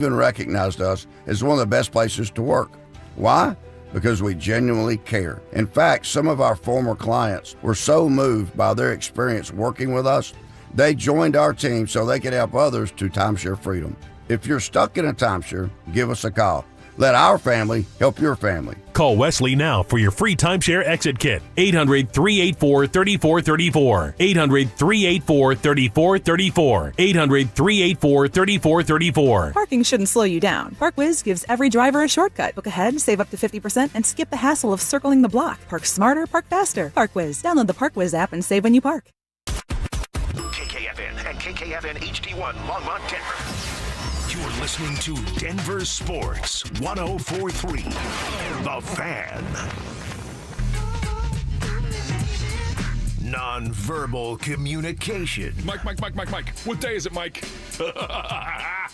Even recognized us as one of the best places to work. Why? Because we genuinely care. In fact, some of our former clients were so moved by their experience working with us, they joined our team so they could help others to timeshare freedom. If you're stuck in a timeshare, give us a call. Let our family help your family. Call Wesley now for your free timeshare exit kit. 800-384-3434. 800-384-3434. 800-384-3434. Parking shouldn't slow you down. Parkwiz gives every driver a shortcut. Book ahead, save up to 50%, and skip the hassle of circling the block. Park smarter, park faster. Parkwiz. Download the Parkwiz app and save when you park. KKFN and KKFN HD1 Longmont, Denver. You're listening to Denver Sports 104.3. The Fan. Nonverbal communication. Mike. What day is it, Mike?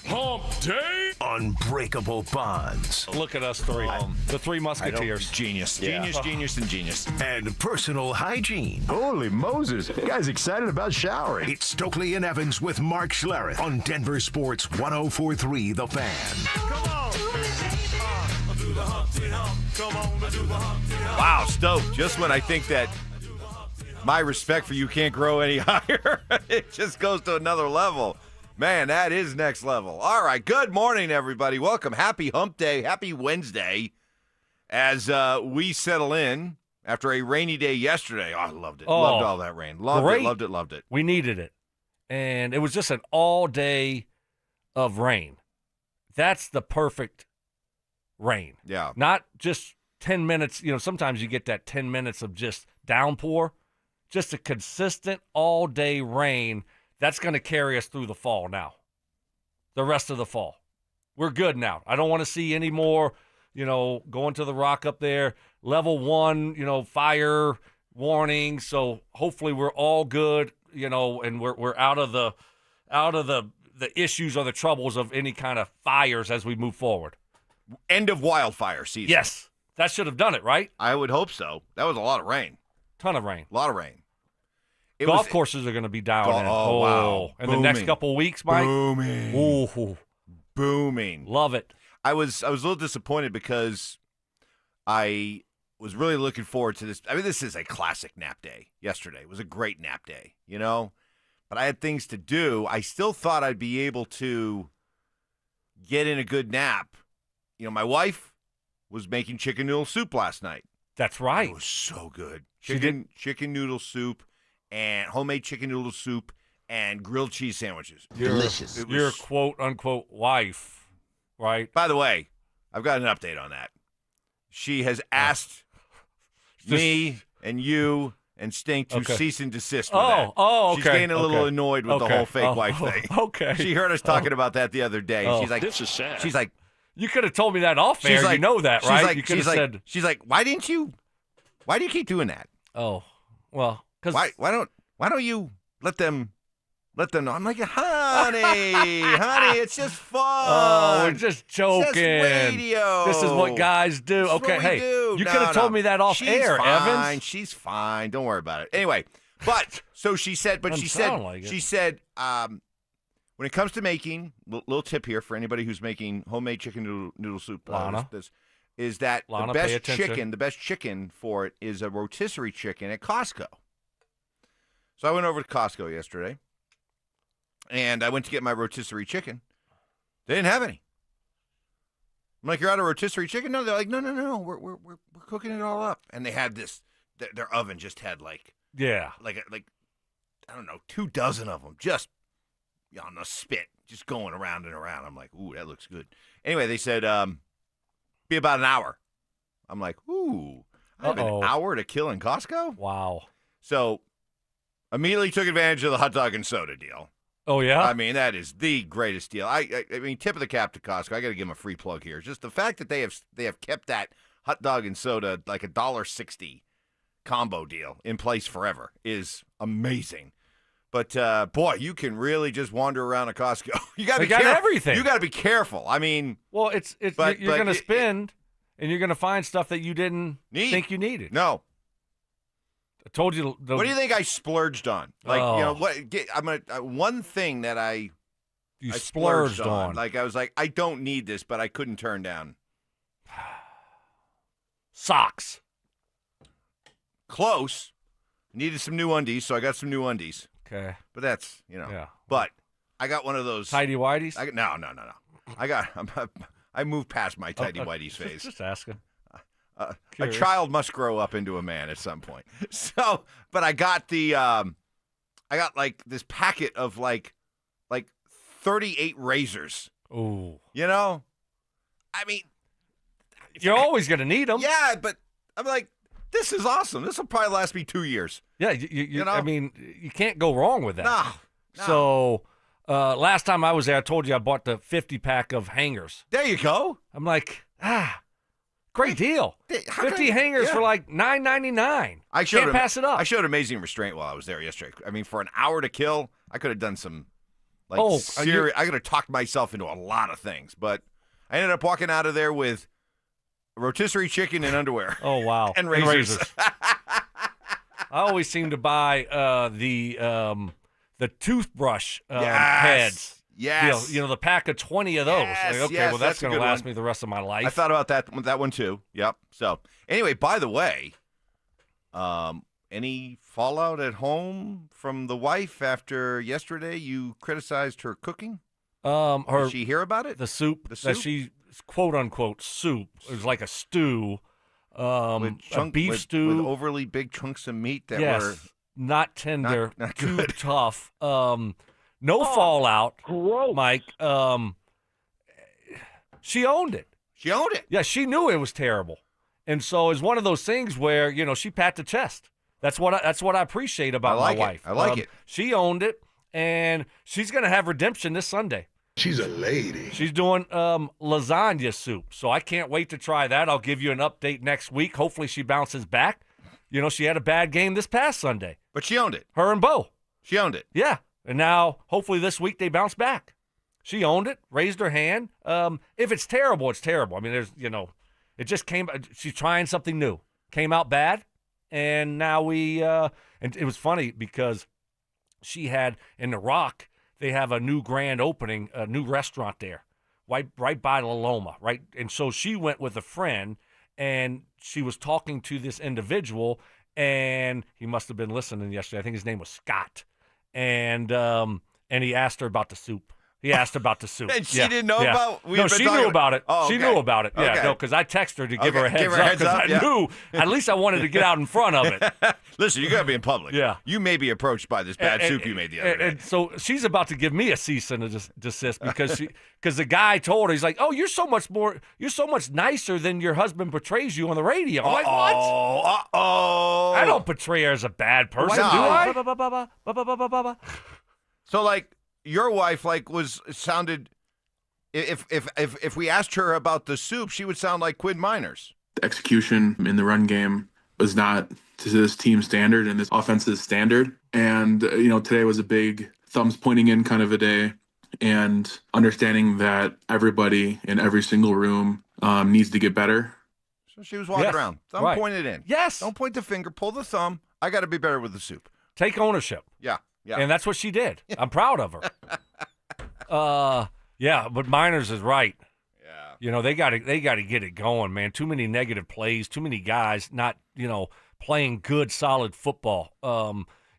Hump day? Unbreakable bonds. Look at us three. The three musketeers. Genius. Yeah. Genius, and genius. And personal hygiene. Holy Moses. You guys excited about showering. It's Stokley and Evans with Mark Schlereth on Denver Sports 104.3 The Fan. Come on. Do the Humpty Hump. Come on, do the Humpty Hump. Wow, Stoke, just when I think that my respect for you can't grow any higher, it just goes to another level. Man, that is next level. All right, good morning, everybody. Welcome. Happy Hump Day. Happy Wednesday as we settle in after a rainy day yesterday. Oh, I loved it. Loved all that rain. Loved it. We needed it. And it was just an all day of rain. That's the perfect rain. Yeah. Not just 10 minutes. You know, sometimes you get that 10 minutes of just downpour. Just a consistent all day rain. That's going to carry us through the fall now, the rest of the fall. We're good now. I don't want to see any more, going to the rock up there, level 1, fire warning. So hopefully we're all good, and we're out of the issues or the troubles of any kind of fires as we move forward. End of wildfire season. Yes, that should have done it, right? I would hope so. That was a lot of rain. Ton of rain. A lot of rain. Golf courses are going to be down. Wow. In the next couple of weeks, Mike. Booming. Love it. I was a little disappointed because I was really looking forward to this. I mean, this is a classic nap day. Yesterday it was a great nap day, but I had things to do. I still thought I'd be able to get in a good nap. My wife was making chicken noodle soup last night. That's right. It was so good. Chicken noodle soup and homemade chicken noodle soup and grilled cheese sandwiches. Delicious. Your quote-unquote wife, right? By the way, I've got an update on that. She has asked me and you and Stink to cease and desist with that. Okay. She's getting a little annoyed with the whole fake wife thing. Okay. She heard us talking about that the other day. She's like, this is sad. She's like, you could have told me that off air. Like, that, right? You could have said. She's like, why do you keep doing that? Oh, well, because why don't you let them know? I'm like, honey, it's just fun. Oh, we're just joking. It's just radio. This is what guys do. This okay, hey, do. You could have told me that off air, Evans. She's fine. Don't worry about it. Anyway, but so she said, when it comes to making, little tip here for anybody who's making homemade chicken noodle soup, Lana, is that Lana, the best chicken for it is a rotisserie chicken at Costco. So I went over to Costco yesterday, and I went to get my rotisserie chicken. They didn't have any. I'm like, you're out of rotisserie chicken? No, they're like, no, we're cooking it all up. And they had this, their oven just had like I don't know, 24 of them just on the spit, just going around and around. I'm like, ooh, that looks good. Anyway, they said, be about an hour. I'm like, ooh, I have an hour to kill in Costco? Wow. So immediately took advantage of the hot dog and soda deal. Oh, yeah? I mean, that is the greatest deal. I mean, tip of the cap to Costco. I got to give them a free plug here. Just the fact that they have kept that hot dog and soda like $1.60 combo deal in place forever is amazing. But boy, you can really just wander around a Costco. You got to be careful. Everything. You got to be careful. I mean, well, you're going to spend, and you're going to find stuff that you didn't think you needed. No. I told you. What do you think I splurged on? Like, what? I'm gonna one thing that I You I splurged on. Like, I was like, I don't need this, but I couldn't turn down. Socks. Close. Needed some new undies, so I got some new undies. Okay. But that's, Yeah. But I got one of those. Tighty-whities? No. I moved past my tighty-whities phase. Just asking. A child must grow up into a man at some point. So, but I got like this packet of like 38 razors. Ooh. You know? I mean, you're always going to need them. Yeah, but I'm like, this is awesome. This will probably last me 2 years. Yeah, you know? I mean, you can't go wrong with that. No. So, last time I was there, I told you I bought the 50-pack of hangers. There you go. I'm like, great deal. 50 hangers for like $9.99. Can't pass it up. I showed amazing restraint while I was there yesterday. I mean, for an hour to kill, I could have done some, I could have talked myself into a lot of things. But I ended up walking out of there with rotisserie chicken and underwear. Oh, wow. And razors. I always seem to buy the toothbrush heads. Yes. You know, the pack of 20 of those. Yes, like, okay, well, that's going to last me the rest of my life. I thought about that one too. Yep. So, anyway, by the way, any fallout at home from the wife after yesterday you criticized her cooking? Did she hear about it? The soup that she, quote-unquote, soup. It was like a stew. A beef stew. With overly big chunks of meat that were not tender, not too good. tough. No fallout, gross. Mike. She owned it. She owned it. Yeah, she knew it was terrible, and so it's one of those things where she pat the chest. That's what I appreciate about my wife. I like it. She owned it, and she's gonna have redemption this Sunday. She's a lady. She's doing lasagna soup, so I can't wait to try that. I'll give you an update next week. Hopefully, she bounces back. She had a bad game this past Sunday, but she owned it. Her and Bo. She owned it. Yeah. And now, hopefully this week they bounce back. She owned it, raised her hand. If it's terrible, it's terrible. I mean, it just came. She's trying something new. Came out bad, and now and it was funny because she had in the Rock. They have a new grand opening, a new restaurant there, right by La Loma, right. And so she went with a friend, and she was talking to this individual, and he must have been listening yesterday. I think his name was Scott. And he asked her about the soup. He asked about the soup. And she didn't know about? No, she knew about it. Oh, okay. She knew about it. Yeah, okay. No, because I texted her to give her a heads up. Because I knew, at least I wanted to get out in front of it. Listen, you got to be in public. Yeah. You may be approached by this bad soup you made the other day. And so she's about to give me a cease and desist because the guy told her, he's like, oh, you're so much nicer than your husband portrays you on the radio. I'm like, what? Uh-oh. I don't portray her as a bad person, do I? So, like, your wife, sounded. If we asked her about the soup, she would sound like Quinn Miners. The execution in the run game was not to this team's standard and this offense's standard. And, today was a big thumbs pointing in kind of a day, and understanding that everybody in every single room needs to get better. So she was walking around. Thumb pointed in. Yes. Don't point the finger. Pull the thumb. I got to be better with the soup. Take ownership. Yeah. Yeah. And that's what she did. I'm proud of her. Yeah, but Miners is right. Yeah. They got to get it going, man. Too many negative plays, too many guys not, playing good, solid football.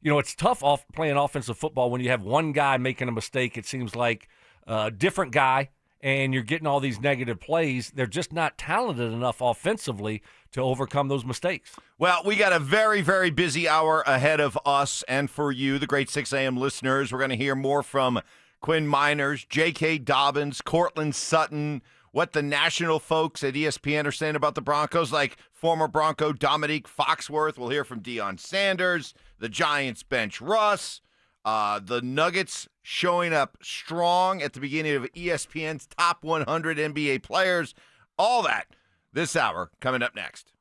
It's tough playing offensive football when you have one guy making a mistake. It seems like a different guy, and you're getting all these negative plays. They're just not talented enough offensively to overcome those mistakes. Well, we got a very, very busy hour ahead of us and for you, the great 6 a.m. listeners. We're going to hear more from Quinn Miners, J.K. Dobbins, Cortland Sutton, what the national folks at ESPN are saying about the Broncos, like former Bronco Dominique Foxworth. We'll hear from Deion Sanders, the Giants bench Russ, the Nuggets showing up strong at the beginning of ESPN's top 100 NBA players. All that this hour coming up next.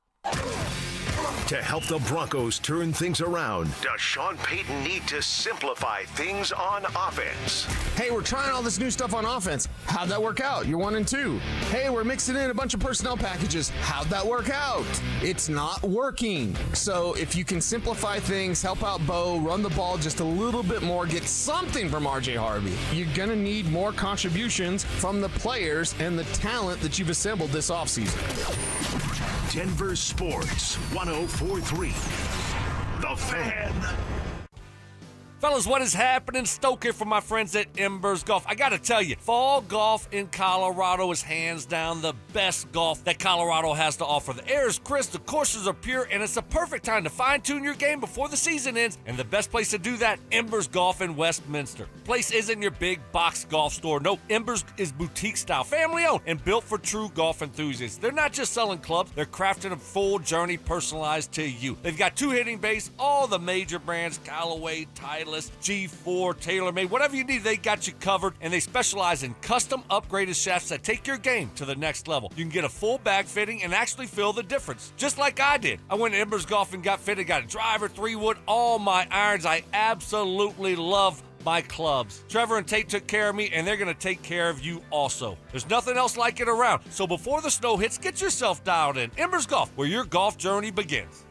To help the Broncos turn things around, Does Sean Payton need to simplify things on offense? Hey, we're trying all this new stuff on offense. How'd that work out? You're 1-2. Hey, we're mixing in a bunch of personnel packages. How'd that work out? It's not working. So if you can simplify things, help out Bo, run the ball just a little bit more, get something from RJ Harvey, you're going to need more contributions from the players and the talent that you've assembled this offseason. Denver Sports 104.3. The Fan. Fellas, what is happening? Stoke here from my friends at Embers Golf. I got to tell you, fall golf in Colorado is hands down the best golf that Colorado has to offer. The air is crisp, the courses are pure, and it's the perfect time to fine-tune your game before the season ends. And the best place to do that, Embers Golf in Westminster. The place isn't your big box golf store. No, Embers is boutique-style, family-owned, and built for true golf enthusiasts. They're not just selling clubs, they're crafting a full journey personalized to you. They've got 2 hitting bays, all the major brands, Callaway, Titleist, G4, TaylorMade, whatever you need, they got you covered, and they specialize in custom upgraded shafts that take your game to the next level. You can get a full bag fitting and actually feel the difference, just like I did. I went to Embers Golf and got fitted, got a driver, 3-wood, all my irons. I absolutely love my clubs. Trevor and Tate took care of me, and they're going to take care of you also. There's nothing else like it around. So before the snow hits, get yourself dialed in. Embers Golf, where your golf journey begins.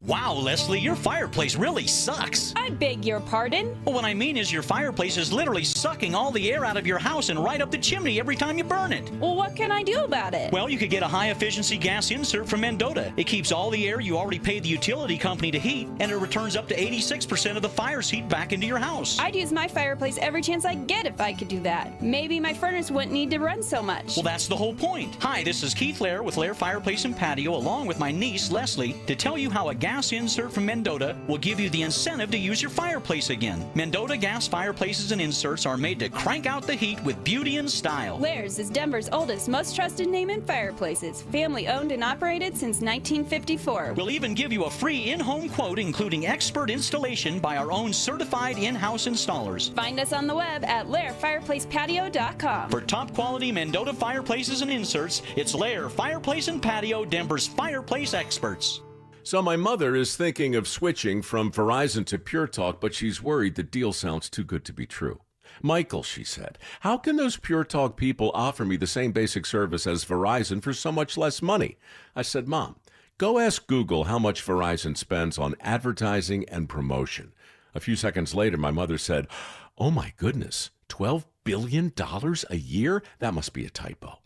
Wow, Leslie, your fireplace really sucks. I beg your pardon? Well, what I mean is your fireplace is literally sucking all the air out of your house and right up the chimney every time you burn it. Well, what can I do about it? Well, you could get a high-efficiency gas insert from Mendota. It keeps all the air you already paid the utility company to heat, and it returns up to 86% of the fire's heat back into your house. I'd use my fireplace every chance I get if I could do that. Maybe my furnace wouldn't need to run so much. Well, that's the whole point. Hi, this is Keith Lair with Lair Fireplace and Patio, along with my niece, Leslie, to tell you how a gas insert from Mendota will give you the incentive to use your fireplace again. Mendota gas fireplaces and inserts are made to crank out the heat with beauty and style. Lair's is Denver's oldest, most trusted name in fireplaces. Family owned and operated since 1954. We'll even give you a free in-home quote, including expert installation by our own certified in-house installers. Find us on the web at lairfireplacepatio.com. For top quality Mendota fireplaces and inserts, it's Lair Fireplace and Patio, Denver's fireplace experts. So my mother is thinking of switching from Verizon to Pure Talk, but she's worried the deal sounds too good to be true. Michael, she said, how can those Pure Talk people offer me the same basic service as Verizon for so much less money? I said, Mom, go ask Google how much Verizon spends on advertising and promotion. A few seconds later, my mother said, oh my goodness, $12 billion a year? That must be a typo.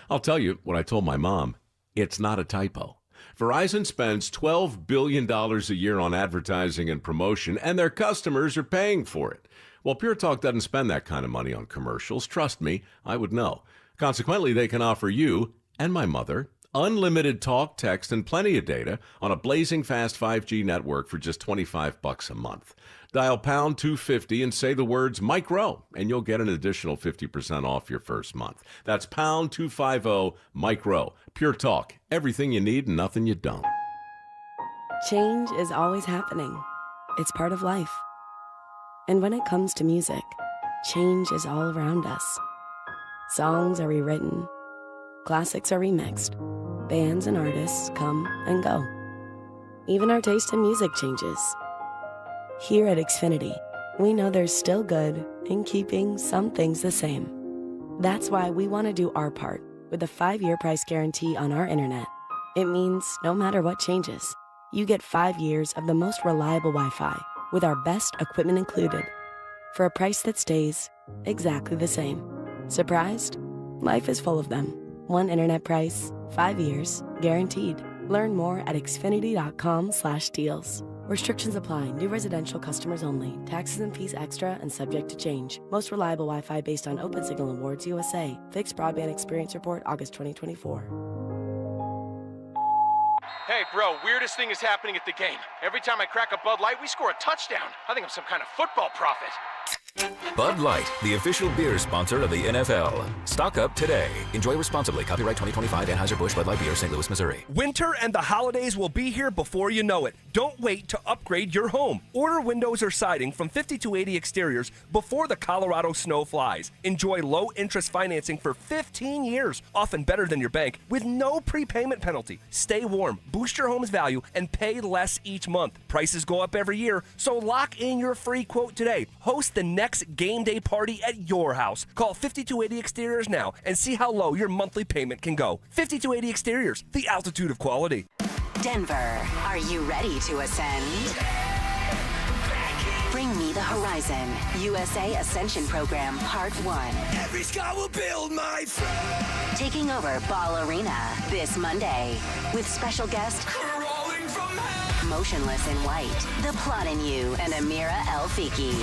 I'll tell you what I told my mom. It's not a typo. Verizon spends $12 billion a year on advertising and promotion, and their customers are paying for it. Well, Pure Talk doesn't spend that kind of money on commercials. Trust me, I would know. Consequently, they can offer you and my mother unlimited talk, text, and plenty of data on a blazing fast 5G network for just $25 a month. Dial pound 250 and say the words Mike Rowe, and you'll get an additional 50% off your first month. That's pound 250 Mike Rowe. Pure Talk, everything you need and nothing you don't. Change is always happening. It's part of life. And when it comes to music, change is all around us. Songs are rewritten, classics are remixed, bands and artists come and go. Even our taste in music changes. Here at Xfinity, we know there's still good in keeping some things the same. That's why we want to do our part with a 5-year price guarantee on our internet. It means no matter what changes, you get 5 years of the most reliable Wi-Fi with our best equipment included for a price that stays exactly the same. Surprised? Life is full of them. One internet price, 5 years, guaranteed. Learn more at xfinity.com/deals. Restrictions apply. New residential customers only. Taxes and fees extra and subject to change. Most reliable Wi-Fi based on Open Signal Awards USA. Fixed Broadband Experience Report, August 2024. Hey, bro, weirdest thing is happening at the game. Every time I crack a Bud Light, we score a touchdown. I think I'm some kind of football prophet. Bud Light, the official beer sponsor of the NFL. Stock up today. Enjoy responsibly. Copyright 2025 Anheuser-Busch Bud Light Beer, St. Louis, Missouri. Winter and the holidays will be here before you know it. Don't wait to upgrade your home. Order windows or siding from 5280 Exteriors before the Colorado snow flies. Enjoy low-interest financing for 15 years, often better than your bank, with no prepayment penalty. Stay warm, boost your home's value, and pay less each month. Prices go up every year, so lock in your free quote today. Host the next game day party at your house. Call 5280 Exteriors now and see how low your monthly payment can go. 5280 Exteriors, the altitude of quality. Denver, are you ready to ascend? Bring me the horizon. USA Ascension Program Part 1. Every sky will build, my friend. Taking over Ball Arena this Monday with special guest Crawling from hell. Motionless in White, The Plot in You, and Amira El Fiki.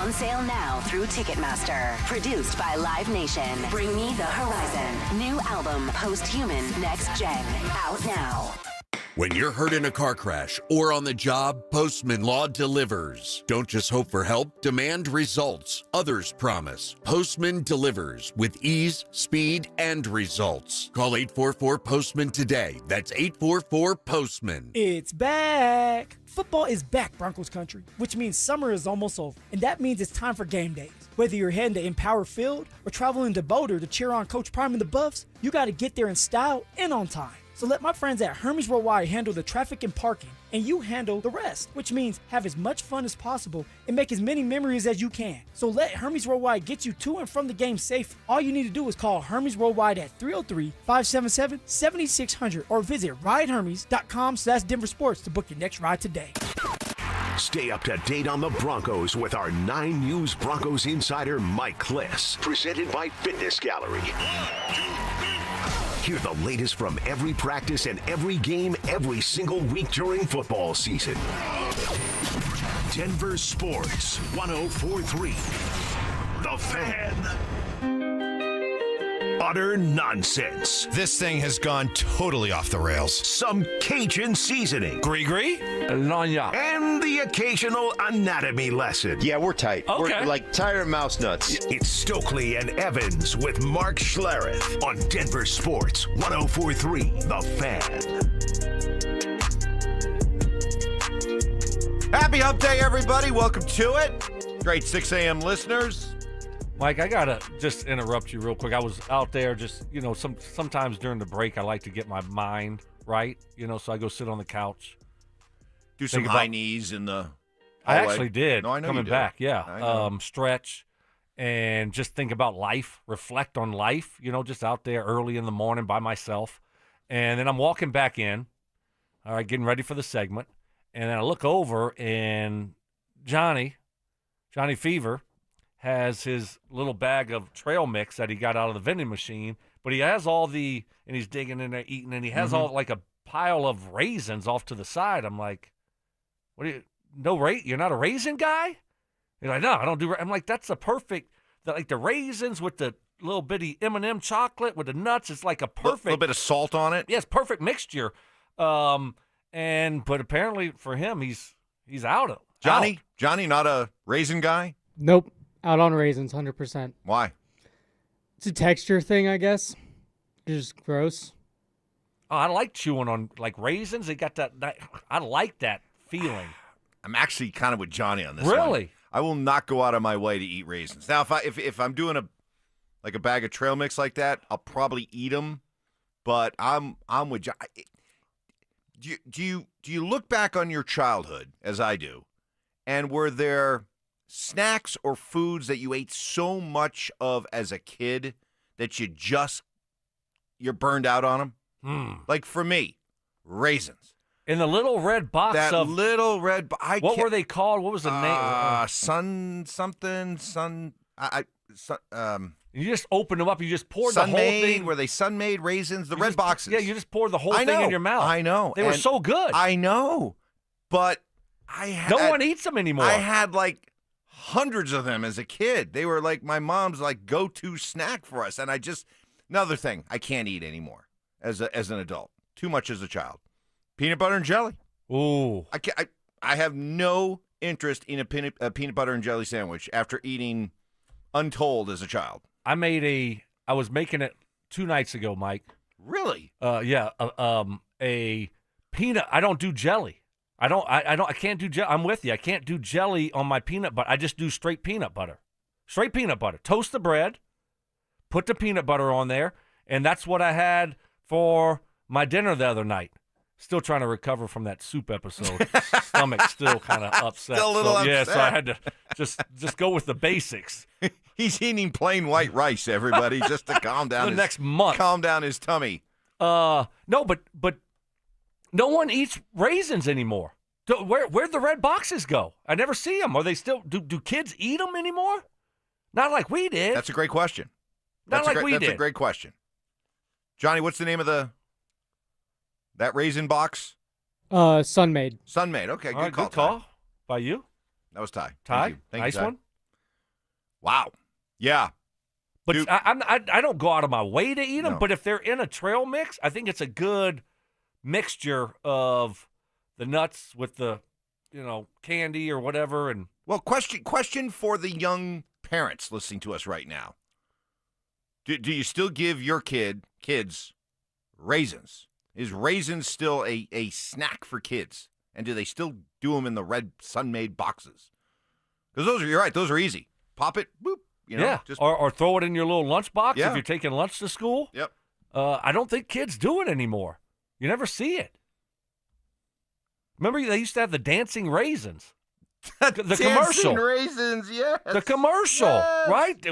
On sale now through Ticketmaster. Produced by Live Nation. Bring Me the Horizon. New album, Post-Human Next Gen. Out now. When you're hurt in a car crash or on the job, Postman Law delivers. Don't just hope for help, demand results. Others promise. Postman delivers with ease, speed, and results. Call 844-POSTMAN today. That's 844-POSTMAN. It's back. Football is back, Broncos country, which means summer is almost over. And that means it's time for game days. Whether you're heading to Empower Field or traveling to Boulder to cheer on Coach Prime and the Buffs, you got to get there in style and on time. So let my friends at Hermes Worldwide handle the traffic and parking, and you handle the rest, which means have as much fun as possible and make as many memories as you can. So let Hermes Worldwide get you to and from the game safe. All you need to do is call Hermes Worldwide at 303-577-7600 or visit ridehermes.com/DenverSports to book your next ride today. Stay up to date on the Broncos with our 9 News Broncos insider, Mike Kliss. Presented by Fitness Gallery. Hear the latest from every practice and every game every single week during football season. Denver Sports 104.3. The Fan. Utter nonsense. This thing has gone totally off the rails. Some Cajun seasoning. Gris-gris? And the occasional anatomy lesson. Yeah, we're tight. Okay. We're like tired of mouse nuts. It's Stokley and Evans with Mark Schlereth on Denver Sports 104.3 The Fan. Happy Hump Day, everybody. Welcome to it. Great 6 a.m. listeners. Mike, I gotta just interrupt you real quick. I was out there just, sometimes during the break I like to get my mind right, so I go sit on the couch. Do some high knees in the I hallway. actually did. No, I know coming you did. back, yeah. Stretch and just think about life, reflect on life, just out there early in the morning by myself. And then I'm walking back in, all right, getting ready for the segment. And then I look over and Johnny Fever, has his little bag of trail mix that he got out of the vending machine, but he has and he's digging in there, eating, and he has all like a pile of raisins off to the side. I'm like, you're not a raisin guy? He's like, no, I don't do, I'm like, that's the raisins with the little bitty M&M chocolate with the nuts. It's like a perfect. A little bit of salt on it. Yes, perfect mixture. But apparently for him, he's out of Johnny, not a raisin guy? Nope. Out on raisins, 100%. Why? It's a texture thing, I guess. It's just gross. Oh, I like chewing on like raisins. They got that I like that feeling. I'm actually kind of with Johnny on this. Really? One. I will not go out of my way to eat raisins. Now, if I'm doing a bag of trail mix like that, I'll probably eat them. But I'm with Johnny. Do you look back on your childhood as I do, and were there snacks or foods that you ate so much of as a kid that you're burned out on them? Like for me, raisins. In the little red box what were they called? What was the name? You just opened them up. You just poured the whole thing. Were they Sun-Made raisins? Red boxes. Yeah, you just poured the whole thing in your mouth. I know. They were so good. I know. But no one eats them anymore. I had like hundreds of them as a kid. They were like my mom's like go-to snack for us. And another thing I can't eat anymore as an adult. Too much as a child. Peanut butter and jelly. Ooh. I have no interest in a peanut butter and jelly sandwich after eating Untold as a child? I was making it 2 nights ago, Mike. Really? Yeah. A peanut. I don't do jelly. I can't do jelly. I'm with you. I can't do jelly on my peanut butter. I just do straight peanut butter. Straight peanut butter. Toast the bread, put the peanut butter on there, and that's what I had for my dinner the other night. Still trying to recover from that soup episode. Stomach still kind of upset. Still a little upset. Yeah, so I had to just go with the basics. He's eating plain white rice, everybody, just to calm down next month. Calm down his tummy. No, but no one eats raisins anymore. Where'd the red boxes go? I never see them. Are they still? Do kids eat them anymore? Not like we did. That's a great question. Not like we did. That's a great question. Johnny, what's the name of that raisin box? Sunmade. Sunmade. Okay, All right, good good call by you. That was Ty. Ty, Thank nice you, Ty. one. Wow. Yeah. But Dude. I don't go out of my way to eat them. No. But if they're in a trail mix, I think it's a good mixture of the nuts with the, candy or whatever. And Well, question for the young parents listening to us right now. Do you still give your kids raisins? Is raisins still a snack for kids? And do they still do them in the red Sun-Made boxes? Because you're right, those are easy. Pop it, boop. Yeah, or throw it in your little lunchbox Yeah. if you're taking lunch to school. Yep. I don't think kids do it anymore. You never see it. Remember, they used to have the dancing raisins. The commercial. Dancing raisins, yes. The commercial, Yes. right?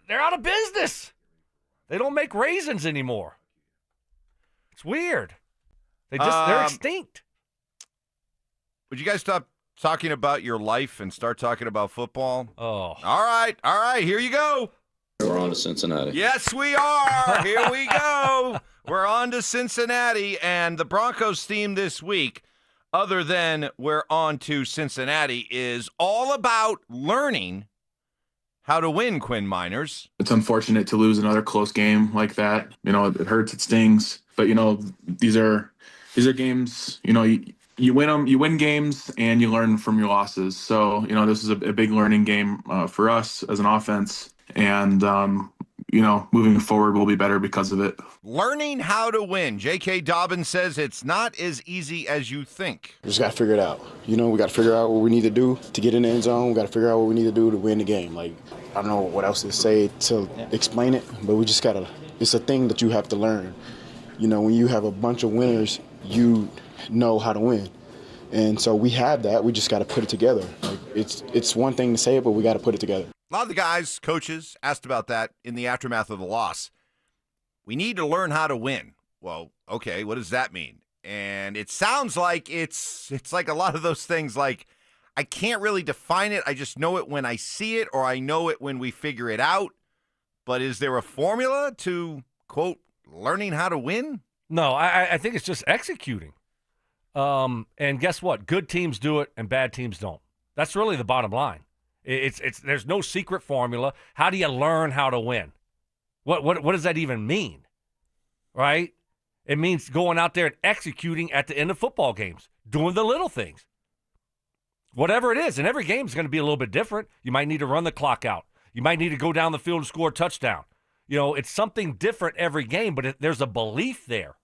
They're out of business. They don't make raisins anymore. It's weird. They're extinct. Would you guys stop talking about your life and start talking about football? Oh. All right, here you go. We're on to Cincinnati. Yes, we are. Here we go. We're on to Cincinnati, and the Broncos theme this week, other than we're on to Cincinnati, is all about learning how to win, Quinn Miners. It's unfortunate to lose another close game like that. It hurts, it stings. But these are games. You win them. You win games, and you learn from your losses. So this is a big learning game for us as an offense, and moving forward, we'll be better because of it. Learning how to win. J.K. Dobbins says it's not as easy as you think. We just got to figure it out. We got to figure out what we need to do to get in the end zone. We got to figure out what we need to do to win the game. I don't know what else to say to explain it, but we just got to – it's a thing that you have to learn. When you have a bunch of winners, you know how to win. And so we have that. We just got to put it together. It's one thing to say it, but we got to put it together. A lot of the guys, coaches, asked about that in the aftermath of the loss. We need to learn how to win. Well, okay, what does that mean? And it sounds like it's like a lot of those things, like I can't really define it. I just know it when I see it, or I know it when we figure it out. But is there a formula to, quote, learning how to win? No, I think it's just executing. And guess what? Good teams do it and bad teams don't. That's really the bottom line. There's no secret formula. How do you learn how to win? What does that even mean? Right? It means going out there and executing at the end of football games, doing the little things. Whatever it is, and every game is going to be a little bit different. You might need to run the clock out. You might need to go down the field and score a touchdown. It's something different every game, but there's a belief there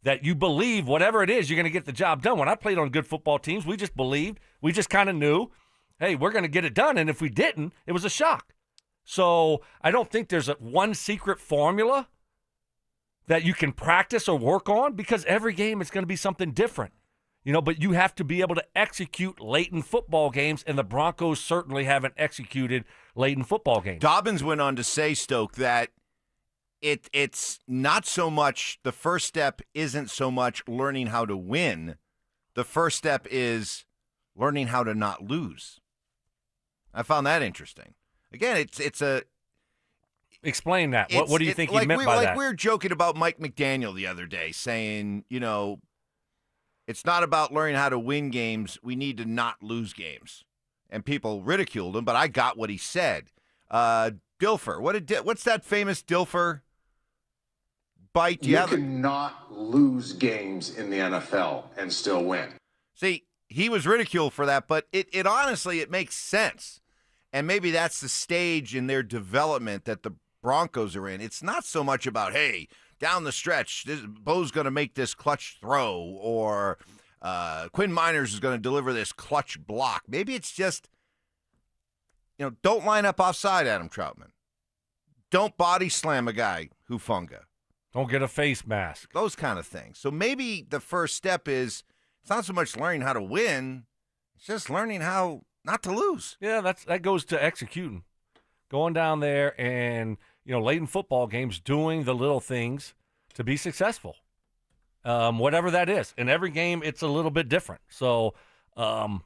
that you believe whatever it is, you're going to get the job done. When I played on good football teams, we just believed. We just kind of knew, hey, we're going to get it done. And if we didn't, it was a shock. So I don't think there's one secret formula that you can practice or work on, because every game is going to be something different. But you have to be able to execute late in football games, and the Broncos certainly haven't executed late in football games. Dobbins went on to say, Stoke, that it's not so much, the first step isn't so much learning how to win. The first step is learning how to not lose. I found that interesting. Again, it's a... Explain that. What do you think he meant by that? Like we were joking about Mike McDaniel the other day, saying, it's not about learning how to win games. We need to not lose games. And people ridiculed him, but I got what he said. Dilfer. What's that famous Dilfer bite? You cannot lose games in the NFL and still win. See, he was ridiculed for that, but it honestly, it makes sense. And maybe that's the stage in their development that the Broncos are in. It's not so much about, hey, down the stretch, Bo's going to make this clutch throw, or Quinn Miners is going to deliver this clutch block. Maybe it's just, don't line up offside, Adam Troutman. Don't body slam a guy, Hufanga. Don't get a face mask. Those kind of things. So maybe the first step is, it's not so much learning how to win, it's just learning how not to lose. Yeah, that goes to executing. Going down there and, late in football games, doing the little things to be successful. Whatever that is. In every game, it's a little bit different. So, and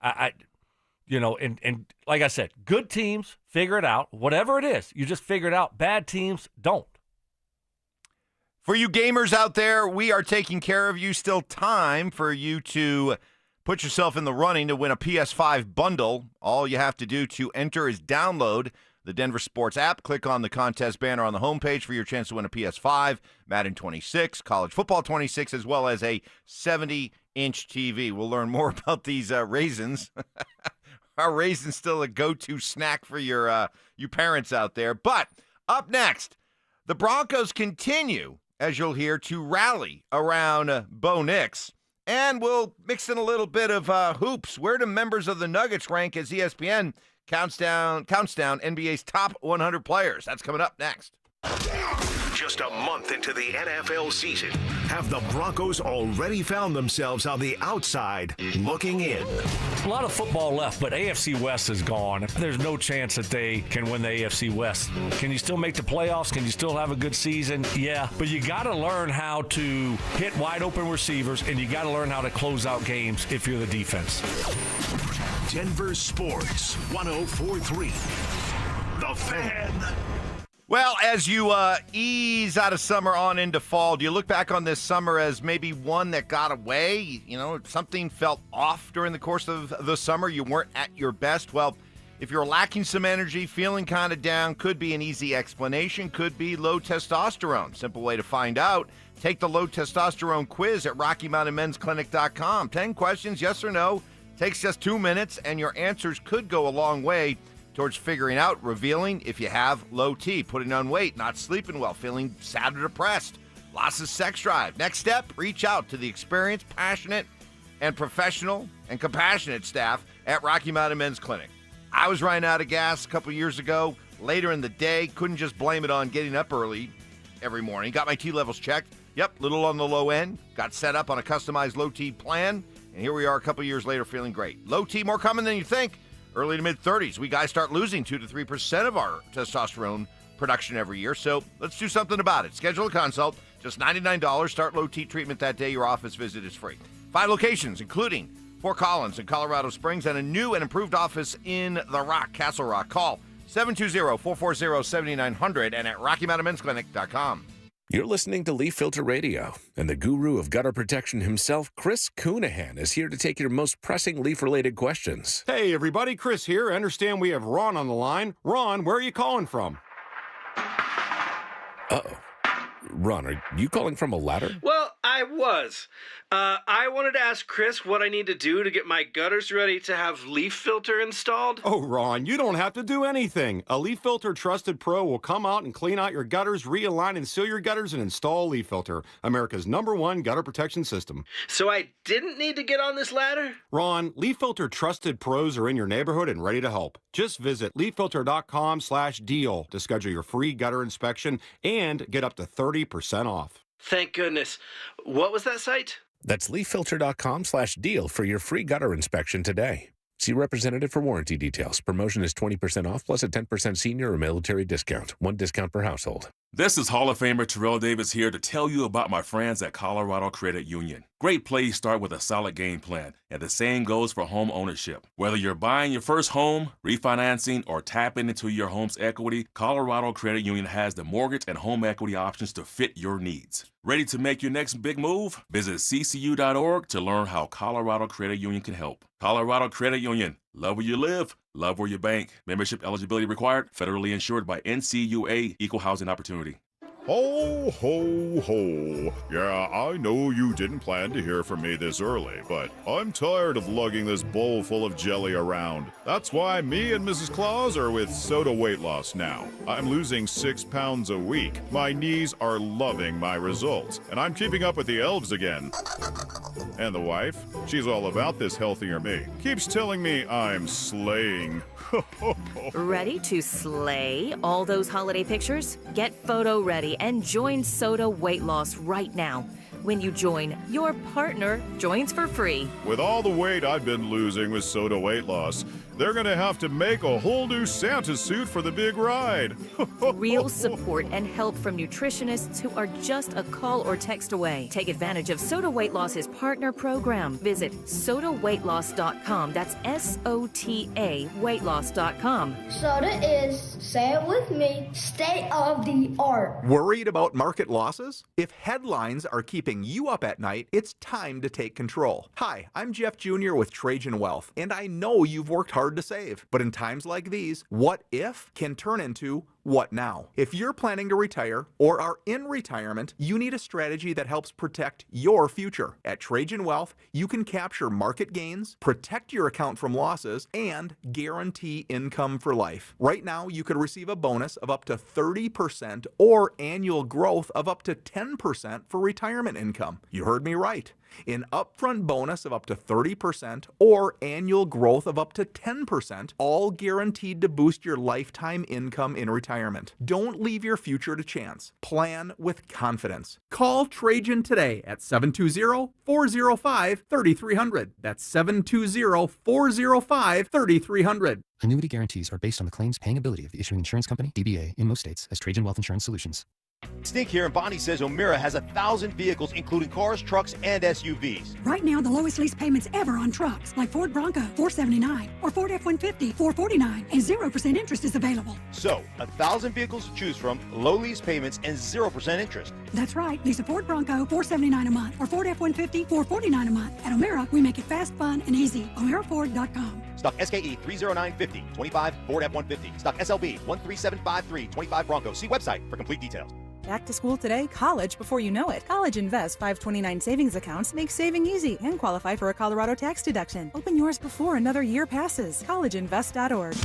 like I said, good teams figure it out. Whatever it is, you just figure it out. Bad teams don't. For you gamers out there, we are taking care of you. Still time for you to put yourself in the running to win a PS5 bundle. All you have to do to enter is download the Denver Sports app. Click on the contest banner on the homepage for your chance to win a PS5, Madden 26, College Football 26, as well as a 70-inch TV. We'll learn more about these raisins. Are raisins still a go-to snack for your you parents out there? But up next, the Broncos continue, as you'll hear, to rally around Bo Nix. And we'll mix in a little bit of hoops. Where do members of the Nuggets rank as ESPN counts down NBA's top 100 players? That's coming up next. Just a month into the NFL season, have the Broncos already found themselves on the outside looking in? A lot of football left, but AFC West is gone. There's no chance that they can win the AFC West. Can you still make the playoffs? Can you still have a good season? Yeah, but you got to learn how to hit wide open receivers, and you got to learn how to close out games if you're the defense. Denver Sports 104.3. The Fan. Well, as you ease out of summer on into fall, do you look back on this summer as maybe one that got away? Something felt off during the course of the summer. You weren't at your best. Well, if you're lacking some energy, feeling kind of down, could be an easy explanation, could be low testosterone. Simple way to find out. Take the low testosterone quiz at RockyMountainMen'sClinic.com. 10 questions, yes or no. Takes just 2 minutes, and your answers could go a long way towards figuring out, revealing if you have low T, putting on weight, not sleeping well, feeling sad or depressed, loss of sex drive. Next step, reach out to the experienced, passionate, and professional and compassionate staff at Rocky Mountain Men's Clinic. I was running out of gas a couple years ago, later in the day, couldn't just blame it on getting up early every morning. Got my T levels checked. Yep, little on the low end. Got set up on a customized low T plan, and here we are a couple years later feeling great. Low T more common than you think. Early to mid-30s, we guys start losing 2 to 3% of our testosterone production every year, so let's do something about it. Schedule a consult, just $99. Start low T treatment that day. Your office visit is free. 5 locations, including Fort Collins and Colorado Springs, and a new and improved office in the Rock, Castle Rock. Call 720-440-7900 and at RockyMountainMen'sClinic.com. You're listening to Leaf Filter Radio, and the guru of gutter protection himself, Chris Coonahan, is here to take your most pressing leaf-related questions. Hey, everybody, Chris here. I understand we have Ron on the line. Ron, where are you calling from? Uh-oh. Ron, are you calling from a ladder? Well, I was. I wanted to ask Chris what I need to do to get my gutters ready to have leaf filter installed. Oh, Ron, you don't have to do anything. A Leaf Filter Trusted Pro will come out and clean out your gutters, realign and seal your gutters, and install Leaf Filter, America's #1 gutter protection system. So I didn't need to get on this ladder? Ron, Leaf Filter Trusted Pros are in your neighborhood and ready to help. Just visit leaffilter.com/deal to schedule your free gutter inspection and get up to 30% off. Thank goodness. What was that site? That's leaffilter.com/deal for your free gutter inspection today. See representative for warranty details. Promotion is 20% off plus a 10% senior or military discount. 1 discount per household. This is Hall of Famer Terrell Davis here to tell you about my friends at Colorado Credit Union. Great plays start with a solid game plan, and the same goes for home ownership. Whether you're buying your first home, refinancing, or tapping into your home's equity, Colorado Credit Union has the mortgage and home equity options to fit your needs. Ready to make your next big move? Visit ccu.org to learn how Colorado Credit Union can help. Colorado Credit Union. Love where you live, love where you bank. Membership eligibility required. Federally insured by NCUA. Equal housing opportunity. Ho, ho, ho. Yeah, I know you didn't plan to hear from me this early, but I'm tired of lugging this bowl full of jelly around. That's why me and Mrs. Claus are with Soda Weight Loss now. I'm losing 6 pounds a week. My knees are loving my results, and I'm keeping up with the elves again. And the wife, she's all about this healthier me. Keeps telling me I'm slaying. Ready to slay all those holiday pictures? Get photo ready and join Soda Weight Loss right now. When you join, your partner joins for free. With all the weight I've been losing with Soda Weight Loss, they're gonna have to make a whole new Santa suit for the big ride. Real support and help from nutritionists who are just a call or text away. Take advantage of Soda Weight Loss's partner program. Visit sodaweightloss.com. That's SOTA weightloss.com. Soda is, say it with me, state of the art. Worried about market losses? If headlines are keeping you up at night, it's time to take control. Hi, I'm Jeff Jr. with Cajun Wealth, and I know you've worked hard to save. But in times like these, what if can turn into what now? If you're planning to retire or are in retirement, you need a strategy that helps protect your future. At Cajun Wealth, you can capture market gains, protect your account from losses, and guarantee income for life. Right now, you could receive a bonus of up to 30% or annual growth of up to 10% for retirement income. You heard me right. An upfront bonus of up to 30% or annual growth of up to 10%, all guaranteed to boost your lifetime income in retirement. Don't leave your future to chance. Plan with confidence. Call Trajan today at 720-405-3300. That's 720-405-3300. Annuity guarantees are based on the claims paying ability of the issuing insurance company, DBA, in most states as Trajan Wealth Insurance Solutions. Stink here, and Bonnie says O'Meara has 1,000 vehicles, including cars, trucks, and SUVs. Right now, the lowest lease payments ever on trucks, like Ford Bronco, $479, or Ford F-150, $449, and 0% interest is available. So, 1,000 vehicles to choose from, low lease payments, and 0% interest. That's right. Lease a Ford Bronco, $479 a month, or Ford F-150, $449 a month. At O'Meara, we make it fast, fun, and easy. O'MearaFord.com. Stock SKE 30950, 25 Ford F-150. Stock SLB 13753, 25 Bronco. See website for complete details. Back to school today, college before you know it. College Invest 529 savings accounts make saving easy and qualify for a Colorado tax deduction. Open yours before another year passes. collegeinvest.org.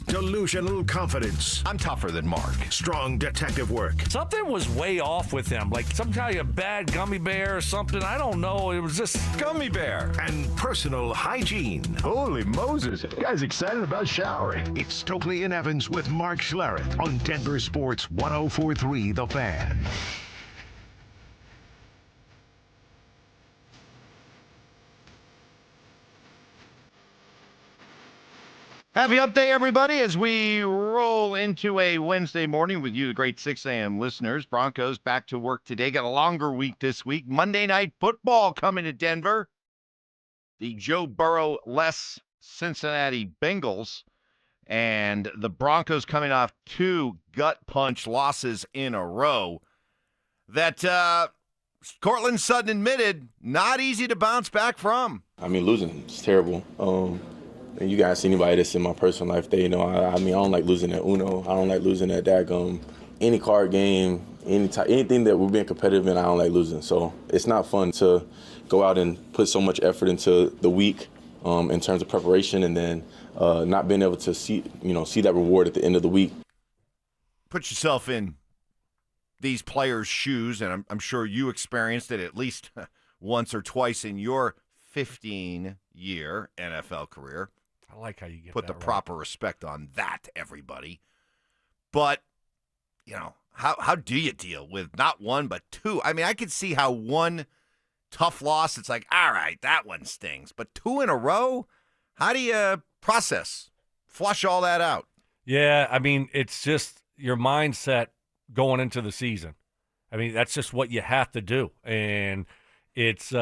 Delusional confidence. I'm tougher than Mark. Strong detective work. Something was way off with him, like some kind of bad gummy bear or something. I don't know. It was just gummy bear. And personal hygiene. Holy Moses. The guy's excited about showering. It's Stokley and Evans with Mark Schlereth on Denver Sports 104.3 The Fan. Happy Up Day, everybody, as we roll into a Wednesday morning with you, the great 6 a.m. listeners. Broncos back to work today. Got a longer week this week. Monday Night Football coming to Denver. The Joe Burrow-less Cincinnati Bengals. And the Broncos coming off 2 gut-punch losses in a row. That Cortland Sutton admitted, not easy to bounce back from. I mean, losing is terrible. And you guys see anybody that's in my personal life, they know. I mean, I don't like losing at Uno. I don't like losing at daggum. Any card game, anything that we're being competitive in, I don't like losing. So it's not fun to go out and put so much effort into the week in terms of preparation, and then not being able to see that reward at the end of the week. Put yourself in these players' shoes, and I'm sure you experienced it at least once or twice in your 15-year NFL career. I like how you get put that the right. proper respect on that, everybody. But, how do you deal with not one but 2? I mean, I could see how one tough loss, it's like, all right, that one stings. But 2 in a row, how do you process, flush all that out? Yeah, I mean, it's just your mindset going into the season. I mean, that's just what you have to do. And it's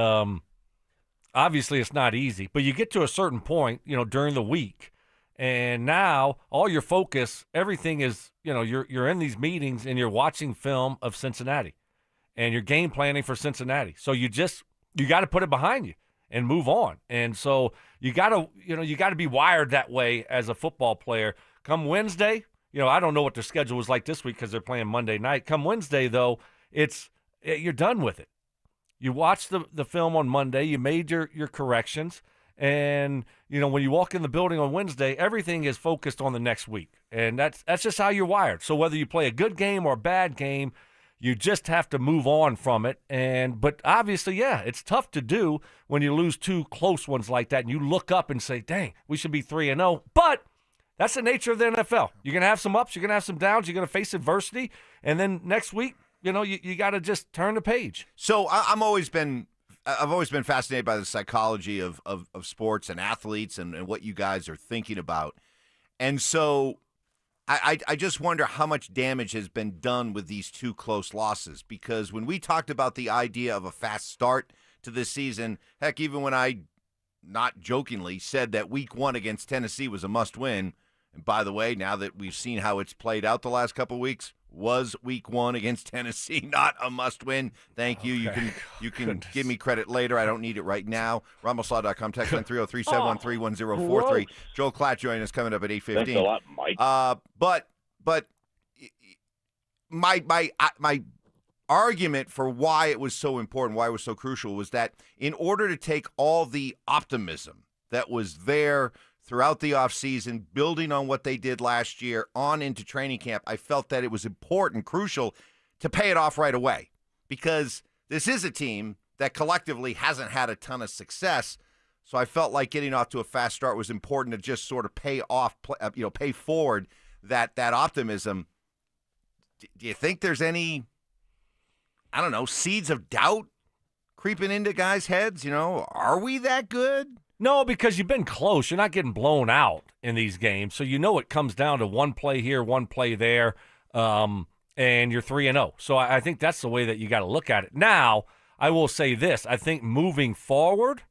obviously it's not easy, but you get to a certain point, during the week, and now all your focus, everything is, you're in these meetings and you're watching film of Cincinnati, and you're game planning for Cincinnati. So you got to put it behind you and move on. And so you got to be wired that way as a football player. Come Wednesday, I don't know what their schedule was like this week because they're playing Monday night. Come Wednesday, though, you're done with it. You watched the film on Monday. You made your corrections. And, when you walk in the building on Wednesday, everything is focused on the next week. And that's just how you're wired. So whether you play a good game or a bad game, you just have to move on from it. But obviously, yeah, it's tough to do when you lose two close ones like that and you look up and say, dang, we should be 3-0. But that's the nature of the NFL. You're going to have some ups, you're going to have some downs, you're going to face adversity. And then next week, you got to just turn the page. So I've always been fascinated by the psychology of sports and athletes and what you guys are thinking about. And so I just wonder how much damage has been done with these two close losses, because when we talked about the idea of a fast start to this season, heck, even when I not jokingly said that week 1 against Tennessee was a must-win, and by the way, now that we've seen how it's played out the last couple of weeks, was week 1 against Tennessee not a must-win? Thank you. Okay. You can give me credit later. I don't need it right now. RumbleSaw.com, text line 303-713-1043. Joel Klatt joining us coming up at 8:15. Thanks a lot, Mike. But my argument for why it was so important, why it was so crucial, was that in order to take all the optimism that was there throughout the offseason, building on what they did last year on into training camp, I felt that it was important, crucial, to pay it off right away, because this is a team that collectively hasn't had a ton of success. So I felt like getting off to a fast start was important to just sort of pay forward that optimism. Do you think there's any, I don't know, seeds of doubt creeping into guys' heads? Are we that good? No, because you've been close. You're not getting blown out in these games. So it comes down to one play here, one play there, and you're 3-0. So I think that's the way that you got to look at it. Now, I will say this. I think moving forward,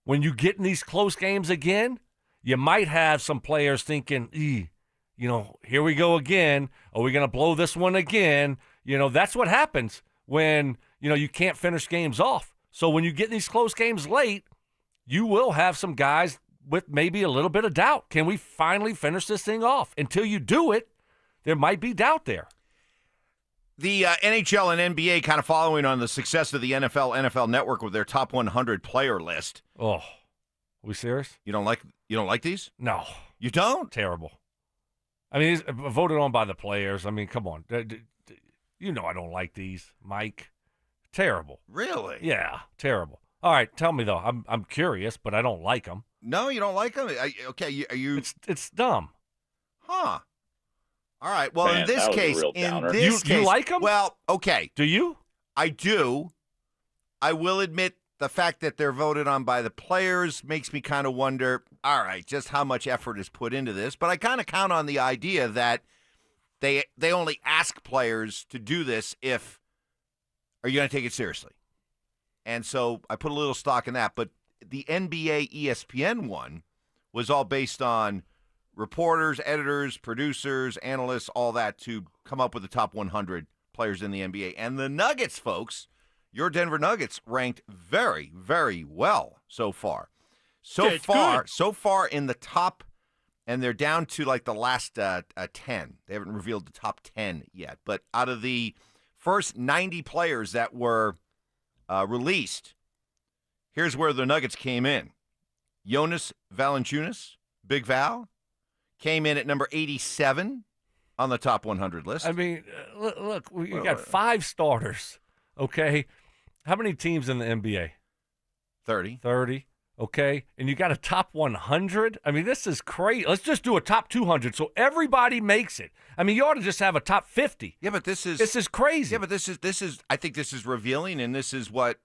when you get in these close games again, you might have some players thinking, here we go again. Are we going to blow this one again? That's what happens when, you can't finish games off. So when you get in these close games late, you will have some guys with maybe a little bit of doubt. Can we finally finish this thing off? Until you do it, there might be doubt there. The NHL and NBA kind of following on the success of the NFL Network with their top 100 player list. Oh, are we serious? You don't like these? No. You don't? Terrible. I mean, he's voted on by the players. I mean, come on. I don't like these, Mike. Terrible. Really? Yeah, terrible. All right, tell me, though. I'm curious, but I don't like them. No, you don't like them? Okay, are you... It's dumb. Huh. All right, well, Man, in this case... You like them? Well, okay. Do you? I do. I will admit the fact that they're voted on by the players makes me kind of wonder, all right, just how much effort is put into this. But I kind of count on the idea that they only ask players to do this if... Are you going to take it seriously? And so I put a little stock in that. But the NBA ESPN one was all based on reporters, editors, producers, analysts, all that to come up with the top 100 players in the NBA. And the Nuggets, folks, your Denver Nuggets ranked very, very well so far. So far in the top, and they're down to like the last 10. They haven't revealed the top 10 yet. But out of the first 90 players that were released, here's where the Nuggets came in. Jonas Valanciunas, Big Val, came in at number 87 on the top 100 list. I mean, look, you got 5 starters, okay? How many teams in the NBA? 30. 30, okay? And you got a top 100? I mean, this is crazy. Let's just do a top 200 so everybody makes it. I mean, you ought to just have a top 50. Yeah, but this is crazy. Yeah, but this is I think this is revealing, and this is what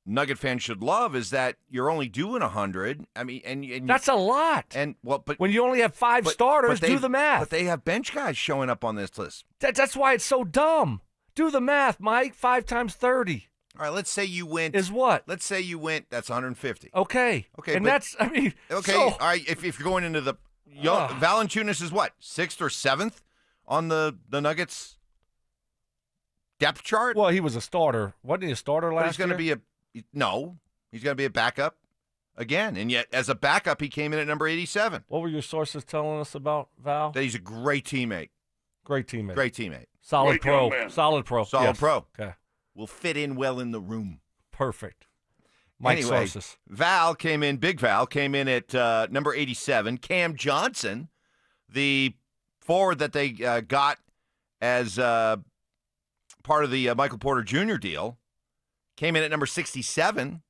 Nugget fans should love, is that you're only doing 100. I mean, and that's a lot. And but when you only have 5 starters, do the math. But they have bench guys showing up on this list. That's why it's so dumb. Do the math, Mike. 5 times 30. All right, let's say you went. Is what? Let's say you went. That's 150. Okay. And that's, I mean. Okay. So, all right. If you're going into the Valanciunas is what, 6th or 7th on the Nuggets depth chart? Well, he was a starter. Wasn't he a starter last year? He's going to be he's going to be a backup. again. And yet, as a backup, he came in at number 87. What were your sources telling us about Val? That he's a great teammate. Great teammate. Great teammate. Solid pro. Solid pro. Solid Yes. pro. Okay. Will fit in well in the room. Perfect. Mike Anyway, sources. Big Val came in at number 87. Cam Johnson, the forward that they got as part of the Michael Porter Jr. deal, came in at number 67.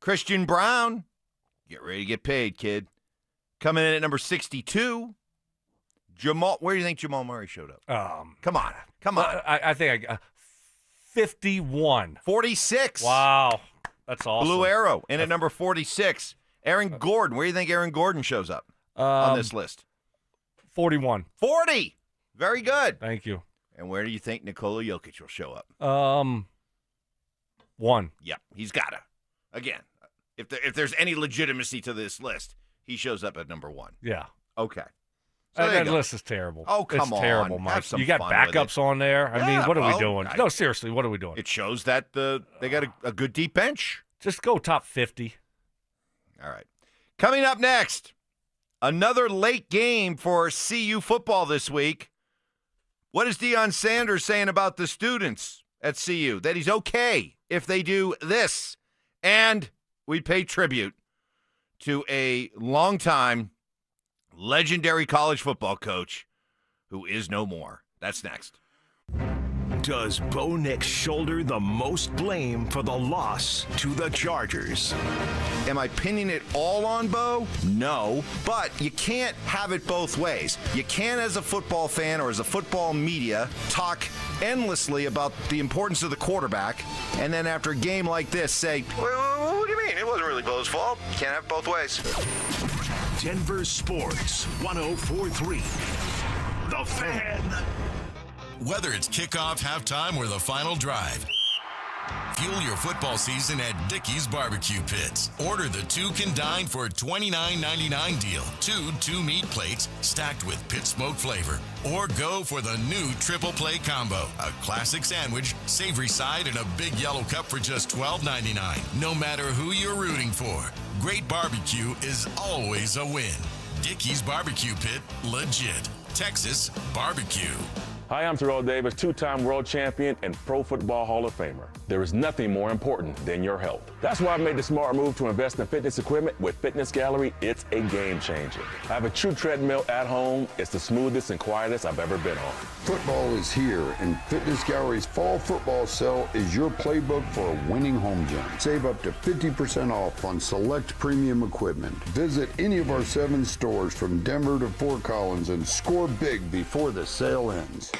Christian Brown, get ready to get paid, kid. Coming in at number 62. Where do you think Jamal Murray showed up? Come on. I think 51. 46. Wow. That's awesome. Blue Arrow in at number 46. Aaron Gordon. Where do you think Aaron Gordon shows up on this list? 41. 40. Very good. Thank you. And where do you think Nikola Jokic will show up? 1. Yep, he's got to. Again, if there's any legitimacy to this list, he shows up at number 1. Yeah. Okay. So that list is terrible. Oh, come it's on. terrible, Mike. Have some You got fun with backups it. on there. I mean, what are we doing? I- No, seriously, what are we doing? It shows that they got a good deep bench. Just go top 50. All right. Coming up next, another late game for CU football this week. What is Deion Sanders saying about the students at CU? That he's okay if they do this. And we pay tribute to a longtime legendary college football coach who is no more. That's next. Does Bo Nix shoulder the most blame for the loss to the Chargers? Am I pinning it all on Bo? No, but you can't have it both ways. You can't, as a football fan or as a football media, talk endlessly about the importance of the quarterback, and then after a game like this say, well, what do you mean? It wasn't really Bo's fault. You can't have it both ways. Denver Sports 104.3. The Fan. Whether it's kickoff, halftime, or the final drive, fuel your football season at Dickey's Barbecue Pits. Order the 2 Can Dine for $29.99 deal. 2 meat plates stacked with pit smoke flavor. Or go for the new Triple Play Combo. A classic sandwich, savory side, and a big yellow cup for just $12.99. No matter who you're rooting for, great barbecue is always a win. Dickey's Barbecue Pit, legit. Texas barbecue. Hi, I'm Terrell Davis, 2-time world champion and Pro Football Hall of Famer. There is nothing more important than your health. That's why I made the smart move to invest in fitness equipment with Fitness Gallery. It's a game changer. I have a true treadmill at home. It's the smoothest and quietest I've ever been on. Football is here, and Fitness Gallery's fall football sale is your playbook for a winning home gym. Save up to 50% off on select premium equipment. Visit any of our 7 stores from Denver to Fort Collins and score big before the sale ends.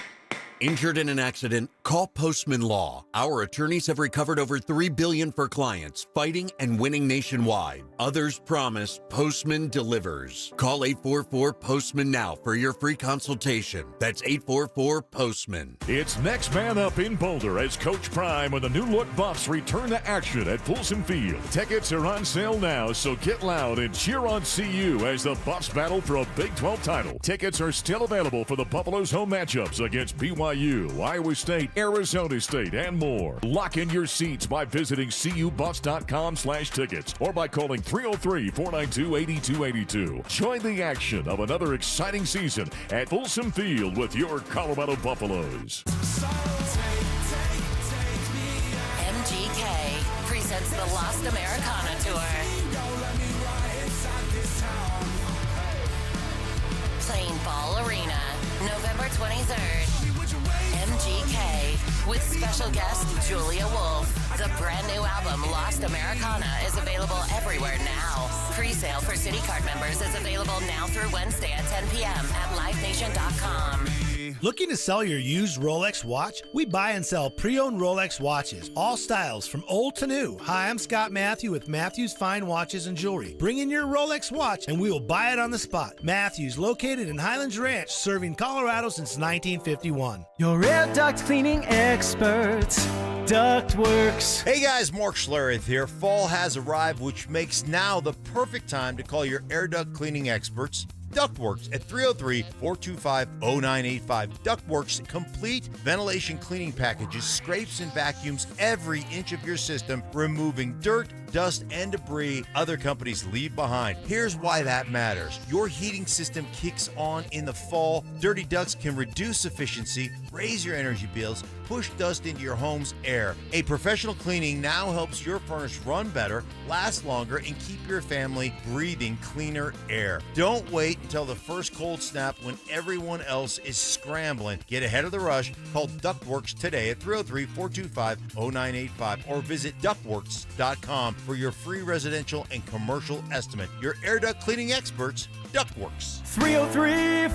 Injured in an accident? Call Postman Law. Our attorneys have recovered over $3 billion for clients, fighting and winning nationwide. Others promise, Postman delivers. Call 844-POSTMAN now for your free consultation. That's 844-POSTMAN. It's next man up in Boulder as Coach Prime and the new look Buffs return to action at Folsom Field. Tickets are on sale now, so get loud and cheer on CU as the Buffs battle for a Big 12 title. Tickets are still available for the Buffaloes' home matchups against BYU, Iowa State, Arizona State, and more. Lock in your seats by visiting cubuffs.com/tickets or by calling 303-492-8282. Join the action of another exciting season at Folsom Field with your Colorado Buffaloes. MGK presents the Lost Americana Tour. Plain Ball Arena, November 23rd. MGK with special guest Julia Wolf. The brand new album Lost Americana is available everywhere now. Pre-sale for City Card members is available now through Wednesday at 10 p.m. at livenation.com. Looking to sell your used Rolex watch? We buy and sell pre-owned Rolex watches, all styles from old to new. Hi, I'm Scott Matthew with Matthews Fine Watches and Jewelry. Bring in your Rolex watch and we will buy it on the spot. Matthews, located in Highlands Ranch, serving Colorado since 1951. Your air duct cleaning experts, Ductworks. Hey guys, Mark Schlereth here. Fall has arrived, which makes now the perfect time to call your air duct cleaning experts, Ductworks, at 303-425-0985. Ductworks complete ventilation cleaning packages, scrapes and vacuums every inch of your system, removing dirt, dust and debris other companies leave behind. Here's why that matters. Your heating system kicks on in the fall. Dirty ducts can reduce efficiency, raise your energy bills, push dust into your home's air. A professional cleaning now helps your furnace run better, last longer, and keep your family breathing cleaner air. Don't wait until the first cold snap when everyone else is scrambling. Get ahead of the rush. Call Ductworks today at 303-425-0985 or visit ductworks.com for your free residential and commercial estimate. Your air duct cleaning experts, Ductworks.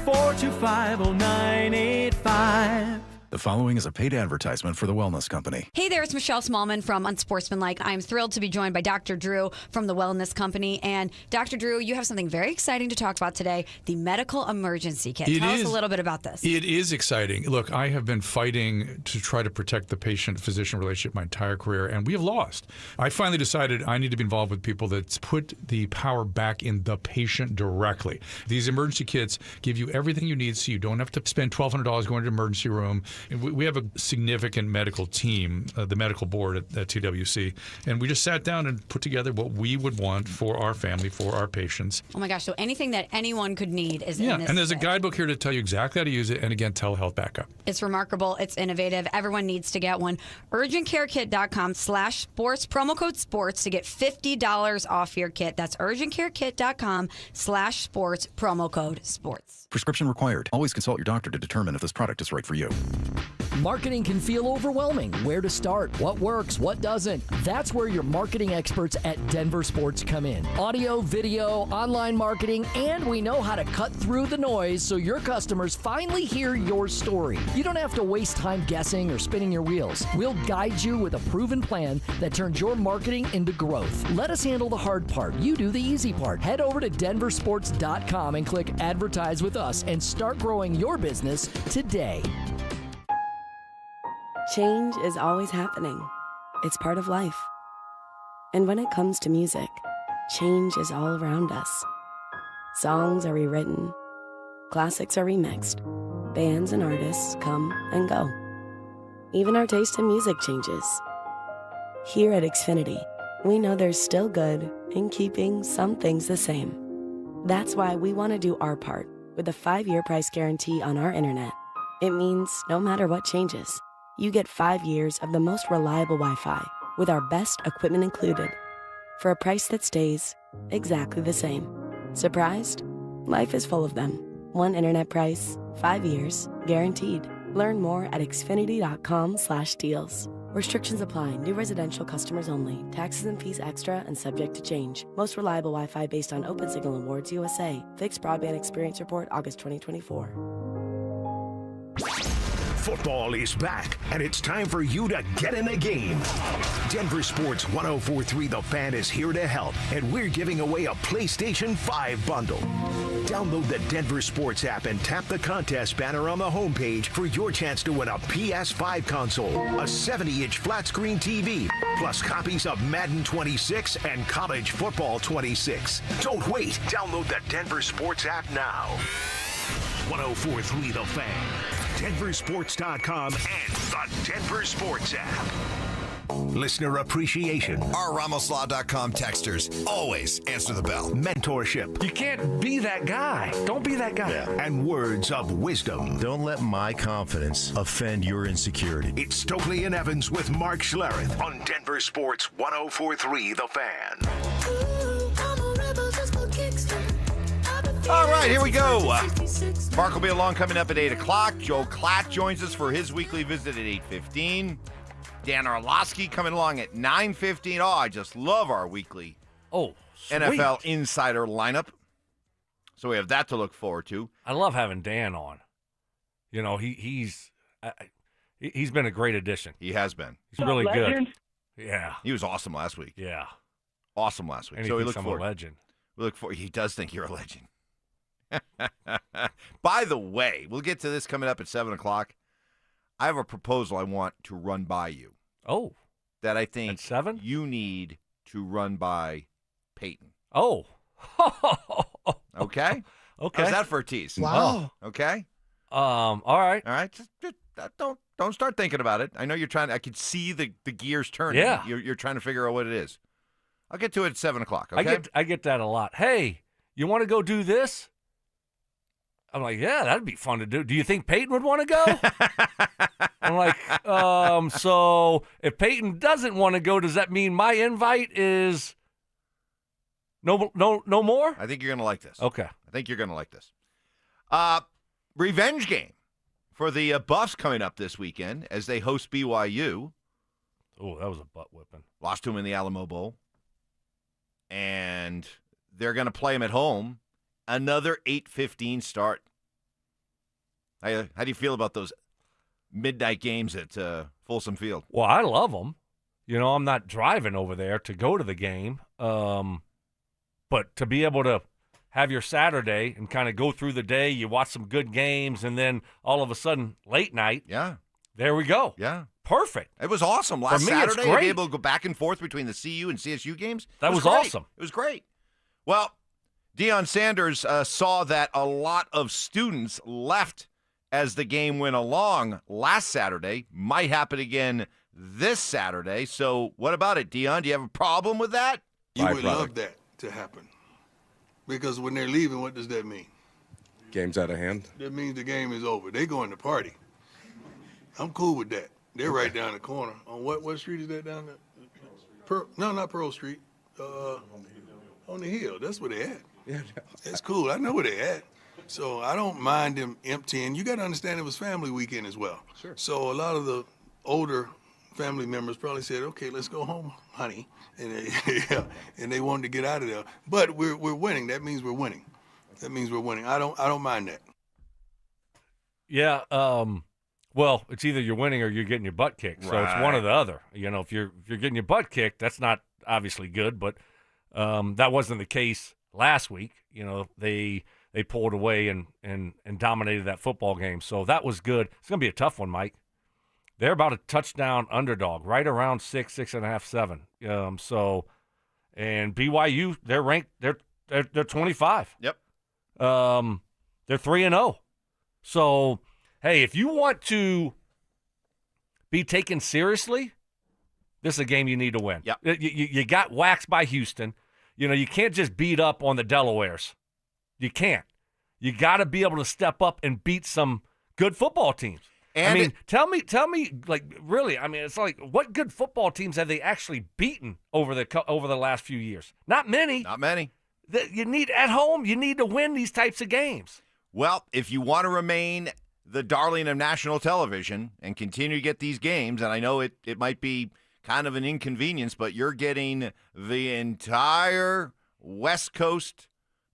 303-425-0985. The following is a paid advertisement for the Wellness Company. Hey there, it's Michelle Smallman from Unsportsmanlike. I'm thrilled to be joined by Dr. Drew from the Wellness Company. And Dr. Drew, you have something very exciting to talk about today, the medical emergency kit. Tell us a little bit about this. It is exciting. Look, I have been fighting to try to protect the patient-physician relationship my entire career, and we have lost. I finally decided I need to be involved with people that put the power back in the patient directly. These emergency kits give you everything you need so you don't have to spend $1,200 going to the emergency room. We have a significant medical team, the medical board at TWC, and we just sat down and put together what we would want for our family, for our patients. Oh my gosh, so anything that anyone could need is in this and there's kit. a guidebook here to tell you exactly how to use it, and again, telehealth backup. It's remarkable. It's innovative. Everyone needs to get one. UrgentCareKit.com/sports, promo code sports to get $50 off your kit. That's UrgentCareKit.com/sports, promo code sports. Prescription required. Always consult your doctor to determine if this product is right for you. Marketing can feel overwhelming. Where to start? What works? What doesn't? That's where your marketing experts at DenverSports come in. Audio, video, online marketing, and we know how to cut through the noise so your customers finally hear your story. You don't have to waste time guessing or spinning your wheels. We'll guide you with a proven plan that turns your marketing into growth. Let us handle the hard part. You do the easy part. Head over to DenverSports.com and click Advertise with us and start growing your business today. Change is always happening. It's part of life. And when it comes to music, change is all around us. Songs are rewritten, classics are remixed, bands and artists come and go. Even our taste in music changes. Here at Xfinity, we know there's still good in keeping some things the same. That's why we want to do our part with a 5-year price guarantee on our internet. It means no matter what changes, you get 5 years of the most reliable Wi-Fi with our best equipment included for a price that stays exactly the same. Surprised? Life is full of them. One internet price, 5 years, guaranteed. Learn more at xfinity.com/deals. Restrictions apply. New residential customers only. Taxes and fees extra and subject to change. Most reliable Wi-Fi based on Open Signal Awards USA. Fixed Broadband Experience Report, August 2024. Football is back, and it's time for you to get in the game. Denver Sports 104.3 The Fan is here to help, and we're giving away a PlayStation 5 bundle. Download the Denver Sports app and tap the contest banner on the homepage for your chance to win a PS5 console, a 70-inch flat-screen TV, plus copies of Madden 26 and College Football 26. Don't wait. Download the Denver Sports app now. 104.3 The Fan, DenverSports.com, and the Denver Sports app. Listener appreciation. Our RamosLaw.com texters always answer the bell. Mentorship. You can't be that guy. Don't be that guy. Yeah. And words of wisdom. Don't let my confidence offend your insecurity. It's Stokley and Evans with Mark Schlereth on Denver Sports 104.3 The Fan. All right, here we go. Mark will be along coming up at 8 o'clock. Joel Klatt joins us for his weekly visit at 8:15. Dan Orlovsky coming along at 9:15. Oh, I just love our weekly NFL Insider lineup. So we have that to look forward to. I love having Dan on. You know, he's been a great addition. He has been. He's really good. Yeah. He was awesome last week. Yeah. Awesome last week. And so we he look thinks forward. I'm a legend. We look forward. He does think you're a legend. By the way, we'll get to this coming up at 7 o'clock. I have a proposal I want to run by you. Oh. That I think at 7? You need to run by Payton. Oh. Okay? Okay. How's that for a tease? Wow. Okay? All right. All right. Just don't start thinking about it. I know you're trying. I can see the gears turning. Yeah. You're trying to figure out what it is. I'll get to it at 7 o'clock, okay? I get that a lot. Hey, you want to go do this? I'm like, yeah, that'd be fun to do. Do you think Payton would want to go? I'm like, so if Payton doesn't want to go, does that mean my invite is no more? I think you're going to like this. Okay. I think you're going to like this. Revenge game for the Buffs coming up this weekend as they host BYU. Oh, that was a butt whipping. Lost to them in the Alamo Bowl. And they're going to play them at home. Another 8:15 start. How do you feel about those midnight games at Folsom Field? Well, I love them. I'm not driving over there to go to the game. But to be able to have your Saturday and kind of go through the day, you watch some good games, and then all of a sudden, late night, there we go. Yeah. Perfect. It was awesome. Last For me, Saturday, it's great. to be able to go back and forth between the CU and CSU games. That was great. awesome. It was great. Well, Deion Sanders saw that a lot of students left as the game went along last Saturday. Might happen again this Saturday. So what about it, Deion? Do you have a problem with that? You would love that to happen. Because when they're leaving, what does that mean? Game's out of hand. That means the game is over. They're going to party. I'm cool with that. They're right down the corner. On what street is that down there? No, not Pearl Street. On the hill. That's where they at. Yeah. That's cool. I know where they at. So I don't mind them emptying. You got to understand it was family weekend as well. Sure. So a lot of the older family members probably said, okay, let's go home, honey. And they wanted to get out of there. But we're winning. That means we're winning. I don't mind that. Yeah. Well, it's either you're winning or you're getting your butt kicked. So it's one or the other. If you're getting your butt kicked, that's not obviously good. But that wasn't the case last week. They pulled away and dominated that football game. So that was good. It's going to be a tough one, Mike. They're about a touchdown underdog, right around 6.5, 7. And BYU, they're ranked. They're 25. Yep. They're 3-0. So, hey, if you want to be taken seriously, this is a game you need to win. Yep. You got waxed by Houston. You can't just beat up on the Delawares. You can't. You got to be able to step up and beat some good football teams. And tell me, like, really, it's like, what good football teams have they actually beaten over the last few years? Not many. Not many. You need at home. You need to win these types of games. Well, if you want to remain the darling of national television and continue to get these games, and I know it might be kind of an inconvenience, but you're getting the entire West Coast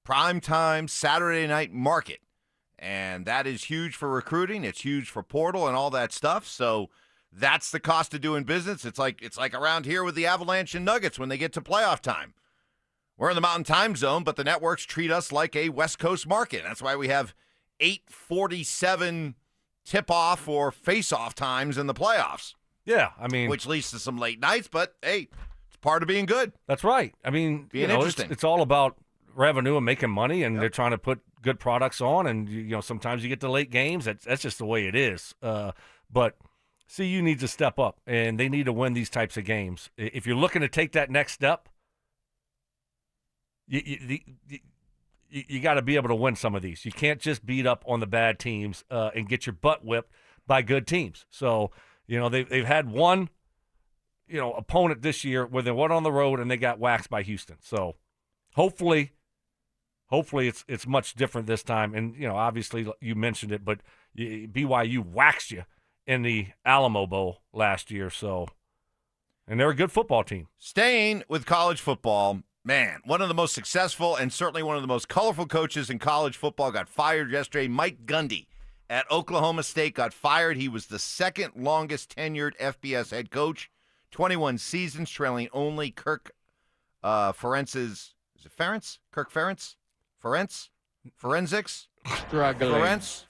primetime Saturday night market. And that is huge for recruiting. It's huge for portal and all that stuff. So that's the cost of doing business. It's like around here with the Avalanche and Nuggets when they get to playoff time. We're in the Mountain Time Zone, but the networks treat us like a West Coast market. That's why we have 8:47 tip-off or face-off times in the playoffs. Yeah, which leads to some late nights, but hey, it's part of being good. That's right. Being interesting. It's all about revenue and making money, and they're trying to put good products on, and sometimes you get the late games. That's just the way it is. But CU needs to step up, and they need to win these types of games. If you're looking to take that next step, you got to be able to win some of these. You can't just beat up on the bad teams and get your butt whipped by good teams. So they've had one opponent this year where they went on the road and they got waxed by Houston. So hopefully it's much different this time. And, obviously you mentioned it, but BYU waxed you in the Alamo Bowl last year. So, and they're a good football team. Staying with college football, man, one of the most successful and certainly one of the most colorful coaches in college football got fired yesterday. Mike Gundy at Oklahoma State got fired. He was the second longest tenured FBS head coach, 21 seasons, trailing only Kirk Ferentz's. Is it Ferentz? Kirk Ferentz? Forensics? Ferentz.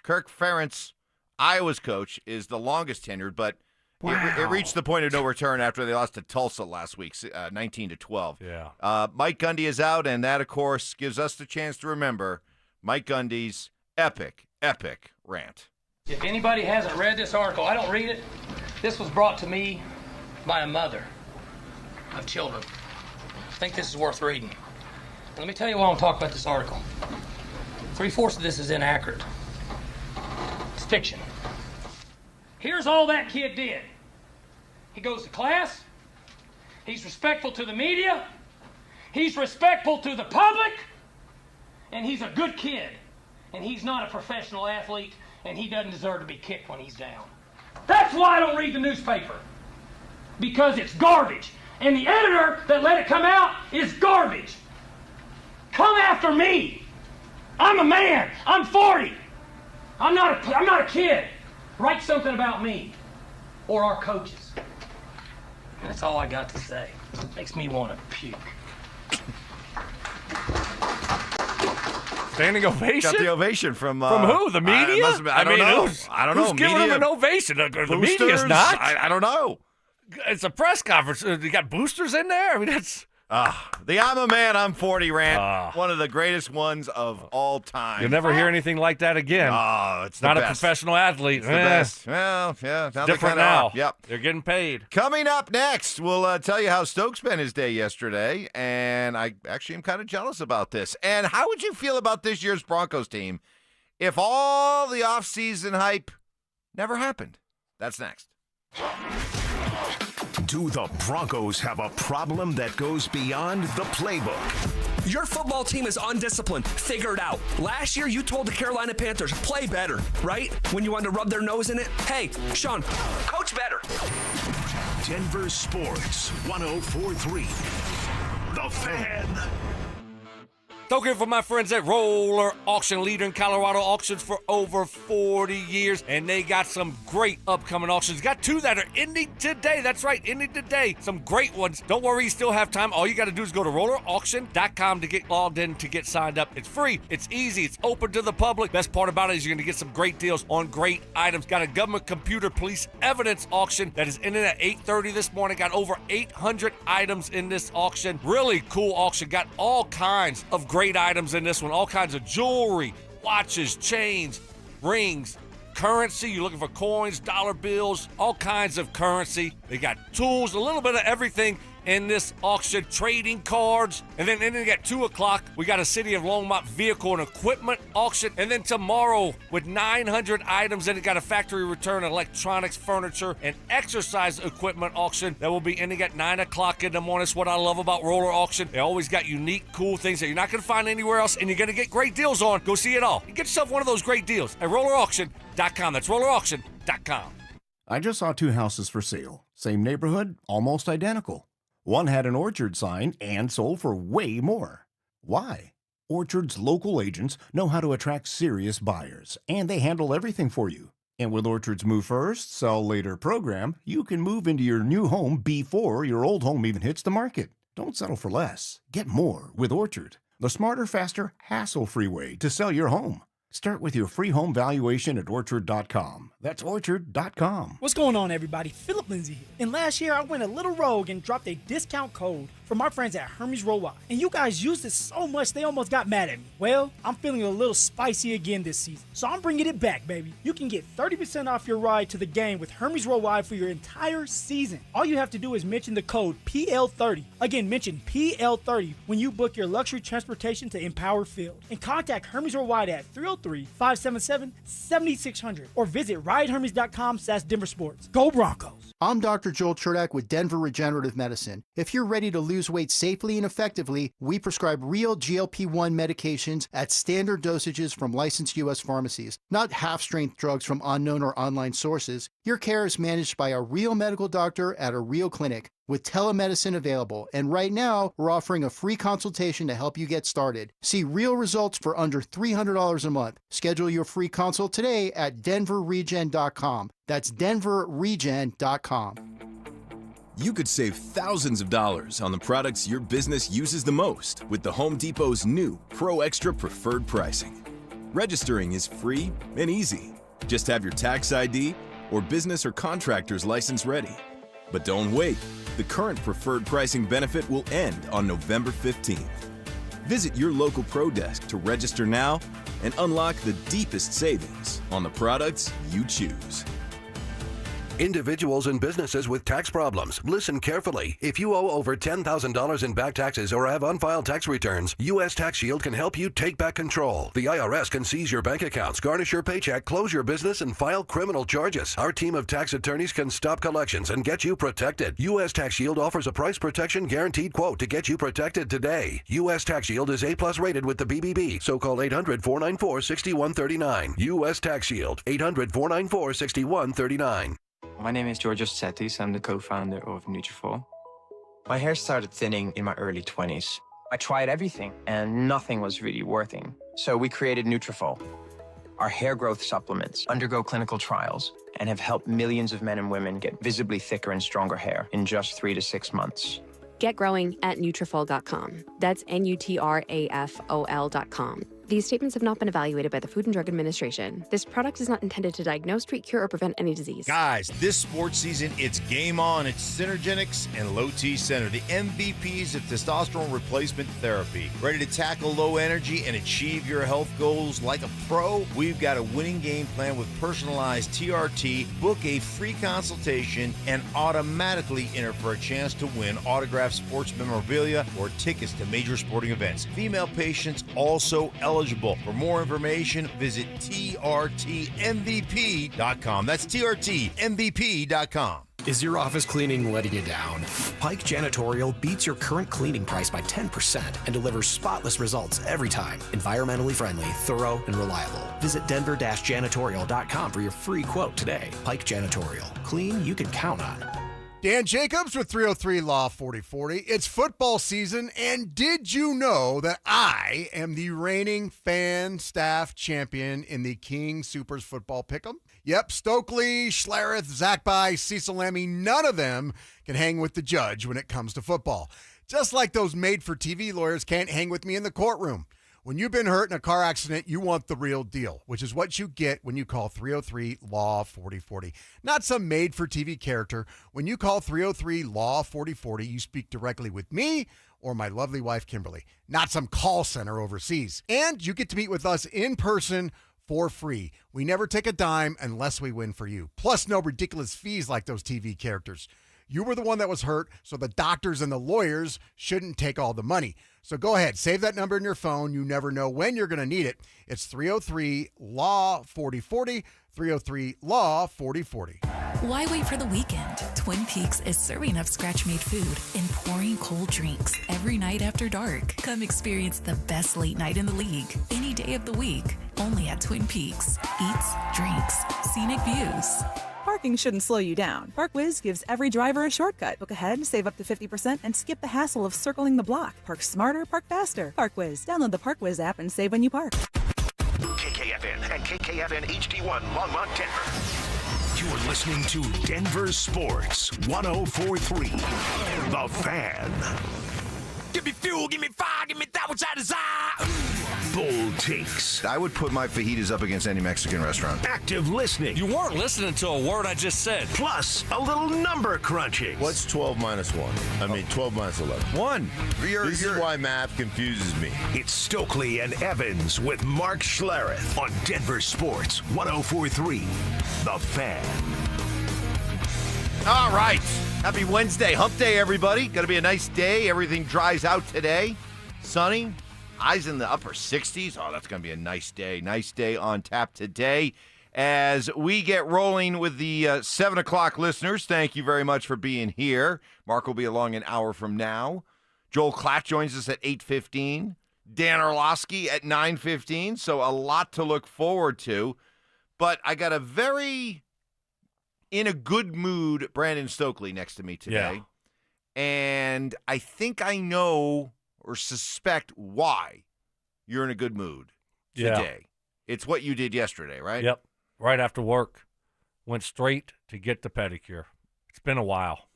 Kirk Ferentz, Iowa's coach, is the longest tenured, but it reached the point of no return after they lost to Tulsa last week, 19-12. Yeah. Mike Gundy is out, and that, of course, gives us the chance to remember Mike Gundy's epic rant. If anybody hasn't read this article, I don't read it. This was brought to me by a mother of children. I think this is worth reading. Let me tell you why I'm talking about this article. 3/4 of this is inaccurate. It's fiction. Here's all that kid did. He goes to class. He's respectful to the media. He's respectful to the public. And he's a good kid. And he's not a professional athlete. And he doesn't deserve to be kicked when he's down. That's why I don't read the newspaper. Because it's garbage. And the editor that let it come out is garbage. Come after me. I'm a man. I'm 40. I'm not a kid. Write something about me or our coaches. And that's all I got to say. Makes me want to puke. Standing ovation? Got the ovation from who? The media? I don't know. I don't know. Who's giving him an ovation? The media's not. I don't know. It's a press conference. You got boosters in there? I mean, that's... The I'm a man, I'm 40 rant. One of the greatest ones of all time. You'll never hear anything like that again. Oh, it's the not best. A professional athlete. It's the best. Well, yeah. It's different now. Yep. They're getting paid. Coming up next, we'll tell you how Stokes spent his day yesterday, and I actually am kind of jealous about this. And how would you feel about this year's Broncos team if all the offseason hype never happened? That's next. Do the Broncos have a problem that goes beyond the playbook? Your football team is undisciplined. Figure it out. Last year, you told the Carolina Panthers, play better, right? When you wanted to rub their nose in it. Hey, Sean, coach better. Denver Sports 104.3. The Fan. Token for my friends at Roller Auction, leader in Colorado auctions for over 40 years. And they got some great upcoming auctions. Got two that are ending today. That's right, ending today. Some great ones. Don't worry, you still have time. All you got to do is go to rollerauction.com to get logged in, to get signed up. It's free. It's easy. It's open to the public. Best part about it is you're going to get some great deals on great items. Got a government computer police evidence auction that is ending at 8:30 this morning. Got over 800 items in this auction. Really cool auction. Got all kinds of great items in this one, all kinds of jewelry, watches, chains, rings, currency. You're looking for coins, dollar bills, all kinds of currency. They got tools, a little bit of everything in this auction, trading cards. And then ending at 2 o'clock, we got a City of Longmont vehicle and equipment auction. And then tomorrow, with 900 items in it, got a factory return electronics, furniture, and exercise equipment auction that will be ending at 9 o'clock in the morning. That's what I love about Roller Auction. They always got unique, cool things that you're not going to find anywhere else, and you're going to get great deals on. Go see it all. You get yourself one of those great deals at rollerauction.com. That's rollerauction.com. I just saw two houses for sale. Same neighborhood, almost identical. One had an Orchard sign and sold for way more. Why? Orchard's local agents know how to attract serious buyers, and they handle everything for you. And with Orchard's Move First, Sell Later program, you can move into your new home before your old home even hits the market. Don't settle for less. Get more with Orchard, the smarter, faster, hassle-free way to sell your home. Start with your free home valuation at Orchard.com. That's Orchard.com. What's going on, everybody? Philip Lindsay here. And last year, I went a little rogue and dropped a discount code for my friends at Hermes Worldwide. And you guys used it so much, they almost got mad at me. Well, I'm feeling a little spicy again this season. So I'm bringing it back, baby. You can get 30% off your ride to the game with Hermes Worldwide for your entire season. All you have to do is mention the code PL30. Again, mention PL30 when you book your luxury transportation to Empower Field. And contact Hermes Worldwide at 303-577-7600 or visit ridehermes.com/DenverSports. Go Broncos! I'm Dr. Joel Klatt with Denver Regenerative Medicine. If you're ready to lose weight safely and effectively, we prescribe real GLP-1 medications at standard dosages from licensed U.S. pharmacies, not half-strength drugs from unknown or online sources. Your care is managed by a real medical doctor at a real clinic with telemedicine available. And right now, we're offering a free consultation to help you get started. See real results for under $300 a month. Schedule your free consult today at DenverRegen.com. That's DenverRegen.com. You could save thousands of dollars on the products your business uses the most with the Home Depot's new Pro Extra Preferred Pricing. Registering is free and easy. Just have your tax ID or business or contractor's license ready. But don't wait. The current preferred pricing benefit will end on November 15th. Visit your local Pro Desk to register now and unlock the deepest savings on the products you choose. Individuals and businesses with tax problems. Listen carefully. If you owe over $10,000 in back taxes or have unfiled tax returns, U.S. Tax Shield can help you take back control. The IRS can seize your bank accounts, garnish your paycheck, close your business, and file criminal charges. Our team of tax attorneys can stop collections and get you protected. U.S. Tax Shield offers a price protection guaranteed quote to get you protected today. U.S. Tax Shield is A+ rated with the BBB, so call 800-494-6139. U.S. Tax Shield, 800-494-6139. My name is Georgios Tsetis. I'm the co-founder of Nutrafol. My hair started thinning in my early 20s. I tried everything, and nothing was really working. So we created Nutrafol. Our hair growth supplements undergo clinical trials and have helped millions of men and women get visibly thicker and stronger hair in just 3 to 6 months. Get growing at Nutrafol.com. That's Nutrafol.com. These statements have not been evaluated by the Food and Drug Administration. This product is not intended to diagnose, treat, cure, or prevent any disease. Guys, this sports season, it's game on. It's Synergenics and Low T Center, the MVPs of testosterone replacement therapy. Ready to tackle low energy and achieve your health goals like a pro? We've got a winning game plan with personalized TRT. Book a free consultation and automatically enter for a chance to win autographed sports memorabilia or tickets to major sporting events. Female patients also eligible. For more information, visit TRTMVP.com. That's TRTMVP.com. Is your office cleaning letting you down? Pike Janitorial beats your current cleaning price by 10% and delivers spotless results every time. Environmentally friendly, thorough, and reliable. Visit denver-janitorial.com for your free quote today. Pike Janitorial. Clean you can count on. Dan Jacobs with 303 Law 4040. It's football season, and did you know that I am the reigning fan staff champion in the King Supers Football Pick'em? Yep, Stokley, Schlereth, Zach By, Cecil Lammy, none of them can hang with the judge when it comes to football. Just like those made-for-TV lawyers can't hang with me in the courtroom. When you've been hurt in a car accident, you want the real deal, which is what you get when you call 303 Law 4040. Not some made-for-TV character. When you call 303 Law 4040, you speak directly with me or my lovely wife, Kimberly, not some call center overseas. And you get to meet with us in person for free. We never take a dime unless we win for you. Plus, no ridiculous fees like those TV characters. You were the one that was hurt, so the doctors and the lawyers shouldn't take all the money. So go ahead, save that number in your phone. You never know when you're going to need it. It's 303 Law 4040, 303 Law 4040. Why wait for the weekend? Twin Peaks is serving up scratch-made food and pouring cold drinks every night after dark. Come experience the best late night in the league any day of the week, only at Twin Peaks. Eats, drinks, scenic views. Parking shouldn't slow you down. Parkwiz gives every driver a shortcut. Book ahead, save up to 50%, and skip the hassle of circling the block. Park smarter, park faster. Parkwiz. Download the Parkwiz app and save when you park. KKFN and KKFN HD1 Longmont, Denver. You're listening to Denver Sports 104.3. The Fan. Give me fuel, give me fire, give me that which I desire. Bold takes. I would put my fajitas up against any Mexican restaurant. Active listening. You weren't listening to a word I just said. Plus, a little number crunching. What's 12 minus 1? 12 minus 11. 1. This is why math confuses me. It's Stokley and Evans with Mark Schlereth on Denver Sports 104.3. The Fan. All right. Happy Wednesday. Hump day, everybody. Going to be a nice day. Everything dries out today. Sunny. Highs in the upper 60s. Oh, that's going to be a nice day. Nice day on tap today. As we get rolling with the 7 o'clock listeners, thank you very much for being here. Mark will be along an hour from now. Joel Klatt joins us at 8:15. Dan Orlovsky at 9:15. So a lot to look forward to. But I got a very in a good mood Brandon Stokley next to me today. Yeah. And I think I know or suspect why you're in a good mood today. Yeah. It's what you did yesterday, right? Yep. Right after work, went straight to get the pedicure. It's been a while.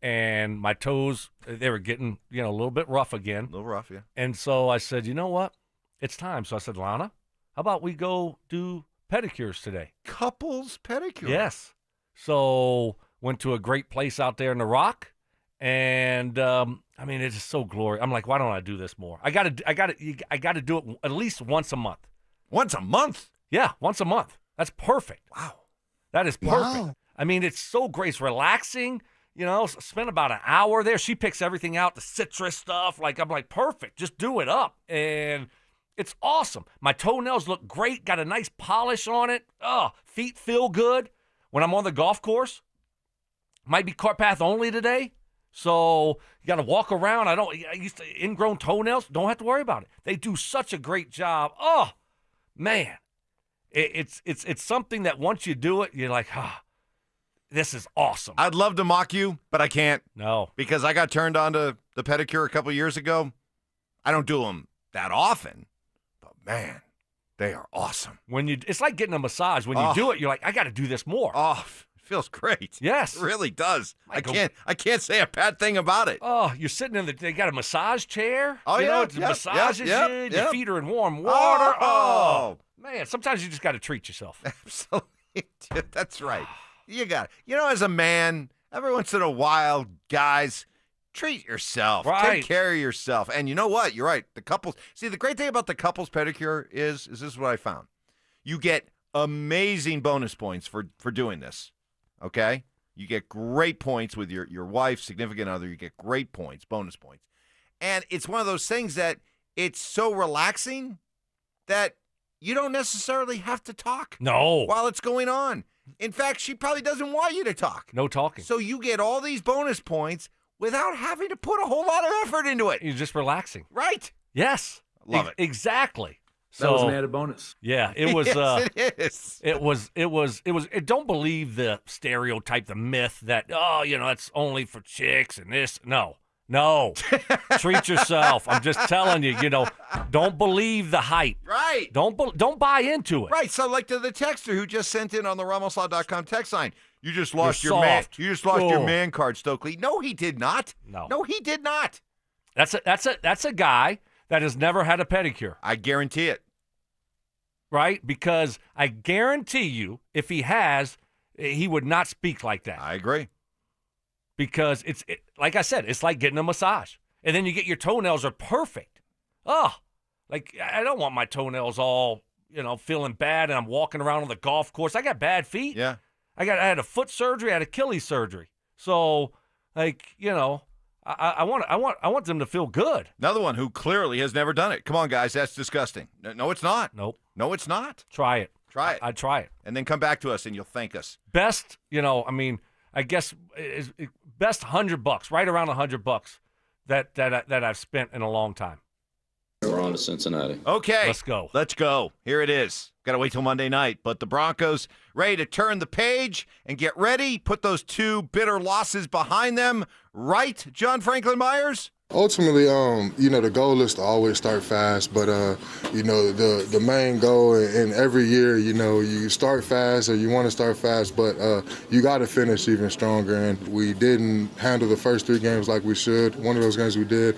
And my toes, they were getting, a little bit rough again. A little rough, yeah. And so I said, you know what? It's time. So I said, Lana, how about we go do pedicures today? Couples pedicure? Yes. So went to a great place out there in the Rock. And it's just so glorious. I'm like, why don't I do this more? I got to do it at least once a month. Once a month? Yeah, once a month. That's perfect. Wow. That is perfect. Wow. I mean, it's so great. It's relaxing. You know, spend about an hour there. She picks everything out, the citrus stuff. Like, I'm like, perfect. Just do it up. And it's awesome. My toenails look great. Got a nice polish on it. Oh, feet feel good. When I'm on the golf course, might be cart path only today. So you got to walk around. I used to ingrown toenails. Don't have to worry about it. They do such a great job. Oh, man. It's something that once you do it, you're like, this is awesome. I'd love to mock you, but I can't. No. Because I got turned on to the pedicure a couple years ago. I don't do them that often, but man, they are awesome. It's like getting a massage. When you do it, you're like, I got to do this more. Oh, it feels great. Yes. It really does. I can't say a bad thing about it. Oh, you're sitting they got a massage chair. Oh, you yeah. know, it massages you. Yep. Your feet are in warm water. Oh. Man, sometimes you just got to treat yourself. Absolutely. That's right. You got it. You know, as a man, every once in a while, guys, treat yourself. Right. Take care of yourself. And you know what? You're right. The couples. See, the great thing about the couples pedicure is this is what I found. You get amazing bonus points for doing this. Okay? You get great points with your wife, significant other. You get great points, bonus points. And it's one of those things that it's so relaxing that you don't necessarily have to talk. No. While it's going on. In fact, she probably doesn't want you to talk. No talking. So you get all these bonus points without having to put a whole lot of effort into it. You're just relaxing. Right. Yes. Love it. Exactly. That was an added bonus. Yeah, it was. Yes, it is. It was. Don't believe the stereotype, the myth that that's only for chicks and this. No. Treat yourself. I'm just telling you. Don't believe the hype. Right. Don't buy into it. Right. So like to the texter who just sent in on the RamosLaw.com text line, you just lost You're your man. soft. You just lost your Oh. man card, Stokley. No, he did not. No, he did not. That's a guy that has never had a pedicure. I guarantee it. Right? Because I guarantee you, if he has, he would not speak like that. I agree. Because like I said, it's like getting a massage. And then you get your toenails are perfect. Oh, like I don't want my toenails all, feeling bad and I'm walking around on the golf course. I got bad feet. Yeah. I had a foot surgery, I had Achilles surgery. So, I want them to feel good. Another one who clearly has never done it. Come on, guys, that's disgusting. No, it's not. Nope. No, it's not. Try it. Try it. I'd try it. And then come back to us and you'll thank us. Best, I guess best $100, right around $100 that I've spent in a long time. We're on to Cincinnati. Okay. Let's go. Here it is. Got to wait till Monday night. But the Broncos ready to turn the page and get ready. Put those two bitter losses behind them. Right, John Franklin Myers? Ultimately, the goal is to always start fast, but the main goal in every year, you start fast or you want to start fast, but you got to finish even stronger. And we didn't handle the first 3 games like we should. One of those games we did.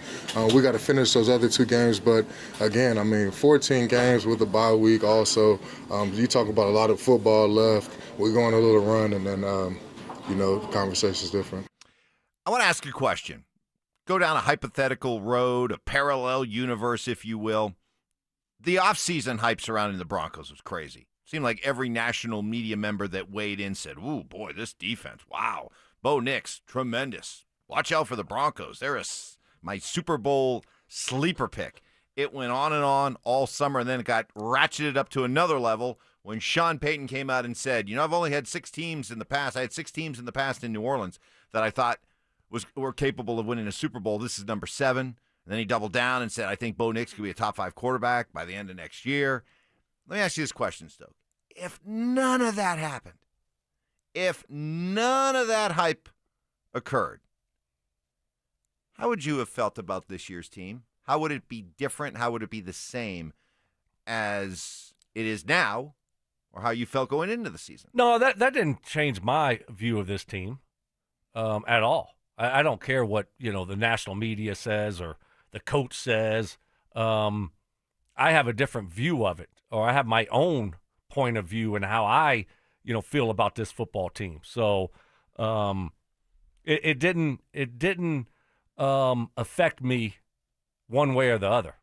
We got to finish those other 2 games, but again, 14 games with a bye week. Also, you talk about a lot of football left. We're going a little run, and then the conversation's different. I want to ask you a question. Go down a hypothetical road, a parallel universe, if you will. The offseason hype surrounding the Broncos was crazy. Seemed like every national media member that weighed in said, ooh, boy, this defense, wow. Bo Nix, tremendous. Watch out for the Broncos. They're my Super Bowl sleeper pick. It went on and on all summer, and then it got ratcheted up to another level when Sean Payton came out and said, I've only had 6 teams in the past. I had 6 teams in the past in New Orleans that I thought were capable of winning a Super Bowl. This is number 7. And then he doubled down and said, I think Bo Nix could be a top 5 quarterback by the end of next year. Let me ask you this question, Stoke. If none of that happened, if none of that hype occurred, how would you have felt about this year's team? How would it be different? How would it be the same as it is now, or how you felt going into the season? No, that didn't change my view of this team at all. I don't care what, the national media says or the coach says. I have a different view of it, or I have my own point of view and how I, feel about this football team. So it didn't affect me one way or the other.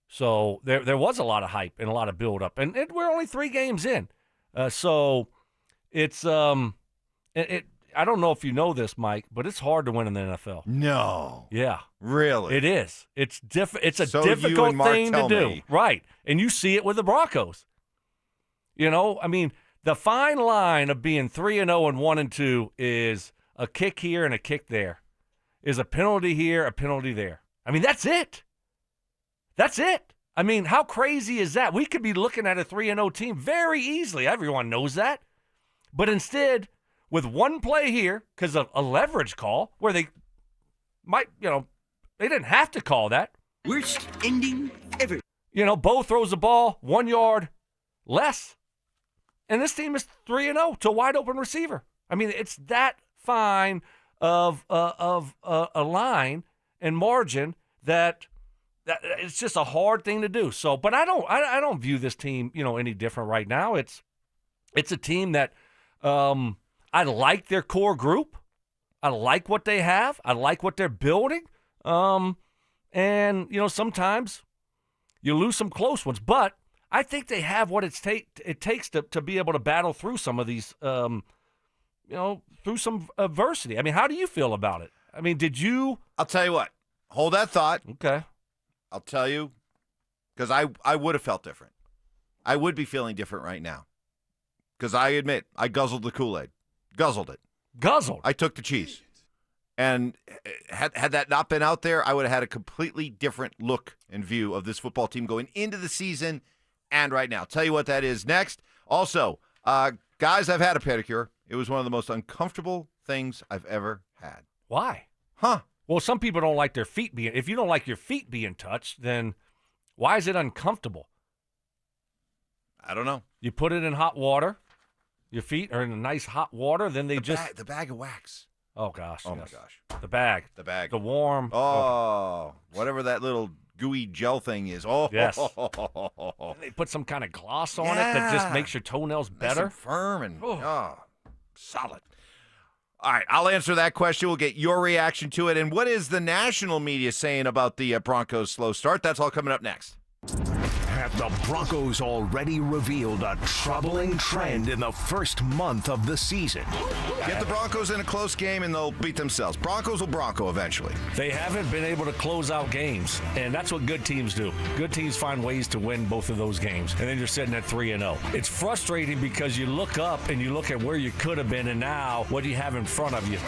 So there was a lot of hype and a lot of build up, and we're only 3 games in. So it's I don't know if you know this, Mike, but it's hard to win in the NFL. No. Yeah. Really? It is. It's It's a So you difficult and Mark thing to tell do. me. Right. And you see it with the Broncos. I mean, the fine line of being 3-0 and 1-2 is a kick here and a kick there. Is a penalty here, a penalty there. I mean, that's it. That's it. I mean, how crazy is that? We could be looking at a 3-0 team very easily. Everyone knows that. But instead, with one play here, because of a leverage call, where they might, they didn't have to call that. Worst ending ever. Bo throws the ball 1 yard less, and this team is 3-0 to a wide open receiver. I mean, it's that fine of a line and margin that it's just a hard thing to do. So, but I don't view this team, any different right now. It's a team that I like their core group. I like what they have. I like what they're building. And sometimes you lose some close ones, but I think they have what it takes to be able to battle through some of these, through some adversity. I mean, how do you feel about it? I mean, I'll tell you what. Hold that thought. Okay. I'll tell you, because I would have felt different. I would be feeling different right now. Because I admit, I guzzled the Kool-Aid. Guzzled it. Guzzled? I took the cheese. And had that not been out there, I would have had a completely different look and view of this football team going into the season and right now. Tell you what that is next. Also, guys, I've had a pedicure. It was one of the most uncomfortable things I've ever had. Why? Huh. Well, some people don't like their feet being – if you don't like your feet being touched, then why is it uncomfortable? I don't know. You put it in hot water. Your feet are in a nice hot water. Then they the bag of wax. Oh, gosh. Oh, yes. my gosh. The bag. The warm. Oh, whatever that little gooey gel thing is. Oh, yes. And they put some kind of gloss on it that just makes your toenails better. Nice and firm and solid. All right, I'll answer that question. We'll get your reaction to it. And what is the national media saying about the Broncos' slow start? That's all coming up next. Have the Broncos already revealed a troubling trend in the first month of the season? Get the Broncos in a close game and they'll beat themselves. Broncos will Bronco eventually. They haven't been able to close out games, and that's what good teams do. Good teams find ways to win both of those games, and then you're sitting at 3-0. It's frustrating because you look up and you look at where you could have been, and now what do you have in front of you?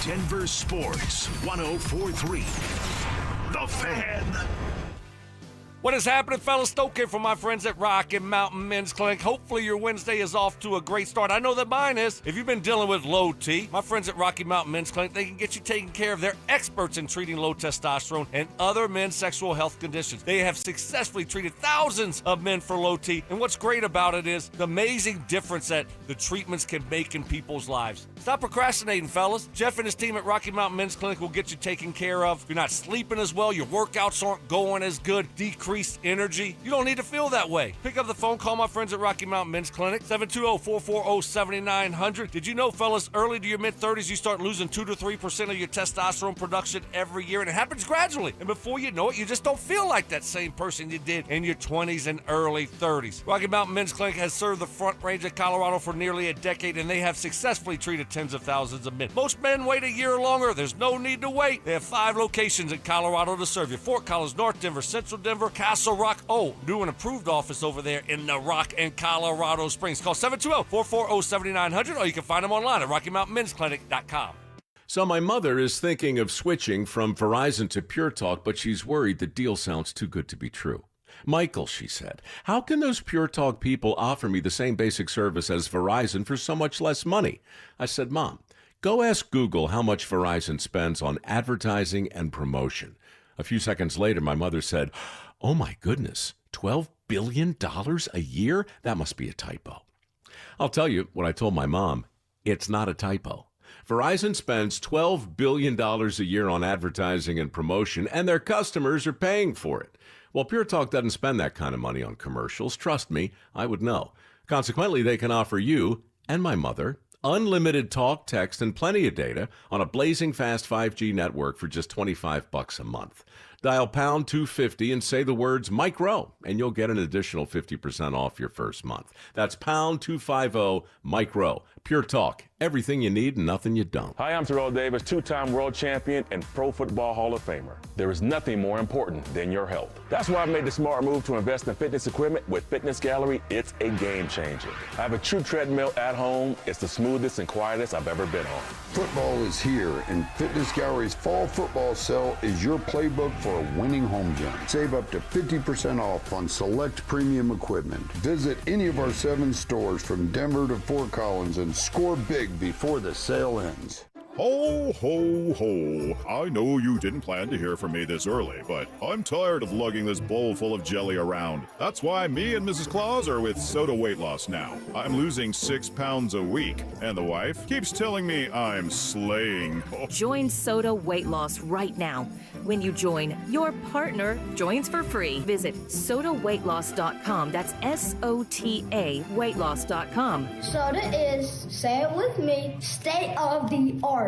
Denver Sports 104.3. The Fan. What is happening, fellas? Stoke from my friends at Rocky Mountain Men's Clinic. Hopefully your Wednesday is off to a great start. I know that mine is. If you've been dealing with low T, my friends at Rocky Mountain Men's Clinic, they can get you taken care of. They're experts in treating low testosterone and other men's sexual health conditions. They have successfully treated thousands of men for low T. And what's great about it is the amazing difference that the treatments can make in people's lives. Stop procrastinating, fellas. Jeff and his team at Rocky Mountain Men's Clinic will get you taken care of. If you're not sleeping as well, your workouts aren't going as good, decreased energy. You don't need to feel that way. Pick up the phone, call my friends at Rocky Mountain Men's Clinic, 720-440-7900. Did you know, fellas, early to your mid-30s, you start losing 2 to 3% of your testosterone production every year, and it happens gradually. And before you know it, you just don't feel like that same person you did in your 20s and early 30s. Rocky Mountain Men's Clinic has served the Front Range of Colorado for nearly a decade, and they have successfully treated tens of thousands of men. Most men wait a year or longer. There's no need to wait. They have 5 locations in Colorado to serve you. Fort Collins, North Denver, Central Denver, Castle Rock. Oh, new and approved office over there in the Rock and Colorado Springs. Call 720-440-7900, or you can find them online at RockyMountainMen'sClinic.com. So my mother is thinking of switching from Verizon to Pure Talk, but she's worried the deal sounds too good to be true. Michael, she said, how can those Pure Talk people offer me the same basic service as Verizon for so much less money? I said, Mom, go ask Google how much Verizon spends on advertising and promotion. A few seconds later, my mother said, oh my goodness, $12 billion a year? That must be a typo. I'll tell you what I told my mom. It's not a typo. Verizon spends $12 billion a year on advertising and promotion, and their customers are paying for it. Well, Pure Talk doesn't spend that kind of money on commercials. Trust me, I would know. Consequently, they can offer you and my mother unlimited talk, text, and plenty of data on a blazing fast 5G network for just $25 a month. Dial pound 250 and say the words Mike Rowe, and you'll get an additional 50% off your first month. That's pound 250 Mike Rowe. Pure Talk. Everything you need and nothing you don't. Hi, I'm Terrell Davis, two-time world champion and Pro Football Hall of Famer. There is nothing more important than your health. That's why I've made the smart move to invest in fitness equipment with Fitness Gallery. It's a game changer. I have a true treadmill at home. It's the smoothest and quietest I've ever been on. Football is here, and Fitness Gallery's fall football sale is your playbook for a winning home gym. Save up to 50% off on select premium equipment. Visit any of our 7 stores from Denver to Fort Collins and score big before the sale ends. Ho, ho, ho. I know you didn't plan to hear from me this early, but I'm tired of lugging this bowl full of jelly around. That's why me and Mrs. Claus are with Soda Weight Loss now. I'm losing 6 pounds a week, and the wife keeps telling me I'm slaying. Join Soda Weight Loss right now. When you join, your partner joins for free. Visit sodaweightloss.com. That's SOTA weightloss.com. Soda is, say it with me, state of the art.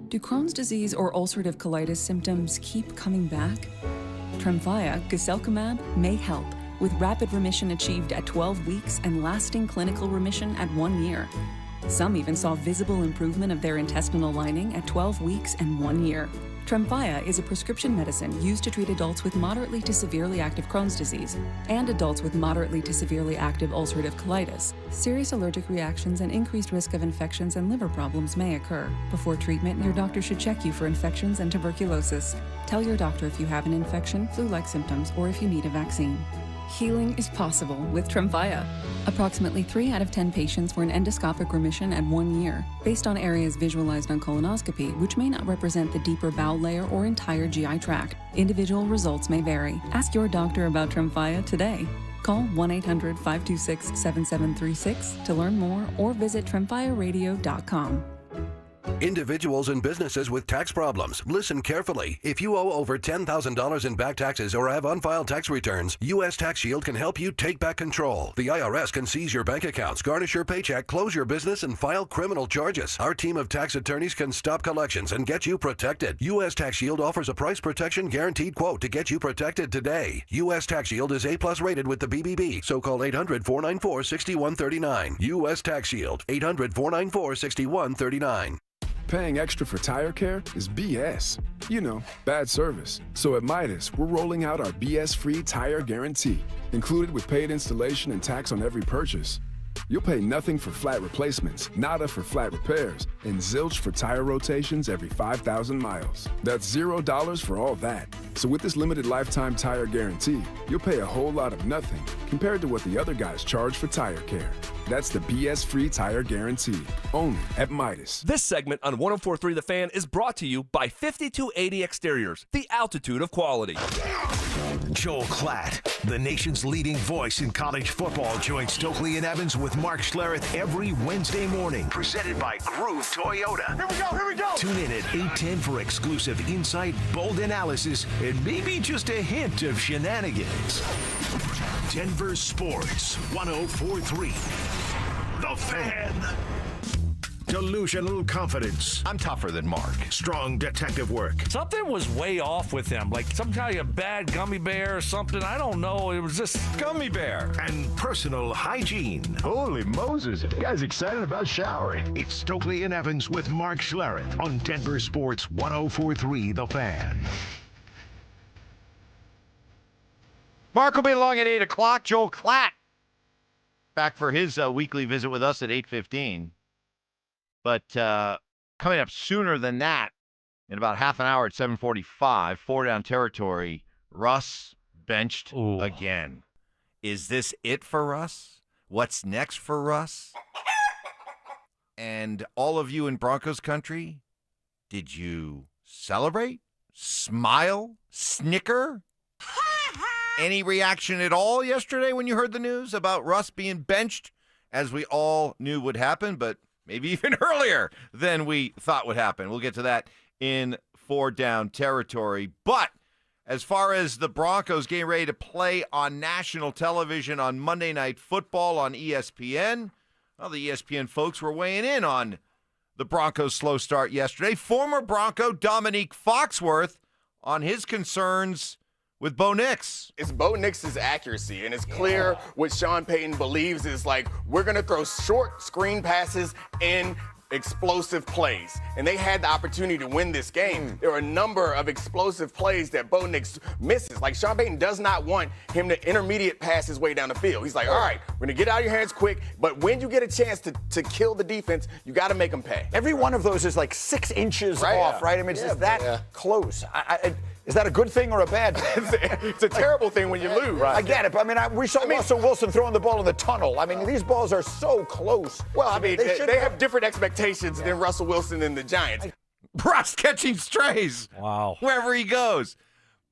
Do Crohn's disease or ulcerative colitis symptoms keep coming back? Tremfya, guselkumab, may help, with rapid remission achieved at 12 weeks and lasting clinical remission at 1 year. Some even saw visible improvement of their intestinal lining at 12 weeks and 1 year. Tremfya is a prescription medicine used to treat adults with moderately to severely active Crohn's disease and adults with moderately to severely active ulcerative colitis. Serious allergic reactions and increased risk of infections and liver problems may occur. Before treatment, your doctor should check you for infections and tuberculosis. Tell your doctor if you have an infection, flu-like symptoms, or if you need a vaccine. Healing is possible with Tremfya. Approximately 3 out of 10 patients were in endoscopic remission at 1 year, based on areas visualized on colonoscopy, which may not represent the deeper bowel layer or entire GI tract. Individual results may vary. Ask your doctor about Tremfya today. Call 1-800-526-7736 to learn more or visit tremfyaradio.com. Individuals and businesses with tax problems, listen carefully. If you owe over $10,000 in back taxes or have unfiled tax returns, U.S. Tax Shield can help you take back control. The IRS can seize your bank accounts, garnish your paycheck, close your business, and file criminal charges. Our team of tax attorneys can stop collections and get you protected. U.S. Tax Shield offers a price protection guaranteed quote to get you protected today. U.S. Tax Shield is A+ rated with the BBB, so call 800-494-6139. U.S. Tax Shield, 800-494-6139. Paying extra for tire care is BS. You know, bad service. So at Midas, we're rolling out our BS-free tire guarantee, included with paid installation and tax on every purchase. You'll pay nothing for flat replacements, nada for flat repairs, and zilch for tire rotations every 5,000 miles. That's $0 for all that. So with this limited lifetime tire guarantee, you'll pay a whole lot of nothing compared to what the other guys charge for tire care. That's the BS-free tire guarantee, only at Midas. This segment on 104.3 The Fan is brought to you by 5280 Exteriors, the altitude of quality. Joel Klatt, the nation's leading voice in college football, joins Stokley and Evans with Mark Schlereth every Wednesday morning. Presented by Groove Toyota. Here we go. Tune in at 8:10 for exclusive insight, bold analysis, and maybe just a hint of shenanigans. Denver Sports 104.3 The Fan. Delusional confidence. I'm tougher than Mark. Strong detective work. Something was way off with him, like some kind of bad gummy bear or something. I don't know. It was just gummy bear. And personal hygiene. Holy Moses, the guy's excited about showering. It's Stokley and Evans with Mark Schlereth on Denver Sports 104.3 The Fan. Mark will be along at 8 o'clock. Joel Klatt back for his weekly visit with us at 8:15. But coming up sooner than that, in about half an hour at 7:45, 4-down territory, Russ benched again. Is this it for Russ? What's next for Russ? And all of you in Broncos country, did you celebrate, smile, snicker? Any reaction at all yesterday when you heard the news about Russ being benched, as we all knew would happen, but maybe even earlier than we thought would happen? We'll get to that in 4-down territory. But as far as the Broncos getting ready to play on national television on Monday Night Football on ESPN, well, the ESPN folks were weighing in on the Broncos' slow start yesterday. Former Bronco Dominique Foxworth on his concerns with Bo Nix. It's Bo Nix's accuracy, and it's clear what Sean Payton believes is like, we're going to throw short screen passes in explosive plays. And they had the opportunity to win this game. There are a number of explosive plays that Bo Nix misses. Like, Sean Payton does not want him to intermediate pass his way down the field. He's like, all right, we're going to get out of your hands quick, but when you get a chance to kill the defense, you got to make them pay. Every one of those is like 6 inches off, right? I mean, it's just that close. Is that a good thing or a bad thing? It's a terrible thing when you lose. I get it, but I mean, we saw Russell Wilson throwing the ball in the tunnel. I mean, these balls are so close. Well, I mean, they have different expectations than Russell Wilson and the Giants. Brock's catching strays. Wow. Wherever he goes.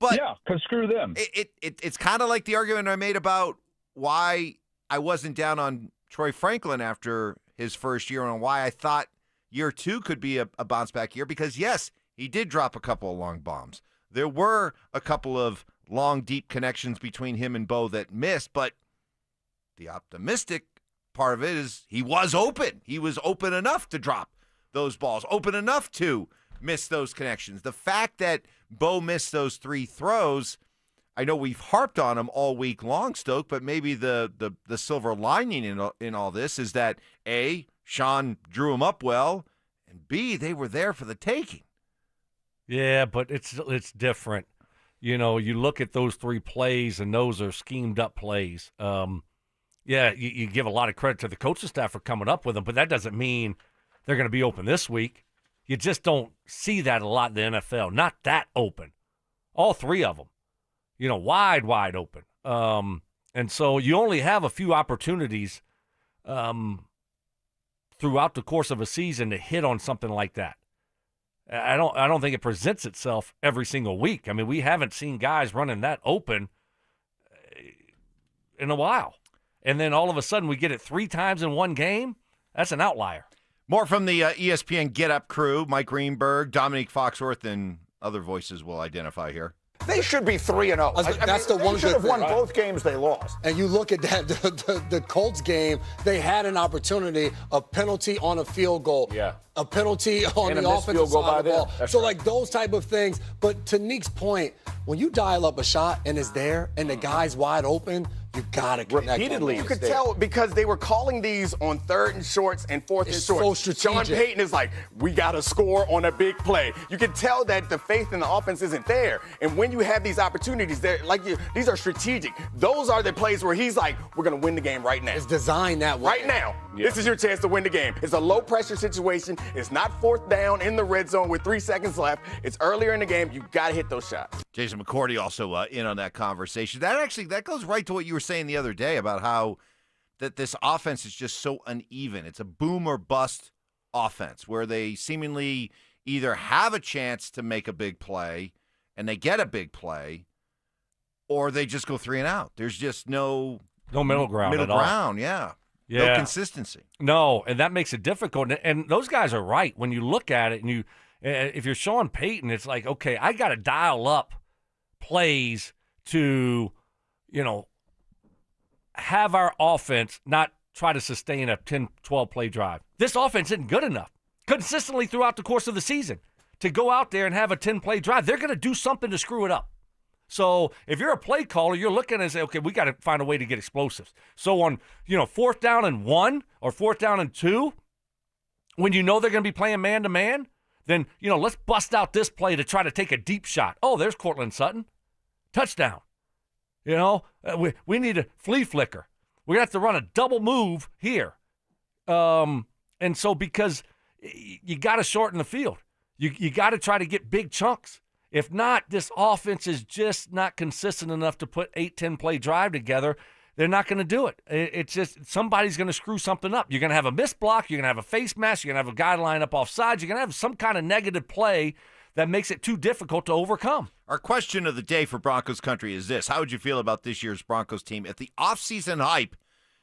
But yeah, because screw them. It's kind of like the argument I made about why I wasn't down on Troy Franklin after his first year and why I thought year 2 could be a bounce back year. Because, yes, he did drop a couple of long bombs. There were a couple of long, deep connections between him and Bo that missed, but the optimistic part of it is he was open. He was open enough to drop those balls, open enough to miss those connections. The fact that Bo missed those 3 throws, I know we've harped on him all week long, Stoke, but maybe the silver lining in all this is that, A, Sean drew him up well, and B, they were there for the taking. Yeah, but it's different. You know, you look at those 3 plays, and those are schemed up plays. You give a lot of credit to the coaching staff for coming up with them, but that doesn't mean they're going to be open this week. You just don't see that a lot in the NFL. Not that open. All 3 of them, you know, wide open. And so you only have a few opportunities throughout the course of a season to hit on something like that. I don't think it presents itself every single week. I mean, we haven't seen guys running that open in a while. And then all of a sudden we get it 3 times in one game. That's an outlier. More from the ESPN Get Up crew, Mike Greenberg, Dominique Foxworth, and other voices we'll identify here. They should be 3-0. That's the one they should good have won thing. both games they lost. And you look at that, the Colts game, they had an opportunity, a penalty on a field goal. Yeah. A penalty on And the a missed offensive field goal side of the by ball. them. That's So, right. like, those type of things. But to Nick's point, when you dial up a shot and it's there and the guy's wide open, you got to connect. Repeatedly, you could tell because they were calling these on 3rd and shorts and 4th and It's shorts. so Sean strategic. Payton is like, we got to score on a big play. You can tell that the faith in the offense isn't there. And when you have these opportunities, these are strategic. Those are the plays where he's like, we're going to win the game right now. It's designed that way. Right now. Yeah. This is your chance to win the game. It's a low-pressure situation. It's not 4th down in the red zone with 3 seconds left. It's earlier in the game. You got to hit those shots. Jason McCourty also in on that conversation. That goes right to what you were saying the other day about how that this offense is just so uneven. It's a boom or bust offense where they seemingly either have a chance to make a big play and they get a big play, or they just go 3 and out. There's just no middle ground. Middle at all. ground, yeah. No consistency. No, and that makes it difficult. And those guys are right when you look at it. And if you're Sean Payton, it's like, okay, I got to dial up plays to, have our offense not try to sustain a 10, 12 play drive. This offense isn't good enough consistently throughout the course of the season to go out there and have a 10 play drive. They're going to do something to screw it up. So if you're a play caller, you're looking and say, okay, we got to find a way to get explosives. So on, 4th down and 1 or 4th down and 2, when you know they're going to be playing man-to-man, then, let's bust out this play to try to take a deep shot. Oh, there's Cortland Sutton. Touchdown. We need a flea flicker. We're going to have to run a double move here. And so because you got to shorten the field. You got to try to get big chunks. If not, this offense is just not consistent enough to put 8-10 play drive together. They're not going to do it. It's just somebody's going to screw something up. You're going to have a missed block. You're going to have a face mask. You're going to have a guy line up offsides. You're going to have some kind of negative play that makes it too difficult to overcome. Our question of the day for Broncos country is this. How would you feel about this year's Broncos team if the offseason hype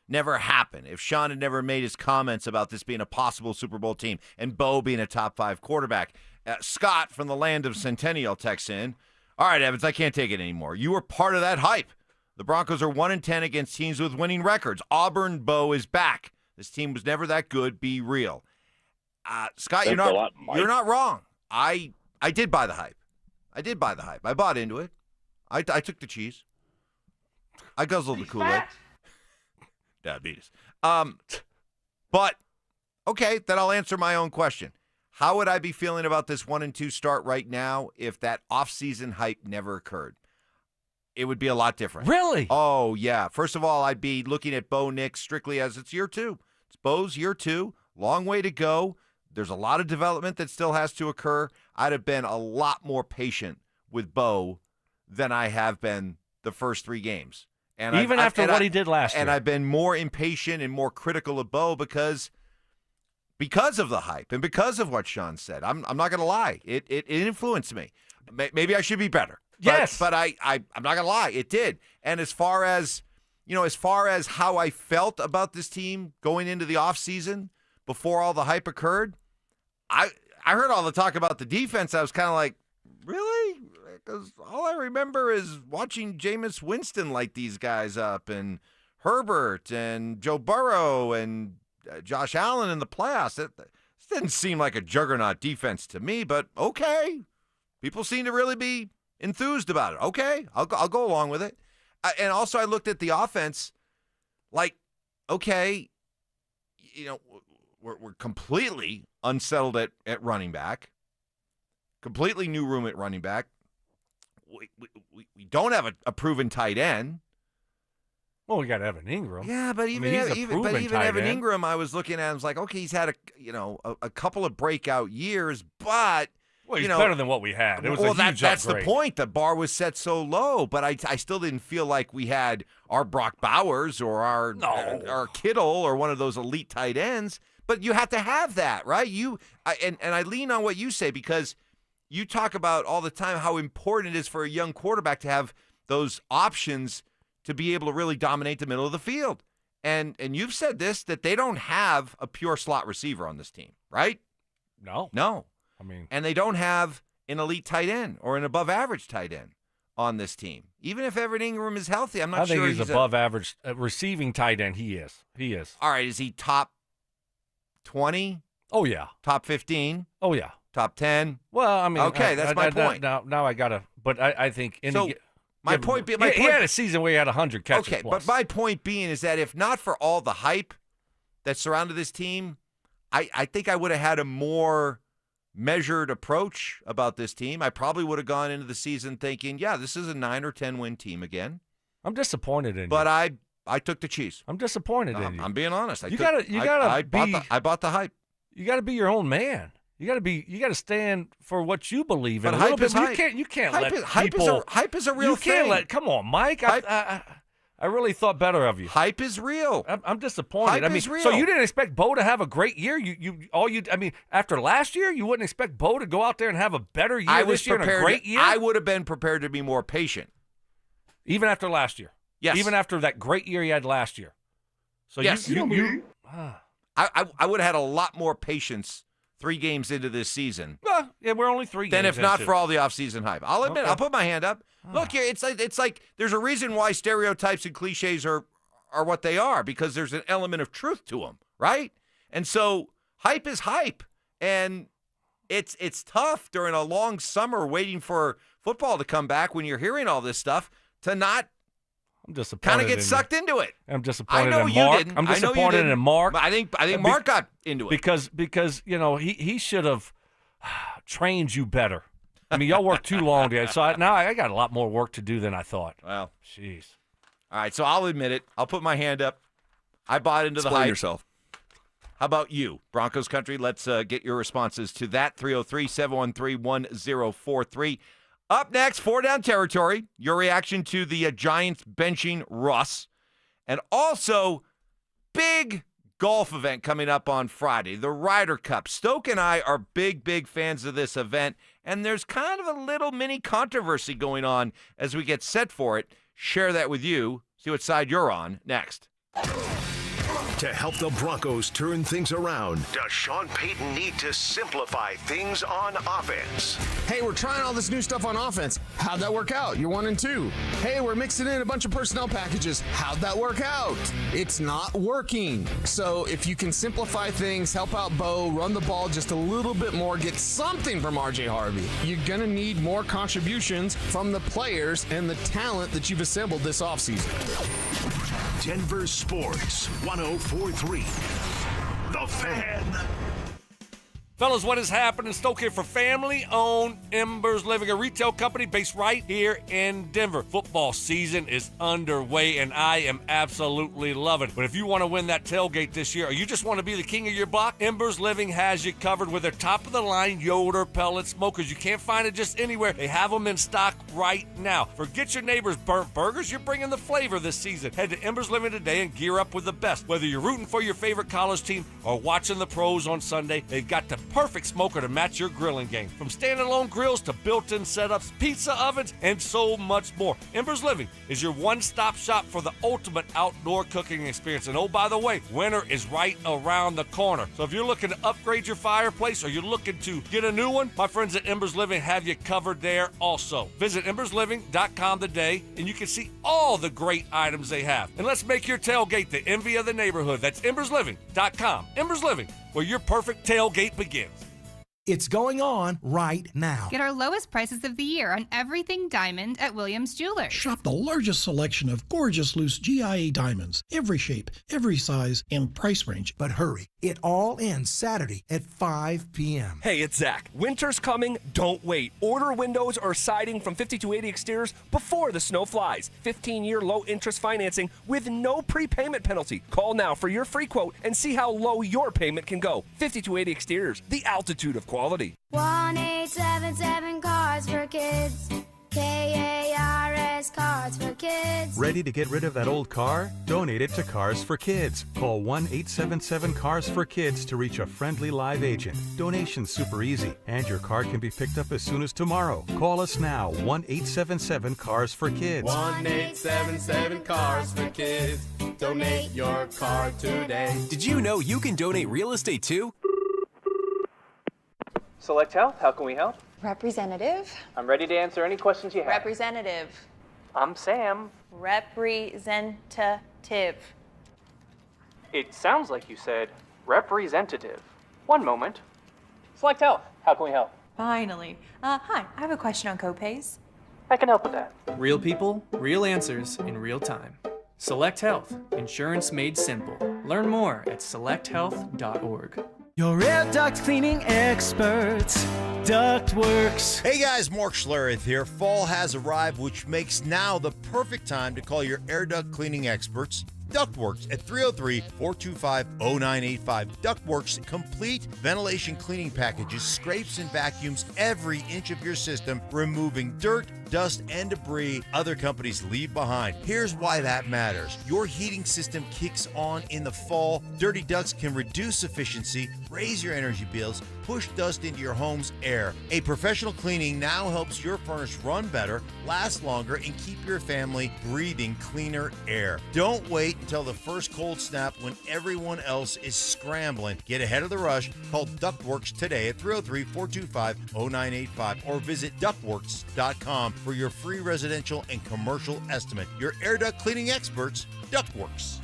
never happened, if Sean had never made his comments about this being a possible Super Bowl team and Bo being a top 5 quarterback? Scott from the land of Centennial texts in, all right, Evans, I can't take it anymore. You were part of that hype. The Broncos are 1-10 against teams with winning records. Auburn, Bo is back. This team was never that good. Be real. Scott, you're not wrong. I did buy the hype. I bought into it. I took the cheese. I guzzled the Kool-Aid. Diabetes. But, okay, then I'll answer my own question. How would I be feeling about this 1-2 start right now if that offseason hype never occurred? It would be a lot different. Really? Oh, yeah. First of all, I'd be looking at Bo Nix strictly as it's year 2. It's Bo's year 2. Long way to go. There's a lot of development that still has to occur. I'd have been a lot more patient with Bo than I have been the first 3 games. And even after what he did last year. And I've been more impatient and more critical of Bo because of the hype and because of what Sean said. I'm not going to lie. It influenced me. Maybe I should be better. Yes. But I'm not going to lie. It did. And as far as how I felt about this team going into the offseason before all the hype occurred, I heard all the talk about the defense. I was kind of like, really? Because all I remember is watching Jameis Winston light these guys up and Herbert and Joe Burrow and Josh Allen in the playoffs. This didn't seem like a juggernaut defense to me, but okay. People seem to really be enthused about it. Okay, I'll go along with it. And also I looked at the offense like, okay, we're completely unsettled at running back. Completely new room at running back. We don't have a proven tight end. Well, we got Evan Ingram. Yeah, but even Evan Ingram, I was looking at him, I was like, okay, he's had a couple of breakout years, but he's better than what we had. It was that's the point. The bar was set so low, but I still didn't feel like we had our Brock Bowers or our Kittle or one of those elite tight ends. But you have to have that, right? And I lean on what you say because you talk about all the time how important it is for a young quarterback to have those options to be able to really dominate the middle of the field. And you've said this, that they don't have a pure slot receiver on this team, right? No. And they don't have an elite tight end or an above-average tight end on this team. Even if Evan Ingram is healthy, I'm not sure. I think he's above-average receiving tight end. He is. All right, is he top 20? Oh, yeah. Top 15? Oh, yeah. Top 10? Well, I mean. Okay, that's my point. Now I got to. But I think. My point being. He had a season where he had 100 catches. Okay, plus. but my point being is that if not for all the hype that surrounded this team, I think I would have had a more measured approach about this team. I probably would have gone into the season thinking, yeah, this is a 9 or 10 win team again. I'm disappointed in you. But I took the cheese. I'm disappointed in you. I'm being honest. I bought the hype. You got to be your own man. You got to stand for what you believe in. But a little hype is bit. hype. You can't hype let is, people. Hype is a real thing. Come on, Mike. I really thought better of you. Hype is real. I'm disappointed. Hype is real. So you didn't expect Bo to have a great year? After last year, you wouldn't expect Bo to go out there and have a better year this year and a great year? I would have been prepared to be more patient. Even after last year? Yes. Even after that great year he had last year? So yes. I would have had a lot more patience 3 games into this season. Yeah, we're only 3 games than if not into. For all the offseason hype. I'll admit, I'll put my hand up. Look here, it's like there's a reason why stereotypes and cliches are what they are, because there's an element of truth to them, right? And so hype is hype, and it's tough during a long summer waiting for football to come back when you're hearing all this stuff to not I'm disappointed. Kind of get sucked into it. I'm disappointed I know in you Mark. didn't. I'm disappointed in Mark. I think Mark got into it because he should have trained you better. I mean, y'all worked too long together. So now I got a lot more work to do than I thought. Well, jeez. All right, so I'll admit it. I'll put my hand up. I bought into the hype. Explain yourself. How about you, Broncos country? Let's get your responses to that. 303-713-1043. Up next, 4 Down Territory. Your reaction to the Giants benching Russ. And also, big golf event coming up on Friday, the Ryder Cup. Stoke and I are big fans of this event, and there's kind of a little mini controversy going on as we get set for it. Share that with you. See what side you're on next. To help the Broncos turn things around, Does Sean Payton need to simplify things on offense? Hey, we're trying all this new stuff on offense. How'd that work out? You're 1-2. Hey, we're mixing in a bunch of personnel packages. How'd that work out? It's not working. So if you can simplify things, help out Bo, run the ball just a little bit more, get something from RJ Harvey. You're going to need more contributions from the players and the talent that you've assembled this offseason. Denver Sports 104.3. The Fan. Fellas, what is happening? Stoke here for family-owned Embers Living, a retail company based right here in Denver. Football season is underway, and I am absolutely loving it. But if you want to win that tailgate this year, or you just want to be the king of your block, Embers Living has you covered with their top-of-the-line Yoder pellet smokers. You can't find it just anywhere. They have them in stock right now. Forget your neighbor's burnt burgers. You're bringing the flavor this season. Head to Embers Living today and gear up with the best. Whether you're rooting for your favorite college team or watching the pros on Sunday, they've got the perfect smoker to match your grilling game. From standalone grills to built-in setups, pizza ovens, and so much more. Embers Living is your one-stop shop for the ultimate outdoor cooking experience. And oh, by the way, winter is right around the corner. So if you're looking to upgrade your fireplace or you're looking to get a new one, my friends at Embers Living have you covered there also. Visit embersliving.com today and you can see all the great items they have. And let's make your tailgate the envy of the neighborhood. That's embersliving.com. Embers Living, where your perfect tailgate begins. It's going on right now. Get our lowest prices of the year on everything diamond at Williams Jewelers. Shop the largest selection of gorgeous loose GIA diamonds, every shape, every size, and price range. But hurry, it all ends Saturday at 5 p.m. Hey, it's Zach. Winter's coming. Don't wait. Order windows or siding from 5280 Exteriors before the snow flies. 15-year low-interest financing with no prepayment penalty. Call now for your free quote and see how low your payment can go. 5280 Exteriors, the altitude of quality. 1-877 Cars for Kids. KARS Cars for Kids. Ready to get rid of that old car? Donate it to Cars for Kids. Call 1-877 Cars for Kids to reach a friendly live agent. Donation's super easy, and your car can be picked up as soon as tomorrow. Call us now, 1-877 Cars for Kids. 1-877 Cars for Kids. Donate your car today. Did you know you can donate real estate too? Select Health, how can we help? Representative. I'm ready to answer any questions you have. Representative. I'm Sam. Representative. It sounds like you said representative. One moment. Select Health, how can we help? Finally. Hi, I have a question on copays. I can help with that. Real people, real answers in real time. Select Health, insurance made simple. Learn more at selecthealth.org. Your air duct cleaning experts, Ductworks. Hey guys, Mark Schlereth here. Fall has arrived, which makes now the perfect time to call your air duct cleaning experts, Ductworks, at 303-425-0985. Ductworks complete ventilation cleaning packages, scrapes and vacuums every inch of your system, removing dirt, dust, and debris other companies leave behind. Here's why that matters. Your heating system kicks on in the fall. Dirty ducts can reduce efficiency, raise your energy bills, push dust into your home's air. A professional cleaning now helps your furnace run better, last longer, and keep your family breathing cleaner air. Don't wait until the first cold snap when everyone else is scrambling. Get ahead of the rush. Call Ductworks today at 303-425-0985 or visit ductworks.com for your free residential and commercial estimate. Your air duct cleaning experts, Ductworks.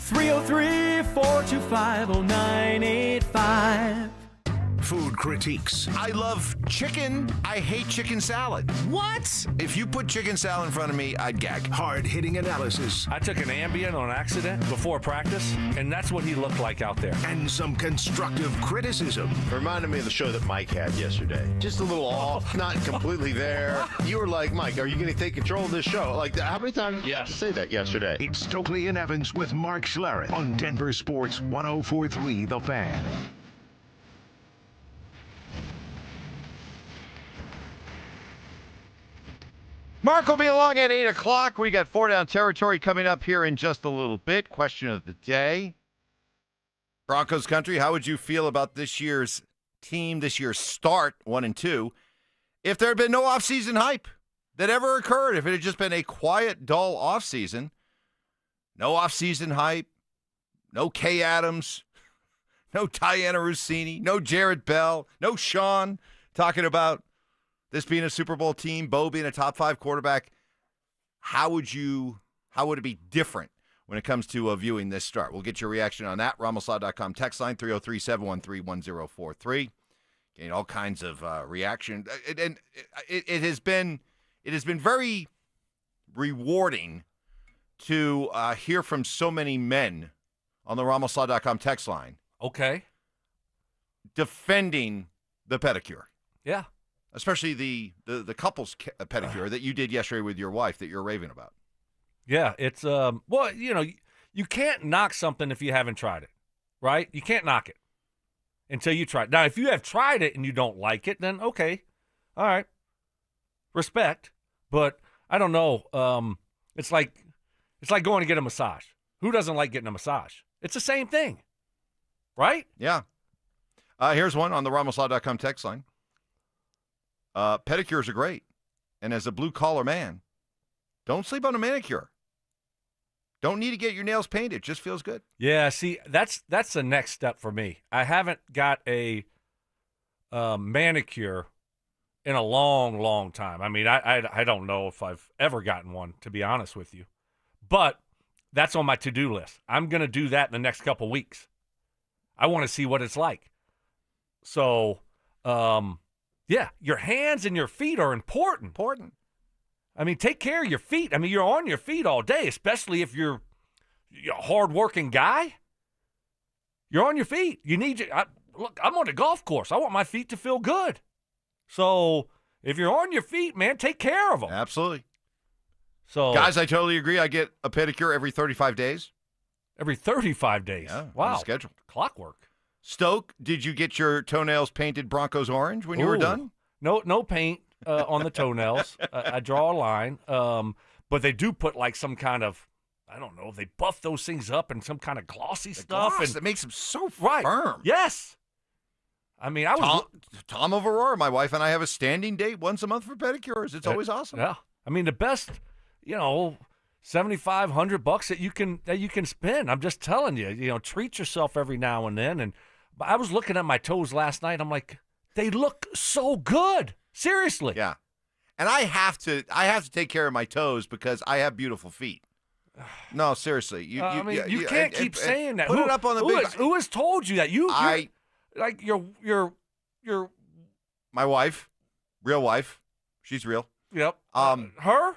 303-425-0985. Food critiques. I love chicken. I hate chicken salad. What? If you put chicken salad in front of me, I'd gag. Hard-hitting analysis. I took an Ambien on accident before practice, and that's what he looked like out there. And some constructive criticism. Reminded me of the show that Mike had yesterday. Just a little off, not completely there. You were like, Mike, are you going to take control of this show? Like, how many times did you say that yesterday? It's Stokley and Evans with Mark Schlereth on Denver Sports 104.3 The Fan. Mark will be along at 8 o'clock. We got 4 Down Territory coming up here in just a little bit. Question of the day. Broncos country, how would you feel about this year's team, this year's start, 1-2, if there had been no offseason hype that ever occurred, if it had just been a quiet, dull offseason, no offseason hype, no Kay Adams, no Diana Rossini, no Jarrett Bell, no Sean talking about this being a Super Bowl team, Bo being a top 5 quarterback. How would it be different when it comes to viewing this start? We'll get your reaction on that. RamosLaw.com text line 303-713-1043. Getting all kinds of reaction. And it has been very rewarding to hear from so many men on the RamosLaw.com text line. Okay. Defending the pedicure. Yeah. Especially the couples pedicure that you did yesterday with your wife that you're raving about. Yeah, it's well, you can't knock something if you haven't tried it, right? You can't knock it until you try it. Now, if you have tried it and you don't like it, then okay, all right, respect. But I don't know. It's like going to get a massage. Who doesn't like getting a massage? It's the same thing, right? Yeah. Here's one on the RamosLaw.com text line. Pedicures are great. And as a blue-collar man, don't sleep on a manicure. Don't need to get your nails painted. It just feels good. Yeah, see, that's the next step for me. I haven't got a manicure in a long, long time. I mean, I don't know if I've ever gotten one, to be honest with you. But that's on my to-do list. I'm going to do that in the next couple weeks. I want to see what it's like. So, yeah, your hands and your feet are important. I mean, take care of your feet. I mean, you're on your feet all day, especially if you're a hard-working guy. You're on your feet. You need look, I'm on the golf course. I want my feet to feel good. So if you're on your feet, man, take care of them. Absolutely. So, guys, I totally agree. I get a pedicure every 35 days. Every 35 days? Yeah, wow. Schedule. Clockwork. Stoke, did you get your toenails painted Broncos orange when you were done? No paint on the toenails. I draw a line. But they do put like some kind of, I don't know, they buff those things up in some kind of glossy stuff. Gloss, and it makes them so right. firm. Yes. I mean, Tom of Aurora, my wife and I have a standing date once a month for pedicures. It's always awesome. Yeah. I mean, the best, $7,500 that you can spend. I'm just telling you, treat yourself every now and then. And I was looking at my toes last night. I'm like, they look so good. Seriously. Yeah. And I have to take care of my toes because I have beautiful feet. No, seriously. You can't keep saying that. Put it up on the big. Who has told you that? You're my wife, real wife. She's real. Yep. Her?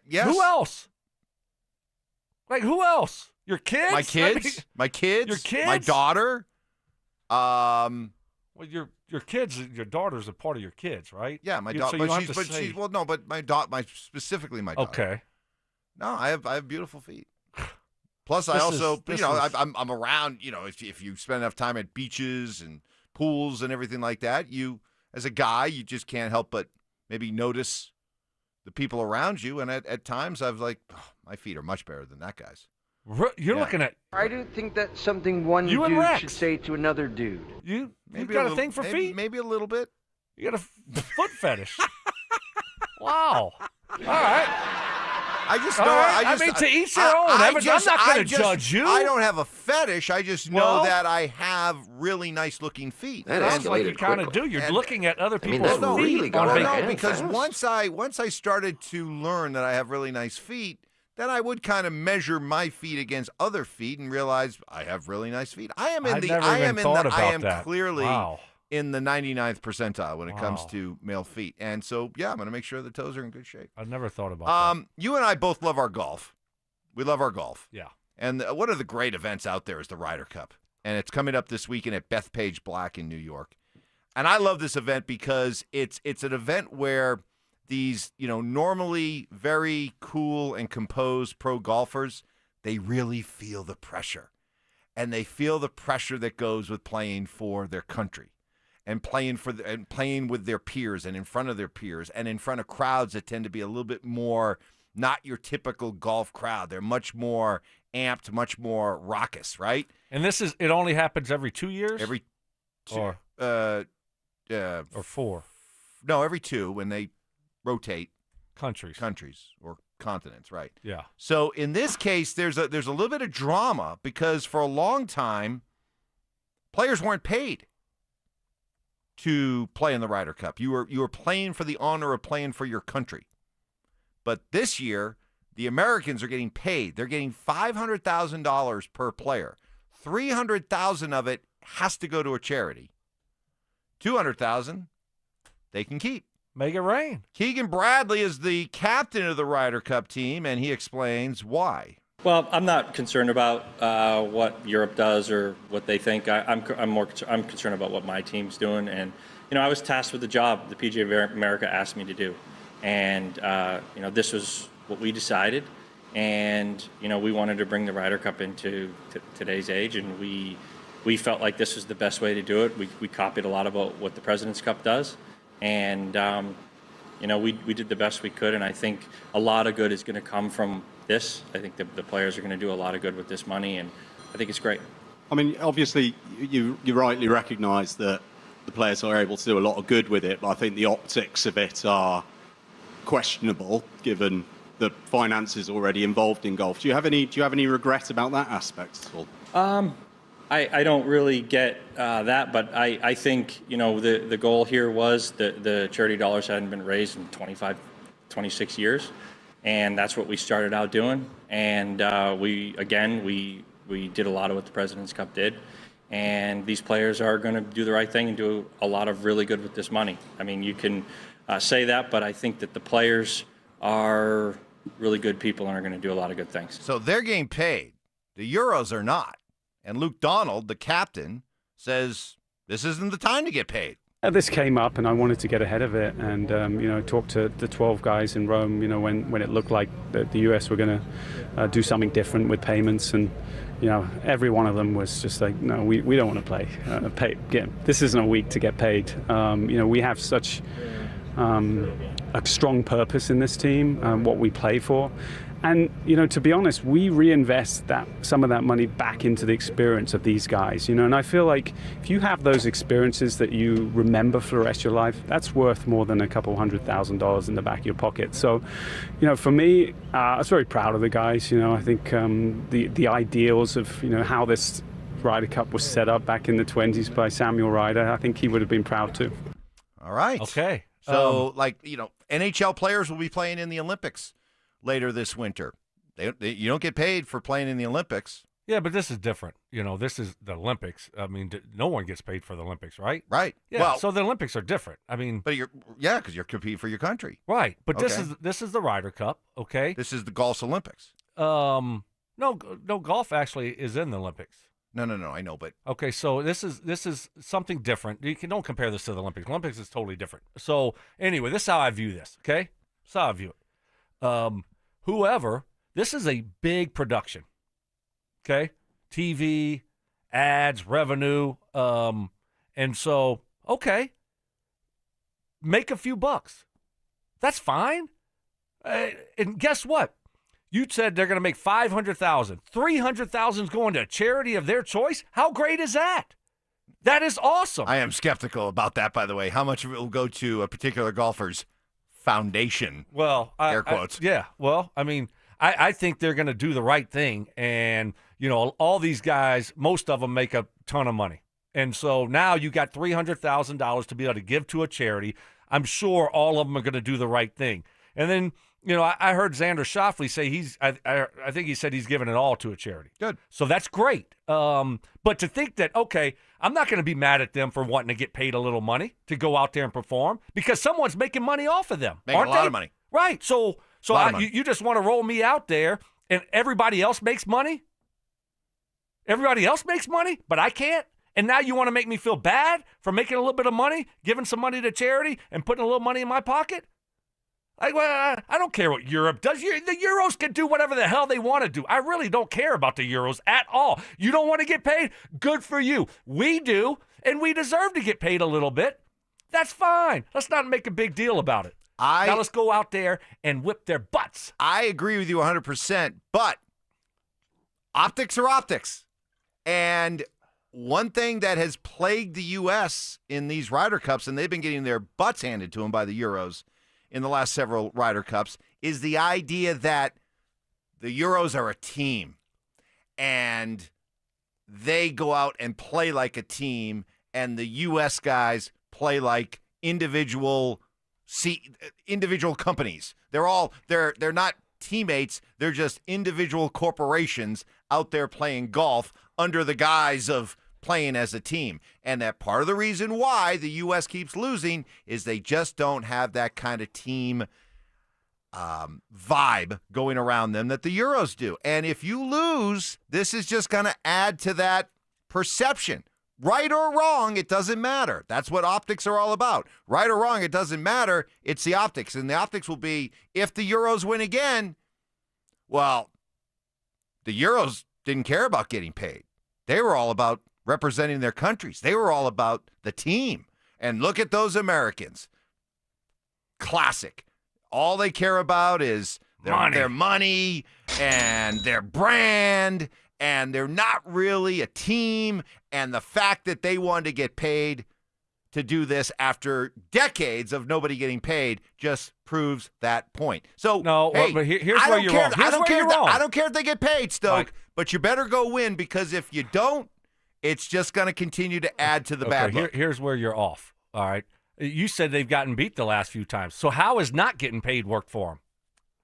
Yes. Who else? Like who else? Your kids? My kids. My kids. Your kids? My daughter. Well, your kids, your daughter's a part of your kids, right? Yeah, my daughter. But my daughter, specifically my daughter. Okay. No, I have beautiful feet. Plus, I'm around. If you spend enough time at beaches and pools and everything like that, you as a guy, you just can't help but maybe notice the people around you. And at times, I've my feet are much better than that guy's. You're looking at. I do think that's something one dude should say to another dude. You got a thing for feet? Maybe a little bit. You got a foot fetish. Wow. All right. I just know. To each their own. I'm not going to judge you. I don't have a fetish. I just know that I have really nice-looking feet. That sounds like you kind of do. You're looking at other people's feet. Because once I started to learn that I have really nice feet, then I would kind of measure my feet against other feet and realize I have really nice feet. I am clearly in the 99th percentile when it comes to male feet. And so, I'm going to make sure the toes are in good shape. I've never thought about that. You and I both love our golf. We love our golf. Yeah. And one of the great events out there is the Ryder Cup. And it's coming up this weekend at Bethpage Black in New York. And I love this event because it's an event where these, normally very cool and composed pro golfers, they really feel the pressure. And they feel the pressure that goes with playing for their country and playing with their peers and in front of their peers and in front of crowds that tend to be a little bit more not your typical golf crowd. They're much more amped, much more raucous, right? And it only happens every 2 years? Every 2 or 4. No, every 2 when they rotate countries or continents, right? Yeah. So in this case, there's a little bit of drama because for a long time, players weren't paid to play in the Ryder Cup. You were playing for the honor of playing for your country. But this year, the Americans are getting paid. They're getting $500,000 per player. $300,000 of it has to go to a charity. $200,000 they can keep. Make it rain. Keegan Bradley is the captain of the Ryder Cup team, and he explains why. Well, I'm not concerned about what Europe does or what they think. I'm concerned about what my team's doing, and I was tasked with the job the PGA of America asked me to do, and this was what we decided, and we wanted to bring the Ryder Cup into today's age, and we felt like this was the best way to do it. We copied a lot about what the President's Cup does. And, we did the best we could, and I think a lot of good is going to come from this. I think the players are going to do a lot of good with this money, and I think it's great. I mean, obviously, you rightly recognise that the players are able to do a lot of good with it, but I think the optics of it are questionable, given the finances already involved in golf. Do you have any regret about that aspect at all? I don't really get that, but I think, the goal here was the charity dollars hadn't been raised in 25, 26 years, and that's what we started out doing. And we did a lot of what the President's Cup did, and these players are going to do the right thing and do a lot of really good with this money. I mean, you can say that, but I think that the players are really good people and are going to do a lot of good things. So they're getting paid. The Euros are not. And Luke Donald, the captain, says this isn't the time to get paid. This came up, and I wanted to get ahead of it, and talk to the 12 guys in Rome. When it looked like the US were going to do something different with payments, and every one of them was just like, no, we don't want to pay. This isn't a week to get paid. We have such a strong purpose in this team, what we play for. And, to be honest, we reinvest some of that money back into the experience of these guys, and I feel like if you have those experiences that you remember for the rest of your life, that's worth more than a couple $100,000 in the back of your pocket. So, for me, I was very proud of the guys. I think the ideals of, how this Ryder Cup was set up back in the 20s by Samuel Ryder, I think he would have been proud too. All right. Okay. So, NHL players will be playing in the Olympics later this winter. You don't get paid for playing in the Olympics. Yeah, but this is different. This is the Olympics. I mean, no one gets paid for the Olympics, right? Right. Yeah. Well, so the Olympics are different. I mean, but because you're competing for your country. Right. But Okay. this is the Ryder Cup. Okay. This is the Golf's Olympics. No, golf actually is in the Olympics. No, I know, but okay. So this is something different. Don't compare this to the Olympics. Olympics is totally different. So anyway, this is how I view this. Okay. This is how I view it. This is a big production, okay? TV, ads, revenue, and so, okay, make a few bucks. That's fine. And guess what? You said they're going to make $500,000. $300,000 is going to a charity of their choice. How great is that? That is awesome. I am skeptical about that, by the way. How much of it will go to a particular golfer's foundation? Well, air quotes. I think they're going to do the right thing. And, all these guys, most of them make a ton of money. And so now you got $300,000 to be able to give to a charity. I'm sure all of them are going to do the right thing. And then, I heard Xander Schauffele say I think he said he's giving it all to a charity. Good. So that's great. But to think that, okay, I'm not going to be mad at them for wanting to get paid a little money to go out there and perform because someone's making money off of them. Making a lot of money. Right. So you just want to roll me out there and everybody else makes money? Everybody else makes money, but I can't? And now you want to make me feel bad for making a little bit of money, giving some money to charity, and putting a little money in my pocket? I don't care what Europe does. The Euros can do whatever the hell they want to do. I really don't care about the Euros at all. You don't want to get paid? Good for you. We do, and we deserve to get paid a little bit. That's fine. Let's not make a big deal about it. Now let's go out there and whip their butts. I agree with you 100%, but optics are optics. And one thing that has plagued the U.S. in these Ryder Cups, and they've been getting their butts handed to them by the Euros, in the last several Ryder Cups is the idea that the Euros are a team and they go out and play like a team, and the U.S. guys play like individual companies. They're not teammates. They're just individual corporations out there playing golf under the guise of playing as a team. And that part of the reason why the U.S. keeps losing is they just don't have that kind of team vibe going around them that the Euros do. And if you lose, this is just going to add to that perception. Right or wrong, it doesn't matter. That's what optics are all about. Right or wrong, it doesn't matter. It's the optics. And the optics will be, if the Euros win again, well, the Euros didn't care about getting paid. They were all about representing their countries. They were all about the team. And look at those Classic. All they care about is their money and their brand, and they're not really a team. And the fact that they wanted to get paid to do this after decades of nobody getting paid just proves that point. So, but here's where you're wrong. I don't care if they get paid, Stoke, but you better go win, because if you don't, it's just going to continue to add to the bad luck. Here's where you're off, all right? You said they've gotten beat the last few times. So how is not getting paid work for them?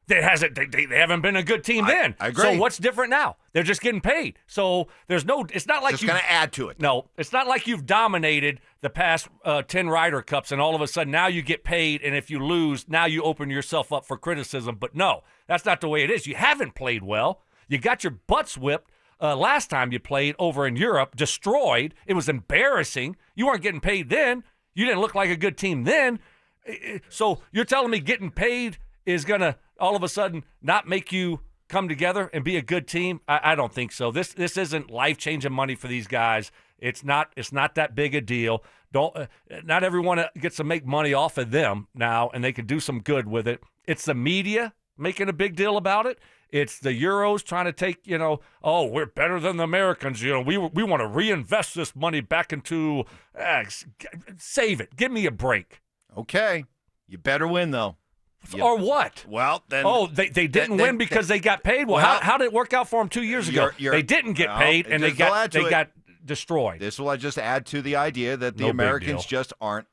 They haven't been a good team then. I agree. So what's different now? They're just getting paid. So it's not like just going to add to it. No, it's not like you've dominated the past 10 Ryder Cups and all of a sudden now you get paid, and if you lose, now you open yourself up for criticism. But no, that's not the way it is. You haven't played well. You got your butts whipped last time you played over in Europe, destroyed. It was embarrassing. You weren't getting paid then. You didn't look like a good team then. So you're telling me getting paid is going to all of a sudden not make you come together and be a good team? I don't think so. This isn't life-changing money for these guys. It's not that big a deal. Not everyone gets to make money off of them now, and they can do some good with it. It's the media making a big deal about it. It's the Euros trying to take, we're better than the Americans. We want to reinvest this money back into, save it. Give me a break. Okay. You better win, though. Or what? Well, then. Oh, they didn't win because they got paid? Well, how did it work out for them 2 years ago? They didn't get paid, and they got destroyed. This will just add to the idea that the Americans just aren't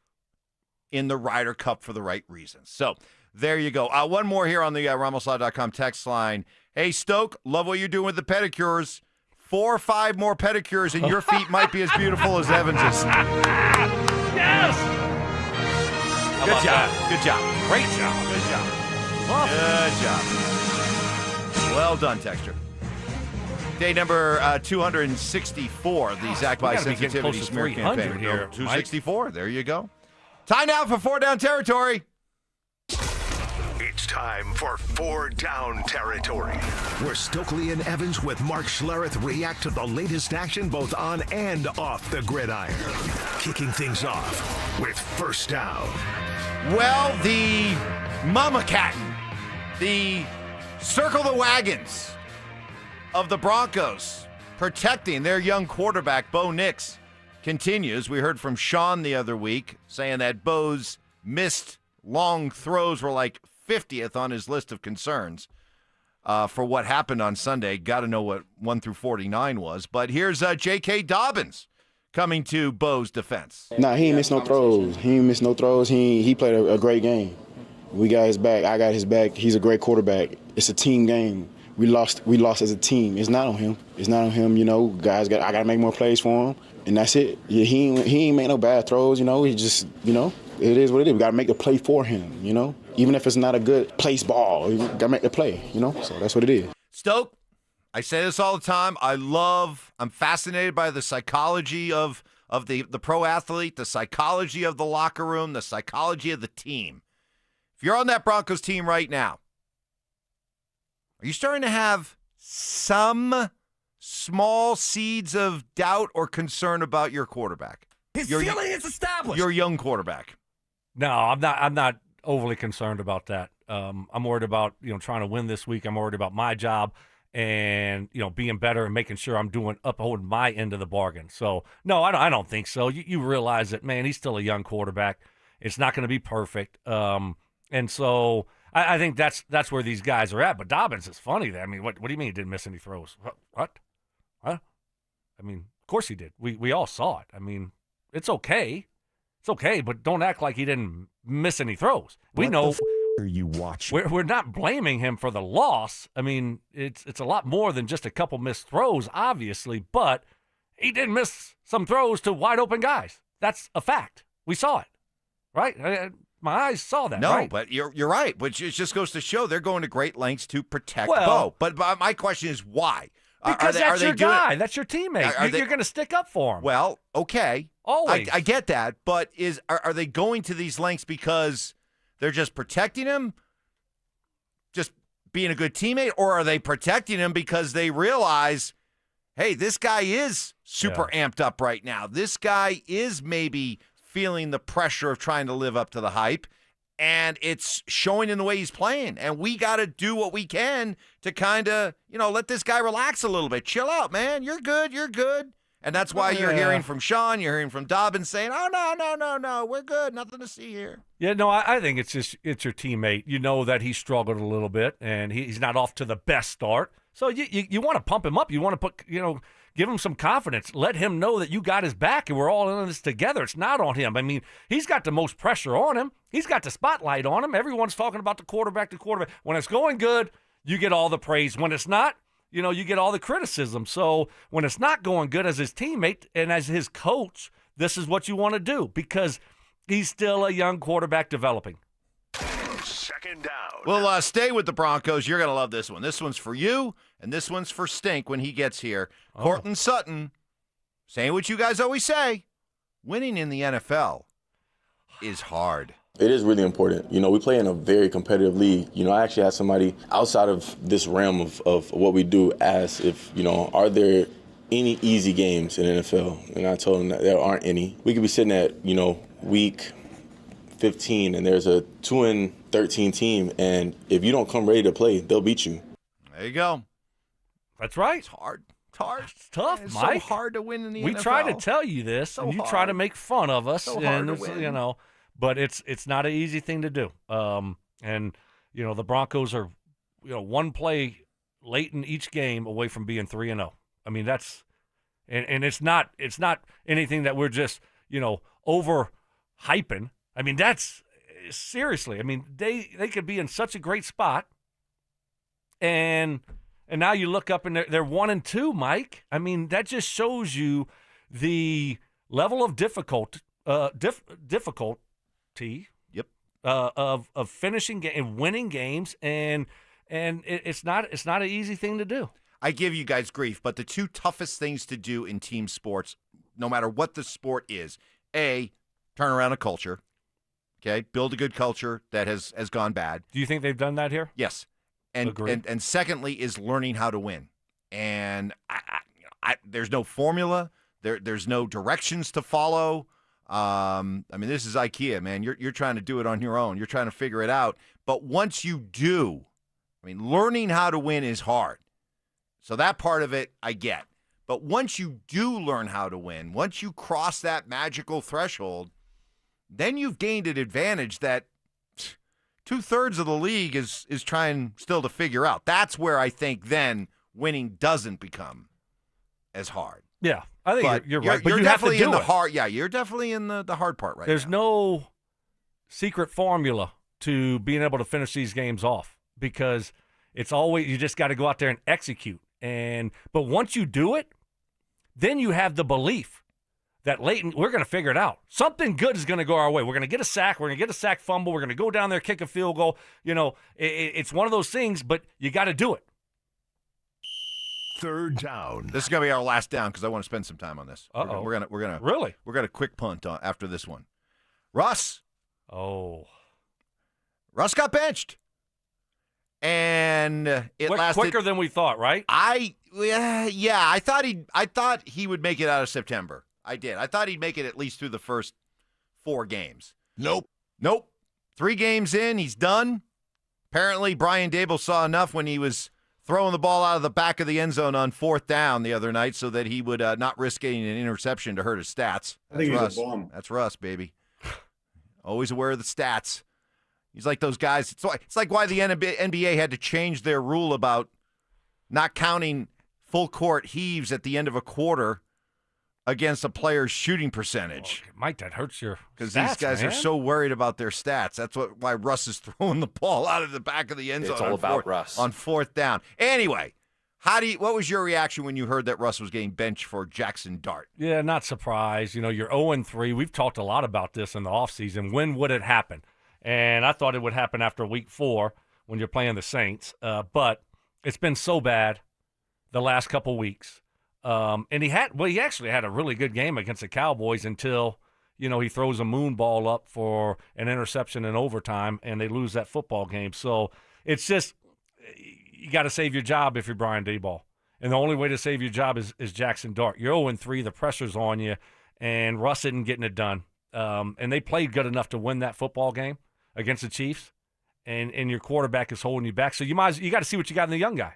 in the Ryder Cup for the right reasons. So, there you go. One more here on the RamosLaw.com text line. Hey, Stoke, love what you're doing with the pedicures. 4 or 5 more pedicures, and your feet might be as beautiful as Evans's. Yes! Good job. Good job. Great job. Good job. Good job. Well done, Texture. Day number 264 of the Zach by Sensitivity Smear Campaign. Here, 264. There you go. Time now for 4 Down Territory. It's time for 4 Down Territory, where Stokley and Evans with Mark Schlereth react to the latest action both on and off the gridiron. Kicking things off with First Down. Well, the Mama Cat, the Circle the Wagons of the Broncos protecting their young quarterback, Bo Nix, continues. We heard from Sean the other week saying that Bo's missed long throws were like 50th on his list of concerns for what happened on Sunday. Got to know what 1 through 49 was. But here's J.K. Dobbins coming to Bo's defense. Nah, he ain't missed no throws. He played a great game. We got his back. I got his back. He's a great quarterback. It's a team game. We lost as a team. It's not on him. Guys I got to make more plays for him, and that's it. Yeah, he ain't made no bad throws. He just it is what it is. We got to make the play for him. Even if it's not a good place ball, you got to make the play. So that's what it is. Stoke, I say this all the time. I'm fascinated by the psychology of the pro athlete, the psychology of the locker room, the psychology of the team. If you're on that Broncos team right now, are you starting to have some small seeds of doubt or concern about your quarterback? His ceiling is established. Your young quarterback. No, I'm not overly concerned about that. I'm worried about trying to win this week. I'm worried about my job and being better and making sure I'm upholding my end of the bargain. So no, I don't think so. You realize that, man, he's still a young quarterback. It's not going to be perfect. And so I think that's where these guys are at. But Dobbins is funny. I mean, what do you mean he didn't miss any throws? What? Huh? I mean, of course he did. We all saw it. I mean, it's okay. It's okay, but don't act like he didn't miss any throws. We know. Are you watching? We're not blaming him for the loss. I mean, it's a lot more than just a couple missed throws, obviously, but he did miss some throws to wide open guys. That's a fact. We saw it, right? My eyes saw that. No, right? but you're right. Which it just goes to show they're going to great lengths to protect Well- Bo. But my question is why? Because that's your guy. That's your teammate. You're going to stick up for him. Well, okay. Always. I get that, but are they going to these lengths because they're just protecting him, just being a good teammate, or are they protecting him because they realize, hey, this guy is super amped up right now. This guy is maybe feeling the pressure of trying to live up to the hype, and it's showing in the way he's playing. And we got to do what we can to kind of, let this guy relax a little bit. Chill out, man. You're good. You're good. And that's why you're hearing from Sean, you're hearing from Dobbins saying, oh, no, we're good. Nothing to see here. Yeah, no, I think it's your teammate. You know that he struggled a little bit, and he's not off to the best start. So you want to pump him up. You want to give him some confidence. Let him know that you got his back and we're all in this together. It's not on him. I mean, he's got the most pressure on him. He's got the spotlight on him. Everyone's talking about the quarterback. When it's going good, you get all the praise. When it's not, you get all the criticism. So when it's not going good as his teammate and as his coach, this is what you want to do because he's still a young quarterback developing. Second down. We'll stay with the Broncos. You're going to love this one. This one's for you, and this one's for Stink when he gets here. Cortland Sutton, saying what you guys always say, winning in the NFL is hard. It is really important. We play in a very competitive league. I actually had somebody outside of this realm of what we do ask if, are there any easy games in the NFL? And I told him that there aren't any. We could be sitting at, week 15 and there's a 2-13 team, and if you don't come ready to play, they'll beat you. There you go. That's right. It's hard. It's hard. It's tough, it's Mike. so hard to win in the we NFL. try to tell you this, and you try to make fun of us, So and hard to win. but it's not an easy thing to do. And the Broncos are, one play late in each game away from being 3-0. I mean, that's and it's not anything that we're just over hyping. I mean, that's seriously. I mean, they could be in such a great spot, and now you look up and they're 1-2, Mike. I mean, that just shows you the level of difficulty. Yep. Of finishing and winning games, and it's not an easy thing to do. I give you guys grief, but the two toughest things to do in team sports, no matter what the sport is, A, turn around a culture. Okay, build a good culture that has gone bad. Do you think they've done that here? Yes. And secondly is learning how to win. And there's no formula. There's no directions to follow. I mean, this is IKEA, man. You're trying to do it on your own. You're trying to figure it out. But once you do, I mean, learning how to win is hard. So that part of it I get. But once you do learn how to win, once you cross that magical threshold, then you've gained an advantage that 2/3 of the league is trying still to figure out. That's where I think then winning doesn't become as hard. Yeah, I think you're right. But You're you have to definitely do in the it. hard. Yeah, you're definitely in the hard part right There's now. no secret formula to being able to finish these games off because it's always you just got to go out there and execute. But once you do it, then you have the belief that Leighton, we're going to figure it out. Something good is going to go our way. We're going to get a sack. We're going to get a sack fumble. We're going to go down there, kick a field goal. It's one of those things, but you got to do it. Third down. This is going to be our last down because I want to spend some time on this. Uh-oh. We're gonna Really? We're gonna quick punt after this one. Russ got benched, and it lasted quicker than we thought. Right? I thought he would make it out of September. I did. I thought he'd make it at least through the first 4 games. Nope. 3 games in, he's done. Apparently, Brian Dable saw enough when he was throwing the ball out of the back of the end zone on 4th down the other night so that he would not risk getting an interception to hurt his stats. I think Russ. he's a bum. That's Russ, baby. Always aware of the stats. He's like those guys. It's like why the NBA had to change their rule about not counting full court heaves at the end of a quarter against a player's shooting percentage. Oh, Mike, that hurts your because these guys are so worried about their stats. That's why Russ is throwing the ball out of the back of the end zone. It's all about Russ on fourth down. Anyway, what was your reaction when you heard that Russ was getting benched for Jackson Dart? Yeah, not surprised. You know, you're 0-3. We've talked a lot about this in the offseason. When would it happen? And I thought it would happen after week 4 when you're playing the Saints. But it's been so bad the last couple weeks. And he actually had a really good game against the Cowboys until, you know, he throws a moon ball up for an interception in overtime and they lose that football game. So it's just, you got to save your job if you're Brian Daboll. And the only way to save your job is Jackson Dart. You're 0-3, the pressure's on you, and Russ isn't getting it done. And they played good enough to win that football game against the Chiefs, and your quarterback is holding you back. So you got to see what you got in the young guy.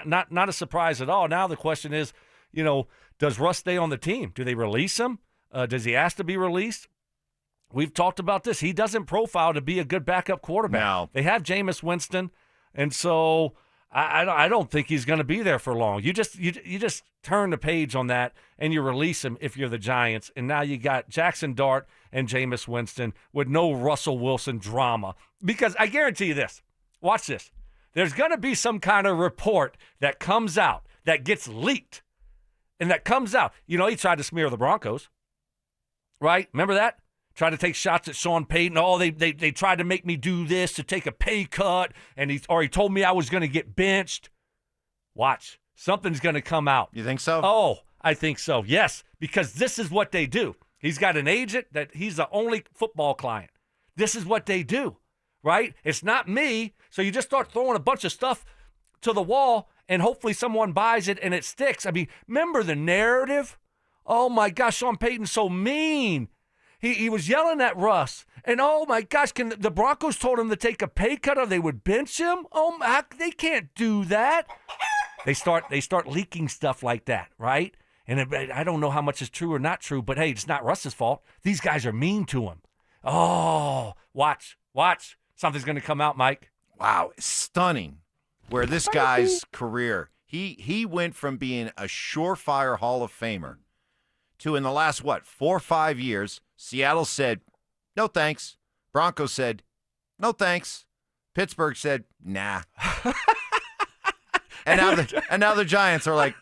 Not a surprise at all. Now the question is, you know, does Russ stay on the team? Do they release him? Does he ask to be released? We've talked about this. He doesn't profile to be a good backup quarterback. No. They have Jameis Winston, and so I don't think he's going to be there for long. You just turn the page on that and you release him if you're the Giants, and now you got Jackson Dart and Jameis Winston with no Russell Wilson drama. Because I guarantee you this, watch this, there's going to be some kind of report that comes out that gets leaked, and that comes out. You know, he tried to smear the Broncos, right? Remember that? Tried to take shots at Sean Payton. Oh, they tried to make me do this to take a pay cut, and he told me I was going to get benched. Watch. Something's going to come out. You think so? Oh, I think so, yes, because this is what they do. He's got an agent that he's the only football client. This is what they do, right? It's not me, so you just start throwing a bunch of stuff to the wall, and hopefully someone buys it and it sticks. I mean, remember the narrative? Oh, my gosh, Sean Payton's so mean. He was yelling at Russ, and oh my gosh, the Broncos told him to take a pay cut or they would bench him? Oh, they can't do that. They start leaking stuff like that, right? And I don't know how much is true or not true, but hey, it's not Russ's fault. These guys are mean to him. Oh, watch. Something's going to come out, Mike. Wow, stunning. Where this guy's career, he went from being a surefire Hall of Famer to, in the last, 4 or 5 years, Seattle said, no thanks. Broncos said, no thanks. Pittsburgh said, nah. and now the Giants are like,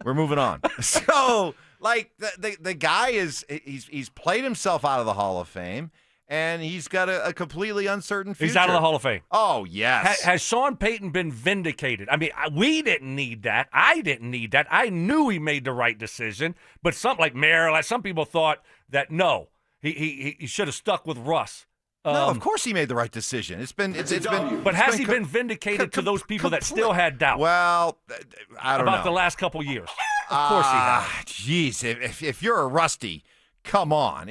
we're moving on. So, like, the guy he's played himself out of the Hall of Fame, and he's got a completely uncertain future. He's out of the Hall of Fame. Oh, yes. Has Sean Payton been vindicated? I mean, we didn't need that. I didn't need that. I knew he made the right decision. But some people thought that, no, he should have stuck with Russ. No, of course he made the right decision. But has he been vindicated to those people that still had doubt? Well, I don't know. About the last couple years. Of course he has. Jeez, if you're a Rusty, come on.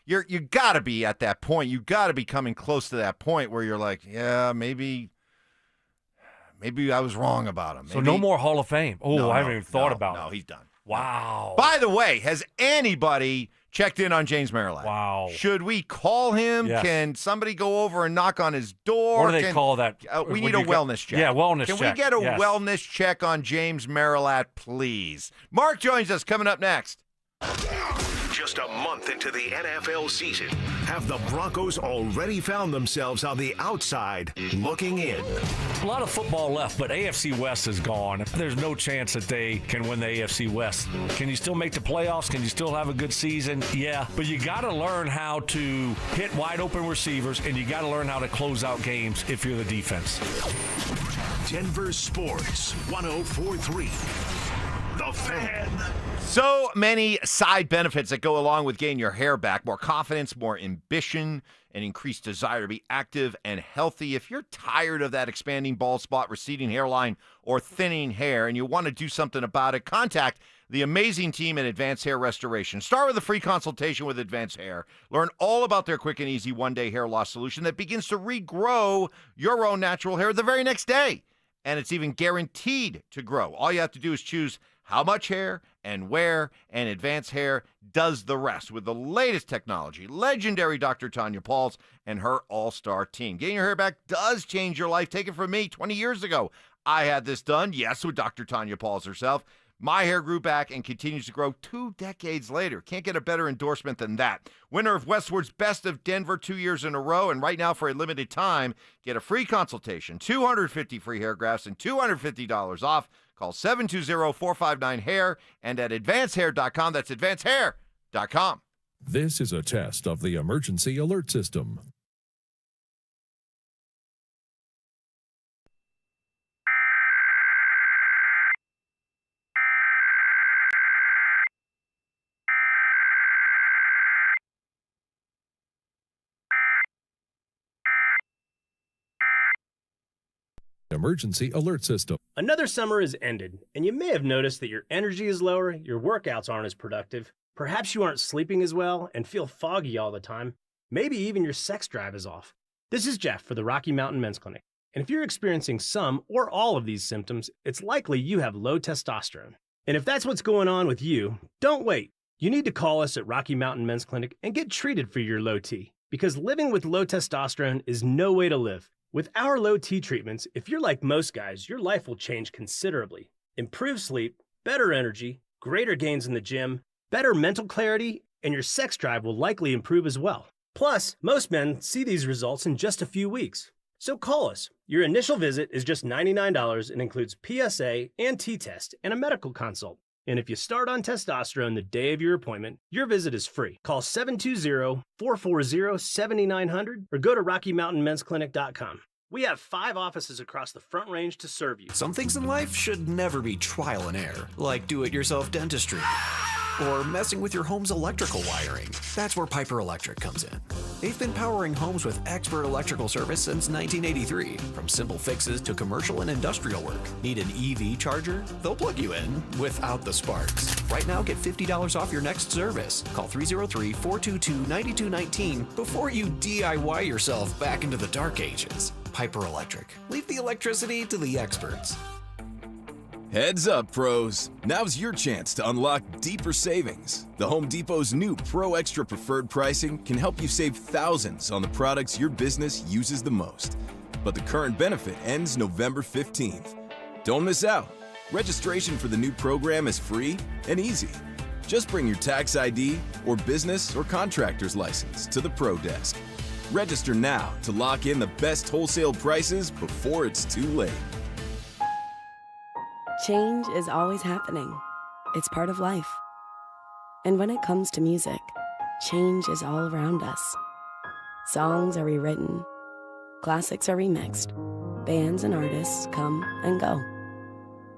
You got to be at that point. You got to be coming close to that point where you're like, yeah, maybe I was wrong about him. So no more Hall of Fame. Oh, I haven't even thought about it. No, he's done. Wow. By the way, has anybody checked in on James Merilatt? Wow. Should we call him? Yes. Can somebody go over and knock on his door? What do they call that? We need a wellness check. Yeah, wellness check. Can we get a wellness check on James Merilatt, please? Mark joins us coming up next. Just a month into the NFL season. Have the Broncos already found themselves on the outside looking in? A lot of football left, but AFC West is gone. There's no chance that they can win the AFC West. Can you still make the playoffs? Can you still have a good season? Yeah, but you got to learn how to hit wide open receivers, and you got to learn how to close out games if you're the defense. Denver Sports 104.3. The Fan. So many side benefits that go along with getting your hair back. More confidence, more ambition, and increased desire to be active and healthy. If you're tired of that expanding bald spot, receding hairline, or thinning hair, and you want to do something about it, contact the amazing team at Advanced Hair Restoration. Start with a free consultation with Advanced Hair. Learn all about their quick and easy one-day hair loss solution that begins to regrow your own natural hair the very next day. And it's even guaranteed to grow. All you have to do is choose how much hair and where, and Advanced Hair does the rest with the latest technology. Legendary Dr. Tanya Pauls and her all-star team. Getting your hair back does change your life. Take it from me 20 years ago. I had this done, yes, with Dr. Tanya Pauls herself. My hair grew back and continues to grow 2 decades later. Can't get a better endorsement than that. Winner of Westward's Best of Denver 2 years in a row, and right now for a limited time, get a free consultation, 250 free hair grafts, and $250 off. Call 720-459-HAIR and at advancedhair.com. That's advancedhair.com. This is a test of the emergency alert system. Emergency alert system. Another summer is ended, and you may have noticed that your energy is lower, your workouts aren't as productive, perhaps you aren't sleeping as well and feel foggy all the time, maybe even your sex drive is off. This is Jeff for the Rocky Mountain Men's Clinic, and if you're experiencing some or all of these symptoms, it's likely you have low testosterone. And if that's what's going on with you, don't wait. You need to call us at Rocky Mountain Men's Clinic and get treated for your low T, because living with low testosterone is no way to live. With our low T treatments, if you're like most guys, your life will change considerably. Improved sleep, better energy, greater gains in the gym, better mental clarity, and your sex drive will likely improve as well. Plus, most men see these results in just a few weeks. So call us. Your initial visit is just $99 and includes PSA and T-test and a medical consult. And if you start on testosterone the day of your appointment, your visit is free. Call 720-440-7900 or go to RockyMountainMen'sClinic.com. We have 5 offices across the Front Range to serve you. Some things in life should never be trial and error, like do-it-yourself dentistry or messing with your home's electrical wiring. That's where Piper Electric comes in. They've been powering homes with expert electrical service since 1983. From simple fixes to commercial and industrial work. Need an EV charger? They'll plug you in without the sparks. Right now, get $50 off your next service. Call 303-422-9219 before you DIY yourself back into the dark ages. Piper Electric. Leave the electricity to the experts. Heads up, pros. Now's your chance to unlock deeper savings. The Home Depot's new Pro Extra Preferred pricing can help you save thousands on the products your business uses the most. But the current benefit ends November 15th. Don't miss out. Registration for the new program is free and easy. Just bring your tax ID or business or contractor's license to the Pro Desk. Register now to lock in the best wholesale prices before it's too late. Change is always happening. It's part of life. And when it comes to music, change is all around us. Songs are rewritten. Classics are remixed. Bands and artists come and go.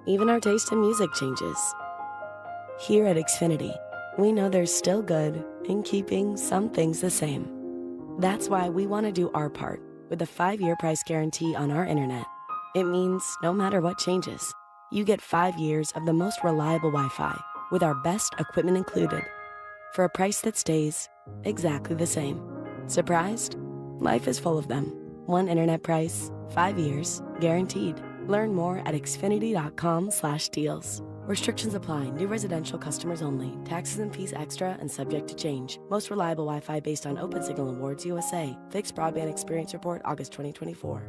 Even our taste in music changes. Here at Xfinity, we know there's still good in keeping some things the same. That's why we want to do our part with a 5-year price guarantee on our internet. It means no matter what changes, you get 5 years of the most reliable Wi-Fi with our best equipment included for a price that stays exactly the same. Surprised? Life is full of them. One internet price, 5 years, guaranteed. Learn more at xfinity.com/deals. Restrictions apply. New residential customers only. Taxes and fees extra and subject to change. Most reliable Wi-Fi based on Open Signal Awards USA. Fixed Broadband Experience Report, August 2024.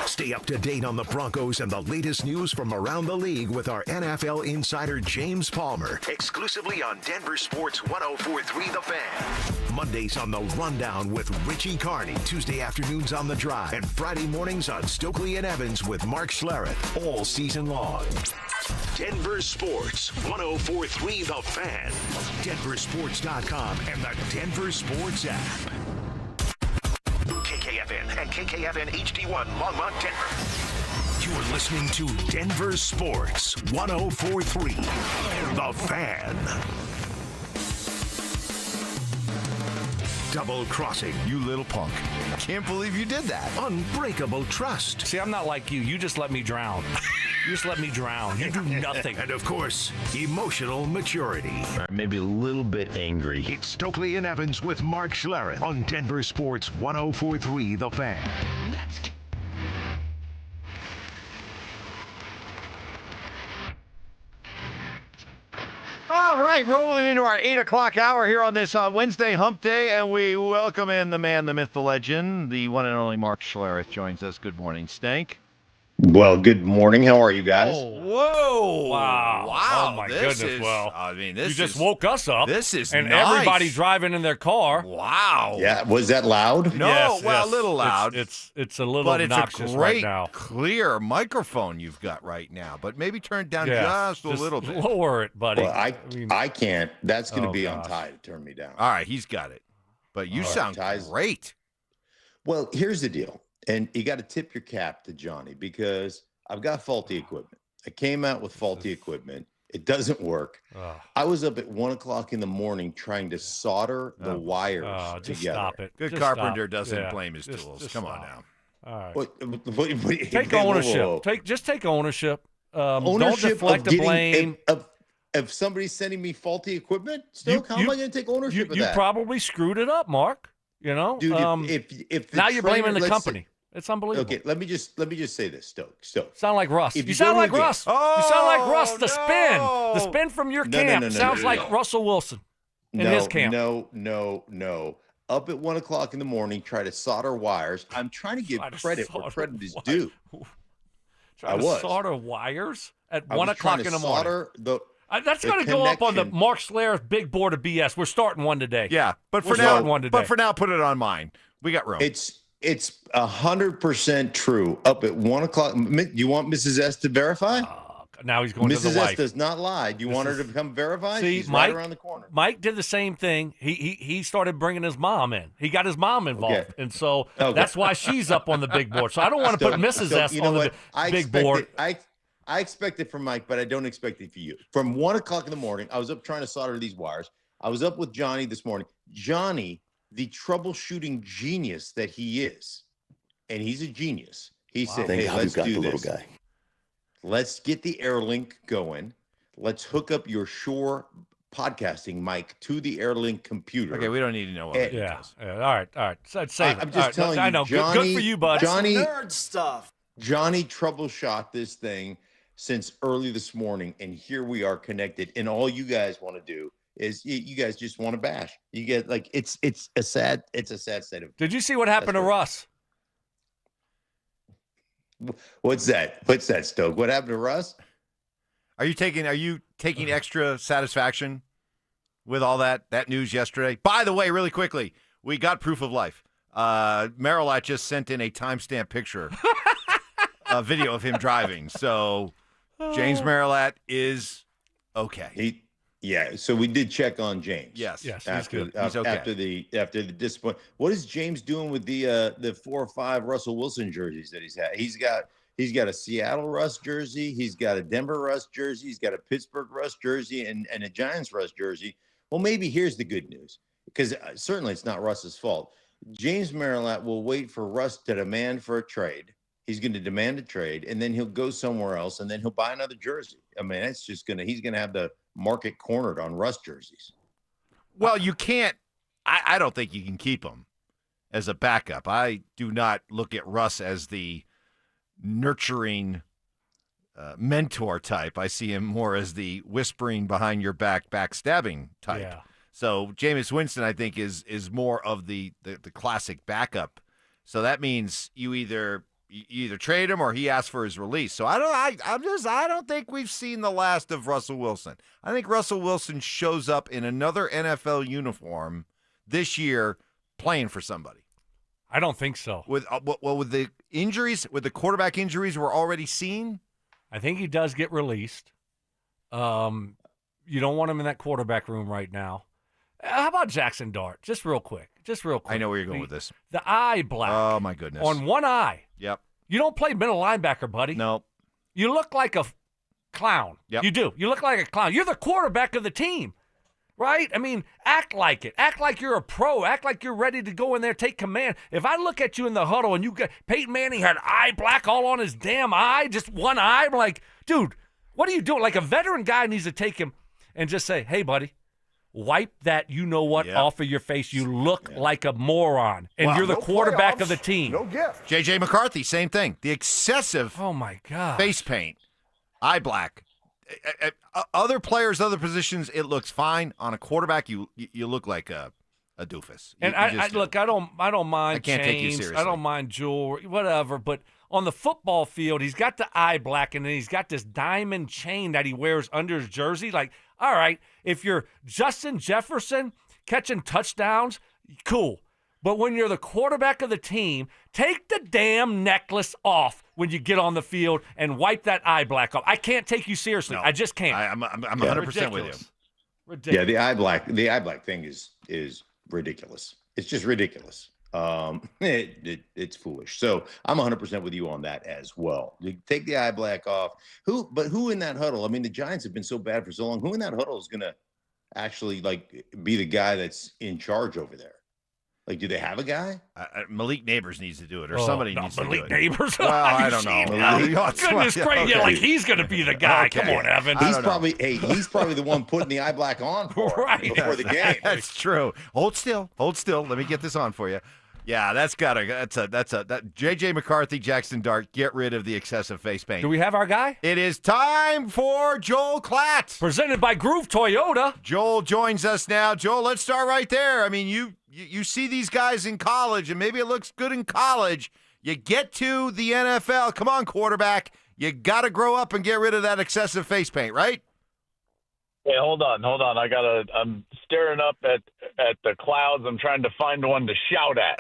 Stay up to date on the Broncos and the latest news from around the league with our NFL insider James Palmer. Exclusively on Denver Sports 104.3 The Fan. Mondays on The Rundown with Richie Carney. Tuesday afternoons on The Drive. And Friday mornings on Stokley and Evans with Mark Schlereth. All season long. Denver Sports 104.3 The Fan. DenverSports.com and the Denver Sports app. KKFN and KKFN HD1 Longmont, Denver. You're listening to Denver Sports 104.3 The Fan. Double crossing, you little punk. Can't believe you did that. Unbreakable trust. See, I'm not like you. You just let me drown. You just let me drown. You do nothing. And of course, emotional maturity. Maybe a little bit angry. It's Stokley and Evans with Mark Schlereth on Denver Sports 104.3 The Fan. right, rolling into our 8 o'clock hour here on this Wednesday hump day, and we welcome in the man, the myth, the legend, the one and only Mark Schlereth joins us. Good morning, Stank. Well, good morning. How are you guys? Whoa! Wow! Wow! Oh my this goodness! Is, well, I mean, this you just is, woke us up. This is and nice. everybody driving in their car. Wow! Yeah, was that loud? No, Yes, well, yes. a little loud. It's a little but it's obnoxious a great, right now. clear microphone you've got right now. But maybe turn it down just a little bit. Lower it, buddy. Well, I can't. That's going to be on gosh. Ty to turn me down. All right, he's got it. But you sound great. Well, here's the deal. And you got to tip your cap to Johnny because I've got faulty equipment. I came out with faulty equipment. It doesn't work. I was up at 1 o'clock in the morning trying to solder the wires just together. stop it. Good Just carpenter stop. doesn't Yeah. blame his tools. Just Come on stop. now. All right. What, Take ownership. Take ownership. Don't ownership deflect of the blame. if somebody's sending me faulty equipment, Stoke, how am I going to take ownership of You that? probably screwed it up, Mark. You know, Dude, if the now you're blaming the let's company. say- It's unbelievable. Okay, let me just say this, Stoke. Sound like Russ. If You you sound go to like a game- Russ. You sound like Russ. The spin. The spin from your camp sounds like Russell Wilson in his camp. No. Up at 1 o'clock in the morning, try to solder wires. I'm trying to give credit where credit is due. Trying to solder wires at 1 o'clock in the morning. That's going to go up on the Mark Schlereth big board of BS. We're starting one today. Yeah, but We're for now, starting one today. but for now, put it on mine. We got room. It's 100% true. Up at 1 o'clock. Do you want Mrs. S to verify? Now he's going to the Mrs. wife. S does not lie. Do you want her to become verified? See, She's Mike, right around the corner. Mike did the same thing. He started bringing his mom in. He got his mom involved, Okay. and so that's why she's up on the big board. So I don't want to put Mrs. S You know on the what? I big expect board. it- I expect it from Mike, but I don't expect it for you. From 1 o'clock in the morning, I was up trying to solder these wires. I was up with Johnny this morning. Johnny, the troubleshooting genius that he is, and he's a genius. He said, Thank "Hey, God let's we've got do the this. little guy. Let's get the Airlink going. Let's hook up your Shure podcasting mic to the Airlink computer." Okay, we don't need to know what it is. All right. So save it. I'm just All right, telling I you, know. Johnny, good for you, bud. Johnny, Nerd stuff. Johnny troubleshot this thing since early this morning, and here we are connected. And all you guys want to do is you guys just want to bash. You get like it's a sad state of. Did you see what happened to Russ? What's that? What's that, Stoke? What happened to Russ? Are you taking extra satisfaction with all that news yesterday? By the way, really quickly, we got proof of life. Marilat just sent in a timestamp picture, a video of him driving. So James Marilat is okay. So we did check on James. Yes, after, he's good. He's okay. After the disappointment. What is James doing with the 4 or 5 Russell Wilson jerseys that he's had? He's got a Seattle Russ jersey. He's got a Denver Russ jersey. He's got a Pittsburgh Russ jersey and a Giants Russ jersey. Well, maybe here's the good news, because certainly it's not Russ's fault. James Marilat will wait for Russ to demand for a trade. He's going to demand a trade, and then he'll go somewhere else, and then he'll buy another jersey. I mean, it's just he's going to have the market cornered on Russ jerseys. Well, you can't. I don't think you can keep him as a backup. I do not look at Russ as the nurturing mentor type. I see him more as the whispering behind your back, backstabbing type. Yeah. So Jameis Winston, I think, is more of the classic backup. So that means you either trade him or he asks for his release. So I don't think we've seen the last of Russell Wilson. I think Russell Wilson shows up in another NFL uniform this year playing for somebody. I don't think so. With the injuries, with the quarterback injuries we're already seeing, I think he does get released. You don't want him in that quarterback room right now. How about Jackson Dart? Just real quick. I know where you're going with this. The eye black. Oh, my goodness. On one eye. Yep. You don't play middle linebacker, buddy. No. You look like a clown. Yep. You do. You look like a clown. You're the quarterback of the team, right? I mean, act like it. Act like you're a pro. Act like you're ready to go in there, take command. If I look at you in the huddle and you got Peyton Manning had eye black all on his damn eye, just one eye, I'm like, dude, what are you doing? Like a veteran guy needs to take him and just say, hey, buddy, wipe that you-know-what off of your face. You look like a moron, and you're the quarterback of the team. No gift. J.J. McCarthy, same thing. The excessive my God face paint, eye black. other players, other positions, it looks fine. On a quarterback, you look like a doofus. And I don't mind. I can't take you seriously. I don't mind jewelry, whatever. But on the football field, he's got the eye black, and then he's got this diamond chain that he wears under his jersey. Like, all right, if you're Justin Jefferson catching touchdowns, cool. But when you're the quarterback of the team, take the damn necklace off when you get on the field and wipe that eye black off. I can't take you seriously. No, I just can't. I'm 100% with you. Ridiculous. Yeah, the eye black thing is ridiculous. It's just ridiculous. It's foolish. So I'm 100% with you on that as well. You take the eye black off. Who in that huddle? I mean, the Giants have been so bad for so long. Who in that huddle is going to actually be the guy that's in charge over there? Like, do they have a guy? Malik Neighbors needs to do it, or somebody needs to do it. Malik Neighbors? Well, I don't know. Goodness gracious, yeah, like he's going to be the guy. Okay. Come on, Evan. He's probably the one putting the eye black on for him before the game. That's true. Hold still. Let me get this on for you. Yeah, that's JJ McCarthy, Jackson Dart. Get rid of the excessive face paint. Do we have our guy? It is time for Joel Klatt. Presented by Groove Toyota. Joel joins us now. Joel, let's start right there. I mean, you see these guys in college, and maybe it looks good in college. You get to the NFL. Come on, quarterback. You got to grow up and get rid of that excessive face paint, right? Hey, hold on. I'm staring up at the clouds. I'm trying to find one to shout at.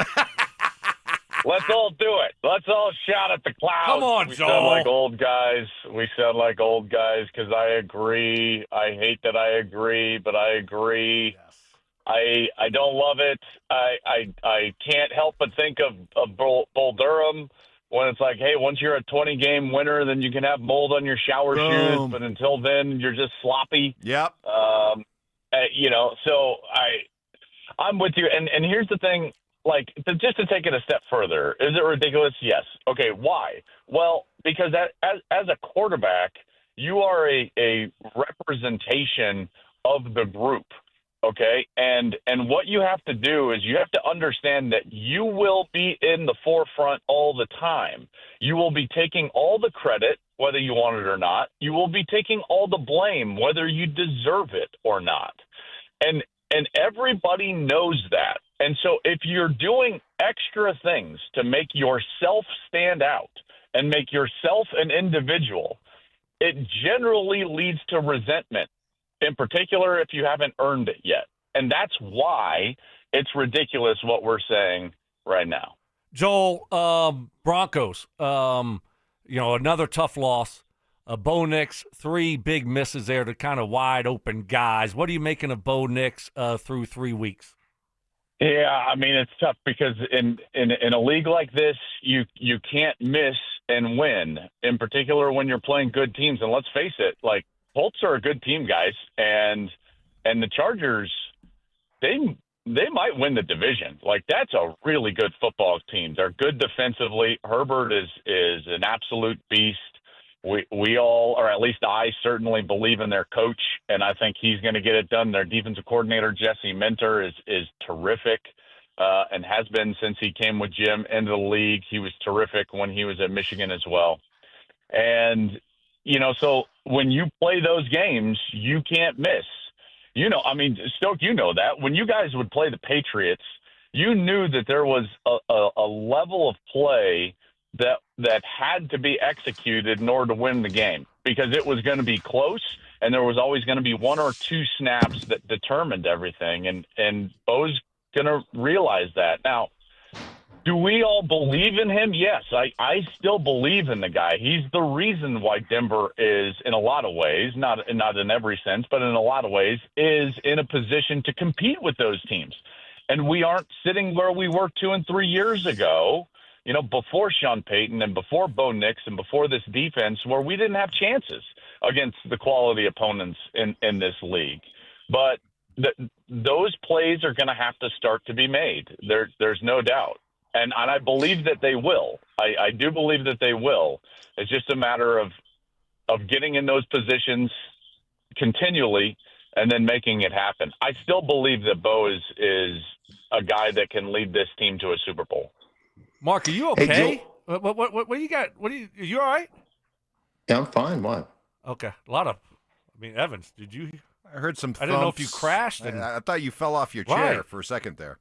Let's all do it. Let's all shout at the clouds. Come on, we Joel. Sound like old guys. We sound like old guys because I agree. I hate that I agree, but I agree. Yes. I don't love it. I can't help but think of Bull Durham when it's like, hey, once you're a 20-game winner, then you can have mold on your shower shoes. But until then, you're just sloppy. Yep. So I'm with you. And here's the thing, just to take it a step further, is it ridiculous? Yes. Okay, why? Well, because as a quarterback, you are a representation of the group. Okay, and what you have to do is you have to understand that you will be in the forefront all the time. You will be taking all the credit, whether you want it or not. You will be taking all the blame, whether you deserve it or not. And everybody knows that. And so if you're doing extra things to make yourself stand out and make yourself an individual, it generally leads to resentment. In particular, if you haven't earned it yet. And that's why it's ridiculous what we're saying right now. Joel, Broncos, another tough loss. Bo Nix, 3 big misses there to kind of wide open guys. What are you making of Bo Nix through 3 weeks? Yeah, I mean, it's tough because in a league like this, you can't miss and win, in particular when you're playing good teams. And let's face it, Colts are a good team, guys, and the Chargers, they might win the division. That's a really good football team. They're good defensively. Herbert is an absolute beast. We all, or at least I certainly believe in their coach, and I think he's going to get it done. Their defensive coordinator, Jesse Minter, is terrific and has been since he came with Jim into the league. He was terrific when he was at Michigan as well. And so when you play those games, you can't miss. Stoke, you know that. When you guys would play the Patriots, you knew that there was a level of play that had to be executed in order to win the game because it was going to be close, and there was always going to be 1 or 2 snaps that determined everything. And Bo's going to realize that. Now, do we all believe in him? Yes, I still believe in the guy. He's the reason why Denver is, in a lot of ways, not in every sense, but in a lot of ways, is in a position to compete with those teams. And we aren't sitting where we were 2 and 3 years ago, before Sean Payton and before Bo Nix and before this defense, where we didn't have chances against the quality opponents in this league. But those plays are going to have to start to be made. There's no doubt. And I believe that they will. I do believe that they will. It's just a matter of getting in those positions continually and then making it happen. I still believe that Bo is a guy that can lead this team to a Super Bowl. Mark, are you okay? Hey, what do you got? Are you all right? Yeah, I'm fine. Why? Okay. A lot of I mean, Evans, did you? I heard some. I didn't know if you crashed. And I thought you fell off your chair Right. for a second there.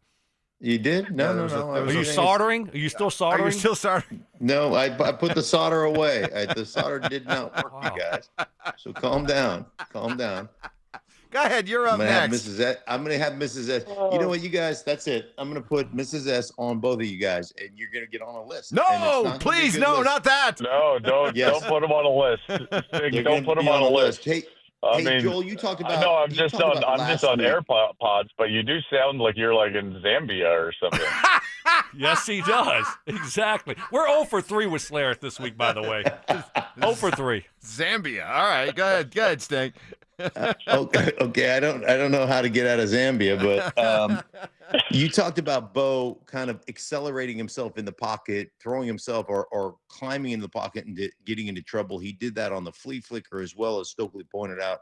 You did? No. Are you soldering? Are you still soldering? Are you still soldering? No, I put the solder away. The solder did not work, you guys. So calm down. Calm down. Go ahead. You're up next. I'm going to have Mrs. S. You know what, you guys? That's it. I'm going to put Mrs. S on both of you guys, and you're going to get on a list. No, please, no, not that. No, don't put him on a list. Don't put him on a list. Hey, Joel, you talked about. No, I'm just on AirPods, but you do sound like you're like in Zambia or something. Yes, he does. Exactly. We're 0 for 3 with Schlereth this week, by the way. 0 for 3. Zambia. All right, go ahead, Stank. Okay. I don't know how to get out of Zambia, but you talked about Bo kind of accelerating himself in the pocket, throwing himself or climbing in the pocket and getting into trouble. He did that on the flea flicker as well, as Stokley pointed out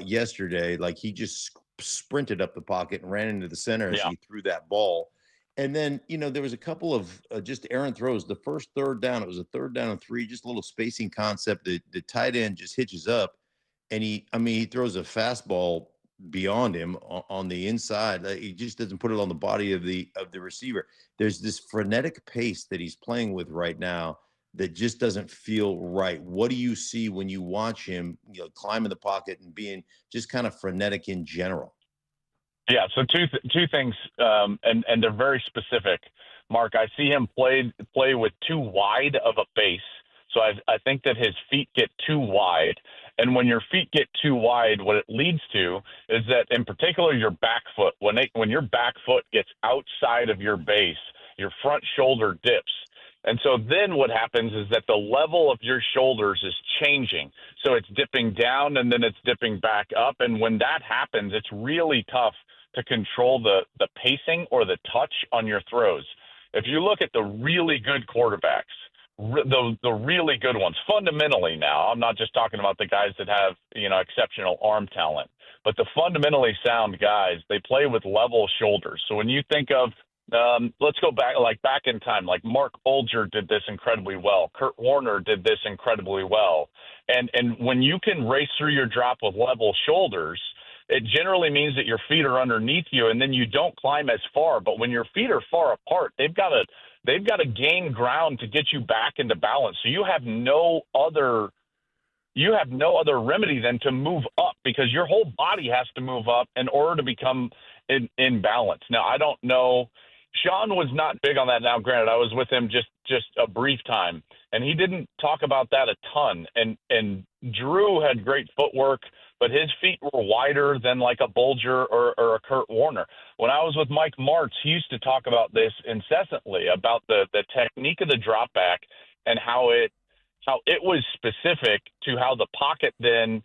yesterday. Like, he just sprinted up the pocket and ran into the center as he threw that ball. And then, there was a couple of just errant throws. The first third down, it was a 3rd down and 3, just a little spacing concept. The tight end just hitches up. And he throws a fastball beyond him on the inside. He just doesn't put it on the body of the receiver. There's this frenetic pace that he's playing with right now that just doesn't feel right. What do you see when you watch him, climb in the pocket and being just kind of frenetic in general? Yeah, so two things, and they're very specific. Mark, I see him play with too wide of a base. So I think that his feet get too wide. And when your feet get too wide, what it leads to is that, in particular, your back foot, when your back foot gets outside of your base, your front shoulder dips. And so then what happens is that the level of your shoulders is changing. So it's dipping down and then it's dipping back up. And when that happens, it's really tough to control the pacing or the touch on your throws. If you look at the really good quarterbacks, the really good ones, fundamentally now, I'm not just talking about the guys that have, exceptional arm talent, but the fundamentally sound guys, they play with level shoulders. So when you think of, let's go back in time, like Mark Bulger did this incredibly well. Kurt Warner did this incredibly well. And when you can race through your drop with level shoulders, it generally means that your feet are underneath you and then you don't climb as far. But when your feet are far apart, they've got to gain ground to get you back into balance. So you have no other remedy than to move up, because your whole body has to move up in order to become in balance. Now, I don't know. Sean was not big on that. Now, granted, I was with him just a brief time, and he didn't talk about that a ton. And Drew had great footwork, but his feet were wider than like a Bulger or a Kurt Warner. When I was with Mike Martz, he used to talk about this incessantly, about the technique of the drop back and how it was specific to how the pocket then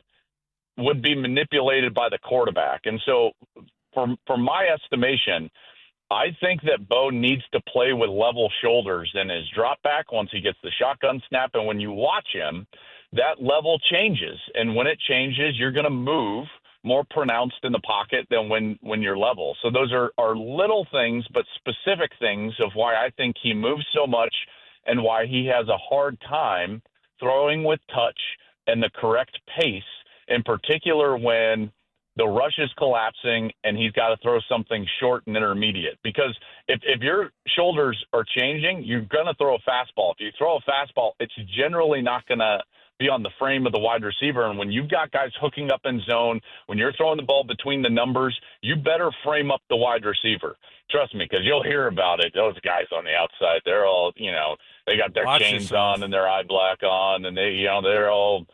would be manipulated by the quarterback. And so for my estimation, I think that Bo needs to play with level shoulders in his drop back once he gets the shotgun snap. And when you watch him, that level changes. And when it changes, you're going to move more pronounced in the pocket than when you're level. So those are little things, but specific things of why I think he moves so much and why he has a hard time throwing with touch and the correct pace, in particular when the rush is collapsing and he's got to throw something short and intermediate. Because if your shoulders are changing, you're going to throw a fastball. If you throw a fastball, it's generally not going to be on the frame of the wide receiver. And when you've got guys hooking up in zone, when you're throwing the ball between the numbers, you better frame up the wide receiver. Trust me, because you'll hear about it. Those guys on the outside, they're all, they got their chains on and their eye black on, and they're all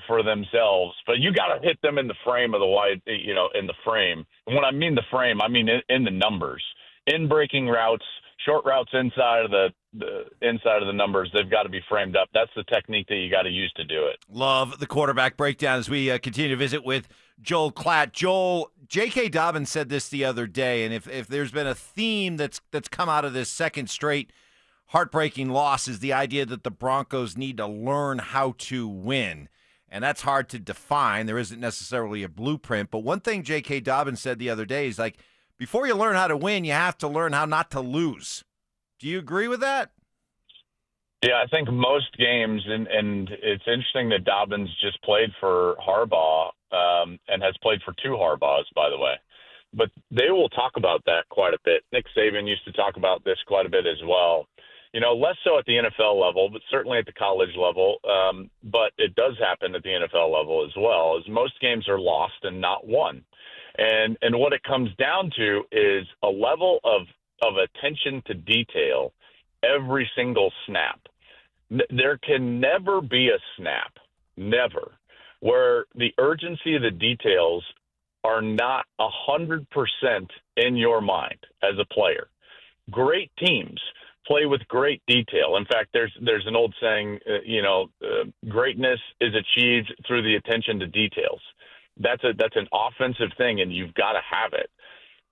for themselves. But you got to hit them in the frame of the wide, in the frame. And when I mean the frame, I mean in the numbers. In breaking routes, short routes inside of the numbers, they've got to be framed up. That's the technique that you got to use to do it. Love the quarterback breakdown as we continue to visit with Joel Klatt. Joel, J.K. Dobbins said this the other day, and if there's been a theme that's come out of this second straight heartbreaking loss, is the idea that the Broncos need to learn how to win. And that's hard to define. There isn't necessarily a blueprint. But one thing J.K. Dobbins said the other day is, like, before you learn how to win, you have to learn how not to lose. Do you agree with that? Yeah, I think most games, and it's interesting that Dobbins just played for Harbaugh and has played for 2 Harbaughs, by the way. But they will talk about that quite a bit. Nick Saban used to talk about this quite a bit as well. You know, less so at the NFL level, but certainly at the college level. But it does happen at the NFL level as well, as most games are lost and not won. And what it comes down to is a level of attention to detail every single snap. There can never be a snap, never, where the urgency of the details are not 100% in your mind as a player. Great teams play with great detail. In fact, there's an old saying, greatness is achieved through the attention to details. That's an offensive thing, and you've got to have it.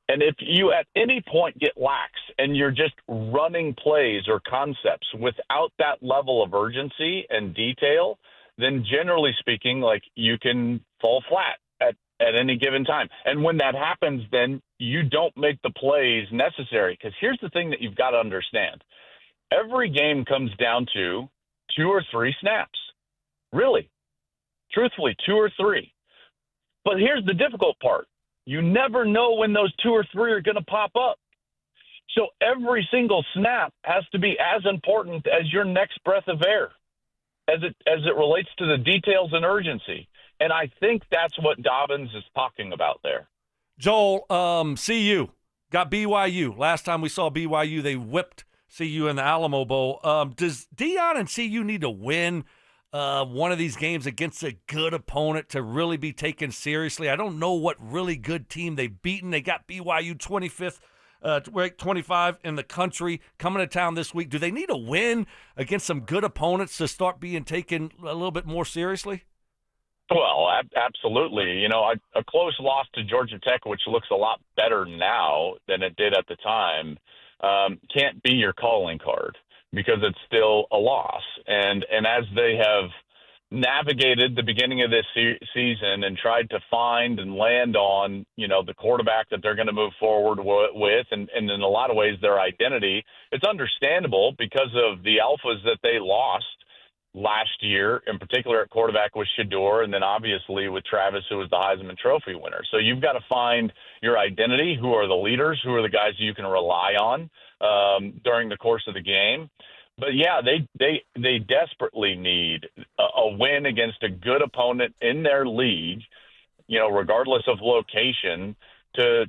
And if you at any point get lax and you're just running plays or concepts without that level of urgency and detail, then generally speaking, like, you can fall flat at any given time. And when that happens, then you don't make the plays necessary. Because here's the thing that you've got to understand. Every game comes down to 2 or 3 snaps. Really. Truthfully, 2 or 3. But here's the difficult part. You never know when those 2 or 3 are going to pop up. So every single snap has to be as important as your next breath of air as it relates to the details and urgency. And I think that's what Dobbins is talking about there. Joel, CU got BYU. Last time we saw BYU, they whipped CU in the Alamo Bowl. Does Deion and CU need to win one of these games against a good opponent to really be taken seriously? I don't know what really good team they've beaten. They got BYU 25th, 25 in the country coming to town this week. Do they need a win against some good opponents to start being taken a little bit more seriously? Well, absolutely. You know, a close loss to Georgia Tech, which looks a lot better now than it did at the time, can't be your calling card because it's still a loss. And as they have navigated the beginning of this season and tried to find and land on, the quarterback that they're going to move forward with, and in a lot of ways their identity, it's understandable because of the alphas that they lost last year, in particular at quarterback with Shedeur, and then obviously with Travis, who was the Heisman Trophy winner. So you've got to find your identity. Who are the leaders? Who are the guys you can rely on during the course of the game? But yeah, they desperately need a win against a good opponent in their league, regardless of location, to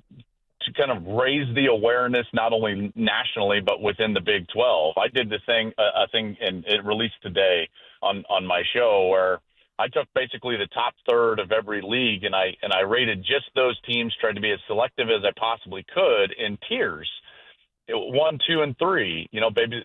kind of raise the awareness not only nationally but within the Big 12. I did a thing, and it released today on my show where I took basically the top third of every league and I rated just those teams, tried to be as selective as I possibly could in tiers. 1, 2, and 3,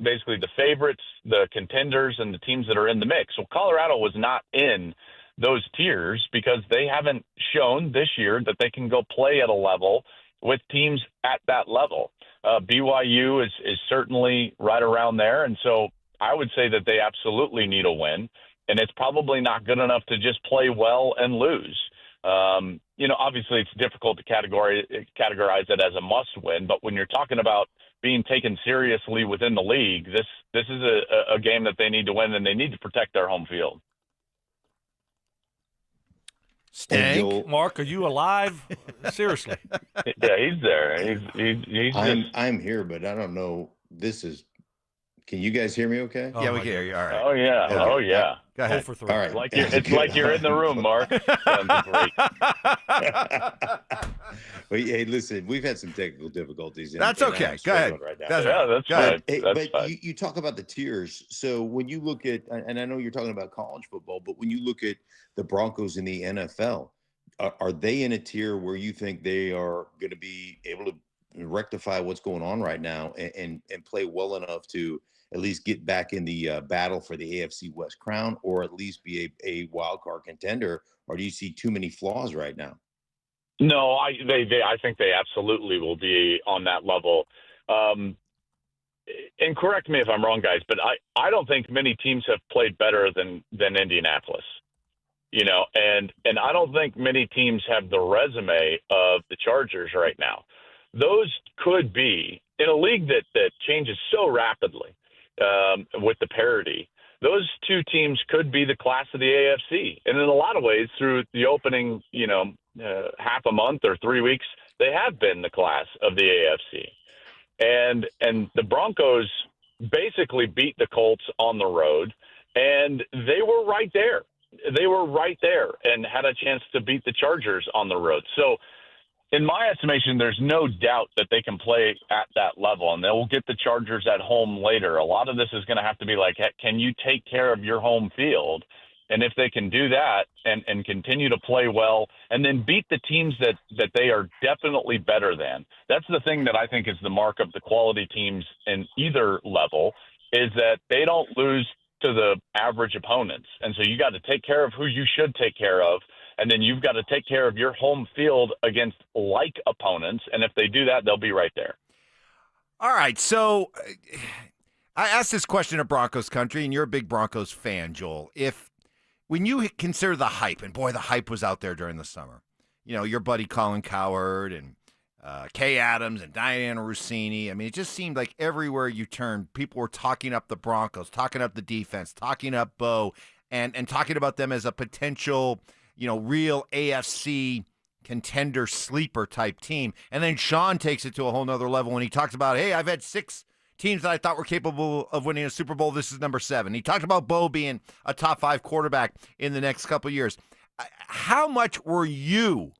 basically the favorites, the contenders, and the teams that are in the mix. So Colorado was not in those tiers because they haven't shown this year that they can go play at a level with teams at that level. BYU is certainly right around there, and so I would say that they absolutely need a win, and it's probably not good enough to just play well and lose. Obviously it's difficult to categorize it as a must-win, but when you're talking about being taken seriously within the league, this is a game that they need to win, and they need to protect their home field. Stank. Mark, are you alive? Seriously. Yeah, he's there. He's I'm here, but I don't know. Can you guys hear me okay? Yeah, we can hear you. All right. Oh, yeah. Okay. Oh, yeah. Go ahead. 0 for 3. All right. It's like you're in the room, Mark. Great. Well, hey, listen, we've had some technical difficulties. That's okay. Go ahead. Right now. That's fine. But you talk about the tiers. So when you look at, and I know you're talking about college football, but when you look at the Broncos in the NFL, are they in a tier where you think they are going to be able to rectify what's going on right now and play well enough to at least get back in the battle for the AFC West crown, or at least be a wild card contender? Or do you see too many flaws right now? No, I think they absolutely will be on that level. And correct me if I'm wrong, guys, but I don't think many teams have played better than Indianapolis. And I don't think many teams have the resume of the Chargers right now. Those could be, in a league that changes so rapidly, with the parity. Those two teams could be the class of the AFC. And in a lot of ways, through the opening, half a month or 3 weeks, they have been the class of the AFC. And the Broncos basically beat the Colts on the road, and they were right there. They were right there and had a chance to beat the Chargers on the road. So in my estimation, there's no doubt that they can play at that level, and they'll get the Chargers at home later. A lot of this is going to have to be like, can you take care of your home field? And if they can do that and continue to play well and then beat the teams that they are definitely better than, that's the thing that I think is the mark of the quality teams in either level, is that they don't lose to the average opponents. And so you got to take care of who you should take care of, and then you've got to take care of your home field against like opponents. And if they do that, they'll be right there. All right, so I asked this question of Broncos country, and you're a big Broncos fan, Joel. When you consider the hype, and boy, the hype was out there during the summer, your buddy Colin Cowherd and Kay Adams and Diana Rossini. I mean, it just seemed like everywhere you turned, people were talking up the Broncos, talking up the defense, talking up Bo, and talking about them as a potential, real AFC contender sleeper type team. And then Sean takes it to a whole nother level when he talks about, hey, I've had 6 teams that I thought were capable of winning a Super Bowl. This is number 7. He talked about Bo being a top 5 quarterback in the next couple of years. How much were you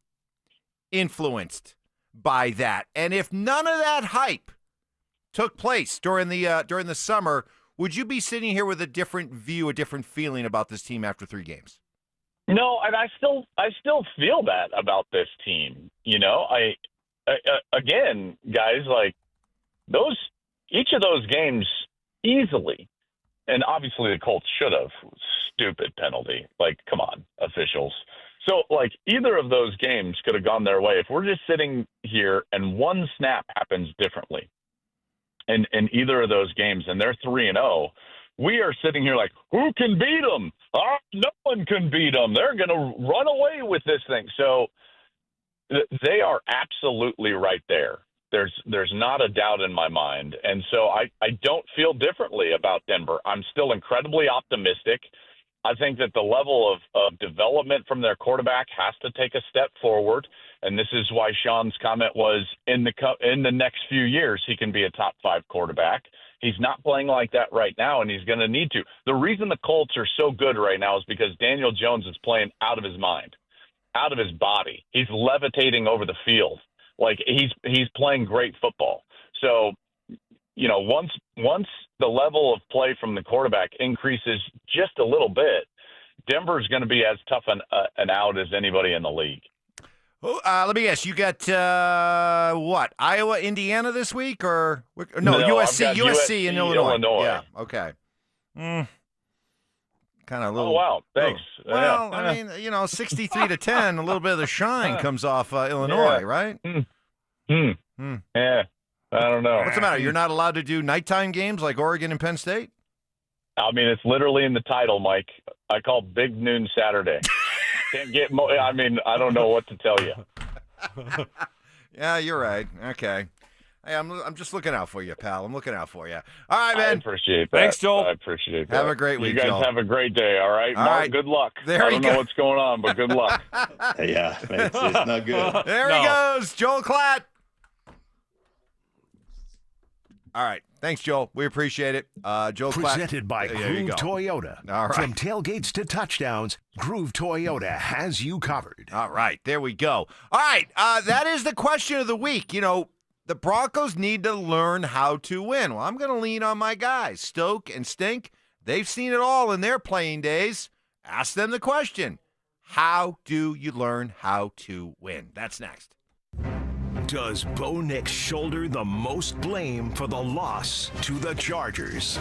influenced by that? And if none of that hype took place during the summer, would you be sitting here with a different view, a different feeling about this team after 3 games? No, and I still feel that about this team. Again, guys, like each of those games easily, and obviously the Colts should have. Stupid penalty. Like, come on, officials. So, like, either of those games could have gone their way. If we're just sitting here and one snap happens differently in either of those games, and they're 3-0, we are sitting here like, who can beat them? No one can beat them. They're going to run away with this thing. So they are absolutely right there. There's not a doubt in my mind. And so I don't feel differently about Denver. I'm still incredibly optimistic. I think that the level of development from their quarterback has to take a step forward. And this is why Sean's comment was in the next few years, he can be a top 5 quarterback. He's not playing like that right now, and he's going to need to. The reason the Colts are so good right now is because Daniel Jones is playing out of his mind, out of his body. He's levitating over the field. Like, he's playing great football. So, once the level of play from the quarterback increases just a little bit, Denver's going to be as tough an out as anybody in the league. Let me guess. You got what? Iowa, Indiana this week, or no? USC, and Illinois. Yeah. Okay. Kind of a little. Oh wow! Thanks. Well, I mean, 63-10. A little bit of the shine comes off Illinois, right? Yeah. I don't know. What's the matter? You're not allowed to do nighttime games like Oregon and Penn State? I mean, it's literally in the title, Mike. I call Big Noon Saturday. Can't get I mean, I don't know what to tell you. Yeah, you're right. Okay. Hey, I'm just looking out for you, pal. I'm looking out for you. All right, man. I appreciate that. Thanks, Joel. I appreciate that. Have a great week, You guys Joel. have a great day, all right? All Mark, right. good luck. There I you don't go. know what's going on, but good luck. Yeah, it's not good. There he goes, Joel Klatt. All right. Thanks, Joel. We appreciate it. Joel Klatt. Presented by Groove Toyota. All right. From tailgates to touchdowns, Groove Toyota has you covered. All right. There we go. All right. That is the question of the week. The Broncos need to learn how to win. Well, I'm going to lean on my guys, Stoke and Stink. They've seen it all in their playing days. Ask them the question. How do you learn how to win? That's next. Does Bo Nix shoulder the most blame for the loss to the Chargers?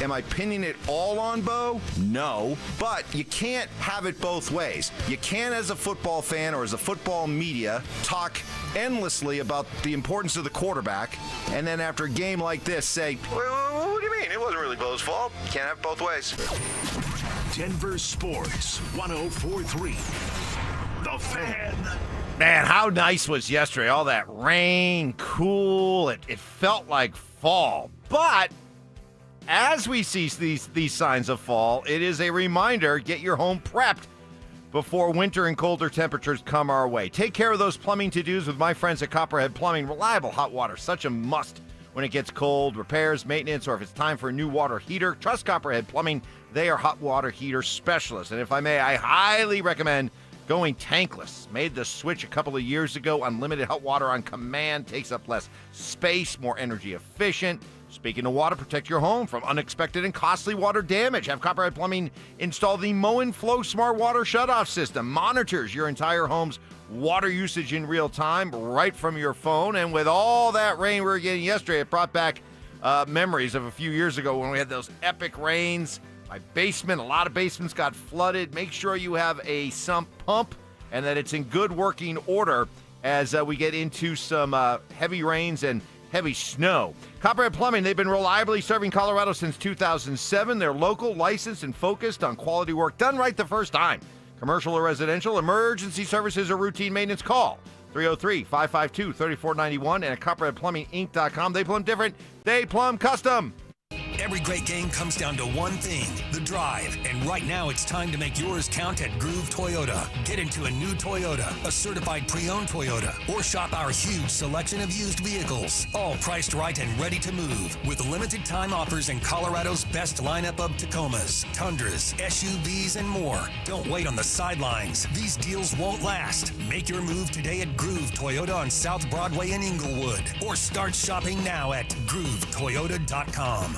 Am I pinning it all on Bo? No, but you can't have it both ways. You can't, as a football fan or as a football media, talk endlessly about the importance of the quarterback, and then after a game like this say, well, what do you mean? It wasn't really Bo's fault. Can't have it both ways. Denver Sports 104.3. The Fan. Man, how nice was yesterday? All that rain, cool. It felt like fall. But as we see these signs of fall, it is a reminder, get your home prepped before winter and colder temperatures come our way. Take care of those plumbing to-dos with my friends at Copperhead Plumbing. Reliable hot water, such a must when it gets cold. Repairs, maintenance, or if it's time for a new water heater, trust Copperhead Plumbing. They are hot water heater specialists. And if I may, I highly recommend going tankless. Made the switch a couple of years ago. Unlimited hot water on command. Takes up less space, more energy efficient. Speaking of water, protect your home from unexpected and costly water damage. Have Copperhead Plumbing install the Moen Flow Smart Water Shutoff System. Monitors your entire home's water usage in real time right from your phone. And with all that rain we were getting yesterday, it brought back memories of a few years ago when we had those epic rains. My basement, a lot of basements got flooded. Make sure you have a sump pump and that it's in good working order as we get into some heavy rains and heavy snow. Copperhead Plumbing, they've been reliably serving Colorado since 2007. They're local, licensed, and focused on quality work done right the first time. Commercial or residential, emergency services, or routine maintenance, call 303-552-3491 and at CopperheadPlumbingInc.com. They plumb different. They plumb custom. Every great game comes down to one thing, the drive. And right now it's time to make yours count at Groove Toyota. Get into a new Toyota, a certified pre-owned Toyota, or shop our huge selection of used vehicles. All priced right and ready to move with limited time offers in Colorado's best lineup of Tacomas, Tundras, SUVs, and more. Don't wait on the sidelines. These deals won't last. Make your move today at Groove Toyota on South Broadway in Inglewood, or start shopping now at GrooveToyota.com.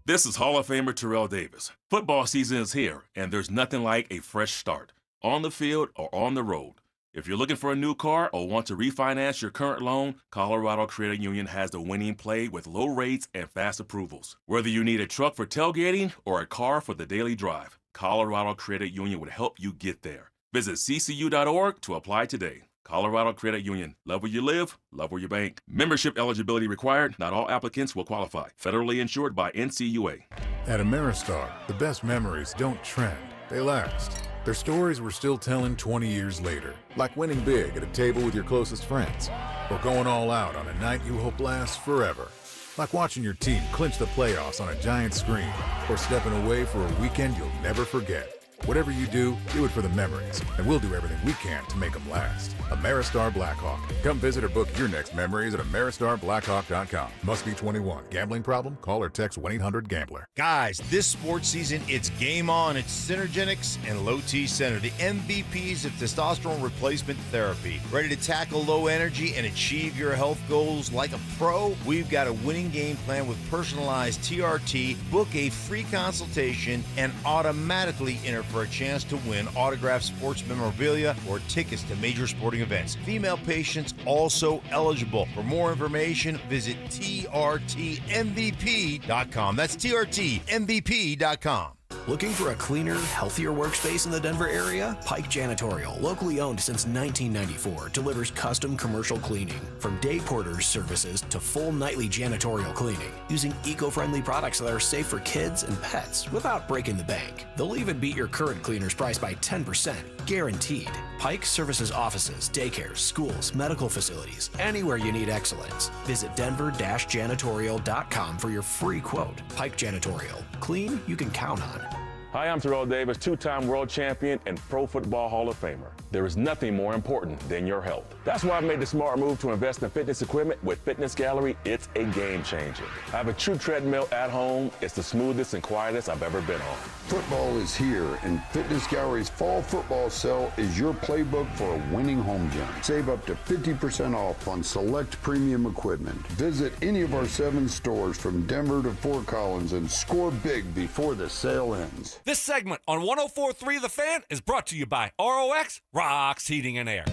This is Hall of Famer Terrell Davis. Football season is here, and there's nothing like a fresh start, on the field or on the road. If you're looking for a new car or want to refinance your current loan, Colorado Credit Union has the winning play with low rates and fast approvals. Whether you need a truck for tailgating or a car for the daily drive, Colorado Credit Union would help you get there. Visit ccu.org to apply today. Colorado Credit Union. Love where you live, love where you bank. Membership eligibility required. Not all applicants will qualify. Federally insured by NCUA. At Ameristar, the best memories don't trend, they last. They're stories we're still telling 20 years later. Like winning big at a table with your closest friends. Or going all out on a night you hope lasts forever. Like watching your team clinch the playoffs on a giant screen. Or stepping away for a weekend you'll never forget. Whatever you do it for the memories, and we'll do everything we can to make them last. Ameristar Blackhawk. Come visit or book your next memories at AmeristarBlackhawk.com. Must be 21. Gambling problem? Call or text 1-800-GAMBLER. Guys, this sports season, it's game on. It's Synergenics and Low T Center, the MVPs of testosterone replacement therapy. Ready to tackle low energy and achieve your health goals like a pro? We've got a winning game plan with personalized TRT. Book a free consultation and automatically enter for a chance to win autographed sports memorabilia or tickets to major sporting events. Female patients also eligible. For more information, visit TRTMVP.com. That's TRTMVP.com. Looking for a cleaner, healthier workspace in the Denver area? Pike Janitorial, locally owned since 1994, delivers custom commercial cleaning. From day porters services to full nightly janitorial cleaning, using eco-friendly products that are safe for kids and pets without breaking the bank. They'll even beat your current cleaner's price by 10%, guaranteed. Pike services offices, daycares, schools, medical facilities, anywhere you need excellence. Visit denver-janitorial.com for your free quote. Pike Janitorial, clean you can count on. Hi, I'm Terrell Davis, two-time world champion and Pro Football Hall of Famer. There is nothing more important than your health. That's why I've made the smart move to invest in fitness equipment with Fitness Gallery. It's a game changer. I have a true treadmill at home. It's the smoothest and quietest I've ever been on. Football is here, and Fitness Gallery's fall football sale is your playbook for a winning home gym. Save up to 50% off on select premium equipment. Visit any of our 7 stores from Denver to Fort Collins and score big before the sale ends. This segment on 104.3 The Fan is brought to you by ROX, Rocks Heating and Air.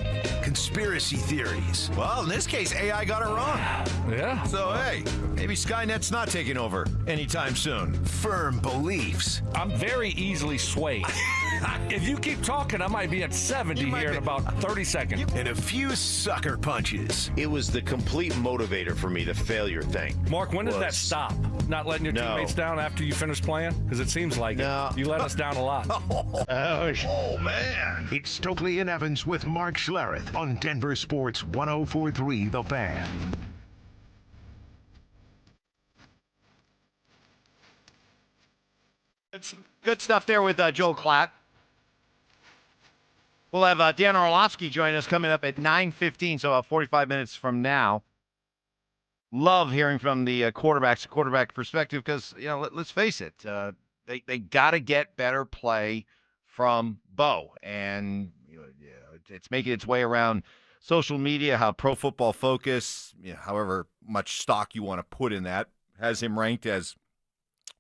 Conspiracy theories. Well, in this case, AI got it wrong. Yeah. So, hey, maybe Skynet's not taking over anytime soon. Firm beliefs. I'm very easily swayed. If you keep talking, I might be at 70 here in about 30 seconds. And a few sucker punches. It was the complete motivator for me, the failure thing. Mark, when did that stop? Not letting your teammates down after you finish playing? Because it seems like it. You let us down a lot. Oh, man. It's Stokley and Evans with Mark Schlereth on Denver Sports 104.3 The Fan. It's good stuff there with Joel Klatt. We'll have Dan Orlovsky join us coming up at 9:15, so about 45 minutes from now. Love hearing from the quarterback perspective because, let's face it, they got to get better play from Bo. And it's making its way around social media, how Pro Football Focus, however much stock you want to put in that, has him ranked as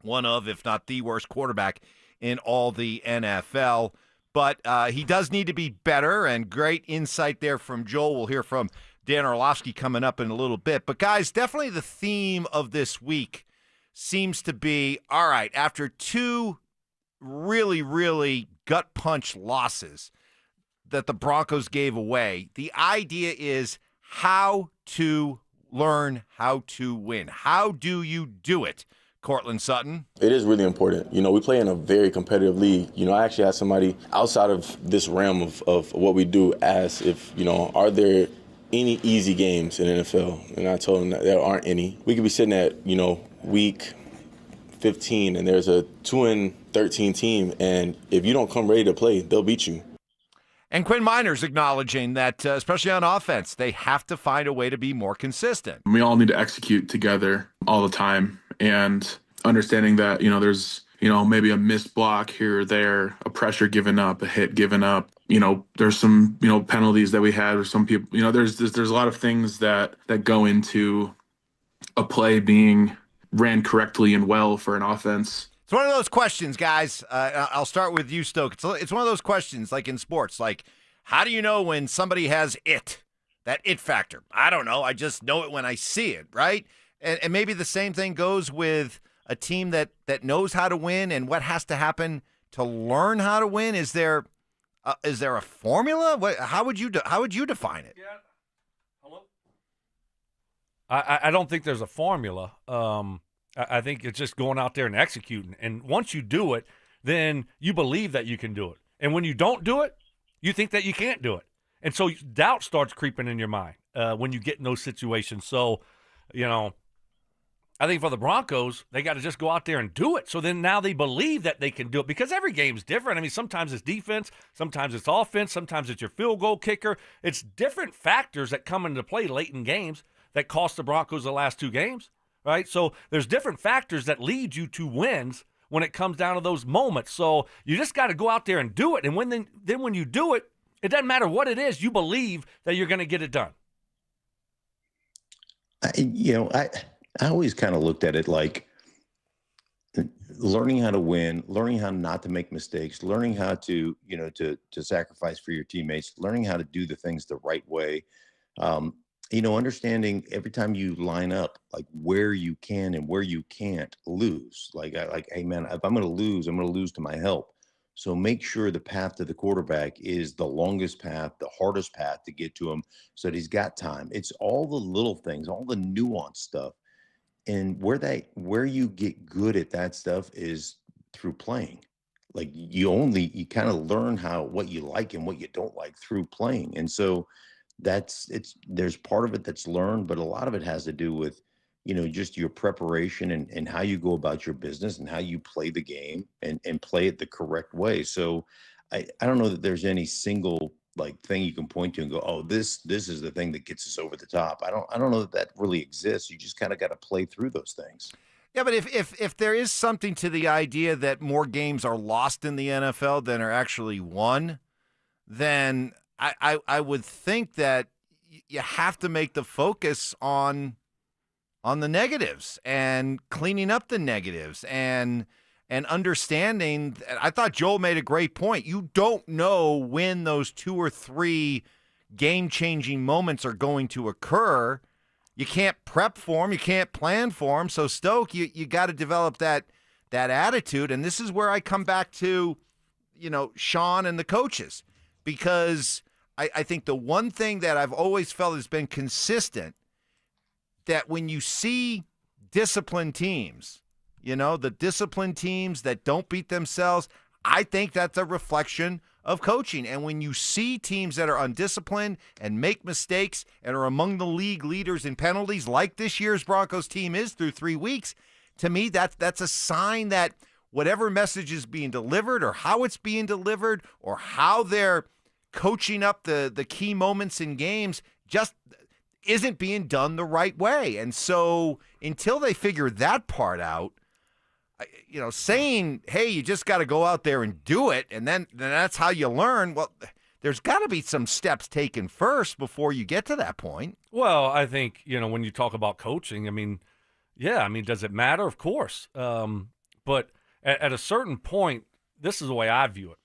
one of, if not the worst quarterback in all the NFL. But he does need to be better, and great insight there from Joel. We'll hear from Dan Orlovsky coming up in a little bit. But, guys, definitely the theme of this week seems to be, all right, after two really, really gut-punch losses that the Broncos gave away, the idea is how to learn how to win. How do you do it? Cortland Sutton. It is really important. We play in a very competitive league. I actually had somebody outside of this realm of what we do ask if, are there any easy games in the NFL? And I told him that there aren't any. We could be sitting at, week 15 and there's a 2-13 team. And if you don't come ready to play, they'll beat you. And Quinn Miner's acknowledging that, especially on offense, they have to find a way to be more consistent. We all need to execute together all the time, and understanding that, there's, maybe a missed block here or there, a pressure given up, a hit given up. There's some, penalties that we had with some people. There's a lot of things that go into a play being ran correctly and well for an offense. It's one of those questions, guys. I'll start with you, Stoke. It's one of those questions, like in sports, like, how do you know when somebody has that it factor? I don't know. I just know it when I see it, right? And maybe the same thing goes with a team that knows how to win and what has to happen to learn how to win. Is there a formula? How would you define it? Yeah. Hello. I don't think there's a formula. I think it's just going out there and executing. And once you do it, then you believe that you can do it. And when you don't do it, you think that you can't do it. And so doubt starts creeping in your mind when you get in those situations. So, I think for the Broncos, they got to just go out there and do it. So then now they believe that they can do it because every game's different. I mean, sometimes it's defense, sometimes it's offense, sometimes it's your field goal kicker. It's different factors that come into play late in games that cost the Broncos the last two games. Right? So there's different factors that lead you to wins when it comes down to those moments. So you just got to go out there and do it. And then when you do it, it doesn't matter what it is, you believe that you're going to get it done. I always kind of looked at it like learning how to win, learning how not to make mistakes, learning how to sacrifice for your teammates, learning how to do the things the right way. Understanding every time you line up, like where you can and where you can't lose. Like, hey man, if I'm going to lose, I'm going to lose to my help. So make sure the path to the quarterback is the longest path, the hardest path to get to him so that he's got time. It's all the little things, all the nuanced stuff. And where you get good at that stuff is through playing. Like you kind of learn what you like and what you don't like through playing. And so there's part of it that's learned, but a lot of it has to do with, just your preparation and how you go about your business and how you play the game and play it the correct way. So I don't know that there's any single thing you can point to and go, oh, this is the thing that gets us over the top. I don't know that really exists. You just kind of got to play through those things. Yeah, but if there is something to the idea that more games are lost in the NFL than are actually won, then I would think that you have to make the focus on the negatives and cleaning up the negatives and understanding. I thought Joel made a great point. You don't know when those 2 or 3 game-changing moments are going to occur. You can't prep for them. You can't plan for them. So, Stoke, you got to develop that attitude. And this is where I come back to, Sean and the coaches, because I think the one thing that I've always felt has been consistent, that when you see disciplined teams, the disciplined teams that don't beat themselves, I think that's a reflection of coaching. And when you see teams that are undisciplined and make mistakes and are among the league leaders in penalties, like this year's Broncos team is through 3 weeks, to me, that's a sign that whatever message is being delivered or how it's being delivered or how they're coaching up the key moments in games just isn't being done the right way. And so until they figure that part out, saying, hey, you just got to go out there and do it, and then that's how you learn, well, there's got to be some steps taken first before you get to that point. Well, I think, when you talk about coaching, does it matter? Of course. But at a certain point, this is the way I view it.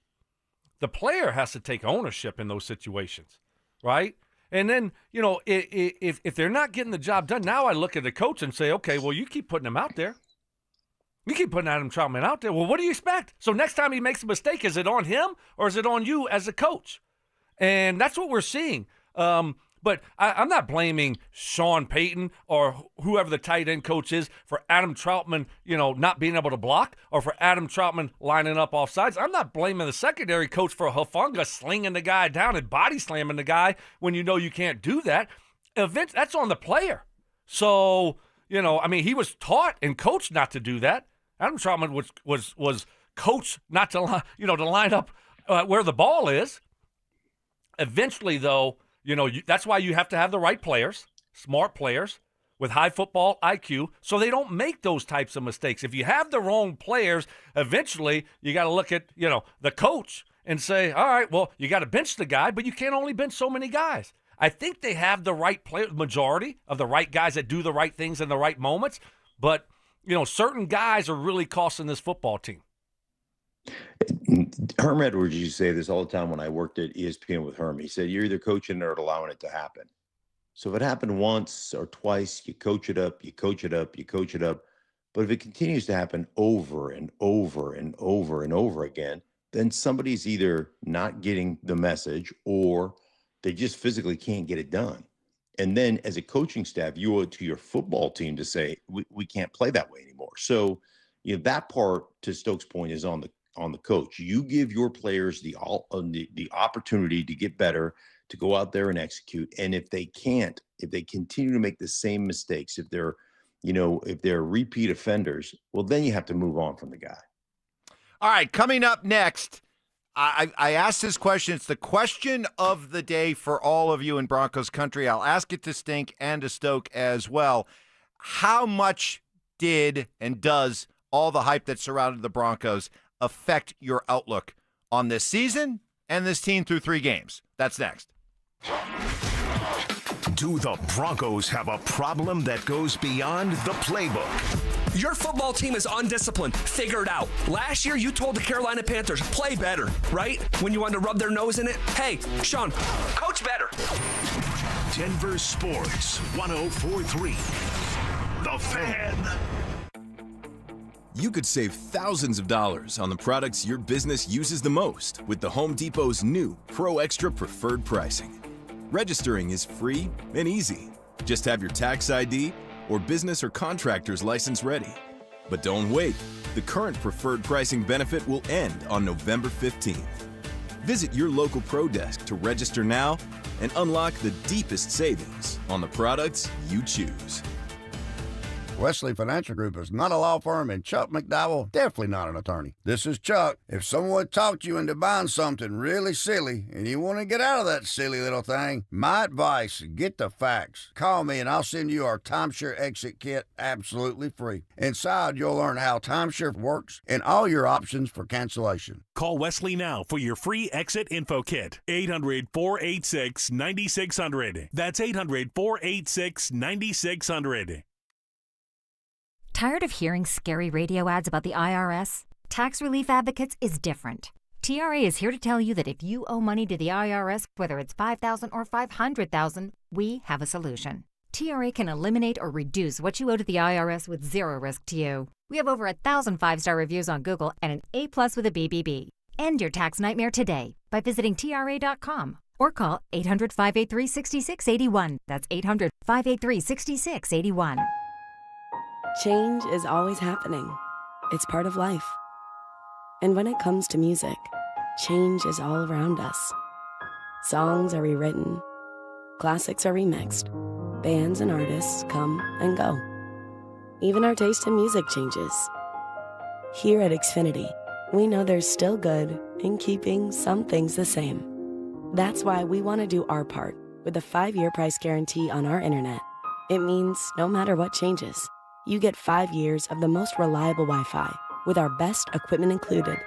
The player has to take ownership in those situations, right? And then, if they're not getting the job done, now I look at the coach and say, okay, well, you keep putting him out there. You keep putting Adam Troutman out there. Well, what do you expect? So next time he makes a mistake, is it on him or is it on you as a coach? And that's what we're seeing. But I'm not blaming Sean Payton or whoever the tight end coach is for Adam Troutman, not being able to block or for Adam Troutman lining up off sides. I'm not blaming the secondary coach for Hufanga slinging the guy down and body slamming the guy when you can't do that. That's on the player. So, he was taught and coached not to do that. Adam Troutman was coached not to line up where the ball is. Eventually, though, that's why you have to have the right players, smart players with high football IQ, so they don't make those types of mistakes. If you have the wrong players, eventually you got to look at, the coach and say, all right, well, you got to bench the guy, but you can't only bench so many guys. I think they have the right majority of the right guys that do the right things in the right moments, but, certain guys are really costing this football team. Herm Edwards used to say this all the time when I worked at ESPN with Herm. He said, you're either coaching or allowing it to happen. So if it happened once or twice, you coach it up, you coach it up, you coach it up. But if it continues to happen over and over and over and over again, then somebody's either not getting the message or they just physically can't get it done. And then as a coaching staff, you owe it to your football team to say, we can't play that way anymore. So that part, to Stokes' point, is on the coach. You give your players the opportunity to get better, to go out there and execute. And if they continue to make the same mistakes, if they're repeat offenders, well, then you have to move on from the guy. All right, coming up next, I asked this question. It's the question of the day for all of you in Broncos country. I'll ask it to Stink and to Stoke as well. How much did and does all the hype that surrounded the Broncos affect your outlook on this season and this team through 3 games? That's next. Do the Broncos have a problem that goes beyond the playbook? Your football team is undisciplined. Figure it out. Last year, you told the Carolina Panthers, play better, right? When you wanted to rub their nose in it. Hey, Sean, coach better. Denver Sports 104.3. The Fan. You could save thousands of dollars on the products your business uses the most with the Home Depot's new Pro Extra Preferred Pricing. Registering is free and easy. Just have your tax ID or business or contractor's license ready. But don't wait. The current preferred pricing benefit will end on November 15th. Visit your local Pro Desk to register now and unlock the deepest savings on the products you choose. Wesley Financial Group is not a law firm, and Chuck McDowell definitely not an attorney. This is Chuck. If someone talked you into buying something really silly and you want to get out of that silly little thing, my advice, get the facts. Call me and I'll send you our timeshare exit kit absolutely free. Inside, you'll learn how timeshare works and all your options for cancellation. Call Wesley now for your free exit info kit. 800-486-9600. That's 800-486-9600. Tired of hearing scary radio ads about the IRS? Tax Relief Advocates is different. TRA is here to tell you that if you owe money to the IRS, whether it's $5,000 or $500,000, we have a solution. TRA can eliminate or reduce what you owe to the IRS with zero risk to you. We have over 1,000 5-star reviews on Google and an A+ with a BBB. End your tax nightmare today by visiting TRA.com or call 800-583-6681. That's 800-583-6681. Change is always happening. It's part of life. And when it comes to music, change is all around us. Songs are rewritten. Classics are remixed. Bands and artists come and go. Even our taste in music changes. Here at Xfinity, we know there's still good in keeping some things the same. That's why we want to do our part with a 5-year price guarantee on our internet. It means no matter what changes, you get 5 years of the most reliable Wi-Fi with our best equipment included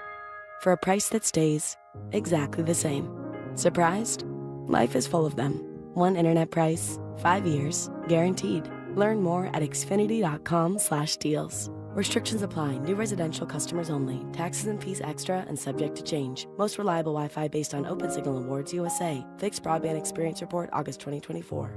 for a price that stays exactly the same. Surprised? Life is full of them. One internet price, 5 years, guaranteed. Learn more at xfinity.com/deals. Restrictions apply. New residential customers only. Taxes and fees extra and subject to change. Most reliable Wi-Fi based on Open Signal Awards USA. Fixed Broadband Experience Report, August 2024.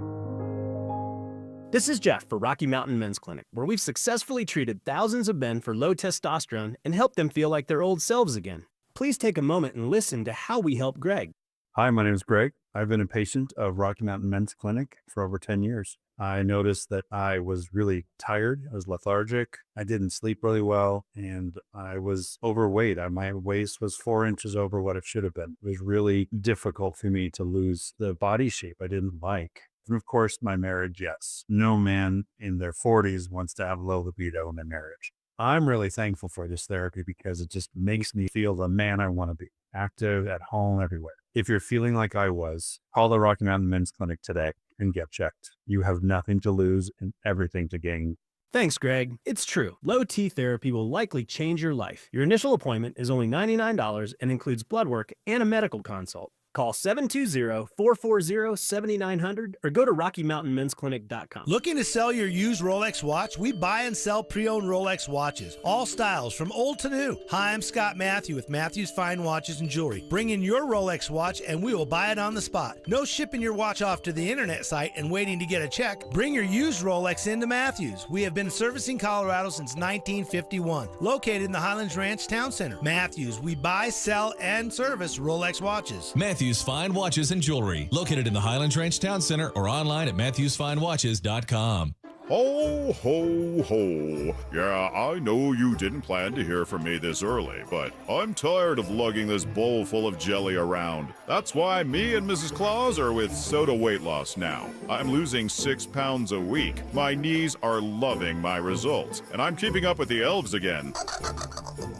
This is Jeff for Rocky Mountain Men's Clinic, where we've successfully treated thousands of men for low testosterone and helped them feel like their old selves again. Please take a moment and listen to how we help Greg. Hi, my name is Greg. I've been a patient of Rocky Mountain Men's Clinic for over 10 years. I noticed that I was really tired. I was lethargic. I didn't sleep really well, and I was overweight. My waist was 4 inches over what it should have been. It was really difficult for me to lose the body shape I didn't like. And of course, my marriage, yes. No man in their 40s wants to have low libido in their marriage. I'm really thankful for this therapy because it just makes me feel the man I want to be, active, at home, everywhere. If you're feeling like I was, call the Rocky Mountain Men's Clinic today and get checked. You have nothing to lose and everything to gain. Thanks, Greg. It's true. Low T therapy will likely change your life. Your initial appointment is only $99 and includes blood work and a medical consult. Call 720-440-7900 or go to RockyMountainMen'sClinic.com. Looking to sell your used Rolex watch? We buy and sell pre-owned Rolex watches. All styles, from old to new. Hi, I'm Scott Matthew with Matthew's Fine Watches and Jewelry. Bring in your Rolex watch and we will buy it on the spot. No shipping your watch off to the internet site and waiting to get a check. Bring your used Rolex into Matthews. We have been servicing Colorado since 1951. Located in the Highlands Ranch Town Center. Matthews, we buy, sell, and service Rolex watches. Matthews Fine Watches and Jewelry, located in the Highlands Ranch Town Center or online at MatthewsFineWatches.com. Ho, ho, ho. Yeah, I know you didn't plan to hear from me this early, but I'm tired of lugging this bowl full of jelly around. That's why me and Mrs. Claus are with Soda Weight Loss now. I'm losing 6 pounds a week. My knees are loving my results, and I'm keeping up with the elves again.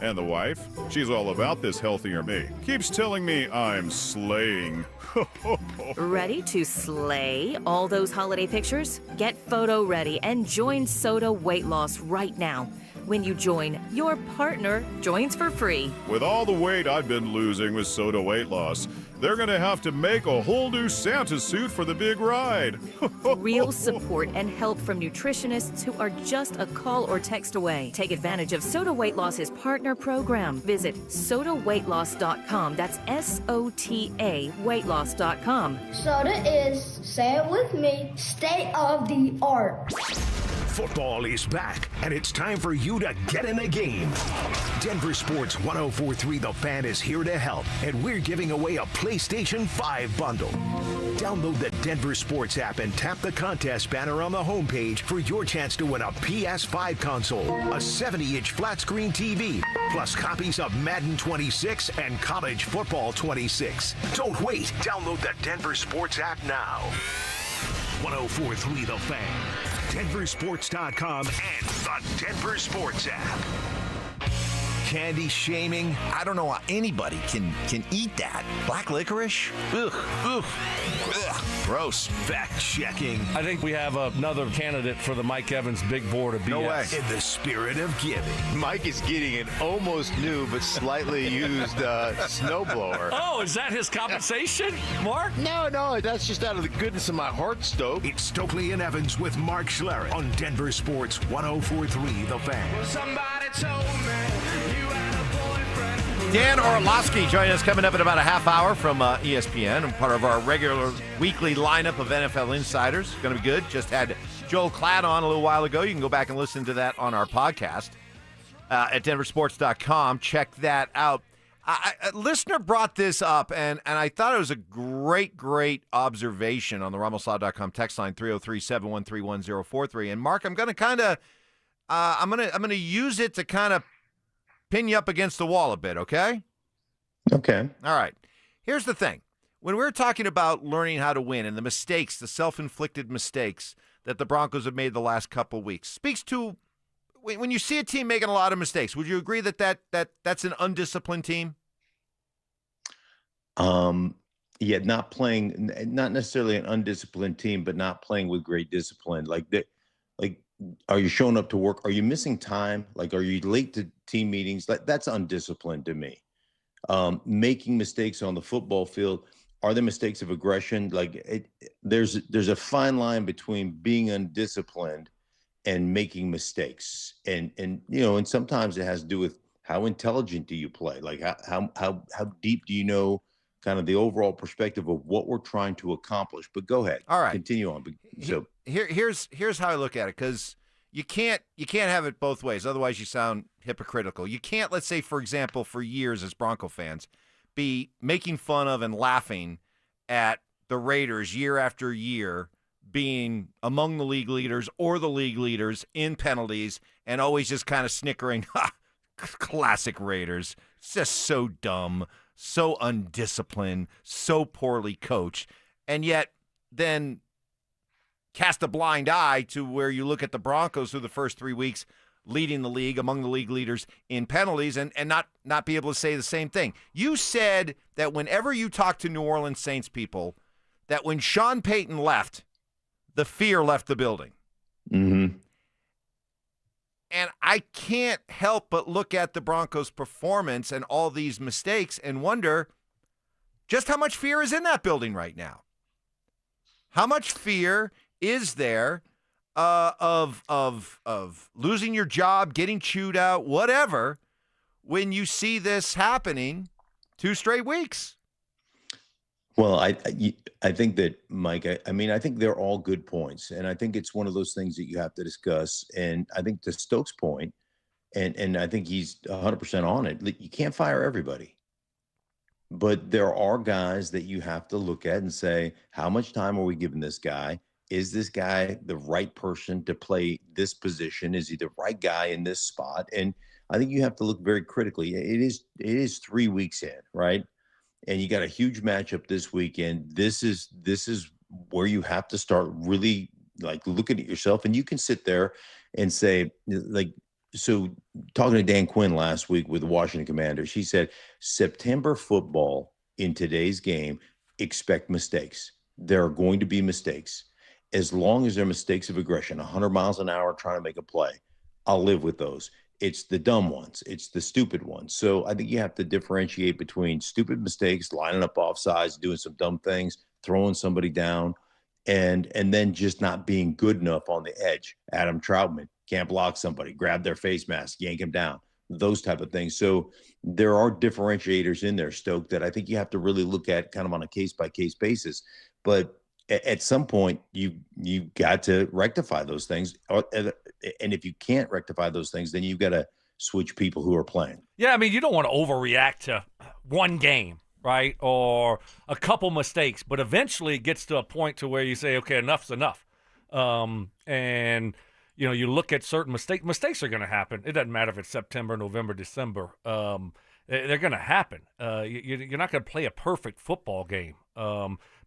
And the wife? She's all about this healthier me. Keeps telling me I'm slaying. Ready to slay all those holiday pictures? Get photo ready and join Soda Weight Loss right now. When you join, your partner joins for free. With all the weight I've been losing with Soda Weight Loss, they're gonna have to make a whole new Santa suit for the big ride. Real support and help from nutritionists who are just a call or text away. Take advantage of Soda Weight Loss's partner program. Visit sodaweightloss.com. That's SOTA weightloss.com. Soda is, say it with me, state of the art. Football is back, and it's time for you to get in the game. Denver Sports 104.3 The Fan is here to help, and we're giving away a PlayStation 5 bundle. Download the Denver Sports app and tap the contest banner on the homepage for your chance to win a PS5 console, a 70-inch flat-screen TV, plus copies of Madden 26 and College Football 26. Don't wait. Download the Denver Sports app now. 104.3 The Fan, DenverSports.com, and the Denver Sports app. Candy shaming. I don't know how anybody can eat that. Black licorice? Ugh, ugh, ugh. Gross. Fact checking. I think we have another candidate for the Mike Evans big board of BS. No way. In the spirit of giving. Mike is getting an almost new but slightly used snowblower. Oh, is that his compensation, Mark? No, that's just out of the goodness of my heart, Stoke. It's Stokley and Evans with Mark Schlereth on Denver Sports 104.3 The Fan. Well, somebody told me you had a boyfriend. Dan Orlovsky joining us coming up in about a half hour from ESPN, and part of our regular weekly lineup of NFL insiders. Going to be good. Just had Joel Klatt on a little while ago. You can go back and listen to that on our podcast at DenverSports.com. Check that out. A listener brought this up, and I thought it was a great observation on the RamosLaw.com text line 303-713-1043. And Mark, I'm going to kind of I'm going to use it to kind of pin you up against the wall a bit, okay? Okay. All right. Here's the thing. When we're talking about learning how to win and the mistakes, the self-inflicted mistakes that the Broncos have made the last couple weeks, speaks to when you see a team making a lot of mistakes, would you agree that that's an undisciplined team? Yeah, not necessarily an undisciplined team, but not playing with great discipline. Like, are you showing up to work? Are you missing time? Like, are you late to team meetings? That's undisciplined to me. Making mistakes on the football field, are there mistakes of aggression? Like, there's a fine line between being undisciplined and making mistakes. And sometimes it has to do with how intelligent do you play? Like, how deep do you know kind of the overall perspective of what we're trying to accomplish? But go ahead. All right. Continue on. So here's how I look at it, because you can't have it both ways. Otherwise, you sound hypocritical. You can't, let's say, for example, for years as Bronco fans, be making fun of and laughing at the Raiders year after year being among the league leaders or the league leaders in penalties and always just kind of snickering, classic Raiders. It's just so dumb, so undisciplined, so poorly coached. And yet then cast a blind eye to where you look at the Broncos through the first 3 weeks leading the league, among the league leaders in penalties, and not be able to say the same thing. You said that whenever you talk to New Orleans Saints people, that when Sean Payton left, the fear left the building. Mm-hmm. And I can't help but look at the Broncos' performance and all these mistakes and wonder just how much fear is in that building right now. How much fear is there of losing your job, getting chewed out, whatever, when you see this happening 2 straight weeks? Well, I think that, Mike, I think they're all good points. And I think it's one of those things that you have to discuss. And I think to Stokes' point, and I think he's 100% on it, you can't fire everybody. But there are guys that you have to look at and say, how much time are we giving this guy? Is this guy the right person to play this position? Is he the right guy in this spot? And I think you have to look very critically. It is 3 weeks in, right? And you got a huge matchup this weekend. This is where you have to start really like looking at yourself. And you can sit there and say, like, so talking to Dan Quinn last week with the Washington Commanders, he said, September football in today's game, expect mistakes. There are going to be mistakes. As long as they're mistakes of aggression, 100 miles an hour trying to make a play, I'll live with those. It's the dumb ones. It's the stupid ones. So I think you have to differentiate between stupid mistakes, lining up offsides, doing some dumb things, throwing somebody down, and then just not being good enough on the edge. Adam Troutman can't block somebody, grab their face mask, yank him down, those type of things. So there are differentiators in there, Stoke, that I think you have to really look at kind of on a case-by-case basis. But at some point, you got to rectify those things. And if you can't rectify those things, then you've got to switch people who are playing. Yeah, I mean, you don't want to overreact to one game, right, or a couple mistakes. But eventually it gets to a point to where you say, okay, enough's enough. And, you look at certain mistakes. Mistakes are going to happen. It doesn't matter if it's September, November, December. They're going to happen. You're not going to play a perfect football game.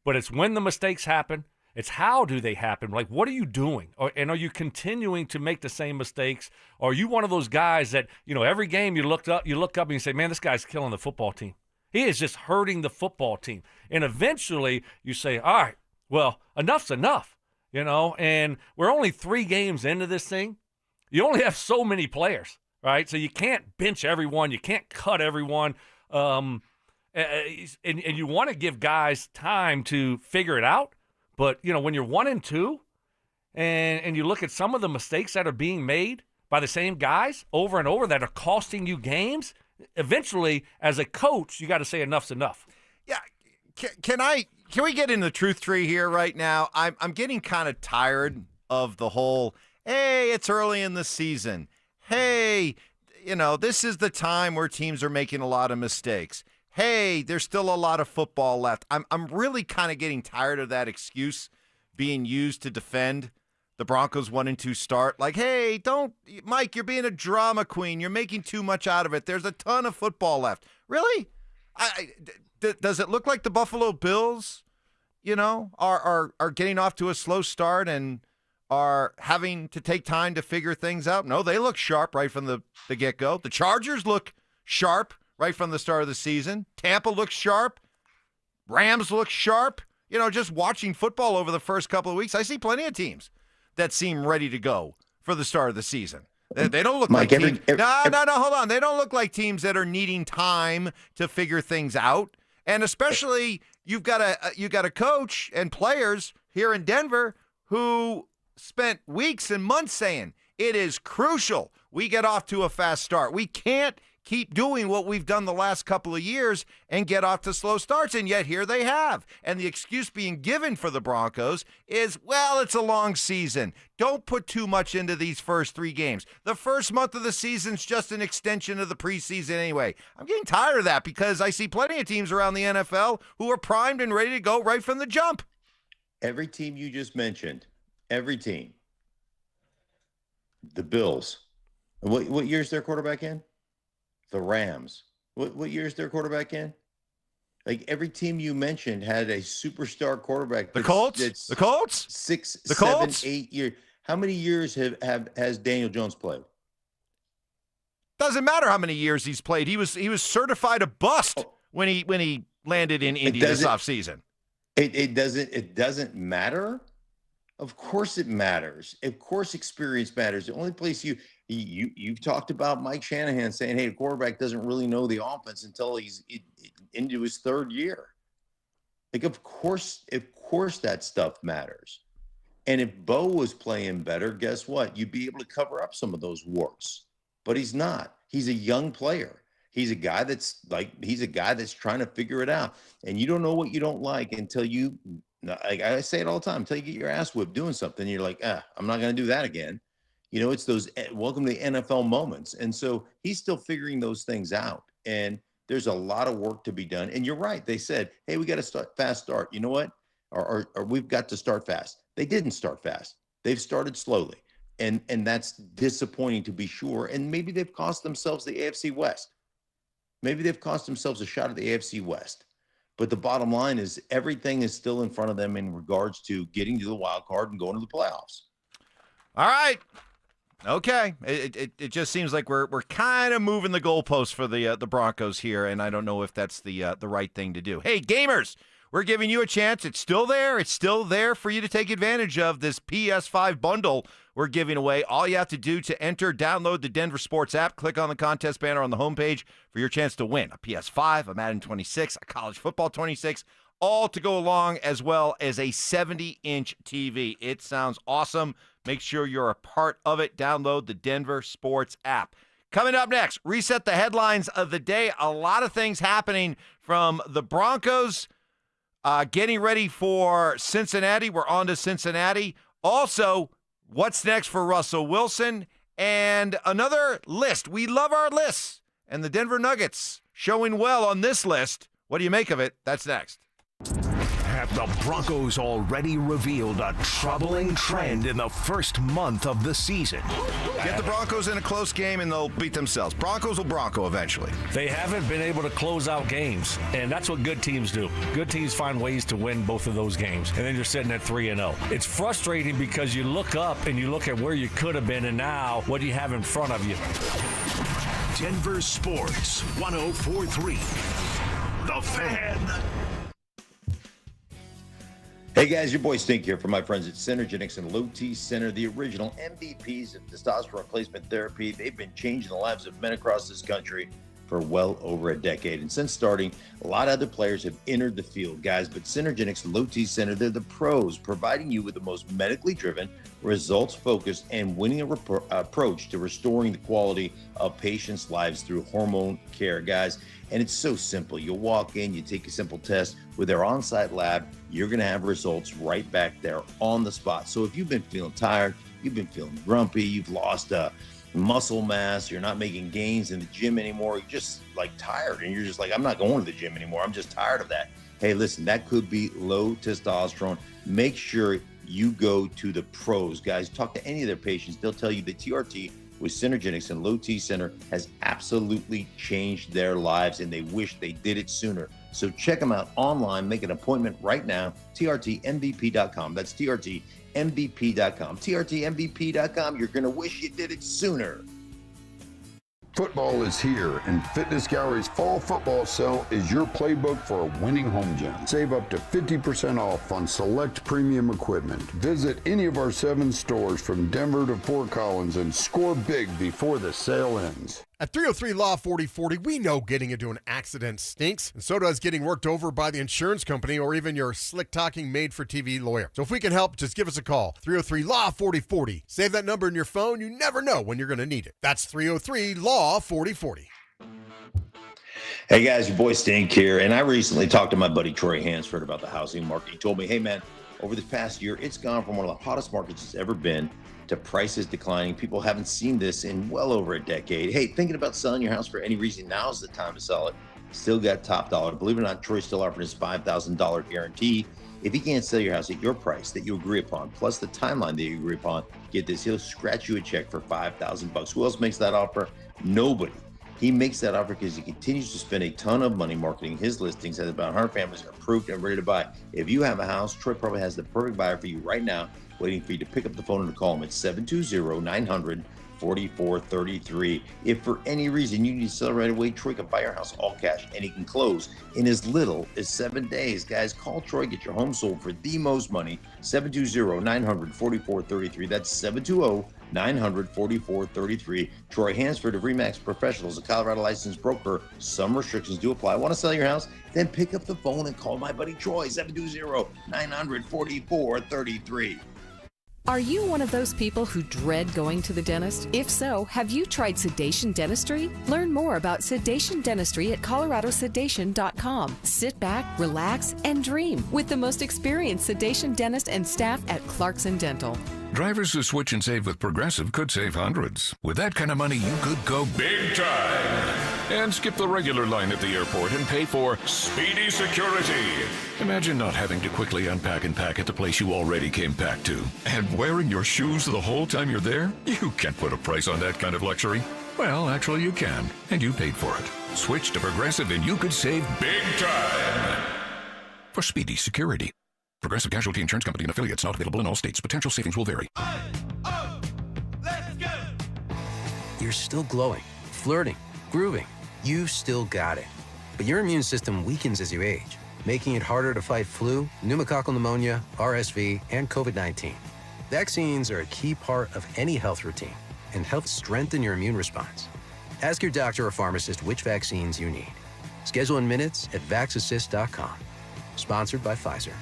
But it's when the mistakes happen. It's how do they happen? Like, what are you doing? And are you continuing to make the same mistakes? Or are you one of those guys that, every game you look up and you say, man, this guy's killing the football team. He is just hurting the football team. And eventually you say, all right, well, enough's enough, and we're only 3 games into this thing. You only have so many players, right? So you can't bench everyone. You can't cut everyone. And you want to give guys time to figure it out. But, when you're 1-2 and you look at some of the mistakes that are being made by the same guys over and over that are costing you games, eventually, as a coach, you got to say enough's enough. Yeah. Can we get in the truth tree here right now? I'm getting kind of tired of the whole, hey, it's early in the season. Hey, this is the time where teams are making a lot of mistakes. Hey, there's still a lot of football left. I'm really kind of getting tired of that excuse being used to defend the Broncos 1-2 start. Like, hey, Mike, you're being a drama queen. You're making too much out of it. There's a ton of football left. Really? Does it look like the Buffalo Bills, are getting off to a slow start and are having to take time to figure things out? No, they look sharp right from the get-go. The Chargers look sharp right from the start of the season. Tampa looks sharp. Rams look sharp. Just watching football over the first couple of weeks, I see plenty of teams that seem ready to go for the start of the season. They don't look like teams. No, hold on. They don't look like teams that are needing time to figure things out. And especially, you've got a coach and players here in Denver who spent weeks and months saying it is crucial we get off to a fast start. We can't keep doing what we've done the last couple of years and get off to slow starts, and yet here they have. And the excuse being given for the Broncos is, well, it's a long season. Don't put too much into these first 3 games. The first month of the season's just an extension of the preseason anyway. I'm getting tired of that because I see plenty of teams around the NFL who are primed and ready to go right from the jump. Every team you just mentioned, every team. The Bills. What year's their quarterback in? The Rams. What year is their quarterback in? Like every team you mentioned had a superstar quarterback. The Colts? The Colts? 6, the 7, Colts? 8 years. How many years has Daniel Jones played? Doesn't matter how many years he's played. He was certified a bust when he landed in Indy this offseason. It doesn't matter. Of course it matters. Of course experience matters. The only place you've talked about Mike Shanahan saying, hey, the quarterback doesn't really know the offense until he's into his 3rd year. Like, of course that stuff matters. And if Bo was playing better, guess what? You'd be able to cover up some of those warts. But he's not. He's a young player. He's a guy that's trying to figure it out. And you don't know what you don't like until you, like I say it all the time, until you get your ass whipped doing something. You're like, I'm not going to do that again. It's those welcome to the NFL moments. And so he's still figuring those things out. And there's a lot of work to be done. And you're right. They said, hey, we got to fast start. You know what? Or we've got to start fast. They didn't start fast. They've started slowly. And that's disappointing to be sure. And maybe they've cost themselves the AFC West. Maybe they've cost themselves a shot at the AFC West. But the bottom line is everything is still in front of them in regards to getting to the wild card and going to the playoffs. All right. Okay. It just seems like we're kind of moving the goalposts for the Broncos here, and I don't know if that's the right thing to do. Hey, gamers, we're giving you a chance. It's still there. It's still there for you to take advantage of this PS5 bundle we're giving away. All you have to do to enter, download the Denver Sports app, click on the contest banner on the homepage for your chance to win a PS5, a Madden 26, a College Football 26, all to go along, as well as a 70-inch TV. It sounds awesome. Make sure you're a part of it. Download the Denver Sports app. Coming up next, reset the headlines of the day. A lot of things happening from the Broncos getting ready for Cincinnati. We're on to Cincinnati. Also, what's next for Russell Wilson? And another list. We love our lists. And the Denver Nuggets showing well on this list. What do you make of it? That's next. Have the Broncos already revealed a troubling trend in the first month of the season? Get the Broncos in a close game and they'll beat themselves. Broncos will Bronco eventually. They haven't been able to close out games, and that's what good teams do. Good teams find ways to win both of those games, and then you're sitting at 3-0. It's frustrating because you look up and you look at where you could have been, and now what do you have in front of you? Denver Sports 104.3. The Fan. Hey guys, your boy Stink here from my friends at Synergenics and Low T Center, the original MVPs of testosterone replacement therapy. They've been changing the lives of men across this country for well over a decade. And since starting, a lot of other players have entered the field, guys. But Synergenics and Low T Center, they're the pros, providing you with the most medically driven, results-focused, and winning approach to restoring the quality of patients' lives through hormone care, guys. And it's so simple. You'll walk in, you take a simple test. With their on-site lab, you're going to have results right back there on the spot. So if you've been feeling tired, you've been feeling grumpy, you've lost muscle mass, you're not making gains in the gym anymore, you're just like tired, and you're just like, I'm not going to the gym anymore, I'm just tired of that. Hey, listen, that could be low testosterone. Make sure you go to the pros, guys. Talk to any of their patients. They'll tell you that TRT with Synergenics and Low T Center has absolutely changed their lives, and they wish they did it sooner. So check them out online. Make an appointment right now. TRTMVP.com. That's TRTMVP.com. TRTMVP.com. You're going to wish you did it sooner. Football is here, and Fitness Gallery's fall football sale is your playbook for a winning home gym. Save up to 50% off on select premium equipment. Visit any of our 7 stores from Denver to Fort Collins and score big before the sale ends. At 303 Law 4040, we know getting into an accident stinks, and so does getting worked over by the insurance company or even your slick-talking made-for-TV lawyer. So if we can help, just give us a call. 303 Law 4040. Save that number in your phone. You never know when you're going to need it. That's 303 Law 4040. Hey guys, your boy Stink here, and I recently talked to my buddy Troy Hansford about the housing market. He told me, hey man, over this past year, it's gone from one of the hottest markets it's ever been to prices declining. People haven't seen this in well over a decade. Hey, thinking about selling your house for any reason, now's the time to sell it. Still got top dollar. Believe it or not, Troy's still offering his $5,000 guarantee. If he can't sell your house at your price that you agree upon, plus the timeline that you agree upon, get this, he'll scratch you a check for $5,000. Who else makes that offer? Nobody. He makes that offer because he continues to spend a ton of money marketing his listings, has about 100 families approved and ready to buy. If you have a house, Troy probably has the perfect buyer for you right now, waiting for you to pick up the phone and to call him at 720-900-4433. If for any reason you need to sell right away, Troy can buy your house all cash, and he can close in as little as 7 days. Guys, call Troy, get your home sold for the most money. 720-900-4433. That's 720-900-4433. Troy Hansford of RE/MAX Professionals, a Colorado licensed broker. Some restrictions do apply. Want to sell your house? Then pick up the phone and call my buddy Troy, 720-900-4433. Are you one of those people who dread going to the dentist? If so, have you tried sedation dentistry? Learn more about sedation dentistry at coloradosedation.com. Sit back, relax, and dream with the most experienced sedation dentist and staff at Clarkson Dental. Drivers who switch and save with Progressive could save hundreds. With that kind of money, you could go big time and skip the regular line at the airport and pay for speedy security. Imagine not having to quickly unpack and pack at the place you already came packed to. And wearing your shoes the whole time you're there? You can't put a price on that kind of luxury. Well, actually you can, and you paid for it. Switch to Progressive and you could save big time for speedy security. Progressive Casualty Insurance Company and affiliates, not available in all states. Potential savings will vary. Let's go! You're still glowing, flirting, grooving. You still got it. But your immune system weakens as you age, making it harder to fight flu, pneumococcal pneumonia, RSV, and COVID-19. Vaccines are a key part of any health routine and help strengthen your immune response. Ask your doctor or pharmacist which vaccines you need. Schedule in minutes at vaxassist.com. Sponsored by Pfizer.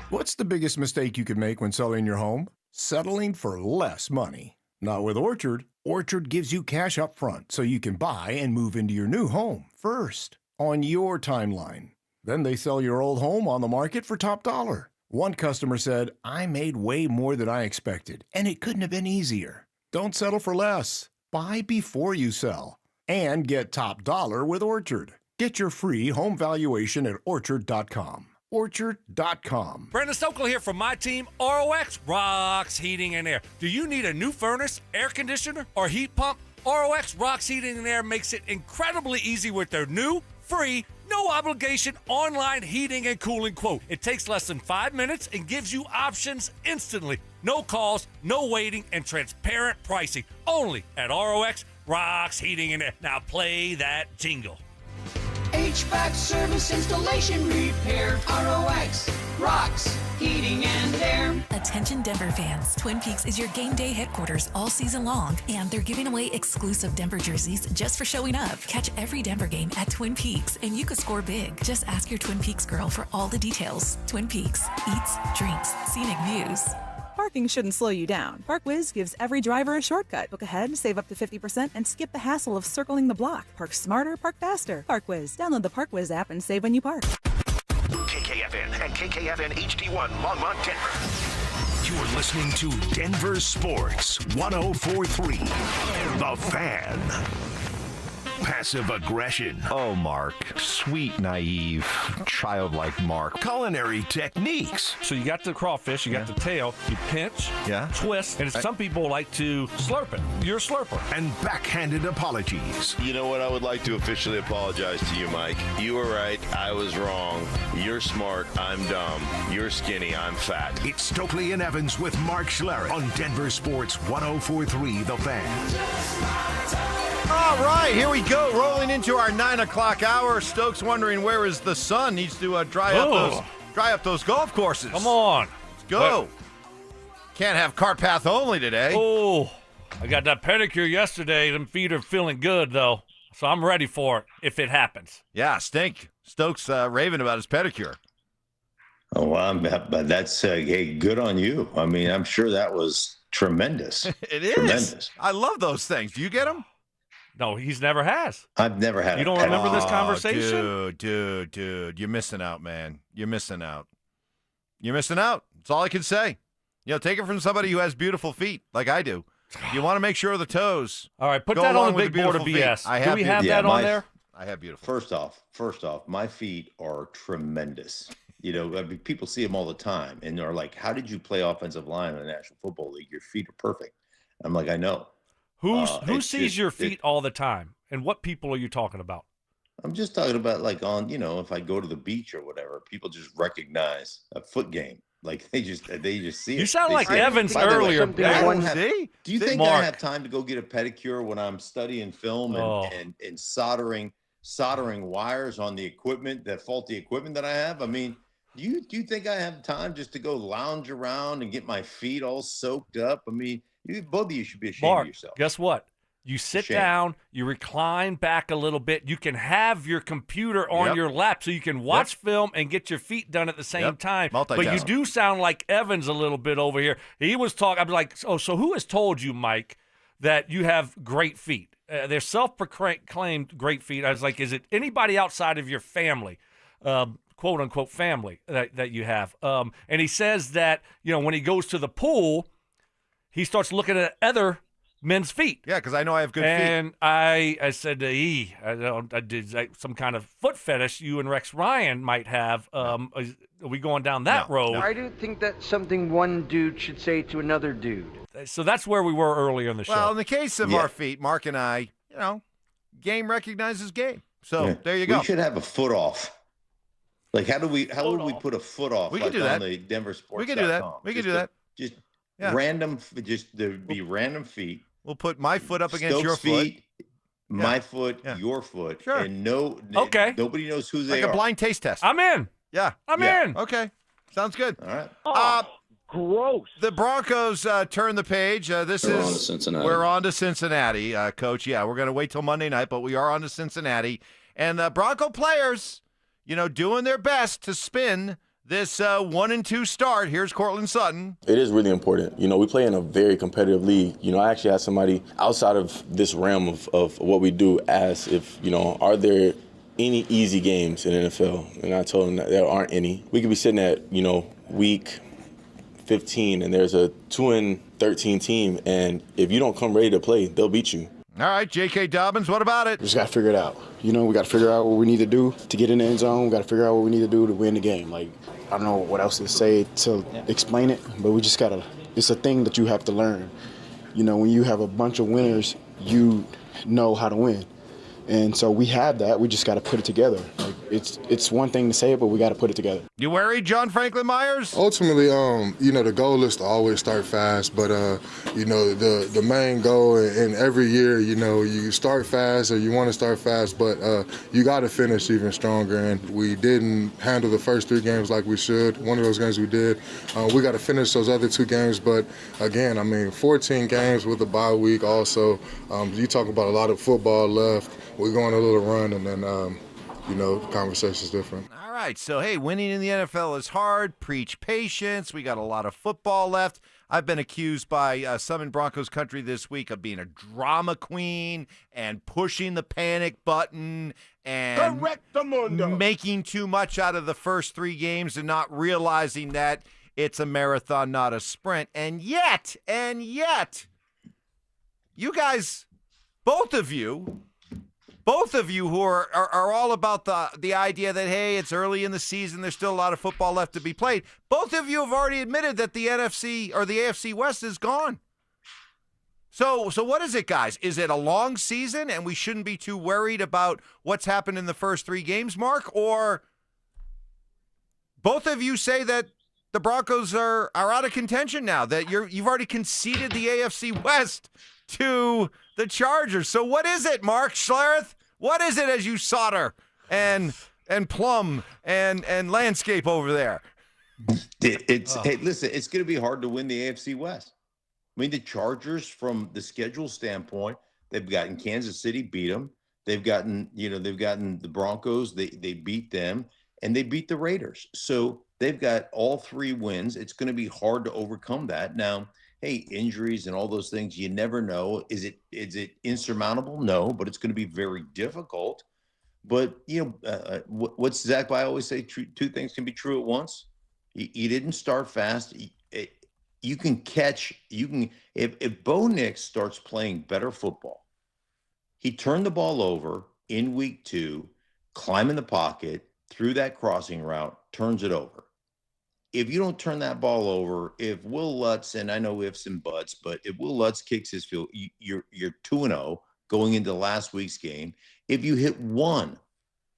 What's the biggest mistake you could make when selling your home? Settling for less money. Not with Orchard. Orchard gives you cash up front so you can buy and move into your new home first on your timeline. Then they sell your old home on the market for top dollar. One customer said, I made way more than I expected, and it couldn't have been easier. Don't settle for less. Buy before you sell. And get top dollar with Orchard. Get your free home valuation at Orchard.com. Orchard.com. Brandon Stokley here from my team, ROX Rocks Heating and Air. Do you need a new furnace, air conditioner, or heat pump? ROX Rocks Heating and Air makes it incredibly easy with their new, free, no obligation online heating and cooling quote. It takes less than 5 minutes and gives you options instantly. No calls, no waiting, and transparent pricing. Only at ROX Rocks Heating and Air. Now play that jingle. HVAC service, installation, repair. ROX Rocks Heating and Air. Attention Denver fans. Twin Peaks is your game day headquarters all season long, and they're giving away exclusive Denver jerseys just for showing up. Catch every Denver game at Twin Peaks, and you could score big. Just ask your Twin Peaks girl for all the details. Twin Peaks. Eats, drinks, scenic views. Parking shouldn't slow you down. Parkwiz gives every driver a shortcut. Book ahead, save up to 50%, and skip the hassle of circling the block. Park smarter, park faster. Parkwiz. Download the Parkwiz app and save when you park. KKFN and KKFN HD1 Longmont, Denver. You're listening to Denver Sports 104.3. The Fan. passive aggression, Oh, Mark. Sweet, naive, childlike Mark. culinary techniques, So you got the crawfish, you got the tail, you pinch, twist, and some people like to slurp it. You're a slurper. and backhanded apologies. You know what? I would like to officially apologize to you, Mike. You were right. I was wrong. You're smart. I'm dumb. You're skinny. I'm fat. It's Stokley and Evans with Mark Schlereth on Denver Sports 104.3 The Fan. All right, here we go. Rolling into our 9 o'clock hour. Stokes wondering where is the sun. Needs to dry up those golf courses. Come on. Let's go. Can't have cart path only today. Oh, I got that pedicure yesterday. Them feet are feeling good, though. So I'm ready for it if it happens. Yeah, Stokes raving about his pedicure. Oh, well, but that's hey, good on you. I mean, I'm sure that was tremendous. It is. Tremendous. I love those things. Do you get them? No, he's never has. I've never had. You don't remember this conversation? Dude. You're missing out, man. You're missing out. That's all I can say. Take it from somebody who has beautiful feet like I do. You want to make sure the toes. All right, put go that on along the with big board of beautiful BS. feet. Do we have that on there? I have beautiful. First off, my feet are tremendous. I mean, people see them all the time, and they're like, "How did you play offensive line in the National Football League? Your feet are perfect." I'm like, "I know." Who sees your feet all the time, and what people are you talking about? I'm just talking about like on, if I go to the beach or whatever, people just recognize a foot game. Like they just see it. You sound They like see it. Evans By the way, earlier. do you think Mark. I have time to go get a pedicure when I'm studying film and soldering wires on the equipment, that faulty equipment that I have? I mean, do you think I have time just to go lounge around and get my feet all soaked up? I mean, both of you should be ashamed Mark, of yourself. guess what? You sit Shame. down, you recline back a little bit. You can have your computer on your lap so you can watch film and get your feet done at the same time. But you Multitasking. do sound like Evans a little bit over here. He was talking, I'm like, so who has told you, Mike, that you have great feet? They're self-proclaimed great feet. I was like, is it anybody outside of your family, quote unquote family that you have? And he says that, when he goes to the pool, he starts looking at other men's feet. Yeah, because I know I have good feet. And I said to I did some kind of foot fetish you and Rex Ryan might have. Are we going down that road? I do think that's something one dude should say to another dude. So that's where we were earlier in the show. Well, in the case of our feet, Mark and I, game recognizes game. So there you go. We should have a foot off. Like, how would we put a foot off? We like could do that. on the DenverSports.com? We could do that. We could do that. Just Yeah. random. There'd be random feet. We'll put my foot up against Stokes' your foot. feet, my foot, your foot, Sure. and nobody knows who they Like are. a blind taste test. I'm in. Yeah. I'm in. Okay. Sounds good. All right. Gross. The Broncos turn the page. We're on to Cincinnati. We're on to Cincinnati, Coach. Yeah, we're going to wait till Monday night, but we are on to Cincinnati. And Bronco players, doing their best to spin this 1-2 start. Here's Cortland Sutton. It is really important. We play in a very competitive league. I actually asked somebody outside of this realm of what we do, ask if, are there any easy games in the NFL? And I told them that there aren't any. We could be sitting at, week 15 and there's a 2-13 team, and if you don't come ready to play, they'll beat you. All right, J.K. Dobbins, what about it? We just got to figure it out. We got to figure out what we need to do to get in the end zone. We got to figure out what we need to do to win the game. Like, I don't know what else to say to explain it, but we just got to – it's a thing that you have to learn. When you have a bunch of winners, you know how to win. And so we have that. We just got to put it together. Like, it's one thing to say it, but we got to put it together. You worried, John Franklin Myers? Ultimately, the goal is to always start fast, but the main goal, and every year, you start fast or you want to start fast, but you got to finish even stronger. And we didn't handle the first 3 games like we should. One of those games we did. We got to finish those other 2 games, but again, 14 games with a bye week. Also, you talk about a lot of football left. We're going a little run, and then, the conversation's different. All right, so, hey, winning in the NFL is hard. Preach patience. We got a lot of football left. I've been accused by some in Broncos country this week of being a drama queen and pushing the panic button and making too much out of the first 3 games and not realizing that it's a marathon, not a sprint. And yet, you guys, both of you, both of you who are all about the idea that, hey, it's early in the season, there's still a lot of football left to be played. Both of you have already admitted that the NFC or the AFC West is gone. So what is it, guys? Is it a long season and we shouldn't be too worried about what's happened in the first 3 games, Mark? Or both of you say that the Broncos are out of contention now, that you've already conceded the AFC West to the Chargers. So what is it, Mark Schlereth? What is it as you solder and plumb and landscape over there? Hey, listen, it's going to be hard to win the AFC West. I mean, the Chargers, from the schedule standpoint, they've gotten Kansas City, beat them. They've gotten the Broncos, they beat them, and they beat the Raiders. So they've got all 3 wins. It's going to be hard to overcome that. Now, hey, injuries and all those things, you never know. Is it insurmountable? No, but it's going to be very difficult. But, what's Zach By always say? 2 things can be true at once. You didn't start fast. If Bo Nix starts playing better football, he turned the ball over in week 2, climbing the pocket, through that crossing route, turns it over. If you don't turn that ball over, if Will Lutz, and I know we have some buts, but if Will Lutz kicks his field, you're 2-0 going into last week's game. If you hit one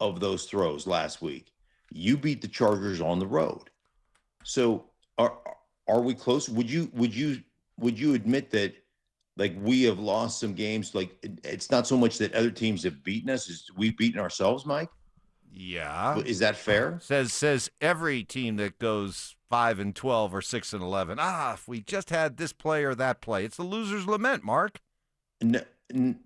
of those throws last week, you beat the Chargers on the road. So are we close? Would you admit that, like, we have lost some games? Like, it's not so much that other teams have beaten us, as we've beaten ourselves, Mike? Yeah. Is that fair? Says every team that goes 5-12 or 6-11. If we just had this play or that play. It's the loser's lament, Mark. No,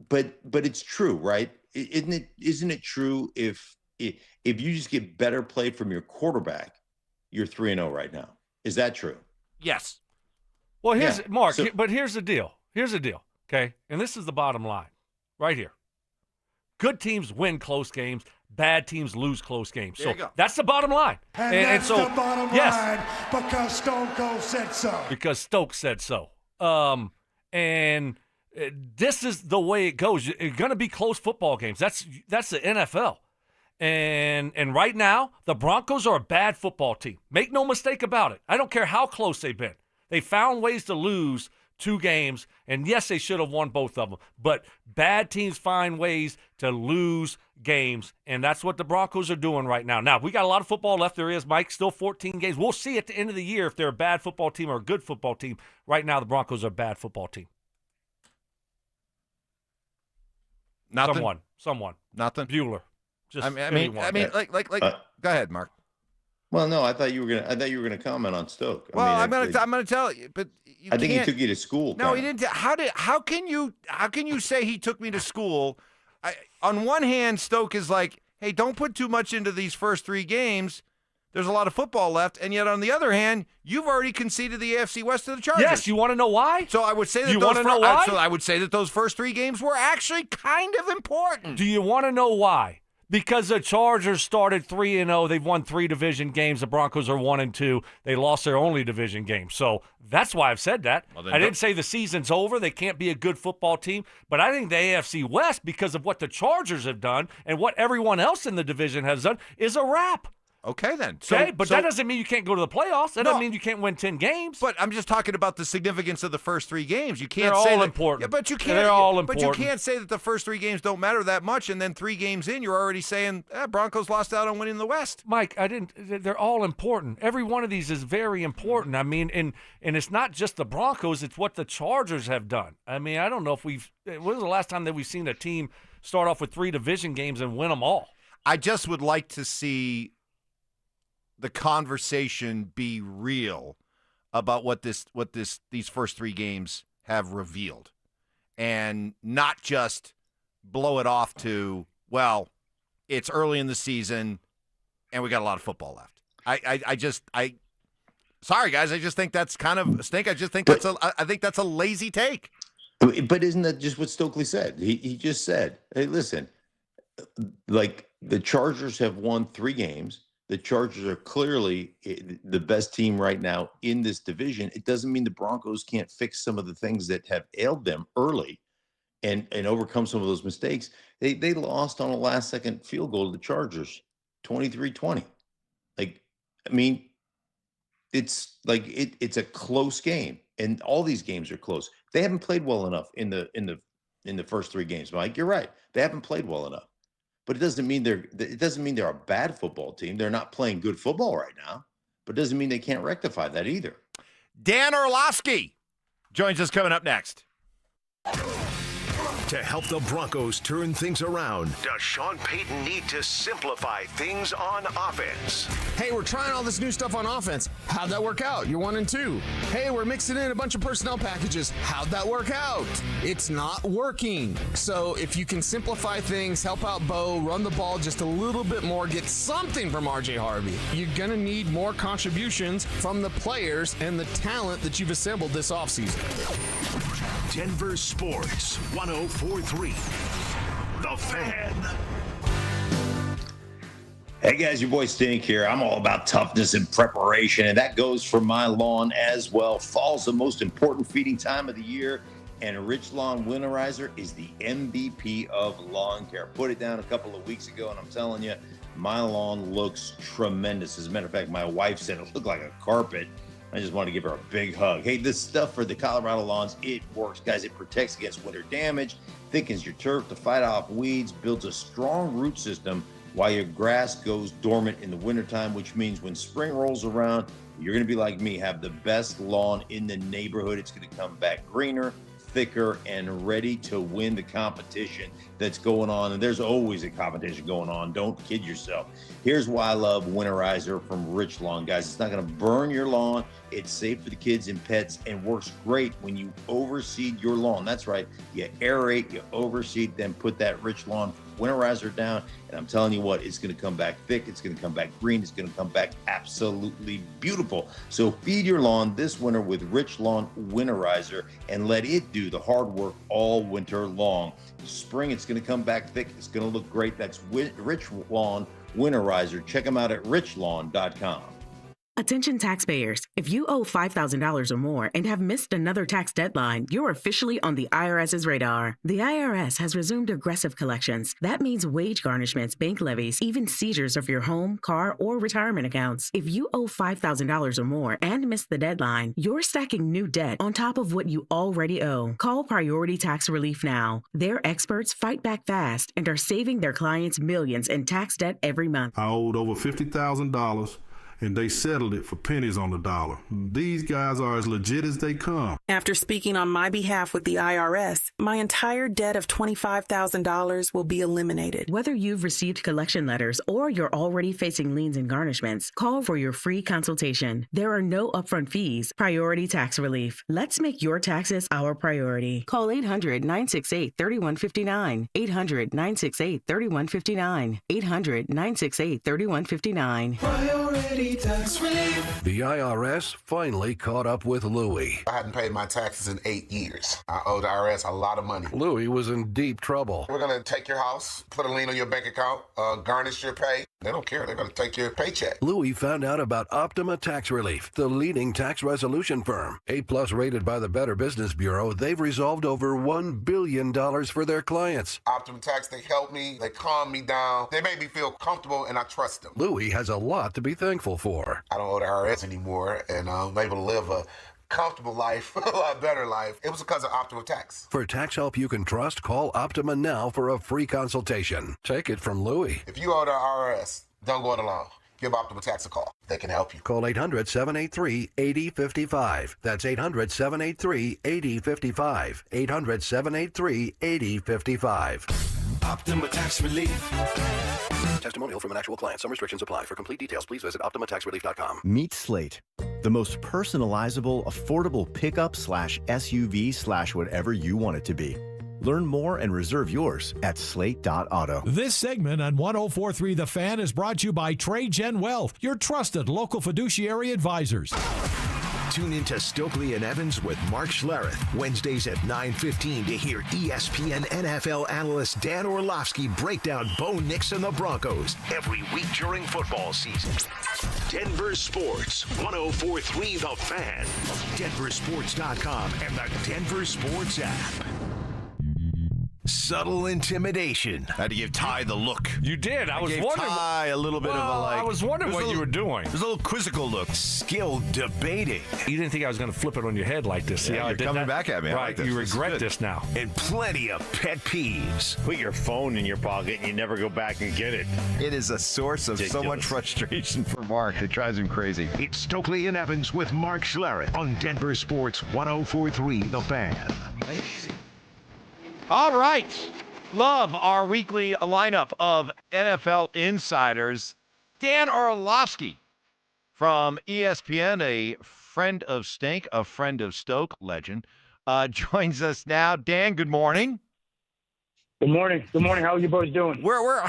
but it's true, right? Isn't it true if you just get better play from your quarterback, you're 3-0 right now? Is that true? Yes. Well, here's Mark, but here's the deal. Okay? And this is the bottom line right here. Good teams win close games. Bad teams lose close games. There you go. That's the bottom line. And so, the bottom line because Stone Cold said so. Because Stokes said so. And this is the way it goes. It's going to be close football games. That's the NFL. And right now, the Broncos are a bad football team. Make no mistake about it. I don't care how close they've been. They found ways to lose 2 games, and yes, they should have won both of them. But bad teams find ways to lose games, and that's what the Broncos are doing right now. Now, we got a lot of football left. There is, Mike, still 14 games. We'll see at the end of the year if they're a bad football team or a good football team. Right now, the Broncos are a bad football team. Nothing. Someone. Nothing. Bueller. Go ahead, Mark. Well, no, I thought you were gonna comment on Stoke. I'm gonna tell you, but I think he took you to school. No, he didn't. How can you say he took me to school? On one hand, Stoke is like, hey, don't put too much into these first 3 games. There's a lot of football left, and yet on the other hand, you've already conceded the AFC West to the Chargers. Yes, you want to know why? So I would say that I would say that those first 3 games were actually kind of important. Do you want to know why? Because the Chargers started 3-0. They've won 3 division games. The Broncos are 1-2. They lost their only division game. So that's why I've said that. I didn't say the season's over. They can't be a good football team. But I think the AFC West, because of what the Chargers have done and what everyone else in the division has done, is a wrap. Okay, then. But that doesn't mean you can't go to the playoffs. That doesn't mean you can't win 10 games. But I'm just talking about the significance of the first 3 games. You can't They're say all that, important. Yeah, but you can't. They're all important. But you can't say that the first 3 games don't matter that much, and then 3 games in, you're already saying Broncos lost out on winning the West. Mike, they're all important. Every one of these is very important. I mean, and it's not just the Broncos; it's what the Chargers have done. I mean, I don't know if when was the last time that we've seen a team start off with 3 division games and win them all? I just would like to see the conversation be real about what these first 3 games have revealed, and not just blow it off to, well, it's early in the season and we got a lot of football left. Sorry guys, I just think that's kind of a stink. I think that's a lazy take. But isn't that just what Stokely said? He just said, hey, listen, like, the Chargers have won 3 games. The Chargers are clearly the best team right now in this division. It doesn't mean the Broncos can't fix some of the things that have ailed them early and overcome some of those mistakes. They lost on a last-second field goal to the Chargers, 23-20. Like, I mean, it's like it's a close game, and all these games are close. They haven't played well enough in the first 3 games, Mike. You're right. They haven't played well enough. But it doesn't mean they're a bad football team. They're not playing good football right now, but it doesn't mean they can't rectify that either. Dan Orlovsky joins us coming up next. To help the Broncos turn things around, does Sean Payton need to simplify things on offense? Hey, we're trying all this new stuff on offense. How'd that work out? You're 1-2. Hey, we're mixing in a bunch of personnel packages. How'd that work out? It's not working. So if you can simplify things, help out Bo, run the ball just a little bit more, get something from RJ Harvey, you're going to need more contributions from the players and the talent that you've assembled this offseason. Denver Sports 104.3. The Fan. Hey guys, your boy Stink here. I'm all about toughness and preparation, and that goes for my lawn as well. Fall's the most important feeding time of the year, and Rich Lawn Winterizer is the MVP of lawn care. Put it down a couple of weeks ago, and I'm telling you, my lawn looks tremendous. As a matter of fact, my wife said it looked like a carpet. I just want to give her a big hug. Hey, this stuff for the Colorado lawns, it works, guys. It protects against winter damage, thickens your turf to fight off weeds, builds a strong root system while your grass goes dormant in the wintertime, which means when spring rolls around, you're going to be like me, have the best lawn in the neighborhood. It's going to come back greener, thicker, and ready to win the competition that's going on. And there's always a competition going on. Don't kid yourself. Here's why I love Winterizer from Rich Lawn, guys. It's not going to burn your lawn. It's safe for the kids and pets and works great when you overseed your lawn. That's right. You aerate, you overseed, then put that Rich Lawn Winterizer down. And I'm telling you what, it's going to come back thick. It's going to come back green. It's going to come back absolutely beautiful. So feed your lawn this winter with Rich Lawn Winterizer and let it do the hard work all winter long. Spring, it's going to come back thick. It's going to look great. That's Rich Lawn Winterizer. Check them out at richlawn.com. Attention taxpayers. If you owe $5,000 or more and have missed another tax deadline, you're officially on the IRS's radar. The IRS has resumed aggressive collections. That means wage garnishments, bank levies, even seizures of your home, car, or retirement accounts. If you owe $5,000 or more and missed the deadline, you're stacking new debt on top of what you already owe. Call Priority Tax Relief now. Their experts fight back fast and are saving their clients millions in tax debt every month. I owed over $50,000. And they settled it for pennies on the dollar. These guys are as legit as they come. After speaking on my behalf with the IRS, my entire debt of $25,000 will be eliminated. Whether you've received collection letters or you're already facing liens and garnishments, call for your free consultation. There are no upfront fees. Priority Tax Relief. Let's make your taxes our priority. Call 800-968-3159. 800-968-3159. 800-968-3159. Priority Tax Relief. The IRS finally caught up with Louie. I hadn't paid my taxes in 8 years. I owe the IRS a lot of money. Louie was in deep trouble. We're going to take your house, put a lien on your bank account, garnish your pay. They don't care. They're going to take your paycheck. Louie found out about Optima Tax Relief, the leading tax resolution firm. A+ rated by the Better Business Bureau, they've resolved over $1 billion for their clients. Optima Tax, they help me. They calm me down. They make me feel comfortable, and I trust them. Louie has a lot to be thankful for. I don't owe the IRS anymore, and I'm able to live a comfortable life, a lot better life. It was because of Optima Tax. For tax help you can trust, call Optima now for a free consultation. Take it from Louie. If you owe the IRS, don't go it alone. Give Optima Tax a call. They can help you. Call 800-783-8055. That's 800-783-8055. 800-783-8055. Optima Tax Relief. Testimonial from an actual client. Some restrictions apply. For complete details, please visit OptimaTaxRelief.com. Meet Slate, the most personalizable, affordable pickup/SUV/whatever you want it to be. Learn more and reserve yours at slate.auto. This segment on 104.3 The Fan is brought to you by TradeGen Wealth, your trusted local fiduciary advisors. Tune into Stokley and Evans with Mark Schlereth, Wednesdays at 9:15 to hear ESPN NFL analyst Dan Orlovsky break down Bo Nix and the Broncos every week during football season. Denver Sports 104.3 The Fan, DenverSports.com, and the Denver Sports app. Subtle intimidation. Had to give Ty the look. You did. I was gave wondering. Ty a little bit of a like. I was wondering what you were doing. There's a little quizzical look. Skill debating. You didn't think I was going to flip it on your head like this. See Yeah, how I you're did coming that? back at me. I Right. like this. You This is regret good. this now. And plenty of pet peeves. Put your phone in your pocket and you never go back and get it. It is a source of so much frustration for Mark. It drives him crazy. It's Stokley and Evans with Mark Schlereth on Denver Sports 104.3 The Fan. All right. Love our weekly lineup of NFL insiders. Dan Orlovsky from ESPN, a friend of Stink, a friend of Stoke legend, joins us now. Dan, good morning. Good morning. Good morning. How are you boys doing? We're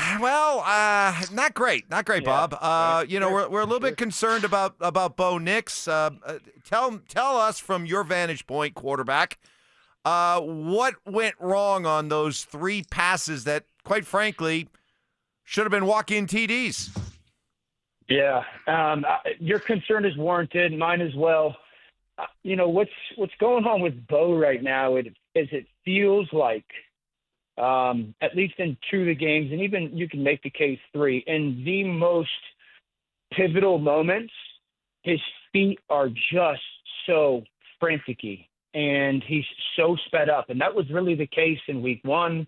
not great, Bob. We're a little bit concerned about Bo Nix. Tell us from your vantage point, quarterback, what went wrong on those 3 passes that, quite frankly, should have been walk-in TDs. Yeah, your concern is warranted. Mine as well. What's going on with Bo right now? It feels like, at least in 2 of the games, and even you can make the case 3, in the most pivotal moments, his feet are just so frantic-y, and he's so sped up. And that was really the case in week 1.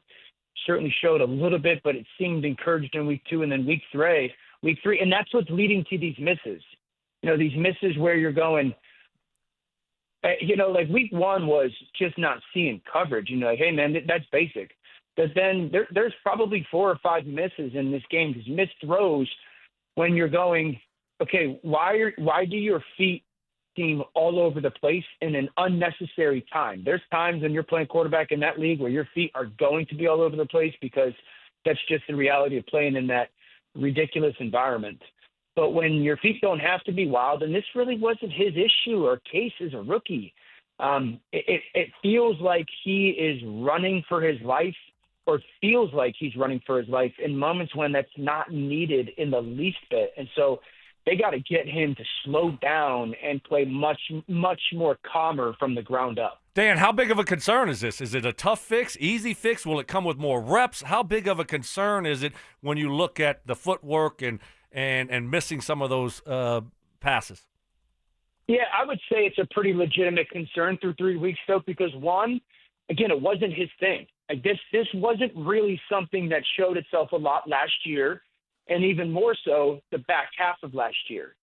Certainly showed a little bit, but it seemed encouraged in week 2, and then week 3. And that's what's leading to these misses. These misses where you're going, like week 1 was just not seeing coverage. Like, hey, man, that's basic. But then there's probably 4 or 5 misses in this game, these missed throws, when you're going, okay, why do your feet seem all over the place in an unnecessary time? There's times when you're playing quarterback in that league where your feet are going to be all over the place because that's just the reality of playing in that ridiculous environment. But when your feet don't have to be wild, and this really wasn't his issue or case as a rookie, it feels like he is running for his life, or feels like he's running for his life in moments when that's not needed in the least bit. And so they got to get him to slow down and play much, much more calmer from the ground up. Dan, how big of a concern is this? Is it a tough fix, easy fix? Will it come with more reps? How big of a concern is it when you look at the footwork and missing some of those passes? Yeah, I would say it's a pretty legitimate concern through 3 weeks, though, because 1, again, it wasn't his thing. Like this wasn't really something that showed itself a lot last year, and even more so the back half of last year.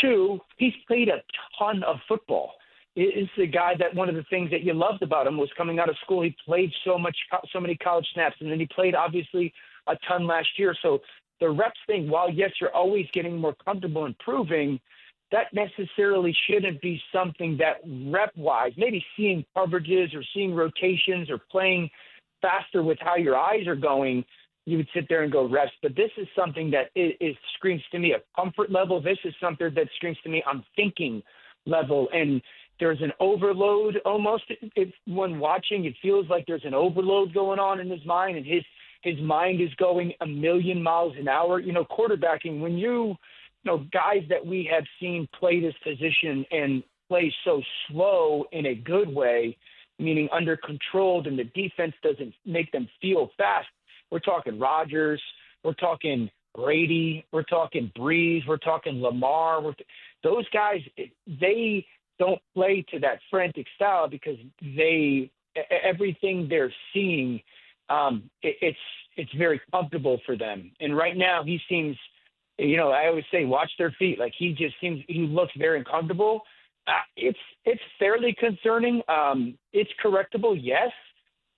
2, he's played a ton of football. It's the guy that one of the things that you loved about him was coming out of school, he played so many college snaps, and then he played obviously a ton last year. So the reps thing, while yes, you're always getting more comfortable improving, that necessarily shouldn't be something that rep-wise, maybe seeing coverages or seeing rotations or playing faster with how your eyes are going, you would sit there and go reps. But this is something that screams to me a comfort level. This is something that screams to me I'm thinking level. And there's an overload almost. When watching, it feels like there's an overload going on in his mind, and his mind is going a million miles an hour. Quarterbacking, when guys that we have seen play this position and play so slow in a good way, meaning under controlled, and the defense doesn't make them feel fast. We're talking Rodgers, we're talking Brady, we're talking Breeze, we're talking Lamar. Those guys, they don't play to that frantic style because everything they're seeing, it's very comfortable for them. And right now he seems, I always say watch their feet. Like he looks very uncomfortable. It's fairly concerning. It's correctable, yes,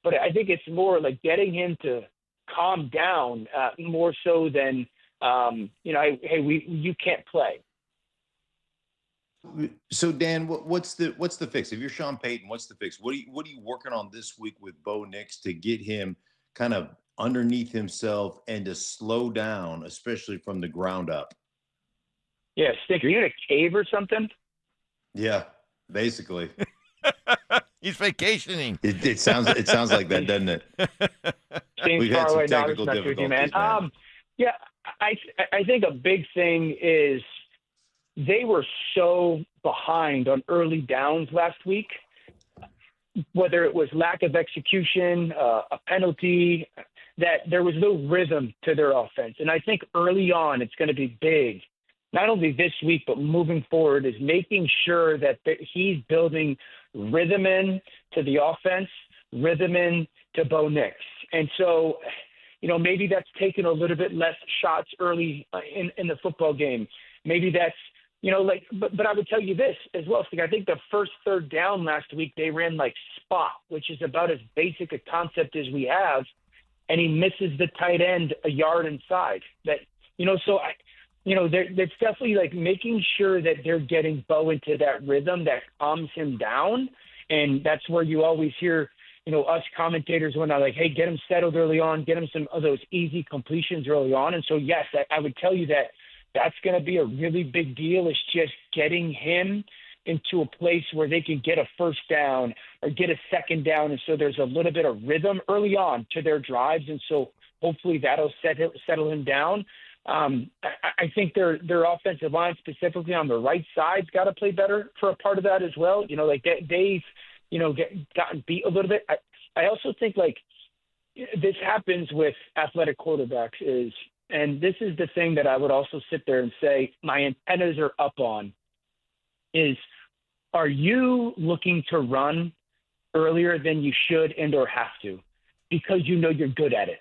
but I think it's more like getting him to calm down more so than you can't play. So Dan, what's the fix? If you're Sean Payton, what's the fix? What are you working on this week with Bo Nix to get him kind of underneath himself and to slow down, especially from the ground up? Yeah, Stick, are you in a cave or something? Yeah, basically. He's vacationing. It sounds like that, doesn't it? We've had some technical difficulties, man. Yeah, I think a big thing is they were so behind on early downs last week. whether it was lack of execution, a penalty, that there was no rhythm to their offense. And I think early on it's going to be big, not only this week, but moving forward, is making sure that he's building rhythm in to the offense, rhythm in to Bo Nix. And so, maybe that's taken a little bit less shots early in the football game. Maybe that's, but I would tell you this as well. So I think the first third down last week, they ran like spot, which is about as basic a concept as we have. And he misses the tight end a yard inside. That's definitely like making sure that they're getting Bo into that rhythm that calms him down. And that's where you always hear, us commentators when I'm like, hey, get him settled early on, get him some of those easy completions early on. And so, yes, I would tell you that that's going to be a really big deal. It's just getting him into a place where they can get a first down or get a second down. And so there's a little bit of rhythm early on to their drives. And so hopefully that'll settle him down. I think their offensive line, specifically on the right side's got to play better for a part of that as well. They've, gotten beat a little bit. I also think this happens with athletic quarterbacks and this is the thing that I would also sit there and say my antennas are up on is, are you looking to run earlier than you should and or have to because you're good at it?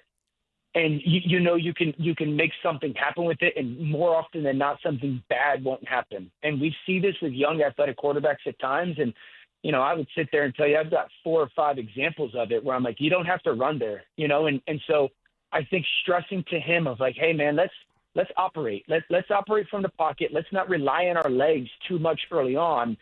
And you can make something happen with it, and more often than not, something bad won't happen. And we see this with young athletic quarterbacks at times. And I would sit there and tell you I've got 4 or 5 examples of it where I'm like, you don't have to run there, And so I think stressing to him of like, hey man, let's operate. Let's operate from the pocket. Let's not rely on our legs too much early on.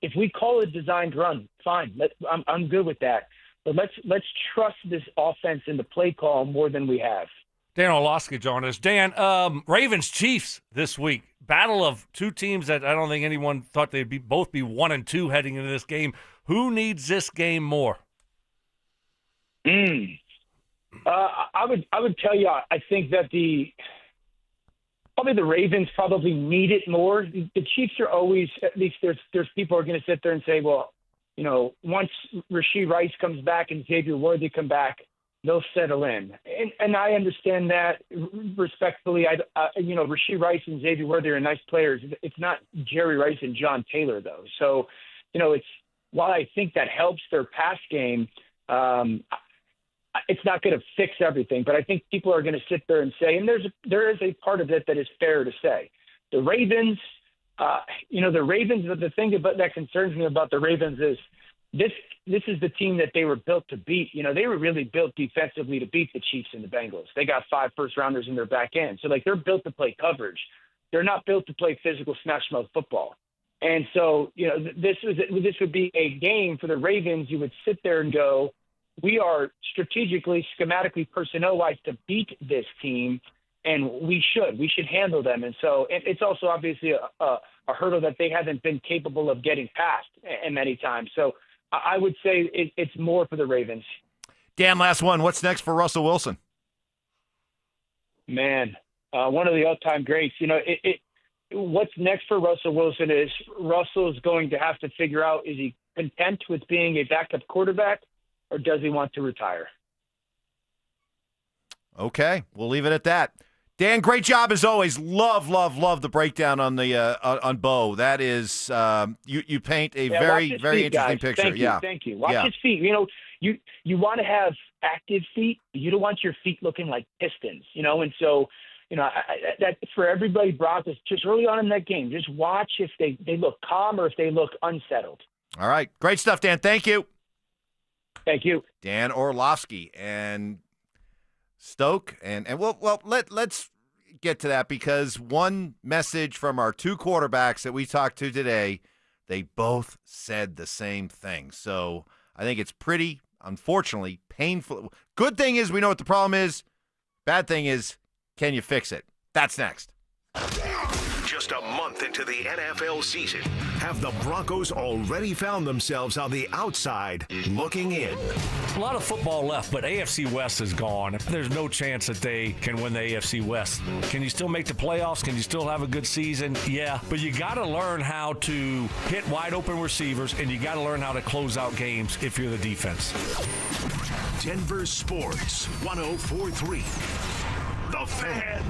If we call it a designed run, fine. I'm good with that. But let's trust this offense in the play call more than we have. Dan Orlovsky joined us. Dan, Ravens-Chiefs this week. Battle of two teams that I don't think anyone thought they'd both be 1-2 heading into this game. Who needs this game more? I would tell you, I think that probably the Ravens probably need it more. The Chiefs are always, at least there's people who are going to sit there and say, well, once Rashee Rice comes back and Xavier Worthy come back, they'll settle in. And I understand that respectfully. Rashee Rice and Xavier Worthy are nice players. It's not Jerry Rice and John Taylor, though. So, it's while I think that helps their pass game, it's not going to fix everything. But I think people are going to sit there and say, and there is a part of it that is fair to say. The Ravens, the thing that concerns me about the Ravens is this is the team that they were built to beat. They were really built defensively to beat the Chiefs and the Bengals. They got 5 first-rounders in their back end. So, they're built to play coverage. They're not built to play physical smash-mouth football. And so, this would be a game for the Ravens. You would sit there and go, we are strategically, schematically, personnel-wise to beat this team, and we should handle them. And so it's also obviously a hurdle that they haven't been capable of getting past many times. So I would say it's more for the Ravens. Dan, last one. What's next for Russell Wilson? Man, one of the all-time greats. What's next for Russell Wilson is Russell is going to have to figure out, is he content with being a backup quarterback, or does he want to retire? Okay, we'll leave it at that. Dan, great job as always. Love the breakdown on the on Bo. That is, you paint a very, very interesting picture. Thank you. Watch his feet. You want to have active feet. You don't want your feet looking like pistons. And so, that for everybody, Broncos, just early on in that game, just watch if they look calm or if they look unsettled. All right, great stuff, Dan. Thank you. Thank you, Dan Orlovsky and Stoke, and let's get to that, because one message from our 2 quarterbacks that we talked to today, they both said the same thing. So I think it's pretty, unfortunately, painful. Good thing is we know what the problem is. Bad thing is, can you fix it? That's next. just a month into the NFL season, have the Broncos already found themselves on the outside looking in? A lot of football left, but AFC West is gone. There's no chance that they can win the AFC West. Can you still make the playoffs? Can you still have a good season? Yeah, but you got to learn how to hit wide open receivers, and you got to learn how to close out games if you're the defense. Denver Sports 104.3. The Fan.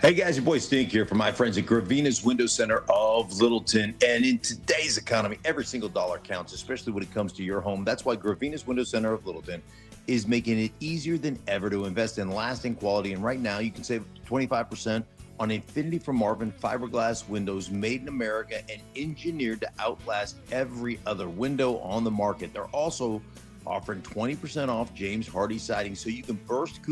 Hey guys, your boy Stink here from my friends at Gravina's Window Center of Littleton. And in today's economy, every single dollar counts, especially when it comes to your home. That's why Gravina's Window Center of Littleton is making it easier than ever to invest in lasting quality. And right now, you can save 25% on Infinity from Marvin fiberglass windows made in America and engineered to outlast every other window on the market. They're also offering 20% off James Hardy siding, so you can boost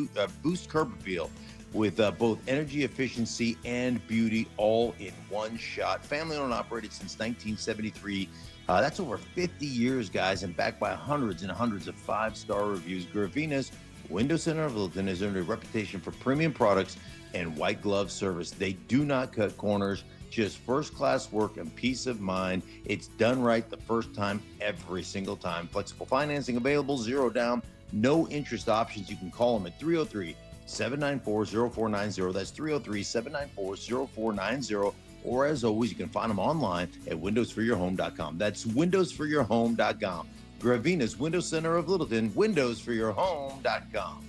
curb appeal with both energy efficiency and beauty all in one shot. Family owned and operated since 1973. That's over 50 years, guys, and backed by hundreds and hundreds of 5-star reviews. Gravina's Window Center of Littleton has earned a reputation for premium products and white glove service. They do not cut corners, just first-class work and peace of mind. It's done right the first time, every single time. Flexible financing available, 0 down, no interest options. You can call them at 303-794-0490. That's 303-794-0490. Or as always, you can find them online at windowsforyourhome.com. That's windowsforyourhome.com. Gravina's Window Center of Littleton, windowsforyourhome.com.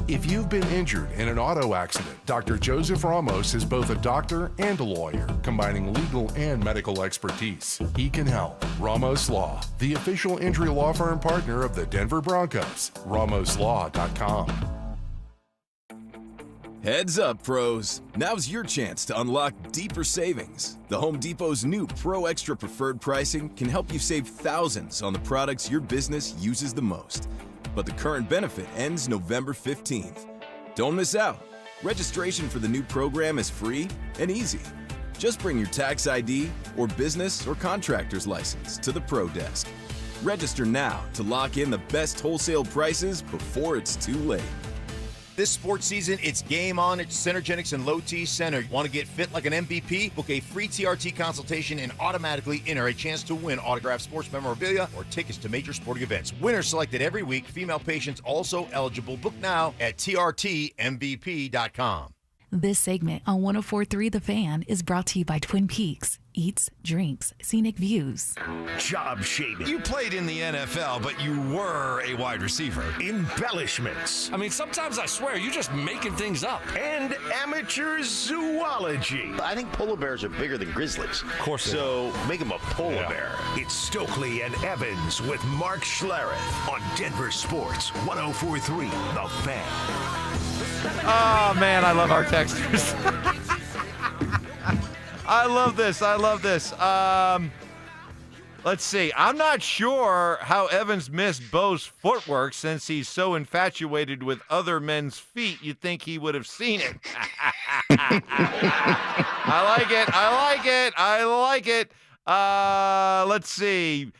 If you've been injured in an auto accident, Dr. Joseph Ramos is both a doctor and a lawyer, combining legal and medical expertise. He can help. Ramos Law, the official injury law firm partner of the Denver Broncos. RamosLaw.com. Heads up, pros. Now's your chance to unlock deeper savings. The Home Depot's new Pro Extra Preferred pricing can help you save thousands on the products your business uses the most. But the current benefit ends November 15th. Don't miss out. Registration for the new program is free and easy. Just bring your tax ID or business or contractor's license to the Pro Desk. Register now to lock in the best wholesale prices before it's too late. This sports season, it's game on at Centergenics and Low T Center. Want to get fit like an MVP? Book a free TRT consultation and automatically enter a chance to win autographed sports memorabilia or tickets to major sporting events. Winners selected every week. Female patients also eligible. Book now at trtmvp.com. This segment on 104.3 The Fan is brought to you by Twin Peaks. Eats, drinks, scenic views. Job shaving. You played in the NFL, but you were a wide receiver. Embellishments. I mean, sometimes I swear, you're just making things up. And amateur zoology. I think polar bears are bigger than grizzlies. Of course. So make them a polar bear. It's Stokley and Evans with Mark Schlereth on Denver Sports 104.3 The Fan. Oh, man, I love our texters. I love this. Let's see. I'm not sure how Evans missed Bo's footwork since he's so infatuated with other men's feet. You'd think he would have seen it. I like it. Let's see.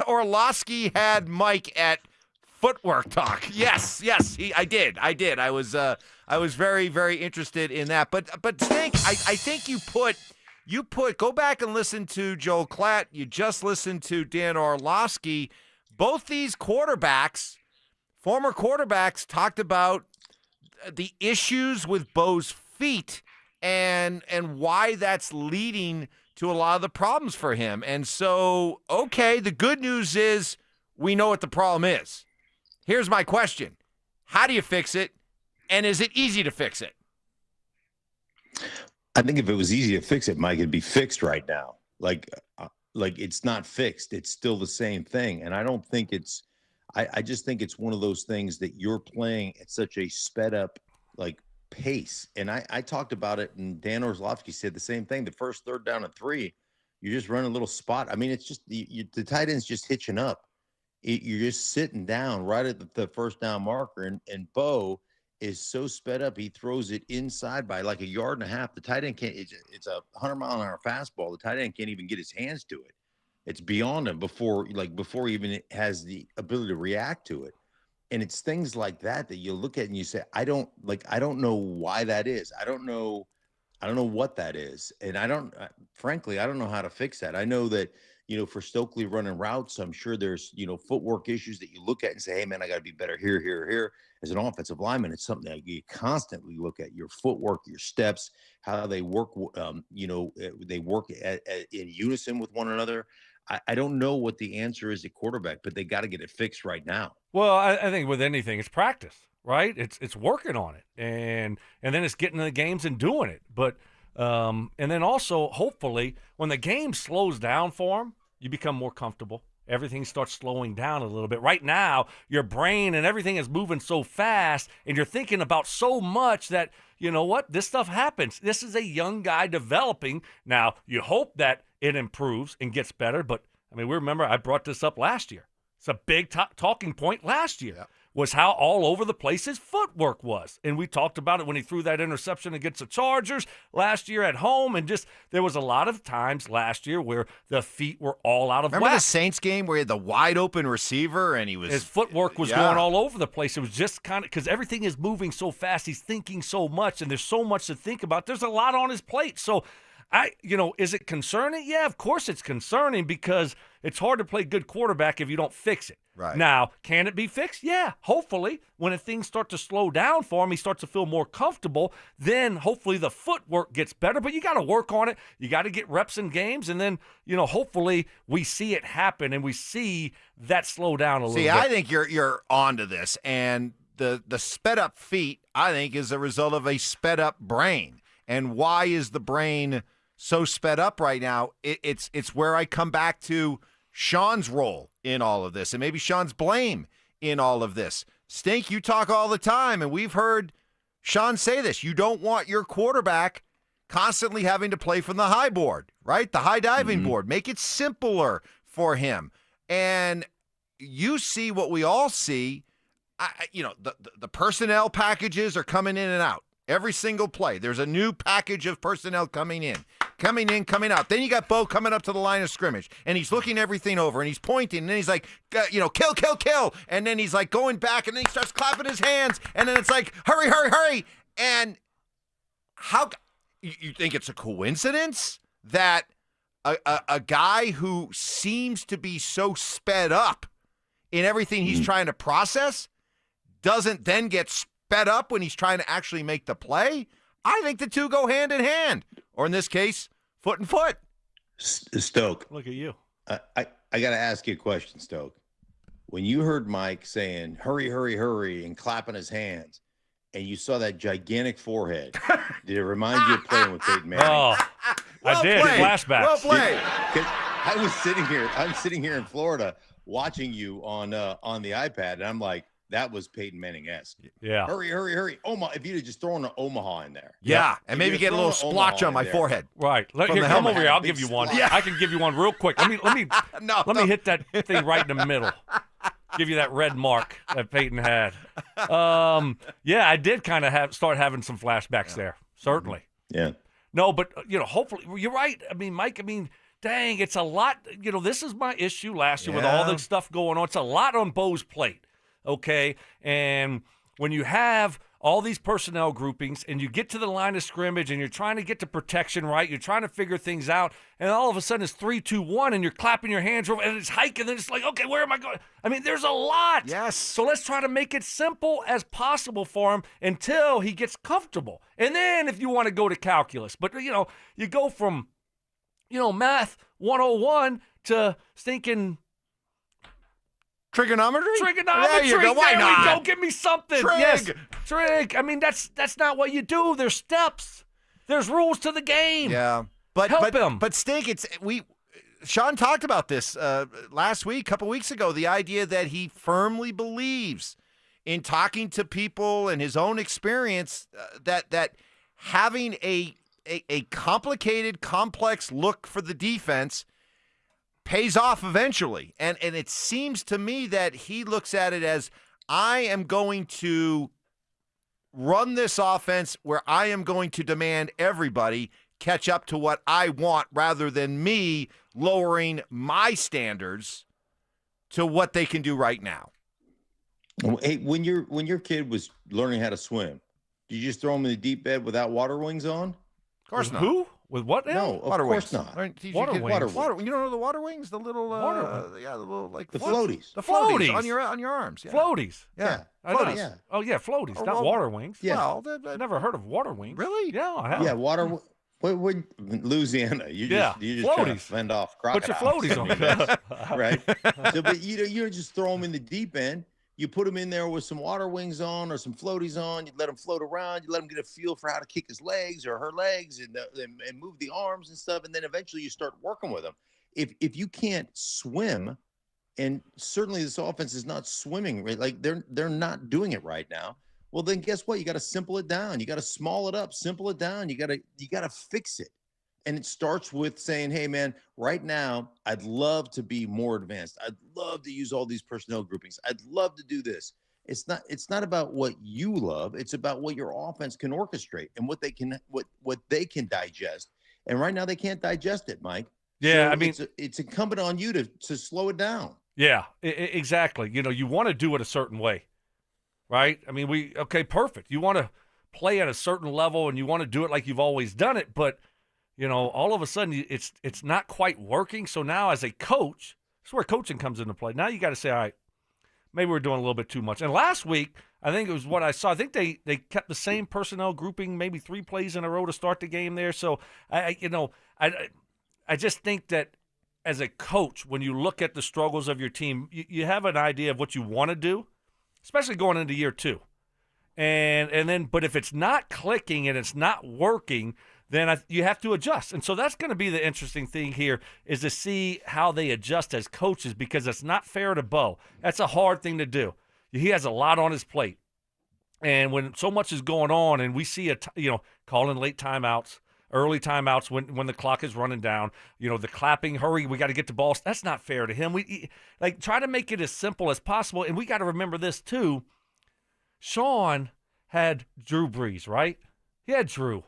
Orlovsky had Mike at Footwork Talk. Yes, I did. I was very, very interested in that. But Stink, I think you put. Go back and listen to Joel Klatt. You just listened to Dan Orlovsky. Both these quarterbacks, former quarterbacks, talked about the issues with Bo's feet and why that's leading to a lot of the problems for him. And so, okay, the good news is we know what the problem is. Here's my question. How do you fix it? And is it easy to fix it? I think if it was easy to fix it, Mike, it'd be fixed right now. Like it's not fixed. It's still the same thing. And I don't think it's I just think it's one of those things that you're playing at such a sped up pace. And I talked about it, and Dan Orlovsky said the same thing. The first 3rd down and 3, you just run a little spot. I mean, it's just the tight end's just hitching up. You're just sitting down right at the first down marker, and Bo is so sped up, he throws it inside by like 1.5 yards. The tight end can't. It's a 100-mile-an-hour fastball. The tight end can't even get his hands to it. It's beyond him before he even has the ability to react to it. And it's things like that you look at and you say, I don't know why that is. I don't know what that is. And frankly, I don't know how to fix that. I know that, for Stokley running routes, I'm sure there's, footwork issues that you look at and say, hey man, I got to be better here, here, here. As an offensive lineman, it's something that you constantly look at: your footwork, your steps, how they work, they work in unison with one another. I don't know what the answer is at quarterback, but they got to get it fixed right now. Well, I think with anything, it's practice, right? It's working on it, and then it's getting in the games and doing it. But and then also, hopefully, when the game slows down for them, you become more comfortable. Everything starts slowing down a little bit. Right now, your brain and everything is moving so fast, and you're thinking about so much that, you know what, this stuff happens. This is a young guy developing. Now, you hope that it improves and gets better, but, we remember I brought this up last year. It's a big talking point last year. Was how all over the place his footwork was. And we talked about it when he threw that interception against the Chargers last year at home. And there was a lot of times last year where the feet were all out of whack. Remember the Saints game where he had the wide open receiver and his footwork was going all over the place. It was just kind of because everything is moving so fast. He's thinking so much, and there's so much to think about. There's a lot on his plate. So is it concerning? Yeah, of course it's concerning because it's hard to play good quarterback if you don't fix it. Right. Now, can it be fixed? Yeah, hopefully. When things start to slow down for him, he starts to feel more comfortable, then hopefully the footwork gets better. But you got to work on it. You got to get reps in games, and then, hopefully we see it happen and we see that slow down a little bit. I think you're onto this, and the sped up feet, I think, is a result of a sped up brain. And why is the brain so sped up right now? It's where I come back to Sean's role in all of this, and maybe Sean's blame in all of this. Stink, you talk all the time, and we've heard Sean say this. You don't want your quarterback constantly having to play from the high board, right? The high diving board. Make it simpler for him. And you see what we all see. The personnel packages are coming in and out. Every single play, there's a new package of personnel coming in, coming out. Then you got Bo coming up to the line of scrimmage, and he's looking everything over, and he's pointing, and then he's like, kill. And then he's like going back, and then he starts clapping his hands, and then it's like, hurry. And how you think it's a coincidence that a guy who seems to be so sped up in everything he's trying to process doesn't then get sped up when he's trying to actually make the play? I think the two go hand in hand, or in this case, foot and foot. Stoke, look at you. I got to ask you a question, Stoke. When you heard Mike saying hurry and clapping his hands, and you saw that gigantic forehead, did it remind you of playing with Payton Manning? Oh, I did. Flashbacks. Well played. I'm sitting here in Florida watching you on the iPad, and I'm like, that was Payton Manning-esque. Yeah. Hurry. Omaha. If you'd have just thrown an Omaha in there. Yeah. And maybe get a little splotch on my forehead. Right. Come over here. I'll give you one. Yeah. I can give you one real quick. Let me hit that thing right in the middle. Give you that red mark that Payton had. I did kind of start having some flashbacks there. Certainly. Yeah. No, but, hopefully, you're right. Mike, dang, it's a lot. This is my issue last year with all the stuff going on. It's a lot on Bo's plate. Okay, and when you have all these personnel groupings and you get to the line of scrimmage and you're trying to get to protection, right? You're trying to figure things out, and all of a sudden it's 3-2-1 and you're clapping your hands over and it's hiking, and then it's like, okay, where am I going? There's a lot. Yes. So let's try to make it simple as possible for him until he gets comfortable. And then if you want to go to calculus, but you go from, math 101 to thinking trigonometry. There you go. Why not? There we go. Give me something. Trig. Yes, trig. That's not what you do. There's steps. There's rules to the game. Yeah, help him. But Stink, Sean talked about this last week, a couple weeks ago. The idea that he firmly believes in talking to people and his own experience that having a complicated, complex look for the defense pays off eventually. And it seems to me that he looks at it as, I am going to run this offense where I am going to demand everybody catch up to what I want rather than me lowering my standards to what they can do right now. Hey, when your kid was learning how to swim, did you just throw him in the deep bed without water wings on? Of course not. Who? With what now? No, of Water course wings. not. Water wings. You don't know the water wings? The little, the little like The floaties. The floaties Floaties. on your arms. Yeah. Floaties. Yeah. I know. Floaties. Yeah. Oh, yeah, floaties, Or not well- water wings. Yeah. Well, I've never heard of water wings. Really? Yeah, I have. Yeah, water. What Louisiana? You Yeah, just trying to floaties. fend off Put your crocodiles. floaties on. I mean, that's- right? So, but you don't just throw them in the deep end. You put him in there with some water wings on or some floaties on. You let him float around. You let him get a feel for how to kick his legs or her legs and move the arms and stuff. And then eventually you start working with them. If you can't swim, and certainly this offense is not swimming, right? Like they're not doing it right now. Well, then guess what? You got to simple it down. You got to small it up, simple it down. You got to fix it. And it starts with saying, hey, man, right now, I'd love to be more advanced. I'd love to use all these personnel groupings. I'd love to do this. It's not about what you love. It's about what your offense can orchestrate and what they can digest. And right now they can't digest it, Mike. Yeah, So I mean, it's incumbent on you to slow it down. yeah, exactly. You want to do it a certain way, right? I mean, perfect. You want to play at a certain level and you want to do it like you've always done it, but all of a sudden it's not quite working. So now as a coach, that's where coaching comes into play. Now you got to say, all right, maybe we're doing a little bit too much. And last week, I think it was what I saw. I think they kept the same personnel grouping, maybe 3 plays in a row to start the game there. So I just think that as a coach, when you look at the struggles of your team, you have an idea of what you want to do, especially going into year 2. And then, but if it's not clicking and it's not working, then you have to adjust. And so that's going to be the interesting thing here is to see how they adjust as coaches, because it's not fair to Bo. That's a hard thing to do. He has a lot on his plate. And when so much is going on and we see calling late timeouts, early timeouts when the clock is running down, the clapping, hurry, we got to get the ball. That's not fair to him. We try to make it as simple as possible. And we got to remember this too. Sean had Drew Brees, right? He had Drew.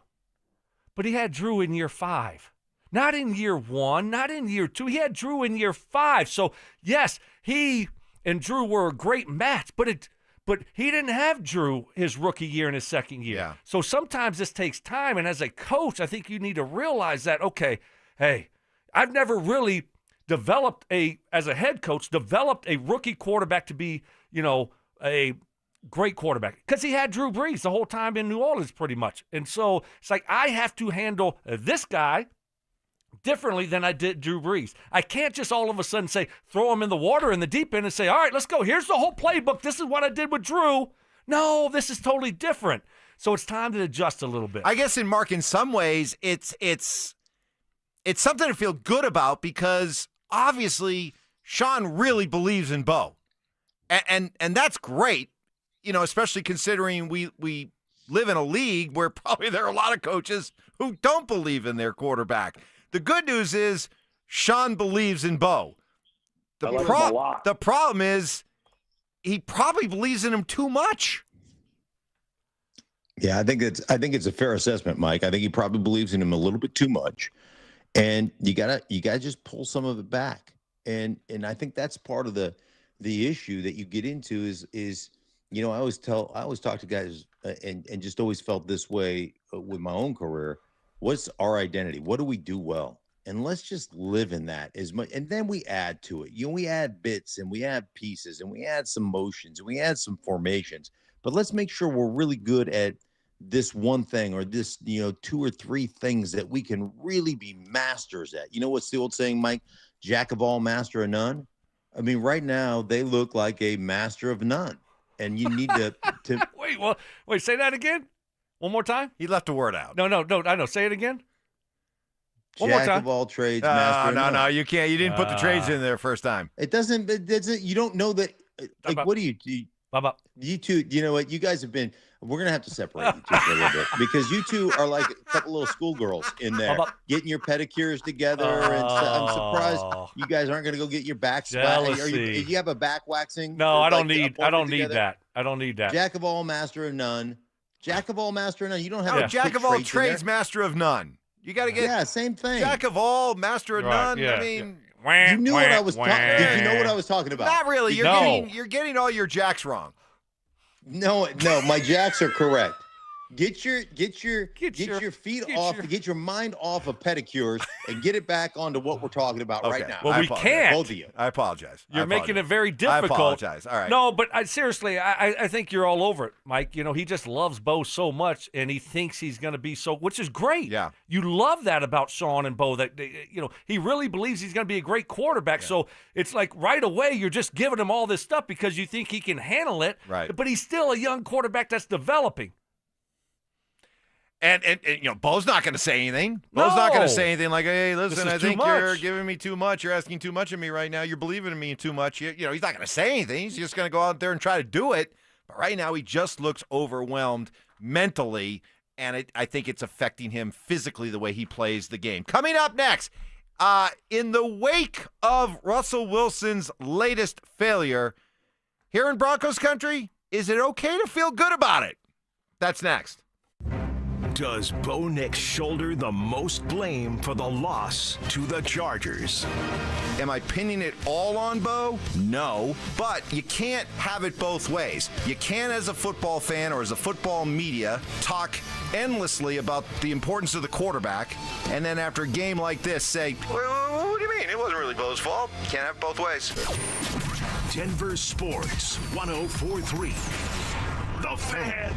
But he had Drew in year 5. Not in year 1, not in year 2. He had Drew in year 5. So, yes, he and Drew were a great match, but he didn't have Drew his rookie year and his second year. Yeah. So sometimes this takes time, and as a coach, I think you need to realize that, okay, hey, I've never really as a head coach, developed a rookie quarterback to be, a great quarterback, because he had Drew Brees the whole time in New Orleans pretty much. And so it's like I have to handle this guy differently than I did Drew Brees. I can't just all of a sudden say, throw him in the water in the deep end and say, all right, let's go. Here's the whole playbook. This is what I did with Drew. No, this is totally different. So it's time to adjust a little bit. I guess in some ways it's something to feel good about, because obviously Sean really believes in Bo. And that's great. Especially considering we live in a league where probably there are a lot of coaches who don't believe in their quarterback. The good news is Sean believes in Bo. The problem is he probably believes in him too much. Yeah, I think it's a fair assessment, Mike. I think he probably believes in him a little bit too much, and you gotta just pull some of it back. And I think that's part of the issue that you get into is. I always talk to guys and just always felt this way with my own career. What's our identity? What do we do well? And let's just live in that as much. And then we add to it. We add bits and we add pieces and we add some motions and we add some formations. But let's make sure we're really good at this one thing or this, 2 or 3 things that we can really be masters at. What's the old saying, Mike? Jack of all, master of none. I mean, right now they look like a master of none. And you need to Wait, say that again? One more time? He left a word out. No, I know. Say it again. One more time. Jack of all trades, master of none. No, you can't. You didn't put the trades in there first time. It doesn't. You don't know that. Like, what do you do? You two, you know what? You guys have been. We're gonna have to separate you two for a little bit, because you two are like a couple little schoolgirls in there getting your pedicures together. And so I'm surprised you guys aren't gonna go get your backs. Do you have a back waxing? No, I don't need that. I don't need that. Jack of all, master of none. Jack of all, master of none. You don't have a Jack of all trades, master of none. You got to get same thing. Jack of all, master of none. Yeah. I mean, You knew what I was talking. Did you know what I was talking about? Not really. You're getting all your jacks wrong. No, my jacks are correct. Get your feet off, get your mind off of pedicures and get it back onto what we're talking about right now. Well, we can't. Both of you. I apologize. You're making it very difficult. I apologize. All right. No, but seriously, I think you're all over it, Mike. You know, he just loves Bo so much, and he thinks he's going to be so, which is great. Yeah. You love that about Sean and Bo, that, you know, he really believes he's going to be a great quarterback. Yeah. So it's like right away you're just giving him all this stuff because you think he can handle it. Right. But he's still a young quarterback that's developing. And you know, Bo's not going to say anything. Bo's not going to say anything like, hey, listen, I think you're giving me too much. You're asking too much of me right now. You're believing in me too much. You know, he's not going to say anything. He's just going to go out there and try to do it. But right now he just looks overwhelmed mentally, and I think it's affecting him physically the way he plays the game. Coming up next, in the wake of Russell Wilson's latest failure, here in Broncos country, is it okay to feel good about it? That's next. Does Bo Nix shoulder the most blame for the loss to the Chargers? Am I pinning it all on Bo? No, but you can't have it both ways. You can, as a football fan or as a football media, talk endlessly about the importance of the quarterback, and then after a game like this say, well, what do you mean? It wasn't really Bo's fault. You can't have it both ways. Denver Sports 104.3. The Fan.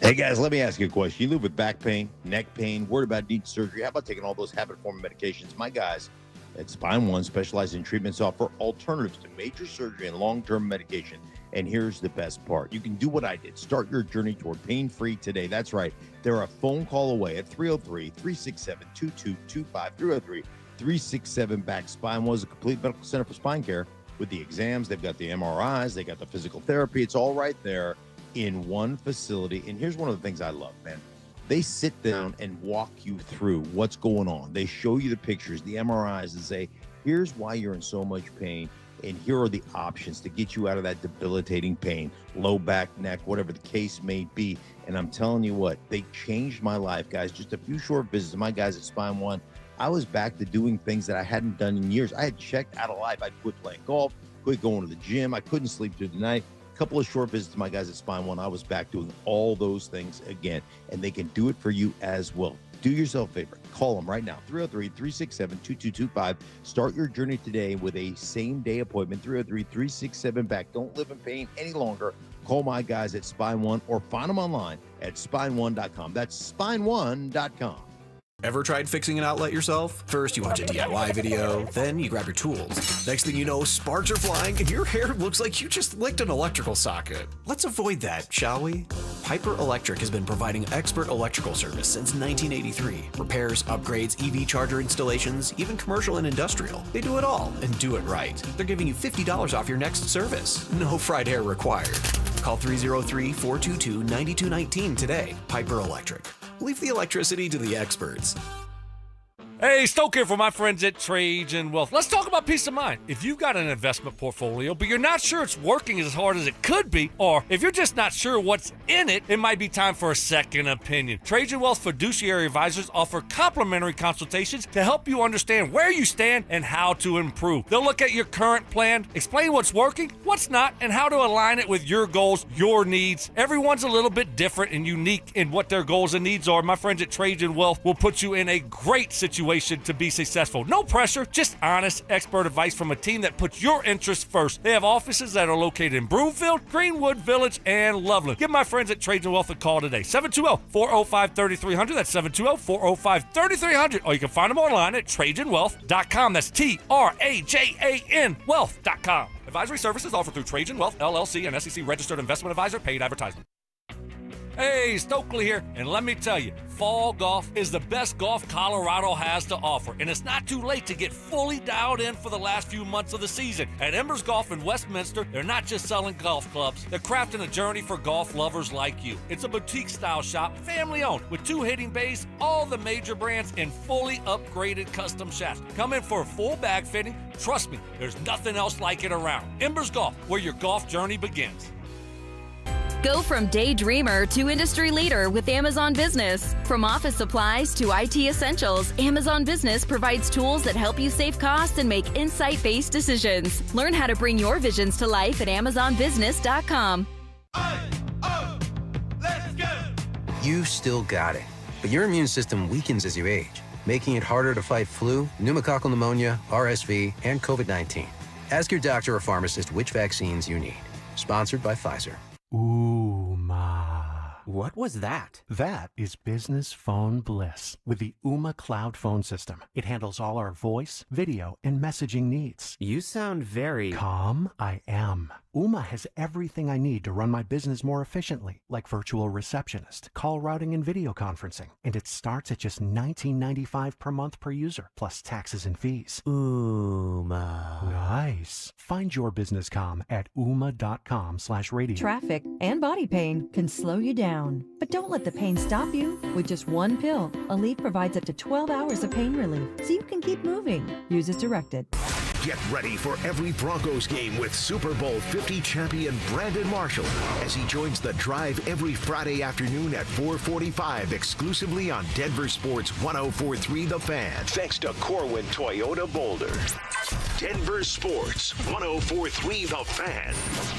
Hey, guys, let me ask you a question. You live with back pain, neck pain, worried about needing surgery. How about taking all those habit-forming medications? My guys at Spine One specialize in treatments offer alternatives to major surgery and long-term medication. And here's the best part. You can do what I did. Start your journey toward pain-free today. That's right. They're a phone call away at 303-367-2225, 303-367-BACK. Spine One is a complete medical center for spine care with the exams. They've got the MRIs. They got the physical therapy. It's all right there in one facility. And here's one of the things I love, man. They sit down and walk you through what's going on. They show you the pictures, the MRIs, and say, here's why you're in so much pain, and here are the options to get you out of that debilitating pain, low back, neck, whatever the case may be. And I'm telling you what, they changed my life, guys. Just a few short visits. My guys at Spine One, I was back to doing things that I hadn't done in years. I had checked out of life. I'd quit playing golf, quit going to the gym. I couldn't sleep through the night. Couple of short visits to my guys at Spine One, I was back doing all those things again, and they can do it for you as well. Do yourself a favor. Call them right now, 303-367-2225. Start your journey today with a same-day appointment, 303-367-BACK. Don't live in pain any longer. Call my guys at Spine One or find them online at spineone.com. That's spineone.com. Ever tried fixing an outlet yourself? First, you watch a DIY video, then you grab your tools. Next thing you know, sparks are flying and your hair looks like you just licked an electrical socket. Let's avoid that, shall we? Piper Electric has been providing expert electrical service since 1983. Repairs, upgrades, EV charger installations, even commercial and industrial. They do it all and do it right. They're giving you $50 off your next service. No fried hair required. Call 303-422-9219 today. Piper Electric. Leave the electricity to the experts. Hey, Stoke here for my friends at Cajun Wealth. Let's talk about peace of mind. If you've got an investment portfolio, but you're not sure it's working as hard as it could be, or if you're just not sure what's in it, it might be time for a second opinion. Cajun Wealth Fiduciary Advisors offer complimentary consultations to help you understand where you stand and how to improve. They'll look at your current plan, explain what's working, what's not, and how to align it with your goals, your needs. Everyone's a little bit different and unique in what their goals and needs are. My friends at Cajun Wealth will put you in a great situation to be successful. No pressure, just honest, expert advice from a team that puts your interests first. They have offices that are located in Broomfield, Greenwood Village, and Loveland. Give my friends at Cajun Wealth a call today. 720-405-3300. That's 720-405-3300. Or you can find them online at TrajanWealth.com. That's TRAJAN Wealth.com. Advisory services offered through Cajun Wealth, LLC, an SEC registered investment advisor. Paid advertisement. Hey, Stokley here, and let me tell you, fall golf is the best golf Colorado has to offer, and it's not too late to get fully dialed in for the last few months of the season. At Embers Golf in Westminster, they're not just selling golf clubs, they're crafting a journey for golf lovers like you. It's a boutique-style shop, family-owned, with 2 hitting bays, all the major brands, and fully upgraded custom shafts. Come in for a full bag fitting. Trust me, there's nothing else like it around. Embers Golf, where your golf journey begins. Go from daydreamer to industry leader with Amazon Business. From office supplies to IT essentials, Amazon Business provides tools that help you save costs and make insight-based decisions. Learn how to bring your visions to life at AmazonBusiness.com. You still got it, but your immune system weakens as you age, making it harder to fight flu, pneumococcal pneumonia, RSV, and COVID-19. Ask your doctor or pharmacist which vaccines you need. Sponsored by Pfizer. What was that? That is business phone bliss with the Ooma Cloud phone system. It handles all our voice, video, and messaging needs. You sound very calm. I am. Ooma has everything I need to run my business more efficiently, like virtual receptionist, call routing, and video conferencing. And it starts at just $19.95 per month per user, plus taxes and fees. Ooma. Nice. Find your business comm at ooma.com/radio. Traffic and body pain can slow you down, but don't let the pain stop you. With just one pill, Aleve provides up to 12 hours of pain relief, so you can keep moving. Use as directed. Get ready for every Broncos game with Super Bowl 50 champion Brandon Marshall as he joins the drive every Friday afternoon at 4:45 exclusively on Denver Sports 104.3 The Fan. Thanks to Corwin Toyota Boulder. Denver Sports 104.3 The Fan.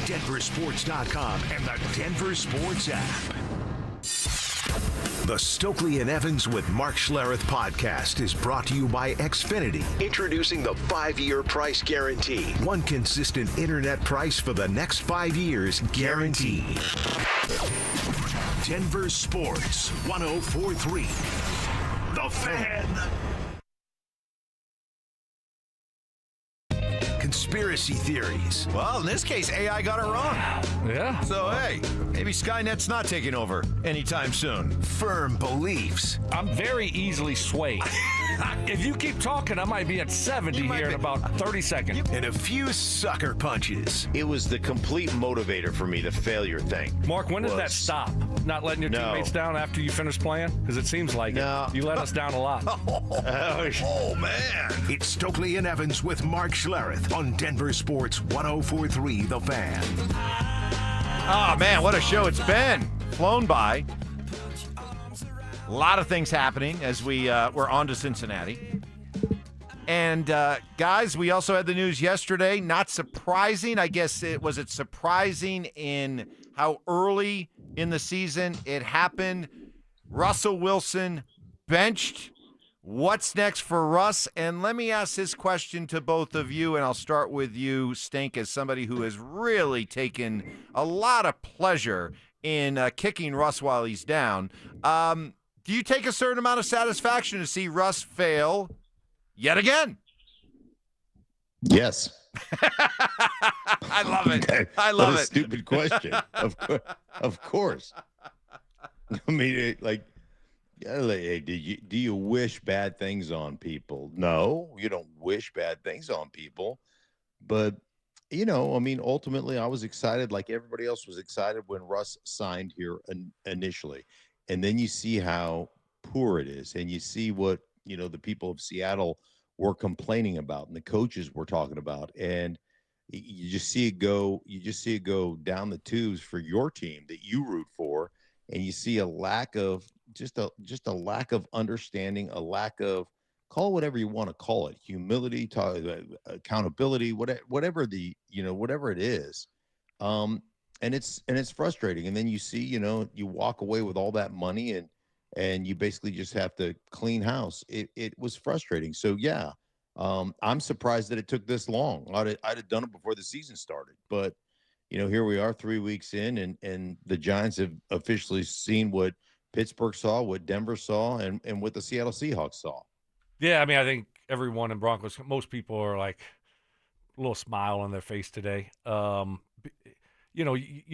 DenverSports.com and the Denver Sports app. The Stokley and Evans with Mark Schlereth podcast is brought to you by Xfinity. Introducing the 5-year price guarantee. One consistent internet price for the next 5 years guaranteed. Denver Sports 104.3 The Fan. Conspiracy theories. Well, in this case, AI got it wrong. Yeah. So, hey, maybe Skynet's not taking over anytime soon. Firm beliefs. I'm very easily swayed. If you keep talking, I might be at 70 here in about 30 seconds. And a few sucker punches. It was the complete motivator for me, the failure thing. Mark, when does that stop? Not letting your teammates down after you finish playing? Because it seems like it. You let us down a lot. Oh, man. It's Stokley and Evans with Mark Schlereth on Denver Sports 104.3 The Fan. Oh, man, what a show it's been. Flown by. A lot of things happening as we're on to Cincinnati. And, guys, we also had the news yesterday. Not surprising. I guess was it surprising in how early in the season it happened? Russell Wilson benched. What's next for Russ? And let me ask this question to both of you, and I'll start with you, Stink, as somebody who has really taken a lot of pleasure in kicking Russ while he's down. Do you take a certain amount of satisfaction to see Russ fail yet again? Yes. I love it. I love it. Stupid question. Of course. I mean, hey, do you wish bad things on people? No, you don't wish bad things on people. But, ultimately I was excited like everybody else was excited when Russ signed here initially. And then you see how poor it is. And you see what, the people of Seattle were complaining about and the coaches were talking about. And you just see it go down the tubes for your team that you root for. And you see a lack of just a lack of understanding, a lack of, call it whatever you want to call it, humility, accountability, whatever it is. And it's frustrating. And then you see, you walk away with all that money and you basically just have to clean house. It was frustrating. So yeah, I'm surprised that it took this long. I'd have done it before the season started, but here we are 3 weeks in and the Giants have officially seen what Pittsburgh saw, what Denver saw, and what the Seattle Seahawks saw. Yeah, I mean, I think everyone in Broncos, most people are like a little smile on their face today. You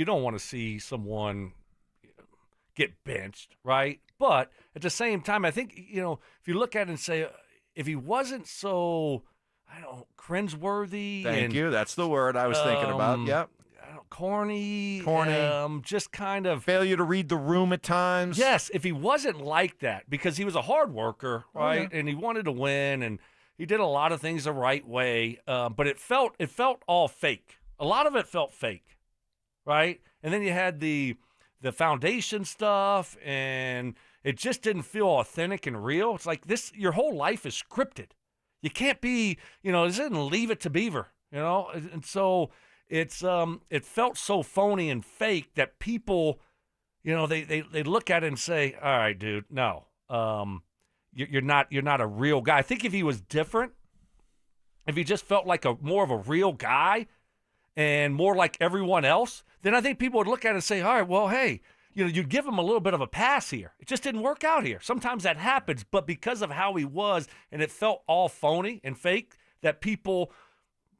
don't want to see someone get benched, right? But at the same time, I think, if you look at it and say, if he wasn't so, cringeworthy. Thank you. That's the word I was thinking about. Yep. Corny, just kind of failure to read the room at times. Yes, if he wasn't like that, because he was a hard worker, right, and he wanted to win, and he did a lot of things the right way, but it felt all fake. A lot of it felt fake, right? And then you had the foundation stuff, and it just didn't feel authentic and real. It's like this, your whole life is scripted. You can't be, this isn't Leave It to Beaver, And so it's it felt so phony and fake that people, they look at it and say, all right, dude, no, you're not a real guy. I think if he was different, if he just felt like more of a real guy and more like everyone else, then I think people would look at it and say, all right, well, hey, you'd give him a little bit of a pass here. It just didn't work out here. Sometimes that happens, but because of how he was and it felt all phony and fake, that people,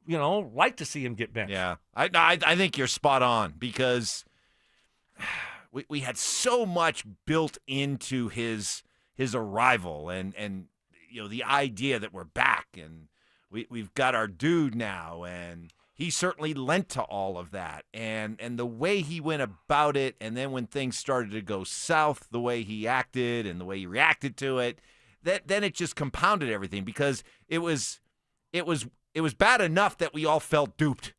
like to see him get benched. Yeah, I think you're spot on because we had so much built into his arrival and the idea that we're back and we've got our dude now, and he certainly lent to all of that. And the way he went about it, and then when things started to go south, the way he acted and the way he reacted to it, then it just compounded everything because it was bad enough that we all felt duped.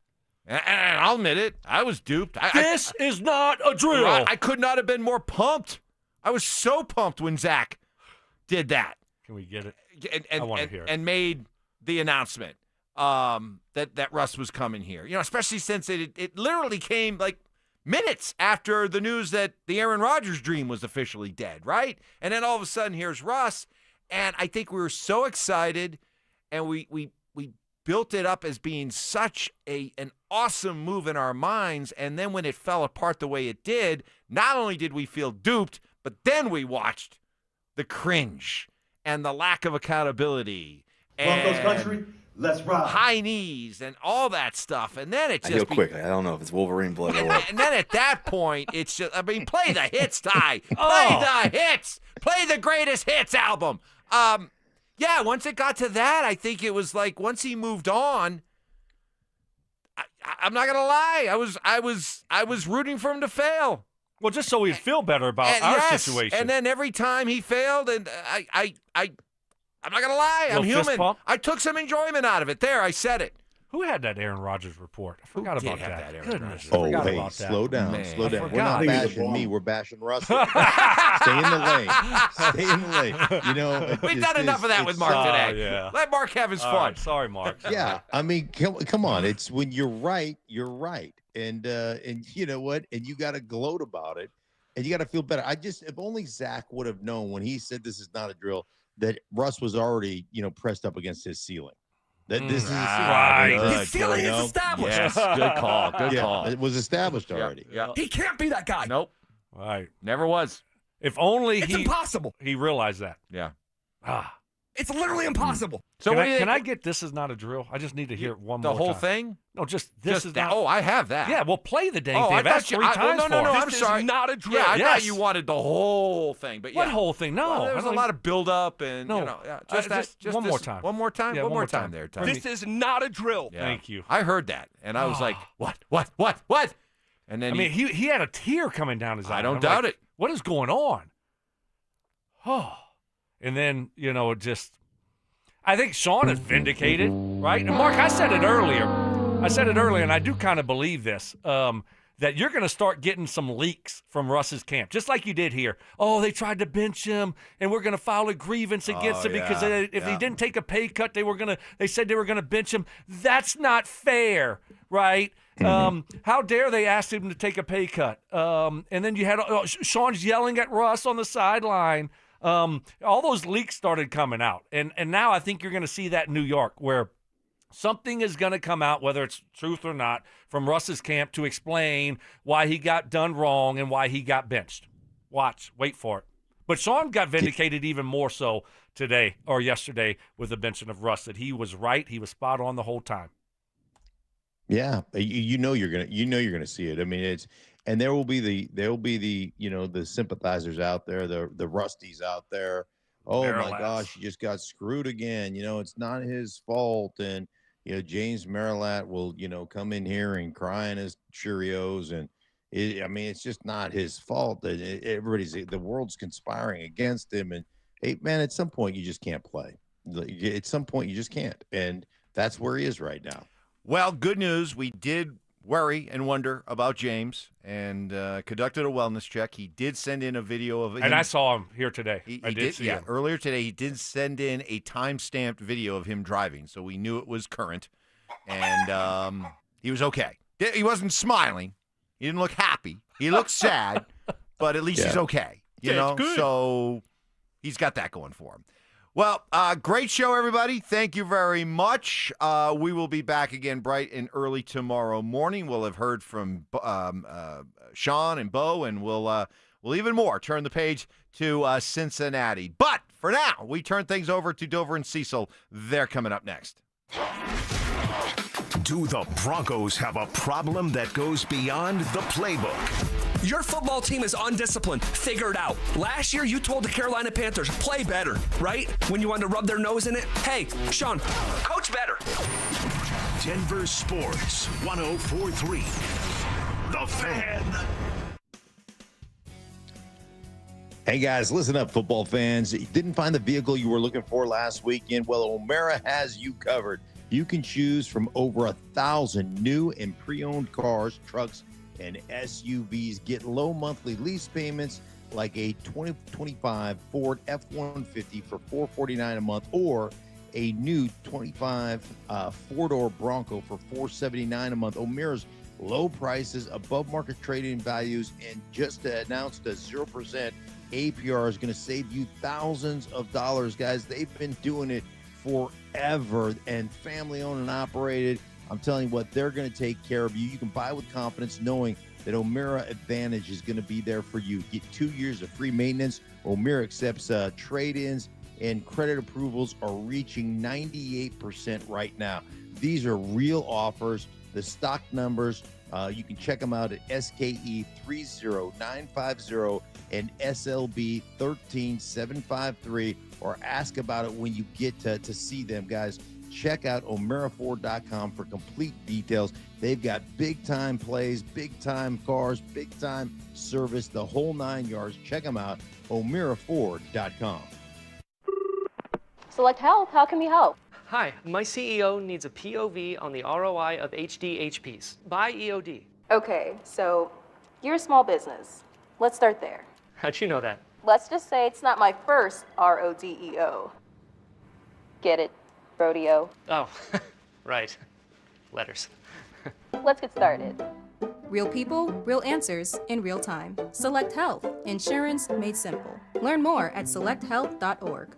And I'll admit it, I was duped. This is not a drill. I could not have been more pumped. I was so pumped when Zach did that. Can we get it? I want to hear it. And made the announcement that Russ was coming here. Especially since it literally came like minutes after the news that the Aaron Rodgers dream was officially dead, right? And then all of a sudden, here's Russ. And I think we were so excited, and we built it up as being such an awesome move in our minds. And then when it fell apart the way it did, not only did we feel duped, but then we watched the cringe and the lack of accountability. Broncos country, let's ride. High knees and all that stuff. And then it just... I go quickly. I don't know if it's Wolverine blood or what. And then at that point, it's just... play the hits, Ty. Play the hits. Play the greatest hits album. Yeah, once it got to that, I think it was like once he moved on, I'm not going to lie. I was rooting for him to fail. Well, just so he'd feel better about our situation. And then every time he failed, and I'm not going to lie, I'm human. I took some enjoyment out of it. There, I said it. Who had that Aaron Rodgers report? I forgot about that. Goodness. Slow down. Slow down. We're not bashing me. We're bashing Russell. Stay in the lane. We've done enough of that with Mark today. Yeah. Let Mark have his fun. Right. Sorry, Mark. Yeah. Come on. It's when you're right, you're right. And you know what? And you got to gloat about it. And you got to feel better. If only Zach would have known when he said this is not a drill, that Russ was already, pressed up against his ceiling. That this is right. His ceiling is established. Yes, good call. Good call. It was established already. Yeah. He can't be that guy. Nope. Right. Never was. If only it's impossible. He realized that. Yeah. It's literally impossible. So can I get This Is Not a Drill? I just need to hear it one more time. The whole thing? No, just This Is Not. Oh, I have that. Yeah, well, play the dang thing. I've asked 3 times No, for it. I'm sorry. This is not a drill. Yeah, I thought you wanted the whole thing. But yeah. What whole thing? No. Well, there was a lot of build-up and, just one more time. One more time? Yeah, one more time there, Tommy. This is not a drill. Yeah. Thank you. I heard that, and I was like, what? And then he had a tear coming down his eye. I don't doubt it. What is going on? Oh. And then, I think Sean is vindicated, right? And Mark, I said it earlier, and I do kind of believe this, that you're going to start getting some leaks from Russ's camp, just like you did here. Oh, they tried to bench him, and we're going to file a grievance against him because if he didn't take a pay cut, they said they were going to bench him. That's not fair, right? How dare they ask him to take a pay cut? And then you had Sean's yelling at Russ on the sideline. All those leaks started coming out. And now I think you're going to see that in New York where something is going to come out, whether it's truth or not, from Russ's camp to explain why he got done wrong and why he got benched. Wait for it. But Sean got vindicated even more so today or yesterday with the benching of Russ, that he was right. He was spot on the whole time. Yeah. You're going to see it. I mean, and there will be the sympathizers out there, the Rusties out there. Oh my gosh, he just got screwed again. It's not his fault. And James Marilat will come in here and cry in his Cheerios, and it's just not his fault that the world's conspiring against him. And hey, man, at some point you just can't play. At some point you just can't, and that's where he is right now. Well, good news. We did worry and wonder about James, and conducted a wellness check. He did send in a video of him. And I saw him here today. I did see him. Earlier today, he did send in a time-stamped video of him driving, so we knew it was current. And he was okay. He wasn't smiling. He didn't look happy. He looked sad, but at least he's okay. You know, so he's got that going for him. Well, great show, everybody. Thank you very much. We will be back again bright and early tomorrow morning. We'll have heard from Sean and Bo, and we'll even more turn the page to Cincinnati. But for now, we turn things over to Dover and Cecil. They're coming up next. Do the Broncos have a problem that goes beyond the playbook? Your football team is undisciplined. Figure it out. Last year, you told the Carolina Panthers, play better, right? When you wanted to rub their nose in it. Hey, Sean, coach better. Denver Sports 104.3. The Fan. Hey guys, listen up, football fans. You didn't find the vehicle you were looking for last weekend? Well, O'Mara has you covered. You can choose from over 1,000 new and pre-owned cars, trucks, and SUVs. Get low monthly lease payments like a 2025 Ford F-150 for $449 a month, or a new 25 four-door Bronco for $479 a month. O'Mara's low prices, above market trading values, and just announced a 0% APR is going to save you thousands of dollars, guys. They've been doing it forever, and family owned and operated. I'm telling you what, they're going to take care of you. You can buy with confidence knowing that O'Mara Advantage is going to be there for you. Get 2 years of free maintenance. O'Mara accepts trade-ins, and credit approvals are reaching 98% right now. These are real offers. The stock numbers, you can check them out at SKE 30950 and SLB 13753, or ask about it when you get to see them, guys. Check out omeraford.com for complete details. They've got big-time plays, big-time cars, big-time service, the whole 9 yards. Check them out, omeraford.com. Select Health, how can we help? Hi, my CEO needs a POV on the ROI of HDHPs. Buy EOD. Okay, so you're a small business. Let's start there. How'd you know that? Let's just say it's not my first RODEO. Get it? Rodeo. Oh, right. Letters. Let's get started. Real people, real answers in real time. Select Health. Insurance made simple. Learn more at selecthealth.org.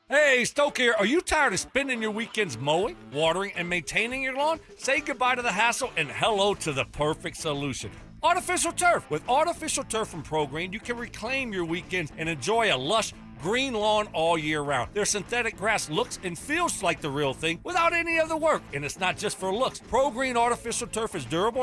Hey, Stoke here. Are you tired of spending your weekends mowing, watering, and maintaining your lawn? Say goodbye to the hassle and hello to the perfect solution. Artificial turf. With artificial turf from ProGreen, you can reclaim your weekends and enjoy a lush green lawn all year round. Their synthetic grass looks and feels like the real thing without any of the work, and it's not just for looks. ProGreen artificial turf is durable